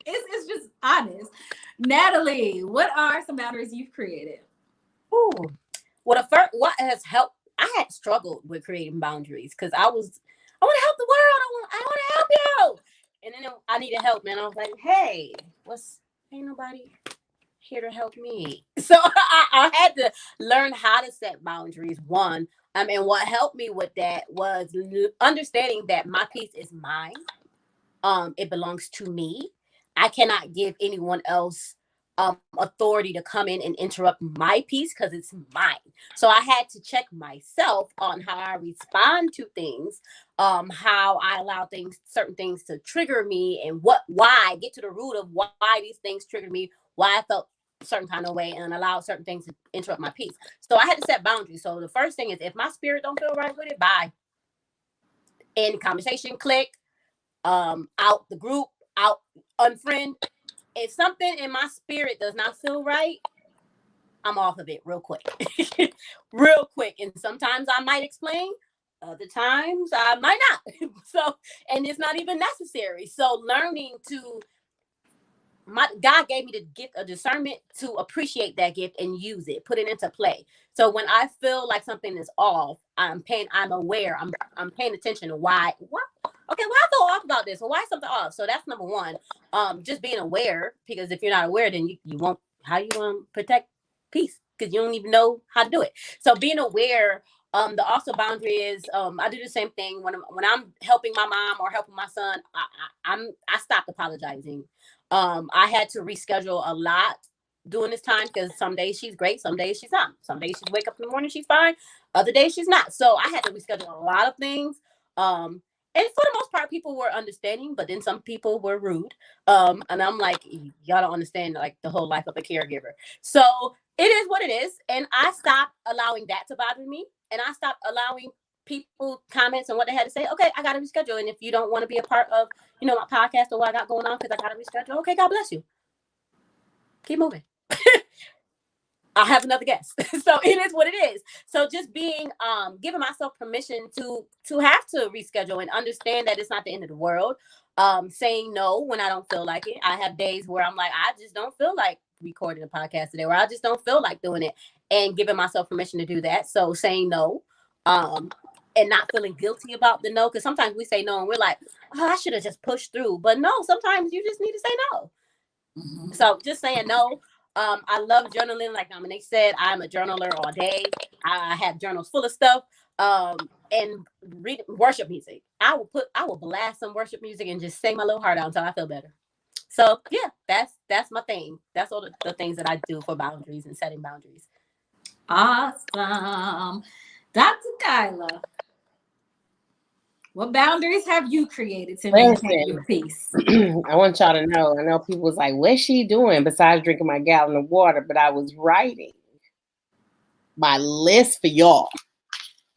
A: it's just honest. Natalie, what are some boundaries you've created?
C: Ooh. Well, what has helped? I had struggled with creating boundaries because I want to help the world. I want to help you. And then I needed help, man. I was like, hey, ain't nobody here to help me. So I had to learn how to set boundaries. One, and what helped me with that was understanding that my peace is mine. It belongs to me. I cannot give anyone else authority to come in and interrupt my peace because it's mine. So I had to check myself on how I respond to things, how I allow certain things to trigger me, and why, get to the root of why these things triggered me, why I felt a certain kind of way, and allow certain things to interrupt my peace. So I had to set boundaries. So the first thing is, if my spirit don't feel right with it, bye. End conversation, click, out the group, out, unfriend. If something in my spirit does not feel right, I'm off of it real quick. Real quick. And sometimes I might explain, other times I might not. So, and it's not even necessary. So learning to, God gave me the gift of discernment to appreciate that gift and use it, put it into play. So when I feel like something is off, I'm aware, I'm paying attention to why I feel off about this, or why is something off? So that's number one. Just being aware, because if you're not aware, then you won't, how you protect peace? Because you don't even know how to do it. So being aware, the also boundary is, I do the same thing when I'm helping my mom or helping my son. I stopped apologizing. I had to reschedule a lot during this time because some days she's great, some days she's not. Some days she wake up in the morning, she's fine. Other days she's not. So I had to reschedule a lot of things. And for the most part, people were understanding, but then some people were rude. And I'm like, y'all don't understand like the whole life of a caregiver. So it is what it is. And I stopped allowing that to bother me. And I stopped allowing people comments on what they had to say. Okay, I got to reschedule. And if you don't want to be a part of, my podcast or what I got going on, because I got to reschedule. Okay, God bless you. Keep moving. I'll have another guest. So it is what it is. So just being, giving myself permission to have to reschedule and understand that it's not the end of the world. Saying no when I don't feel like it. I have days where I'm like, I just don't feel like recording a podcast today, or I just don't feel like doing it, and giving myself permission to do that. So saying no, and not feeling guilty about the no, because sometimes we say no and we're like, oh, I should have just pushed through. But no, sometimes you just need to say no. Mm-hmm. So just saying no. I love journaling. Like Dominique said, I'm a journaler all day. I have journals full of stuff. And read worship music. I will blast some worship music and just sing my little heart out until I feel better. So yeah, that's my thing. That's all the things that I do for boundaries and setting boundaries.
A: Awesome. Dr. Kyla, what boundaries have you created to maintain your peace?
F: I want y'all to know, I know people was like, what's she doing besides drinking my gallon of water? But I was writing my list for y'all.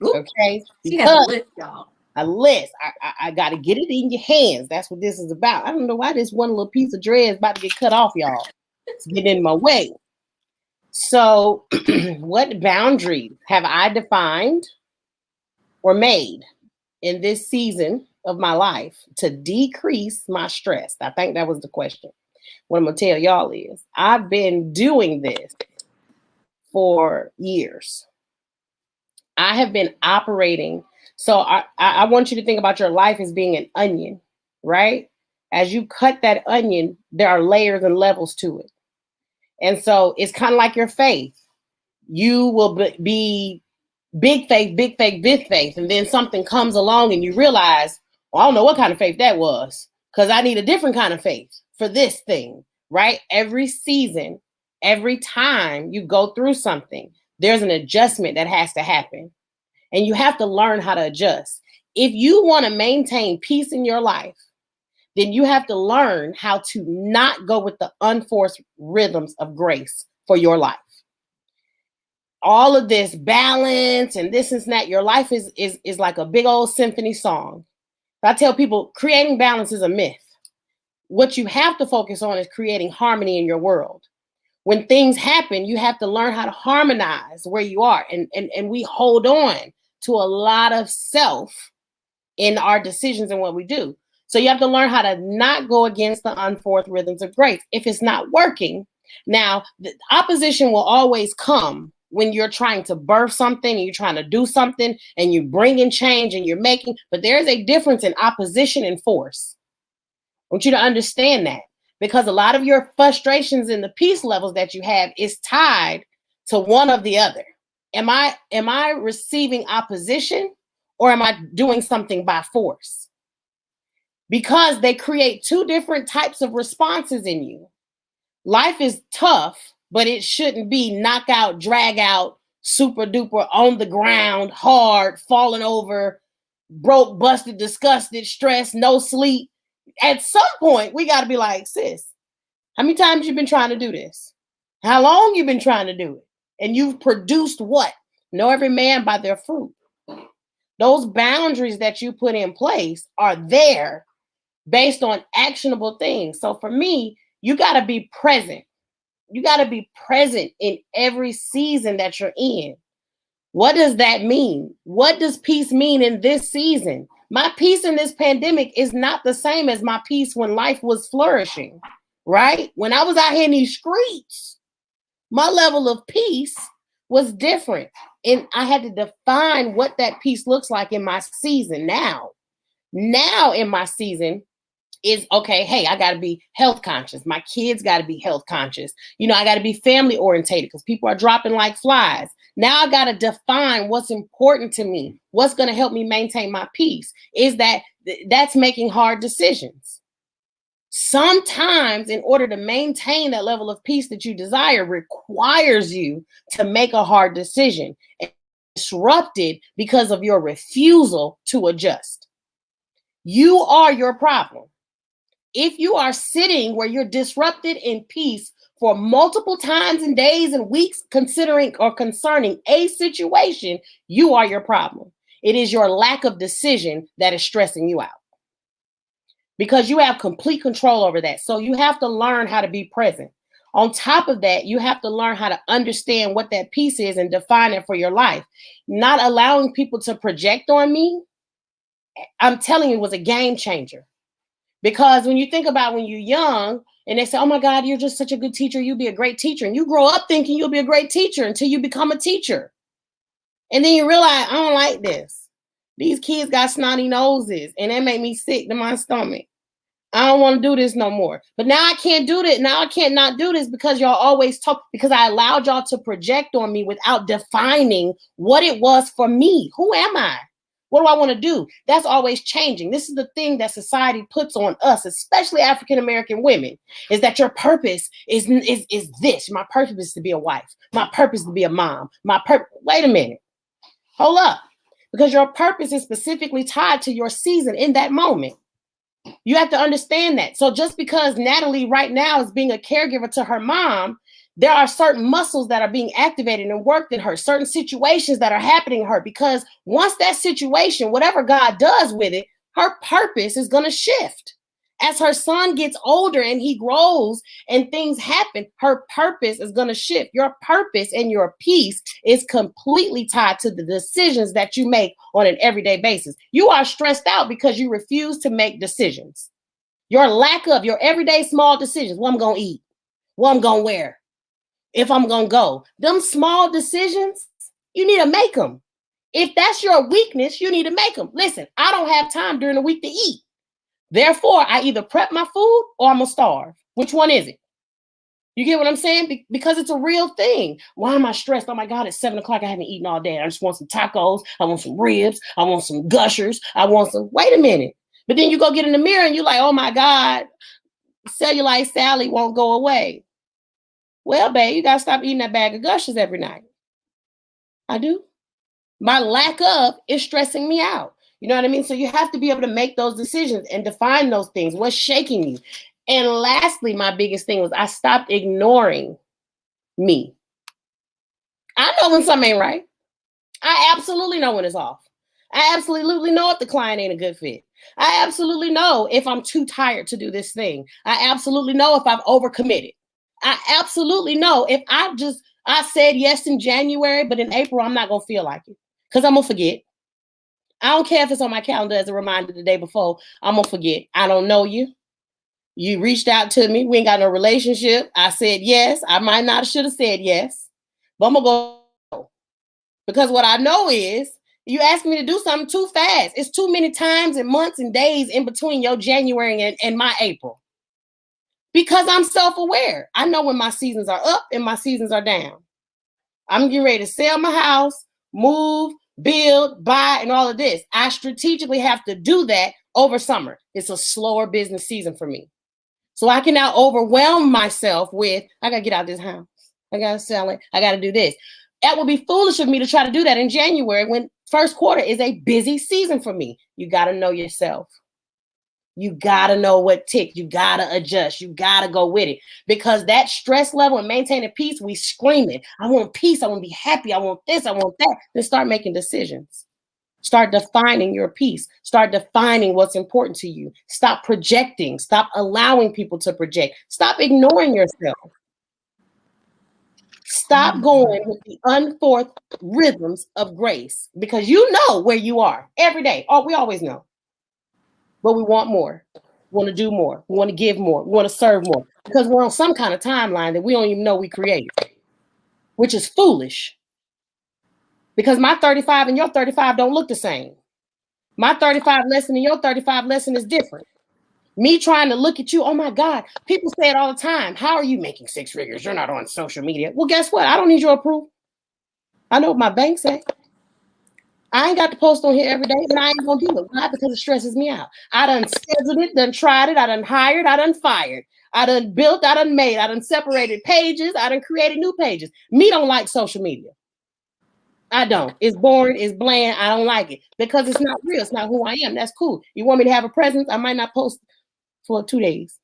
F: Okay?
A: She has a list, y'all.
F: A list. I got to get it in your hands. That's what this is about. I don't know why this one little piece of dread is about to get cut off, y'all. It's getting in my way. So what boundaries have I defined or made? in this season of my life to decrease my stress? I think that was the question. What I'm going to tell y'all is I've been doing this for years. I have been operating. So I want you to think about your life as being an onion, right? As you cut that onion, there are layers and levels to it. And so it's kind of like your faith. You will be big faith, big faith, big faith. And then something comes along and you realize, well, I don't know what kind of faith that was, because I need a different kind of faith for this thing, right? Every season, every time you go through something, there's an adjustment that has to happen. And you have to learn how to adjust. If you want to maintain peace in your life, then you have to learn how to not go with the unforced rhythms of grace for your life. All of this balance and this and that, your life is like a big old symphony song. I tell people creating balance is a myth. What you have to focus on is creating harmony in your world. When things happen, you have to learn how to harmonize where you are. And we hold on to a lot of self in our decisions and what we do. So you have to learn how to not go against the unforced rhythms of grace. If it's not working, now the opposition will always come when you're trying to birth something and you're trying to do something and you bring in change and you're making, but there's a difference in opposition and force. I want you to understand that, because a lot of your frustrations and the peace levels that you have is tied to one of the other. Am I receiving opposition or am I doing something by force? Because they create two different types of responses in you. Life is tough, but it shouldn't be knockout, drag out, super duper on the ground, hard, falling over, broke, busted, disgusted, stressed, no sleep. At some point, we got to be like, sis, how many times you've been trying to do this? How long you've been trying to do it? And you've produced what? Know every man by their fruit. Those boundaries that you put in place are there based on actionable things. So for me, you got to be present. You got to be present in every season that you're in. What does that mean? What does peace mean in this season? My peace in this pandemic is not the same as my peace when life was flourishing, right? When I was out here in these streets, my level of peace was different. And I had to define what that peace looks like in my season now. Now in my season is, okay, hey, I got to be health conscious. My kids got to be health conscious. You know, I got to be family orientated because people are dropping like flies. Now I got to define what's important to me. What's going to help me maintain my peace? Is that's making hard decisions. Sometimes in order to maintain that level of peace that you desire requires you to make a hard decision and disrupted because of your refusal to adjust. You are your problem. If you are sitting where you're disrupted in peace for multiple times and days and weeks considering or concerning a situation, you are your problem. It is your lack of decision that is stressing you out because you have complete control over that. So you have to learn how to be present. On top of that, you have to learn how to understand what that peace is and define it for your life. Not allowing people to project on me, I'm telling you, was a game changer. Because when you think about when you're young and they say, oh my God, you're just such a good teacher, you'll be a great teacher. And you grow up thinking you'll be a great teacher until you become a teacher. And then you realize, I don't like this. These kids got snotty noses and that made me sick to my stomach. I don't want to do this no more. But now I can't do this. Now I can't not do this because y'all always talk, because I allowed y'all to project on me without defining what it was for me. Who am I? What do I want to do? That's always changing. This is the thing that society puts on us, especially African-American women, is that your purpose is this. My purpose is to be a wife. My purpose is to be a mom. Wait a minute. Hold up. Because your purpose is specifically tied to your season in that moment. You have to understand that. So just because Natalie right now is being a caregiver to her mom, there are certain muscles that are being activated and worked in her, certain situations that are happening to her, because once that situation, whatever God does with it, her purpose is going to shift. As her son gets older and he grows and things happen, her purpose is going to shift. Your purpose and your peace is completely tied to the decisions that you make on an everyday basis. You are stressed out because you refuse to make decisions. Your lack of your everyday small decisions, what I'm going to eat, what I'm going to wear, if I'm going to go. Them small decisions, you need to make them. If that's your weakness, you need to make them. Listen, I don't have time during the week to eat. Therefore, I either prep my food or I'm going to starve. Which one is it? You get what I'm saying? Because it's a real thing. Why am I stressed? Oh my God, it's 7 o'clock. I haven't eaten all day. I just want some tacos. I want some ribs. I want some gushers. I want some, wait a minute. But then you go get in the mirror and you're like, oh my God, cellulite Sally won't go away. Well, babe, you got to stop eating that bag of gushers every night. I do. My lack of is stressing me out. You know what I mean? So you have to be able to make those decisions and define those things. What's shaking you? And lastly, my biggest thing was I stopped ignoring me. I know when something ain't right. I absolutely know when it's off. I absolutely know if the client ain't a good fit. I absolutely know if I'm too tired to do this thing. I absolutely know if I've overcommitted. I absolutely know if I said yes in January, but in April, I'm not going to feel like it because I'm going to forget. I don't care if it's on my calendar as a reminder the day before. I'm going to forget. I don't know you. You reached out to me. We ain't got no relationship. I said yes. I might not should have said yes, but I'm going to go. Because what I know is you asked me to do something too fast. It's too many times and months and days in between your January and my April. Because I'm self-aware. I know when my seasons are up and my seasons are down. I'm getting ready to sell my house, move, build, buy, and all of this. I strategically have to do that over summer. It's a slower business season for me. So I can now overwhelm myself with, I got to get out of this house. I got to sell it. I got to do this. That would be foolish of me to try to do that in January when first quarter is a busy season for me. You got to know yourself. You got to know what ticks. You got to adjust. You got to go with it because that stress level and maintaining peace, we screaming. I want peace. I want to be happy. I want this. I want that. Then start making decisions. Start defining your peace. Start defining what's important to you. Stop projecting. Stop allowing people to project. Stop ignoring yourself. Stop going with the unforced rhythms of grace because you know where you are every day. Oh, we always know. But we want more. We want to do more. We want to give more. We want to serve more because we're on some kind of timeline that we don't even know we created, which is foolish. Because my 35 and your 35 don't look the same. My 35 lesson and your 35 lesson is different. Me trying to look at you, oh my God, people say it all the time. How are you making 6 figures? You're not on social media. Well, guess what? I don't need your approval. I know what my bank say. I ain't got to post on here every day, but I ain't gonna do it. Why? Because it stresses me out. I done scheduled it, done tried it, I done hired, I done fired, I done built, I done made, I done separated pages, I done created new pages. Me don't like social media. I don't. It's boring, it's bland, I don't like it because it's not real, it's not who I am. That's cool. You want me to have a presence? I might not post for 2 days.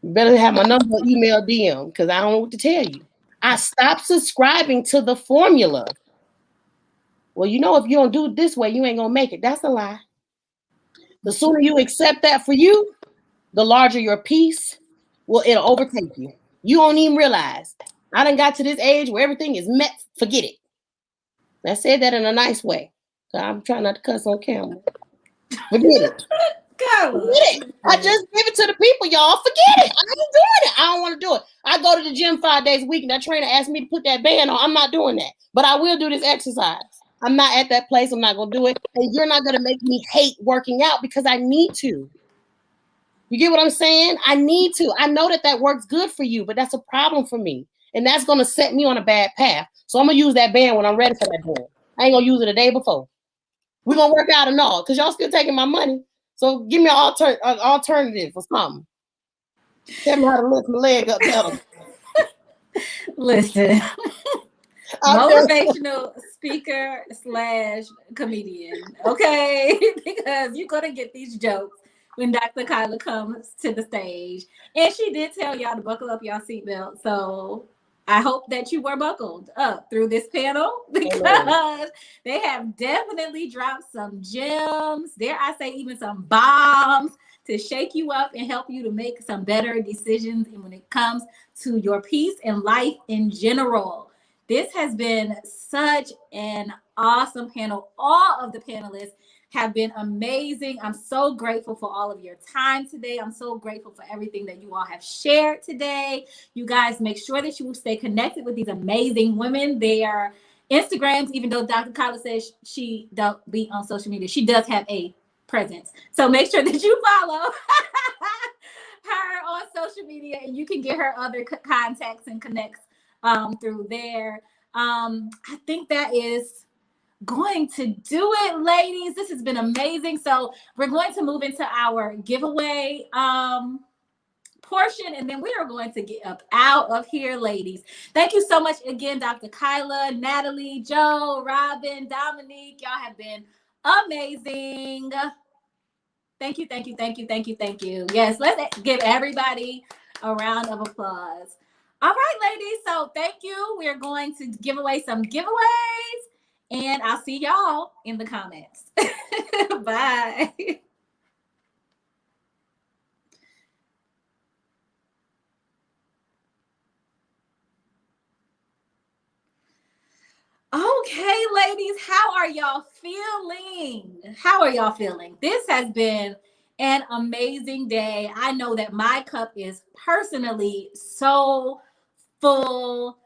F: You better have my number, email, DM, because I don't know what to tell you. I stopped subscribing to the formula. Well, you know, if you don't do it this way, you ain't gonna make it. That's a lie. The sooner you accept that for you, the larger your peace. Well, it'll overtake you. You don't even realize. I done got to this age where everything is met. Forget it. I said that in a nice way. So I'm trying not to cuss on camera. Forget it. Forget it. I just give it to the people, y'all. Forget it. I ain't doing it. I don't want to do it. I go to the gym 5 days a week, and that trainer asked me to put that band on. I'm not doing that. But I will do this exercise. I'm not at that place. I'm not going to do it. And you're not going to make me hate working out because I need to. You get what I'm saying? I need to. I know that works good for you, but that's a problem for me. And that's going to set me on a bad path. So I'm going to use that band when I'm ready for that band. I ain't going to use it the day before. We're going to work out and all because y'all still taking my money. So give me an alternative or something. Tell me how to lift my leg up better.
A: Listen. Motivational speaker / comedian, okay? Because you're going to get these jokes when Dr. Kyla comes to the stage. And she did tell y'all to buckle up y'all seatbelt. So I hope that you were buckled up through this panel because they have definitely dropped some gems. Dare I say, even some bombs to shake you up and help you to make some better decisions. And when it comes to your peace and life in general, this has been such an awesome panel. All of the panelists have been amazing. I'm so grateful for all of your time today. I'm so grateful for everything that you all have shared today. You guys make sure that you will stay connected with these amazing women. Their Instagrams, even though Dr. Kyla says she don't be on social media, she does have a presence. So make sure that you follow her on social media, and you can get her other contacts and connects through there. I think that is going to do it, ladies. This has been amazing. So we're going to move into our giveaway portion, and then we are going to get up out of here, ladies. Thank you so much again, Dr. Kyla, Natalie, Joe, Robin, Dominique. Y'all have been amazing. Thank you, thank you, thank you, thank you, thank you. Yes, let's give everybody a round of applause. All right, ladies. So thank you. We're going to give away some giveaways, and I'll see y'all in the comments. Bye. Okay, ladies, how are y'all feeling? How are y'all feeling? This has been an amazing day. I know that my cup is personally so full.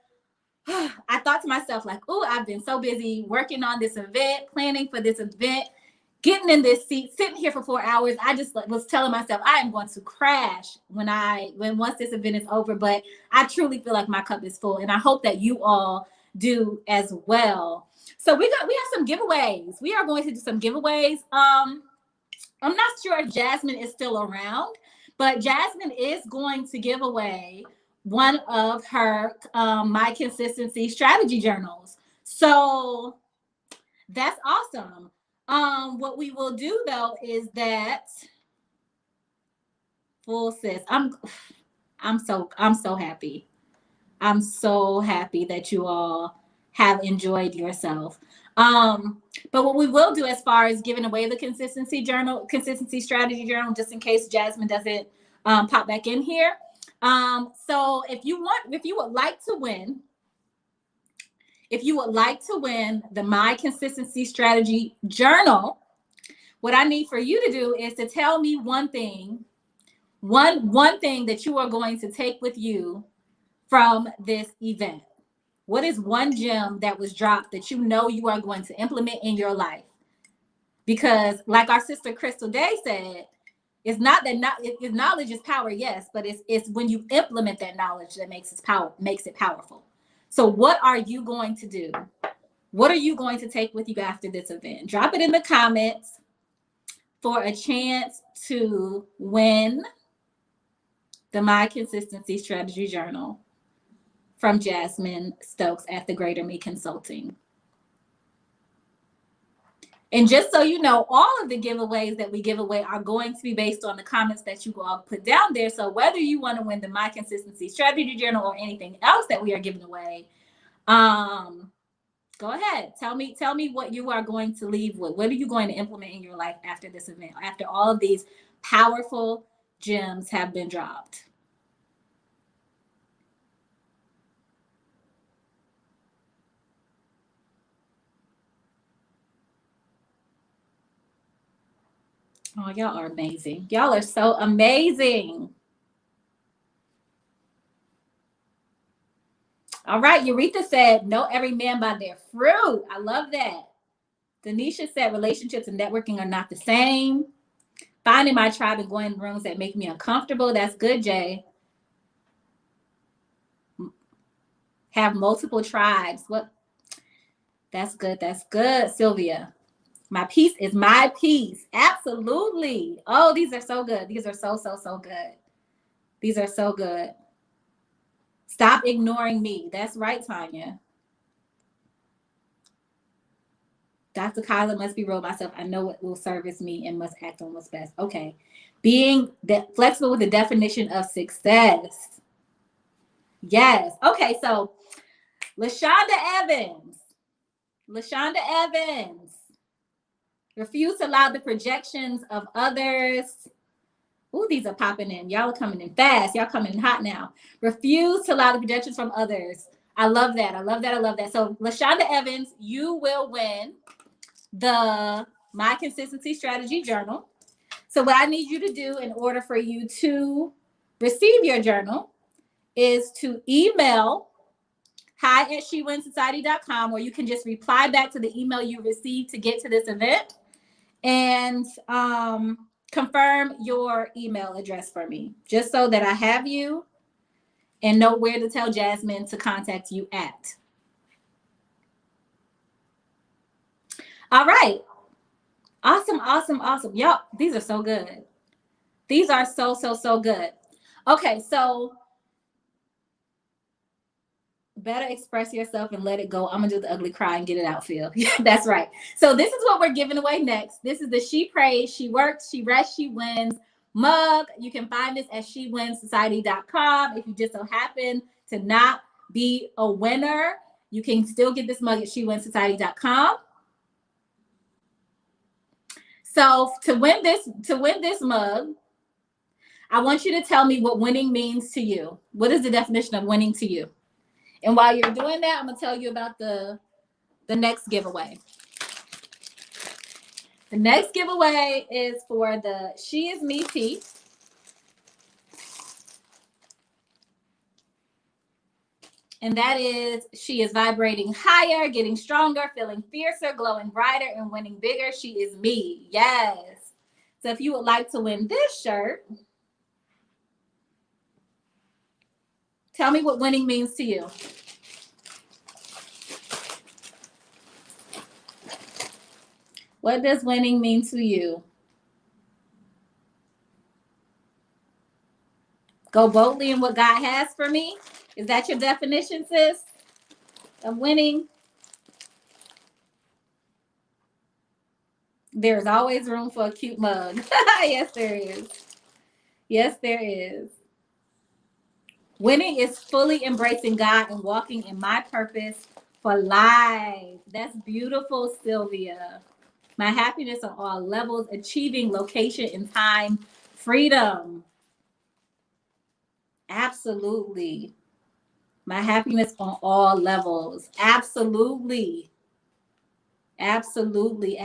A: I thought to myself, like, oh, I've been so busy working on this event, planning for this event, getting in this seat, sitting here for 4 hours. I just was telling myself I am going to crash when once this event is over. But I truly feel like my cup is full, and I hope that you all do as well. So we have some giveaways. We are going to do some giveaways. I'm not sure if Jasmine is still around, but Jasmine is going to give away one of her My Consistency strategy journals. So that's awesome. What we will do though is that full sis. I'm so happy. I'm so happy that you all have enjoyed yourself. But what we will do as far as giving away the consistency strategy journal, just in case Jasmine doesn't pop back in here. So if you would like to win the My Consistency Strategy Journal, what I need for you to do is to tell me one thing that you are going to take with you from this event. What is one gem that was dropped that you know you are going to implement in your life? Because like our sister Crystal Day said, it's not that knowledge is power, yes, but it's when you implement that knowledge that makes it powerful. So what are you going to do? What are you going to take with you after this event? Drop it in the comments for a chance to win the My Consistency Strategy Journal from Jasmine Stokes at the Greater Me Consulting. And just so you know, all of the giveaways that we give away are going to be based on the comments that you all put down there. So whether you want to win the My Consistency Strategy Journal or anything else that we are giving away, go ahead. Tell me what you are going to leave with. What are you going to implement in your life after this event, after all of these powerful gems have been dropped? Oh, y'all are amazing. Y'all are so amazing. All right, Eureka said, know every man by their fruit. I love that. Denisha said, relationships and networking are not the same. Finding my tribe and going in rooms that make me uncomfortable. That's good, Jay. Have multiple tribes. What? That's good. That's good, Sylvia. My peace is my peace. Absolutely. Oh, these are so good. These are so good. These are so good. Stop ignoring me. That's right, Tanya. Dr. Kyla must be real myself. I know what will service me and must act on what's best. Okay. Being flexible with the definition of success. Yes. Okay, so LaShonda Evans. Refuse to allow the projections of others. Ooh, these are popping in. Y'all are coming in fast. Y'all coming in hot now. Refuse to allow the projections from others. I love that. So LaShonda Evans, you will win the My Consistency Strategy Journal. So what I need you to do in order for you to receive your journal is to email hi@shewinsociety.com, or you can just reply back to the email you received to get to this event and confirm your email address for me, just so that I have you and know where to tell Jasmine to contact you at. All right. Awesome. Y'all, these are so good. These are so good. Okay, so better express yourself and let it go. I'm gonna do the ugly cry and get it out, Phil. That's right. So this is what we're giving away next. This is the She Prays, She Works, She Rests, She Wins mug. You can find this at shewinsociety.com. If you just so happen to not be a winner, you can still get this mug at shewinsociety.com. So to win this mug, I want you to tell me what winning means to you. What is the definition of winning to you? And while you're doing that, I'm going to tell you about the next giveaway. The next giveaway is for the She Is Me tea. And that is, she is vibrating higher, getting stronger, feeling fiercer, glowing brighter, and winning bigger. She is me. Yes. So if you would like to win this shirt, tell me what winning means to you. What does winning mean to you? Go boldly in what God has for me. Is that your definition, sis, of winning? There's always room for a cute mug. Yes, there is. Yes, there is. Winning is fully embracing God and walking in my purpose for life. That's beautiful, Sylvia. My happiness on all levels, achieving location and time freedom. Absolutely. My happiness on all levels. Absolutely. Absolutely.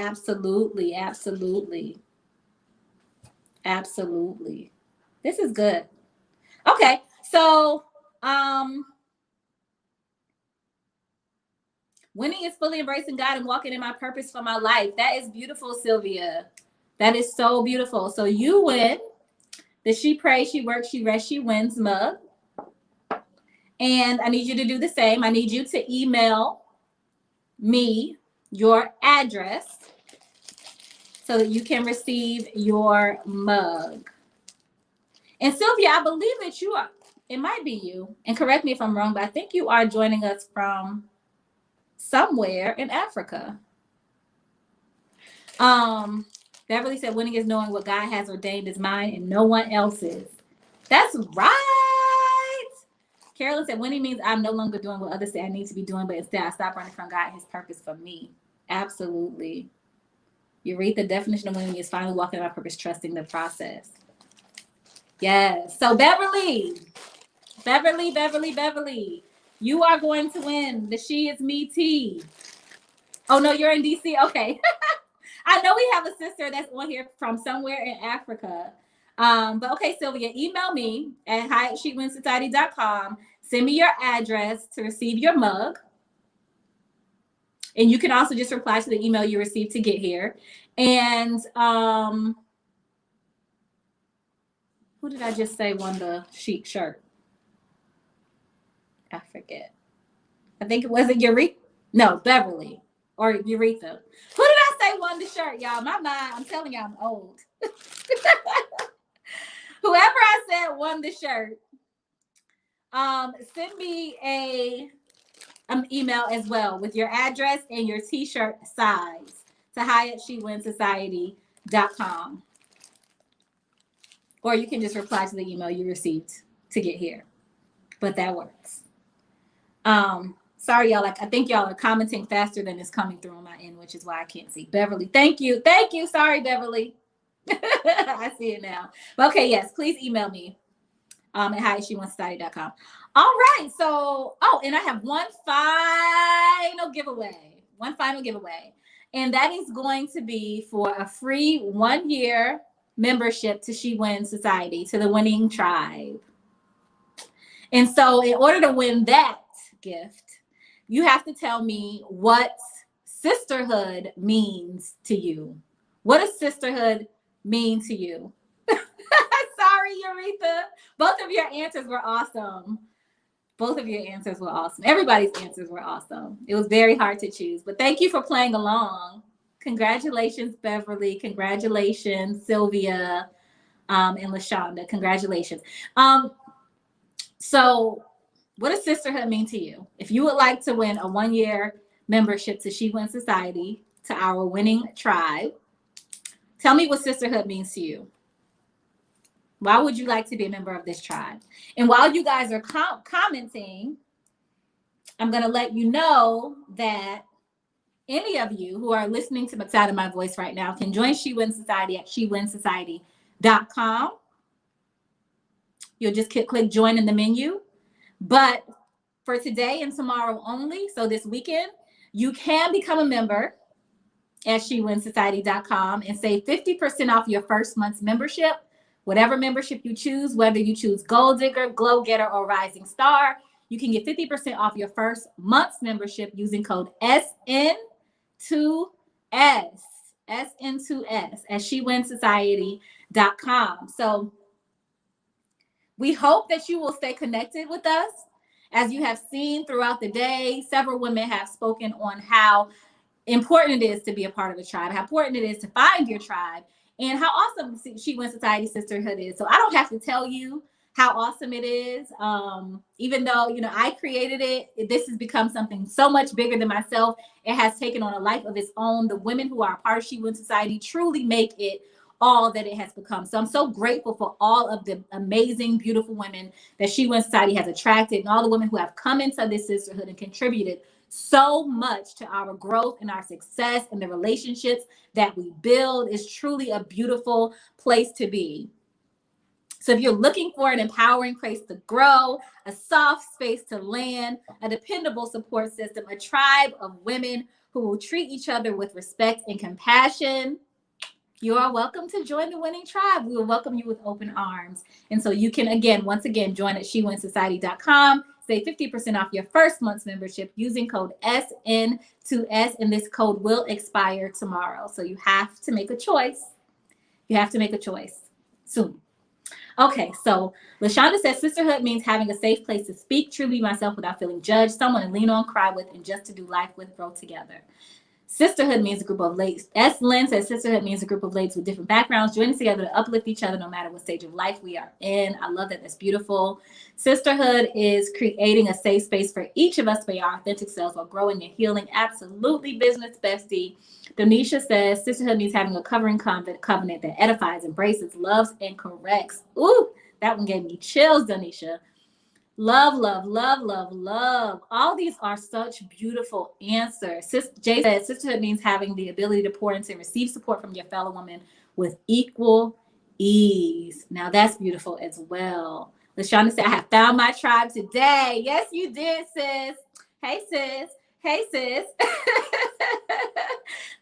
A: This is good. Okay, so winning is fully embracing God and walking in my purpose for my life. That is beautiful, Sylvia. That is so beautiful. So you win the She Prays, She Works, She Rests, She Wins mug. And I need you to do the same. I need you to email me your address so that you can receive your mug. And Sylvia, I believe that you are, it might be you, and correct me if I'm wrong, but I think you are joining us from somewhere in Africa. Beverly said, winning is knowing what God has ordained is mine and no one else's. That's right. Carolyn said, winning means I'm no longer doing what others say I need to be doing, but instead I stop running from God and his purpose for me. Absolutely. You read the definition of winning is finally walking in my purpose, trusting the process. Yes. So Beverly, you are going to win the She Is Me tea. Oh, no, you're in DC? Okay. I know we have a sister that's on here from somewhere in Africa. But okay, Sylvia, email me at hi@shewinsociety.com. Send me your address to receive your mug. And you can also just reply to the email you received to get here. And who did I just say won the chic shirt? I forget. I think it wasn't Eureka. No, Beverly or Eureka. Who did I say won the shirt, y'all? My mind, I'm telling y'all, I'm old. Whoever I said won the shirt, send me an email as well with your address and your t-shirt size to hi@shewinsociety.com. Or you can just reply to the email you received to get here. but that works. Sorry, y'all. Like, I think y'all are commenting faster than it's coming through on my end, which is why I can't see. Beverly, thank you. Thank you. Sorry, Beverly. I see it now. But okay, yes, please email me at hi@sheonesociety.com. All right. So, and I have one final giveaway. And that is going to be for a free 1-year membership to She Wins Society, to the Winning Tribe. And so in order to win that gift, you have to tell me what sisterhood means to you. What does sisterhood mean to you? Sorry, Eureka. Both of your answers were awesome. Everybody's answers were awesome. It was very hard to choose, but thank you for playing along. Congratulations, Beverly. Congratulations, Sylvia, and LaShonda. Congratulations. So what does sisterhood mean to you? If you would like to win a 1-year membership to She Wins Society, to our winning tribe, tell me what sisterhood means to you. Why would you like to be a member of this tribe? And while you guys are commenting, I'm going to let you know that any of you who are listening to the sound of my voice right now can join She Wins Society at shewinsociety.com. You'll just click join in the menu. But for today and tomorrow only, so this weekend, you can become a member at shewinsociety.com and save 50% off your first month's membership. Whatever membership you choose, whether you choose Gold Digger, Glow Getter, or Rising Star, you can get 50% off your first month's membership using code SN2S at shewinsociety.com. So we hope that you will stay connected with us. As you have seen throughout the day, several women have spoken on how important it is to be a part of a tribe, how important it is to find your tribe, and how awesome She Wins Society Sisterhood is. So I don't have to tell you how awesome it is. Even though, I created it, this has become something so much bigger than myself. It has taken on a life of its own. The women who are a part of She Wins Society truly make it all that it has become. So I'm so grateful for all of the amazing, beautiful women that She Wins Society has attracted, and all the women who have come into this sisterhood and contributed so much to our growth and our success and the relationships that we build. Is truly a beautiful place to be. So if you're looking for an empowering place to grow, a soft space to land, a dependable support system, a tribe of women who will treat each other with respect and compassion, you are welcome to join the winning tribe. We will welcome you with open arms. And so you can, once again, join at shewinsociety.com. Save 50% off your first month's membership using code SN2S, and this code will expire tomorrow. So you have to make a choice. Soon. Okay, so LaShonda says sisterhood means having a safe place to speak, truly be myself without feeling judged, someone to lean on, cry with, and just to do life with, grow together. Sisterhood means a group of ladies. S. Lynn says sisterhood means a group of ladies with different backgrounds joining together to uplift each other no matter what stage of life we are in. I love that. That's beautiful. Sisterhood is creating a safe space for each of us to be our authentic selves while growing and healing. Absolutely, business bestie. Donisha says sisterhood means having a covering covenant that edifies, embraces, loves, and corrects. Ooh, that one gave me chills, Donisha. Love, love, love, love, love. All these are such beautiful answers. Jay said sisterhood means having the ability to pour into and receive support from your fellow woman with equal ease. Now that's beautiful as well. LaShonda said, I have found my tribe today. Yes, you did, sis. Hey, sis. Hey, sis.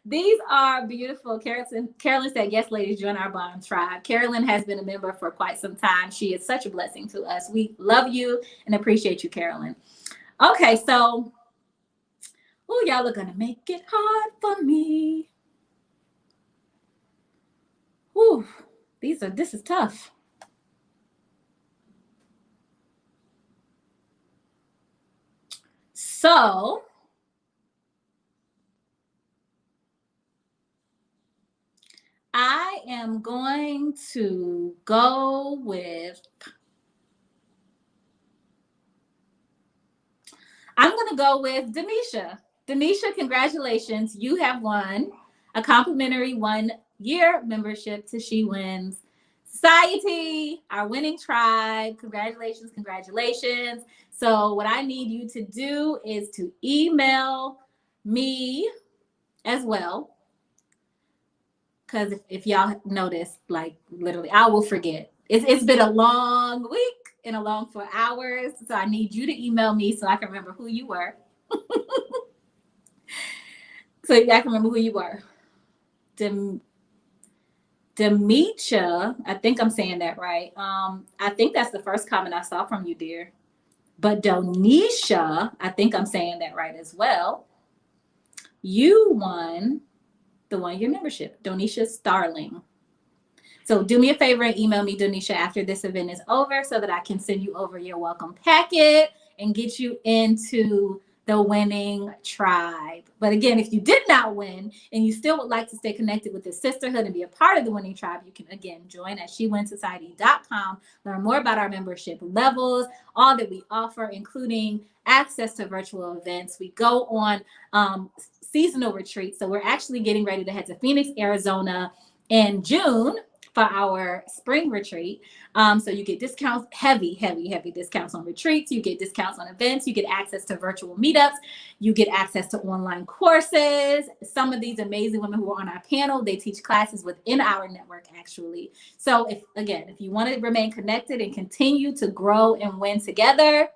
A: These are beautiful. Carolyn said, yes, ladies, join our bond tribe. Carolyn has been a member for quite some time. She is such a blessing to us. We love you and appreciate you, Carolyn. Okay, so, y'all are going to make it hard for me. This is tough. So, I am going to go with, Denisha. Denisha, congratulations. You have won a complimentary 1-year membership to She Wins Society, our winning tribe. Congratulations, congratulations. So what I need you to do is to email me as well. Because if y'all notice, like literally, I will forget. It's been a long week and a long 4 hours. So I need you to email me so I can remember who you were. So I can remember who you were. Demetra, I think I'm saying that right. I think that's the first comment I saw from you, dear. But Donisha, I think I'm saying that right as well. You won the 1-year membership, Donisha Starling. So do me a favor and email me, Donisha, after this event is over so that I can send you over your welcome packet and get you into the winning tribe. But again, if you did not win and you still would like to stay connected with the sisterhood and be a part of the winning tribe, you can again join at SheWinSociety.com, learn more about our membership levels, all that we offer, including access to virtual events. We go on seasonal retreats. So we're actually getting ready to head to Phoenix, Arizona in June for our spring retreat. So you get discounts, heavy discounts on retreats. You get discounts on events. You get access to virtual meetups. You get access to online courses. Some of these amazing women who are on our panel, they teach classes within our network, actually. So if you want to remain connected and continue to grow and win together,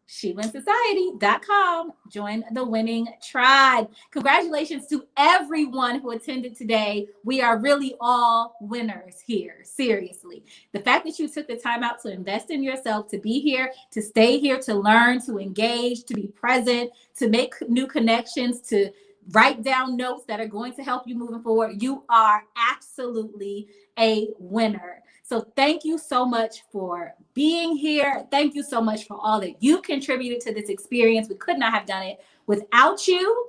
A: SheWinSociety.com. Join the winning tribe. Congratulations to everyone who attended today. We are really all winners here. Seriously. The fact that you took the time out to invest in yourself, to be here, to stay here, to learn, to engage, to be present, to make new connections, to write down notes that are going to help you moving forward. You are absolutely a winner. So thank you so much for being here. Thank you so much for all that you contributed to this experience. We could not have done it without you.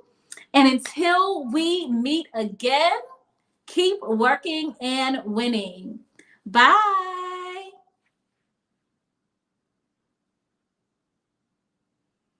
A: And until we meet again, keep working and winning. Bye.